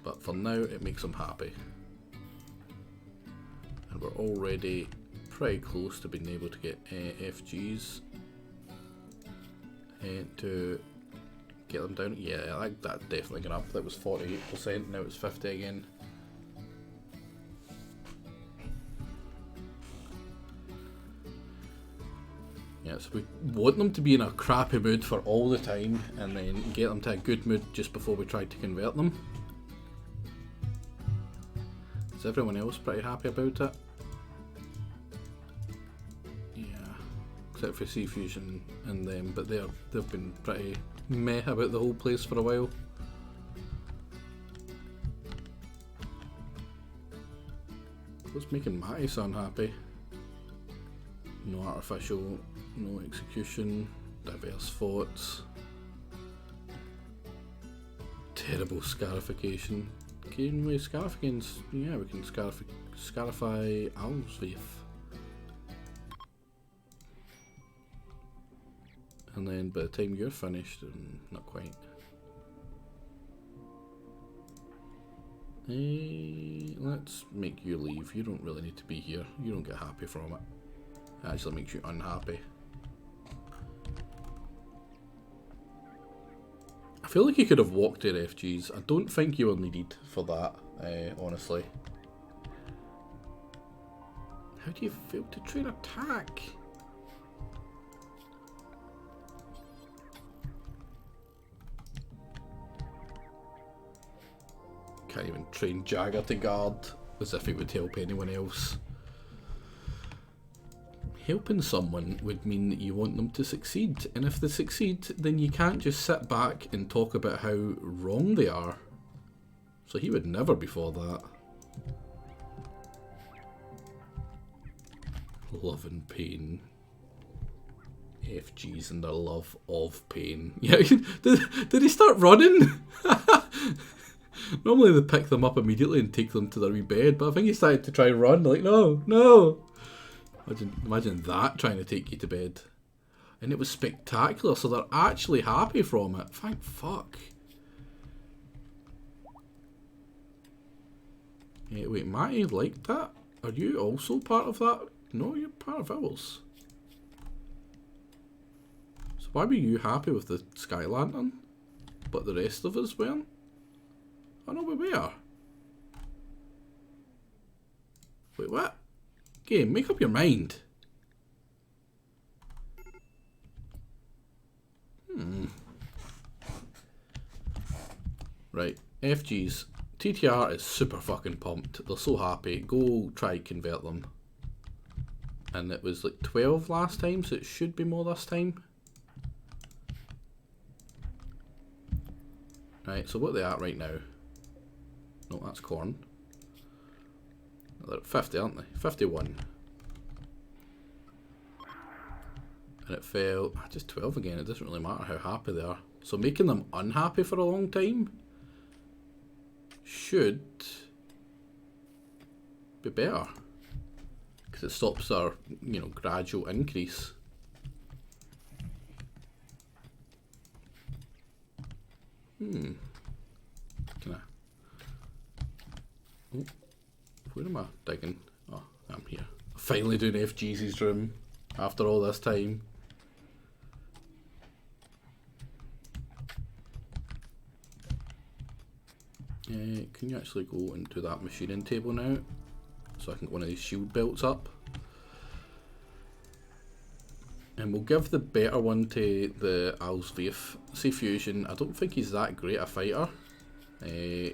But for now, it makes them happy. And we're already pretty close to being able to get FGs to get them down. Yeah, I think that definitely got up. That was 48%, now it's 50 again. Yeah, so we want them to be in a crappy mood for all the time and then get them to a good mood just before we try to convert them. Is everyone else pretty happy about it? Yeah, except for C Fusion and them, but they've been pretty meh about the whole place for a while. What's making Matty so unhappy? No artificial, no execution, diverse thoughts, terrible scarification. Can we scarifications? Yeah, we can scarify Alsvaith. And then by the time you're finished, not quite. Let's make you leave. You don't really need to be here. You don't get happy from it. It actually makes you unhappy. I feel like you could have walked their FGs. I don't think you were needed for that, honestly. How do you fail to train attack? Can't even train Jagger to guard, as if it would help anyone else. Helping someone would mean that you want them to succeed, and if they succeed, then you can't just sit back and talk about how wrong they are. So he would never be for that. Love and pain. FGs and their love of pain. Yeah, did he start running? Normally they pick them up immediately and take them to their wee bed, but I think he started to try and run. Like, no, no. Imagine that, trying to take you to bed. And it was spectacular, so they're actually happy from it. Thank fuck. Yeah, wait, Matty liked that? Are you also part of that? No, you're part of ours. So why were you happy with the Sky Lantern, but the rest of us weren't? Oh no, we were. Wait, what? Game, make up your mind. Right, FGs. TTR is super fucking pumped. They're so happy. Go try convert them. And it was like 12 last time, so it should be more this time. Right, so what are they at right now? No, that's corn. They're at 50, aren't they? 51. And it fell, just 12 again. It doesn't really matter how happy they are. So making them unhappy for a long time should be better. Because it stops our, you know, gradual increase. Can I? Oh, where am I digging? Oh, I'm here. I Finally doing FG's room after all this time. Can you actually go into that machining table now? So I can get one of these shield belts up. And we'll give the better one to the Alsveith. See Fusion, I don't think he's that great a fighter. He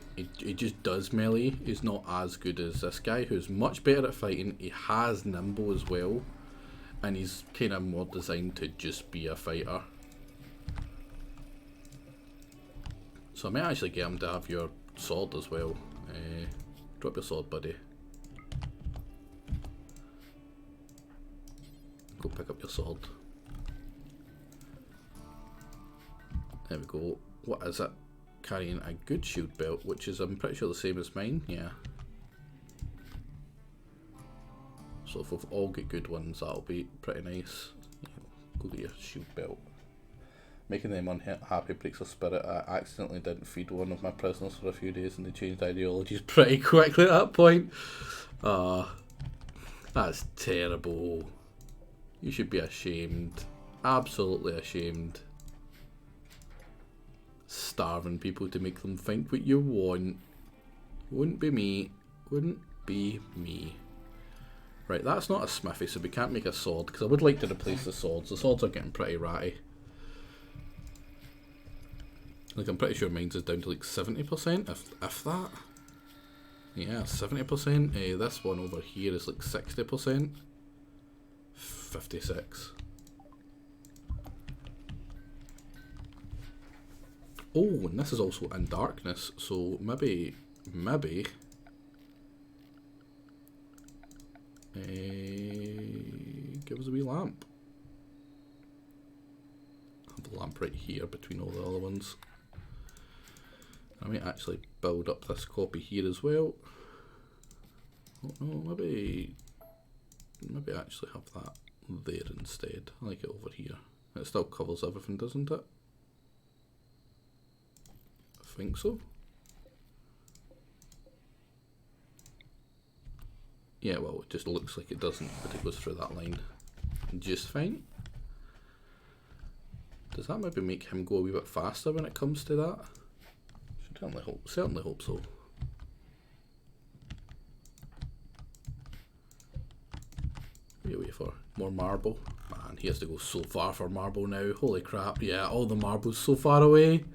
just does melee. He's not as good as this guy who's much better at fighting. He has nimble as well. And he's kind of more designed to just be a fighter. So I might actually get him to have your sword as well. Drop your sword, buddy. Go pick up your sword. There we go. What is it? Carrying a good shield belt, which is, I'm pretty sure, the same as mine. Yeah. So if we've all got good ones, that'll be pretty nice. Yeah, go get your shield belt. Making them unhappy breaks their spirit. I accidentally didn't feed one of my prisoners for a few days and they changed ideologies pretty quickly at that point. That's terrible. You should be ashamed. Absolutely ashamed. Starving people to make them think what you want. Wouldn't be me. Wouldn't be me. Right, that's not a smithy, so we can't make a sword, because I would like to replace the swords. The swords are getting pretty ratty. Like, I'm pretty sure mine's is down to like 70%, if that. Yeah, 70%. This one over here is like 60%. 56. Oh, and this is also in darkness, so maybe give us a wee lamp. I have a lamp right here between all the other ones. I might actually build up this copy here as well. Oh no, maybe actually have that there instead. I like it over here. It still covers everything, doesn't it? I think so. Yeah, well, it just looks like it doesn't, but it goes through that line just fine. Does that maybe make him go a wee bit faster when it comes to that? Certainly hope so. What are you waiting for? More marble? Man, he has to go so far for marble now. Holy crap, yeah, all the marble's so far away.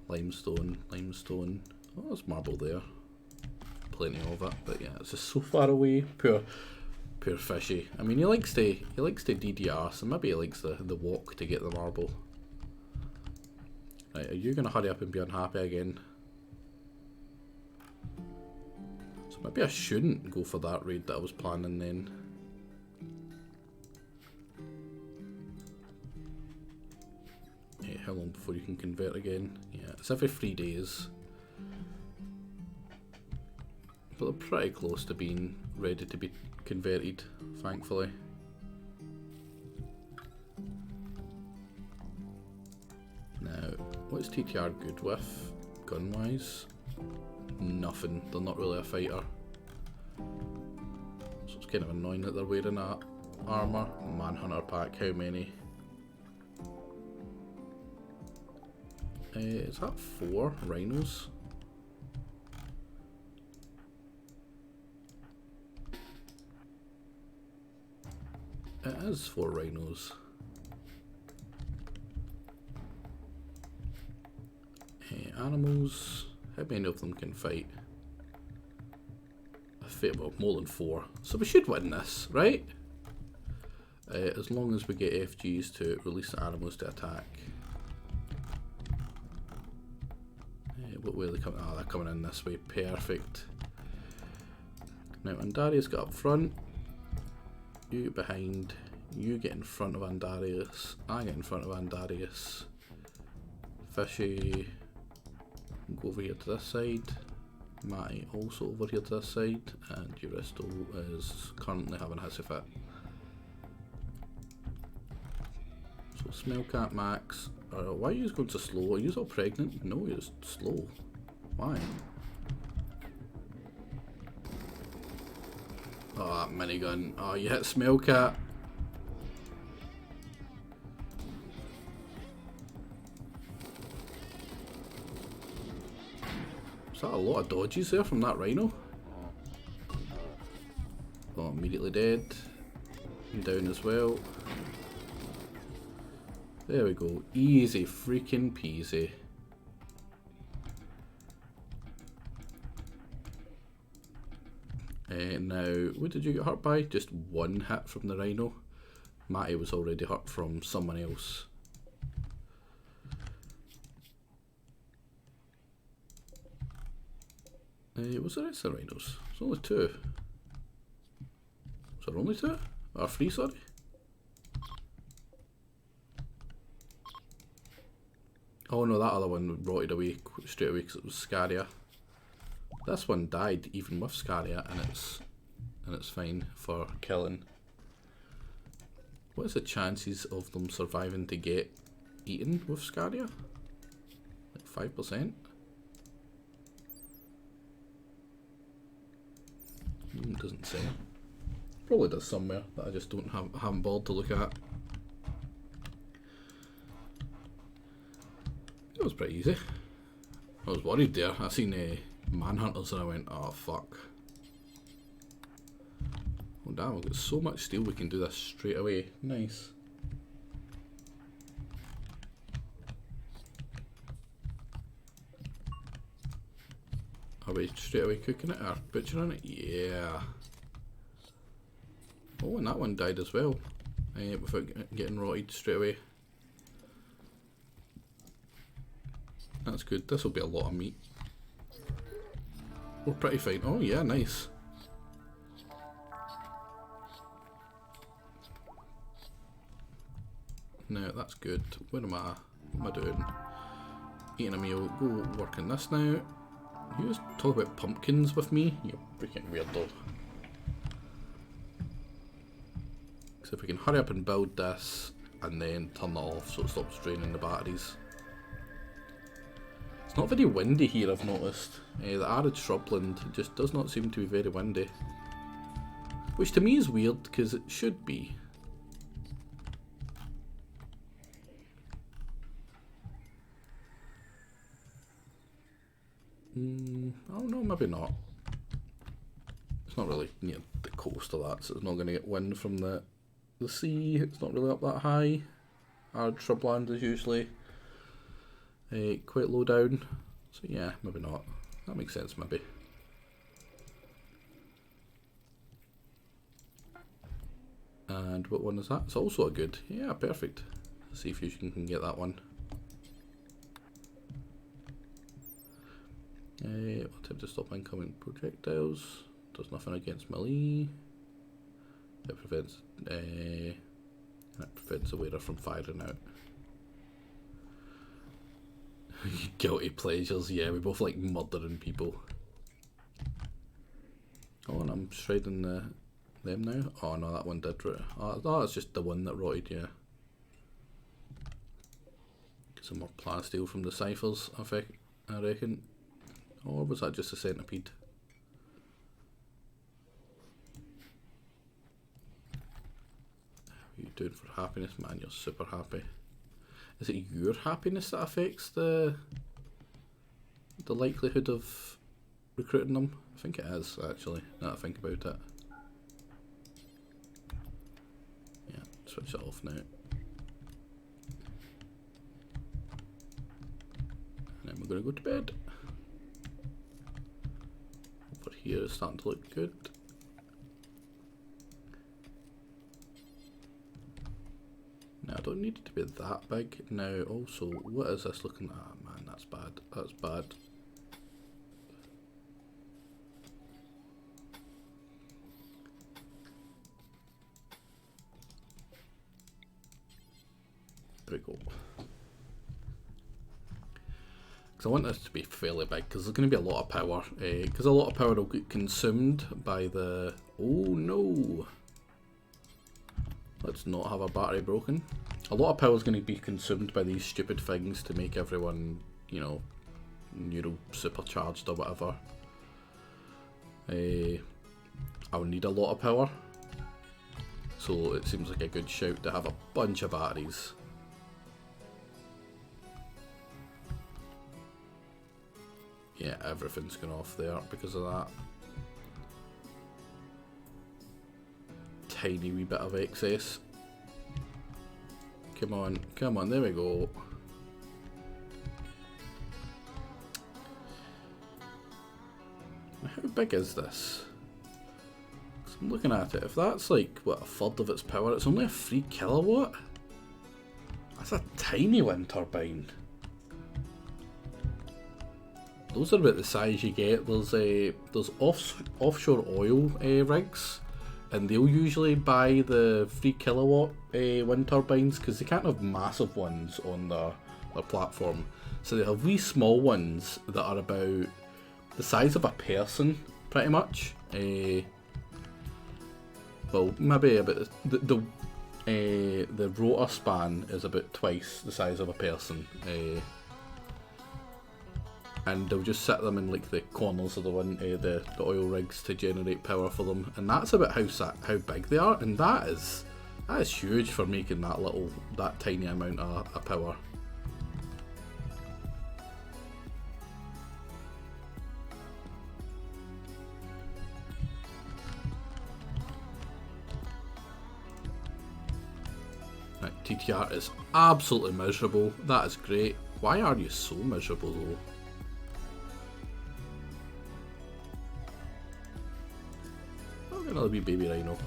Limestone, limestone. Oh, there's marble there. Plenty of it, but yeah, it's just so far away. Poor fishy. I mean, he likes to DDR, so maybe he likes the walk to get the marble. Right, are you gonna hurry up and be unhappy again? So maybe I shouldn't go for that raid that I was planning then. Hey, how long before you can convert again? Yeah, it's every 3 days. But they're pretty close to being ready to be converted, thankfully. Now, what's TTR good with, gun-wise? Nothing. They're not really a fighter. So it's kind of annoying that they're wearing that armour. Manhunter pack, how many? Is that 4 rhinos? It is 4 rhinos. Animals, how many of them can fight? Well, more than 4. So we should win this, right? As long as we get FGs to release the animals to attack. What way are they coming? Oh, they're coming in this way. Perfect. Now, Andarius got up front. You get behind. You get in front of Andarius. I get in front of Andarius. Fishy. Go over here to this side. Matty also over here to this side. And Euristo is currently having a hissy fit. So Smellcat Max. Why are you going so slow? Are you all pregnant? No, you're just slow. Why? Oh, that minigun. Oh, you hit Smell Cat. Is that a lot of dodges there from that rhino? Oh, immediately dead. And down as well. There we go. Easy freaking peasy. Now, what did you get hurt by? Just one hit from the rhino. Matty was already hurt from someone else. What's the rest of the rhinos? There's only two. Was there only two? Or three, sorry? Oh no, that other one rotted away straight away because it was scarier. This one died even with Scaria, and it's fine for killing. What is the chances of them surviving to get eaten with Scaria? Like 5%? It doesn't say. Probably does somewhere that I just don't haven't bothered to look at. It was pretty easy. I was worried there. I seen Manhunters and I went, oh fuck. Oh damn, we've got so much steel we can do this straight away. Nice. Are we straight away cooking it or butchering it? Yeah. Oh, and that one died as well. Without getting rotted straight away. That's good. This will be a lot of meat. We're pretty fine. Oh yeah, nice. Now that's good. Where am I? What am I doing? Eating a meal. Go work on this now. You just talk about pumpkins with me? You freaking weirdo. So if we can hurry up and build this and then turn that off so it stops draining the batteries. It's not very windy here, I've noticed. The arid shrubland just does not seem to be very windy. Which to me is weird, because it should be. I don't know, maybe not. It's not really near the coast of that, so it's not going to get wind from the sea. It's not really up that high. Arid shrubland is usually quite low down, so yeah, maybe not. That makes sense, maybe. And what one is that? It's also a good. Yeah, perfect. Let's see if you can get that one. Attempt to stop incoming projectiles. Does nothing against melee. It prevents the wearer from firing out. Guilty pleasures, yeah, we both like murdering people. Oh, and I'm shredding them now. Oh no, that one did rot. Oh, that's just the one that rotted, yeah. Get some more plant steel from the ciphers, I reckon. Or was that just a centipede? What are you doing for happiness, man? You're super happy. Is it your happiness that affects the likelihood of recruiting them? I think it is, actually, now that I think about it. Yeah, switch it off now. And then we're going to go to bed. Over here is starting to look good. Now, I don't need it to be that big. Now, also, what is this looking at? Ah, man, that's bad. That's bad. There we go. Because I want this to be fairly big, because there's going to be a lot of power. Because a lot of power will get consumed by the... Oh, no! Let's not have a battery broken. A lot of power is going to be consumed by these stupid things to make everyone, you know, neural supercharged or whatever. I'll need a lot of power. So it seems like a good shout to have a bunch of batteries. Yeah, everything's gone off there because of that. Tiny wee bit of excess. Come on, come on, there we go. How big is this? I'm looking at it. If that's like, what, a third of its power, it's only a 3 kilowatt? That's a tiny wind turbine. Those are about the size you get. There's offshore oil rigs, and they'll usually buy the 3 kilowatt wind turbines because they can't have massive ones on their platform. So they have wee small ones that are about the size of a person, pretty much. Well, maybe about the rotor span is about twice the size of a person. And they'll just sit them in like the corners of the oil rigs to generate power for them, and that's about how big they are, and that is huge for making that tiny amount of power. Right, TTR is absolutely miserable. That is great. Why are you so miserable though? Another wee baby rhino.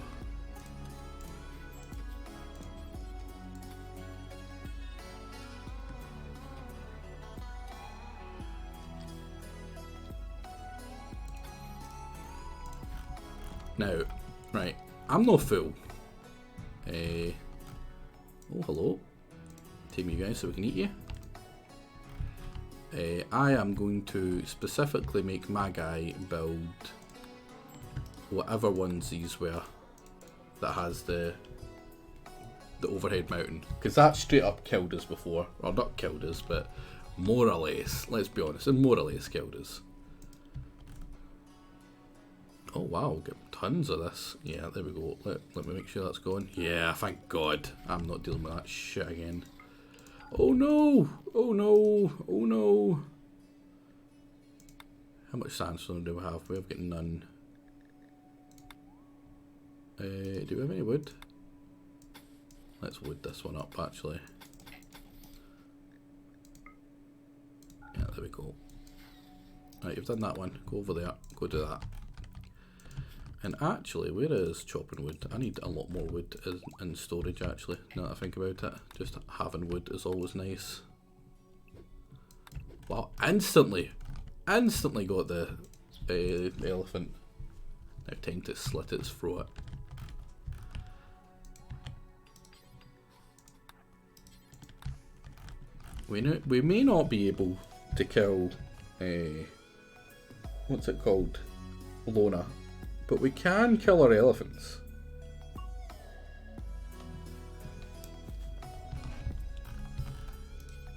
Now, right, I'm no fool. Oh, hello. Tame you guys so we can eat you. I am going to specifically make my guy build whatever ones these were that has the overhead mountain, because that straight up killed us before, or not killed us, but more or less, let's be honest, it more or less killed us. Oh wow, get tons of this. Yeah, there we go. Let me make sure that's gone. Yeah, thank God. I'm not dealing with that shit again. Oh no! Oh no! Oh no! How much sandstone do we have? We've got none. Do we have any wood? Let's wood this one up actually. Yeah, there we go. Right, you've done that one. Go over there. Go do that. And actually, where is chopping wood? I need a lot more wood in storage actually, now that I think about it. Just having wood is always nice. Wow, instantly got the elephant. Now time to slit its throat. We may not be able to kill, what's it called, Lona, but we can kill our elephants.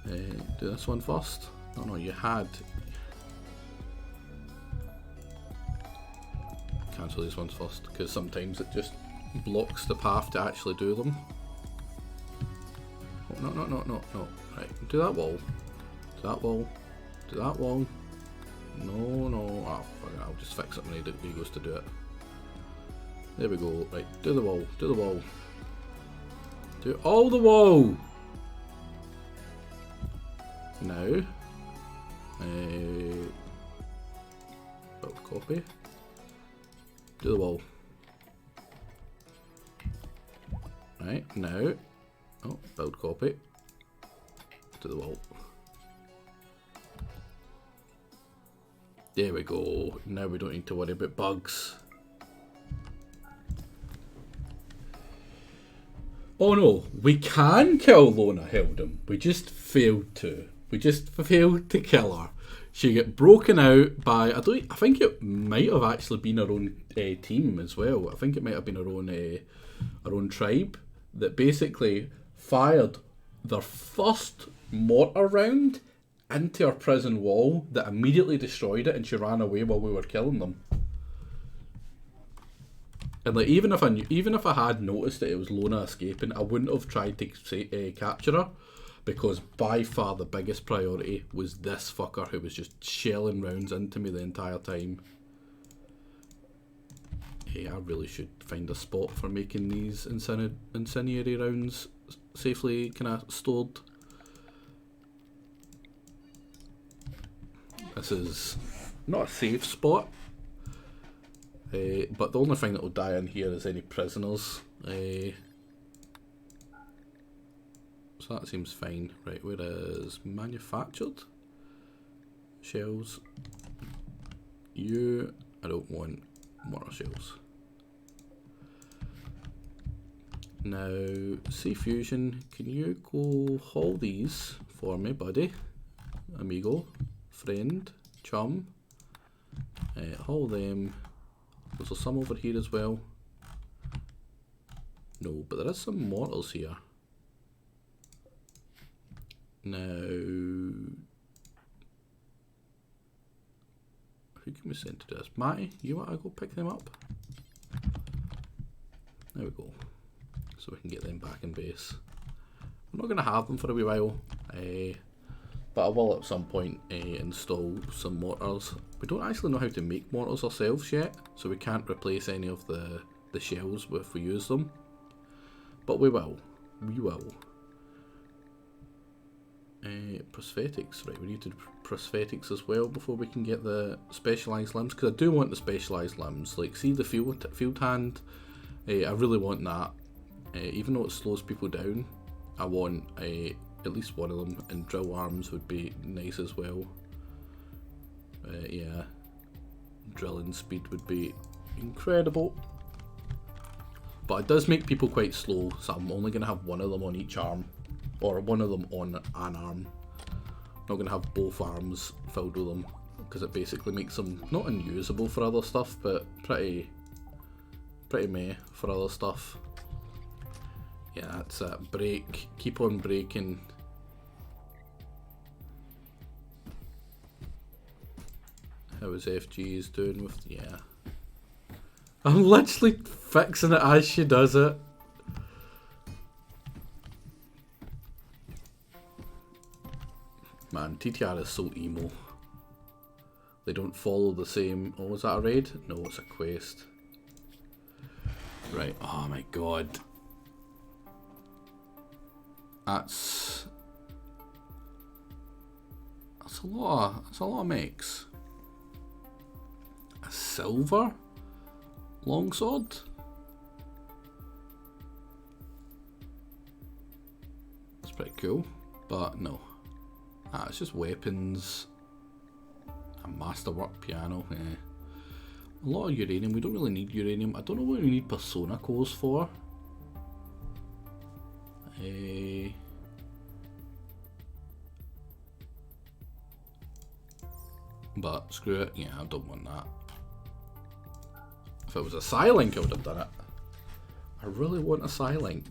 Do this one first. Oh no, you had. Cancel these ones first, because sometimes it just blocks the path to actually do them. Oh, no. Right, do that wall. Do that wall. Do that wall. No. Oh, fuck it, I'll just fix it when he goes to do it. There we go. Right, do the wall. Do the wall. Do all the wall. Now. Build copy. Do the wall. Right, now. Oh, build copy. To the wall. There we go. Now we don't need to worry about bugs. Oh no, we can kill Lona Heldum. We just failed to. We just failed to kill her. She got broken out by, I think it might have actually been her own team as well. I think it might have been her own tribe that basically fired their first mortar round into her prison wall that immediately destroyed it, and she ran away while we were killing them. And like even if I had noticed that it was Lona escaping, I wouldn't have tried to capture her, because by far the biggest priority was this fucker who was just shelling rounds into me the entire time. Hey, I really should find a spot for making these incendiary rounds safely kind of stored. This is not a safe spot, but the only thing that will die in here is any prisoners. So that seems fine. Right, where is manufactured? Shells. I don't want mortar shells. Now, C Fusion, can you go haul these for me, buddy? Amigo, friend, chum. Haul them. There's some over here as well. No, but there is some mortars here. Now, who can we send to do this? Matty, you want to go pick them up? There we go. So we can get them back in base. I'm not going to have them for a wee while, but I will at some point install some mortars. We don't actually know how to make mortars ourselves yet, so we can't replace any of the shells if we use them. But we will. We will. Prosthetics, right, we need to do prosthetics as well before we can get the specialised limbs, because I do want the specialised limbs. Like, see the field hand, I really want that. Even though it slows people down, I want at least one of them, and drill arms would be nice as well. Yeah, drilling speed would be incredible. But it does make people quite slow, so I'm only going to have one of them on each arm. Or one of them on an arm. Not going to have both arms filled with them, because it basically makes them not unusable for other stuff, but pretty meh for other stuff. Yeah, that's it. Break. Keep on breaking. How is FG's doing with... yeah. I'm literally fixing it as she does it. Man, TTR is so emo. They don't follow the same... oh, is that a raid? No, it's a quest. Right, oh my god. That's a lot of mechs. A silver longsword? That's pretty cool, but no. It's just weapons, a masterwork piano. A lot of uranium. We don't really need uranium. I don't know what we need persona cores for. But screw it. Yeah, I don't want that. If it was a Psylink, I would have done it. I really want a Psylink.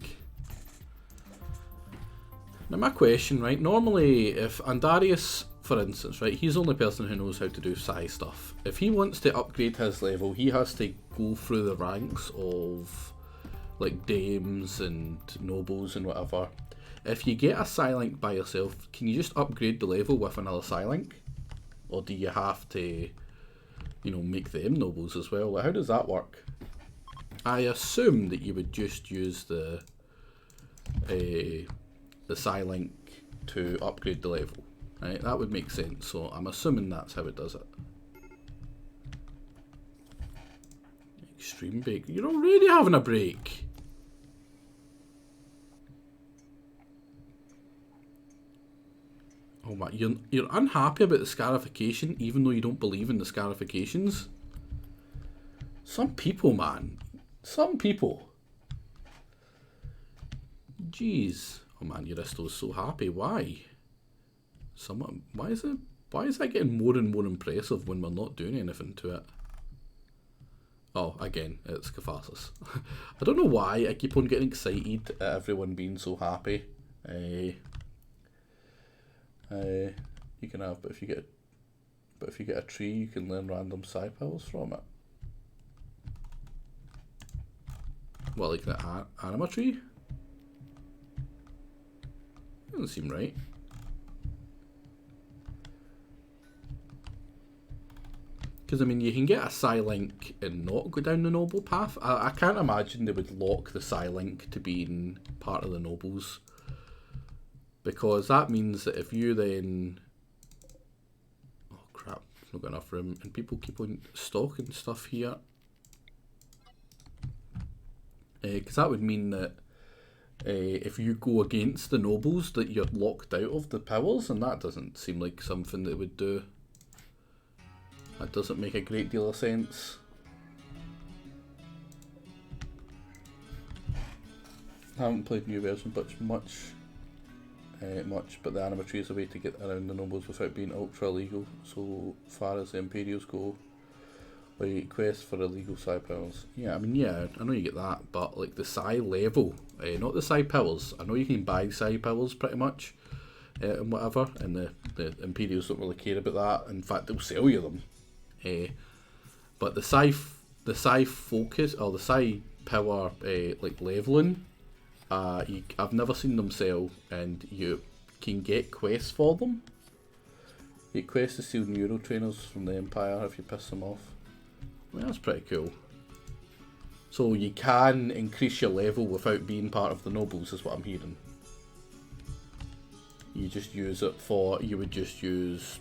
Now my question, right, normally if Andarius, for instance, right, he's the only person who knows how to do Psy stuff. If he wants to upgrade his level, he has to go through the ranks of like dames and nobles and whatever. If you get a Psylink by yourself, can you just upgrade the level with another Psylink? Or do you have to, you know, make them nobles as well? Like, how does that work? I assume that you would just use the Psylink to upgrade the level, right? That would make sense, so I'm assuming that's how it does it. Extreme break. You're already having a break. Oh my, you're unhappy about the scarification even though you don't believe in the scarifications? Some people, man. Some people. Jeez. Oh man, Euristo's so happy. Why? Why is that getting more and more impressive when we're not doing anything to it? Oh, again, it's catharsis. I don't know why I keep on getting excited at everyone being so happy. You can have, but if you get a tree, you can learn random psi powers from it. Well, like the anima tree? Doesn't seem right. Because, I mean, you can get a Psi-Link and not go down the Noble path. I can't imagine they would lock the Psi-Link to being part of the Nobles. Because that means that if you then... Oh, crap. Not got enough room. And people keep on stocking stuff here. Because that would mean that if you go against the Nobles, that you're locked out of the powers. And that doesn't seem like something that would do. That doesn't make a great deal of sense. I haven't played new version much, but the anima tree is a way to get around the Nobles without being ultra illegal, so far as the Imperials go. Like, quest for illegal Psi powers. Yeah, I mean, yeah, I know you get that, but like the Psi level, not the Psi powers. I know you can buy Psi powers pretty much, and whatever, and the Imperials don't really care about that. In fact, they'll sell you them. But the Psi focus or the Psi power like leveling, I've never seen them sell, and you can get quests for them. You get quests to steal neuro trainers from the Empire if you piss them off. Well, that's pretty cool. So you can increase your level without being part of the Nobles, is what I'm hearing. You just use it for, you would just use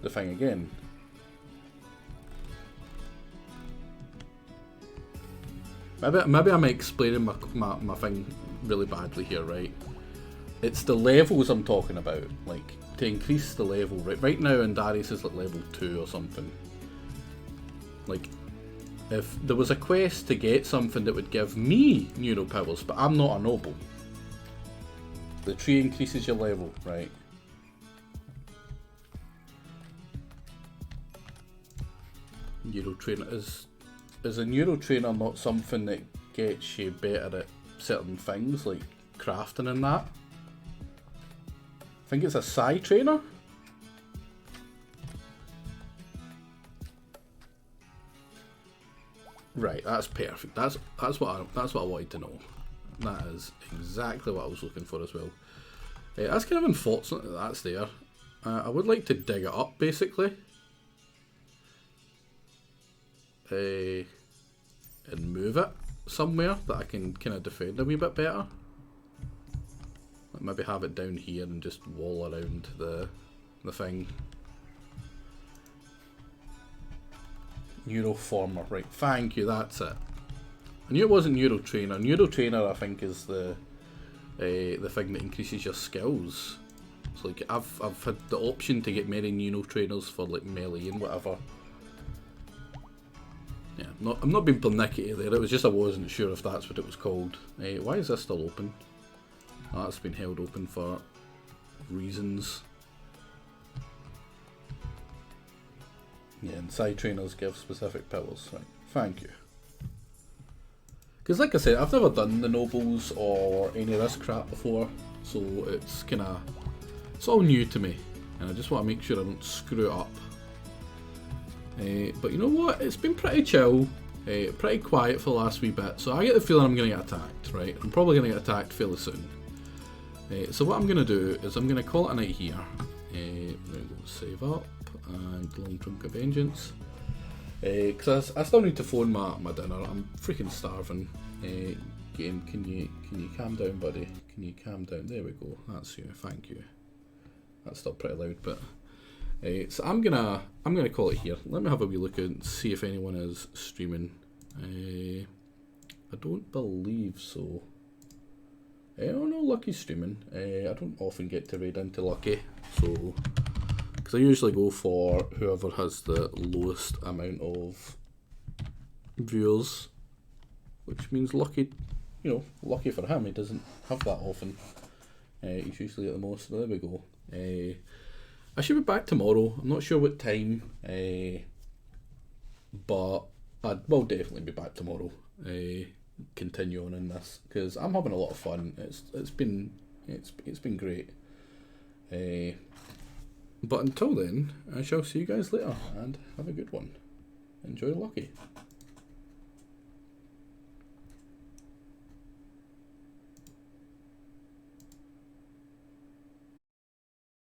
the thing again. Maybe I'm explaining my thing really badly here, right? It's the levels I'm talking about, like, to increase the level. Right now in Darius is like level 2 or something. Like, if there was a quest to get something that would give me neuro powers, but I'm not a noble. The tree increases your level, right? Neuro trainer is a neuro trainer not something that gets you better at certain things like crafting and that? I think it's a Psi trainer. Right, that's perfect. That's what I wanted to know. That is exactly what I was looking for as well. That's kind of unfortunate that that's there. I would like to dig it up basically. And move it somewhere that I can kind of defend a wee bit better. Like maybe have it down here and just wall around the thing. Neuroformer, right? Thank you. That's it. I knew it wasn't Neurotrainer. Neurotrainer, I think, is the thing that increases your skills. So like I've had the option to get many Neurotrainers for like melee and whatever. Yeah, I'm not being pernickety there, it was just I wasn't sure if that's what it was called. Why is this still open? Oh, that's been held open for reasons. Yeah, and Psi trainers give specific powers, right? Thank you. Because like I said, I've never done the Nobles or any of this crap before, so it's all new to me, and I just want to make sure I don't screw it up. But you know what? It's been pretty chill, pretty quiet for the last wee bit, so I get the feeling I'm going to get attacked, right? I'm probably going to get attacked fairly soon. So what I'm going to do is I'm going to call it a night here. I'm going to go save up and Long Trunk of Vengeance. Because I still need to phone my dinner. I'm freaking starving. Game, can you calm down, buddy? Can you calm down? There we go. That's you. Thank you. That's still pretty loud, but... so I'm gonna call it here. Let me have a wee look and see if anyone is streaming. I don't believe so. Oh no, Lucky's streaming. I don't often get to raid into Lucky, so because I usually go for whoever has the lowest amount of viewers, which means lucky. You know, lucky for him. He doesn't have that often. He's usually at the most. There we go. I should be back tomorrow. I'm not sure what time, but I will definitely be back tomorrow. Continue on in this because I'm having a lot of fun. It's been great. But until then, I shall see you guys later and have a good one. Enjoy Lucky.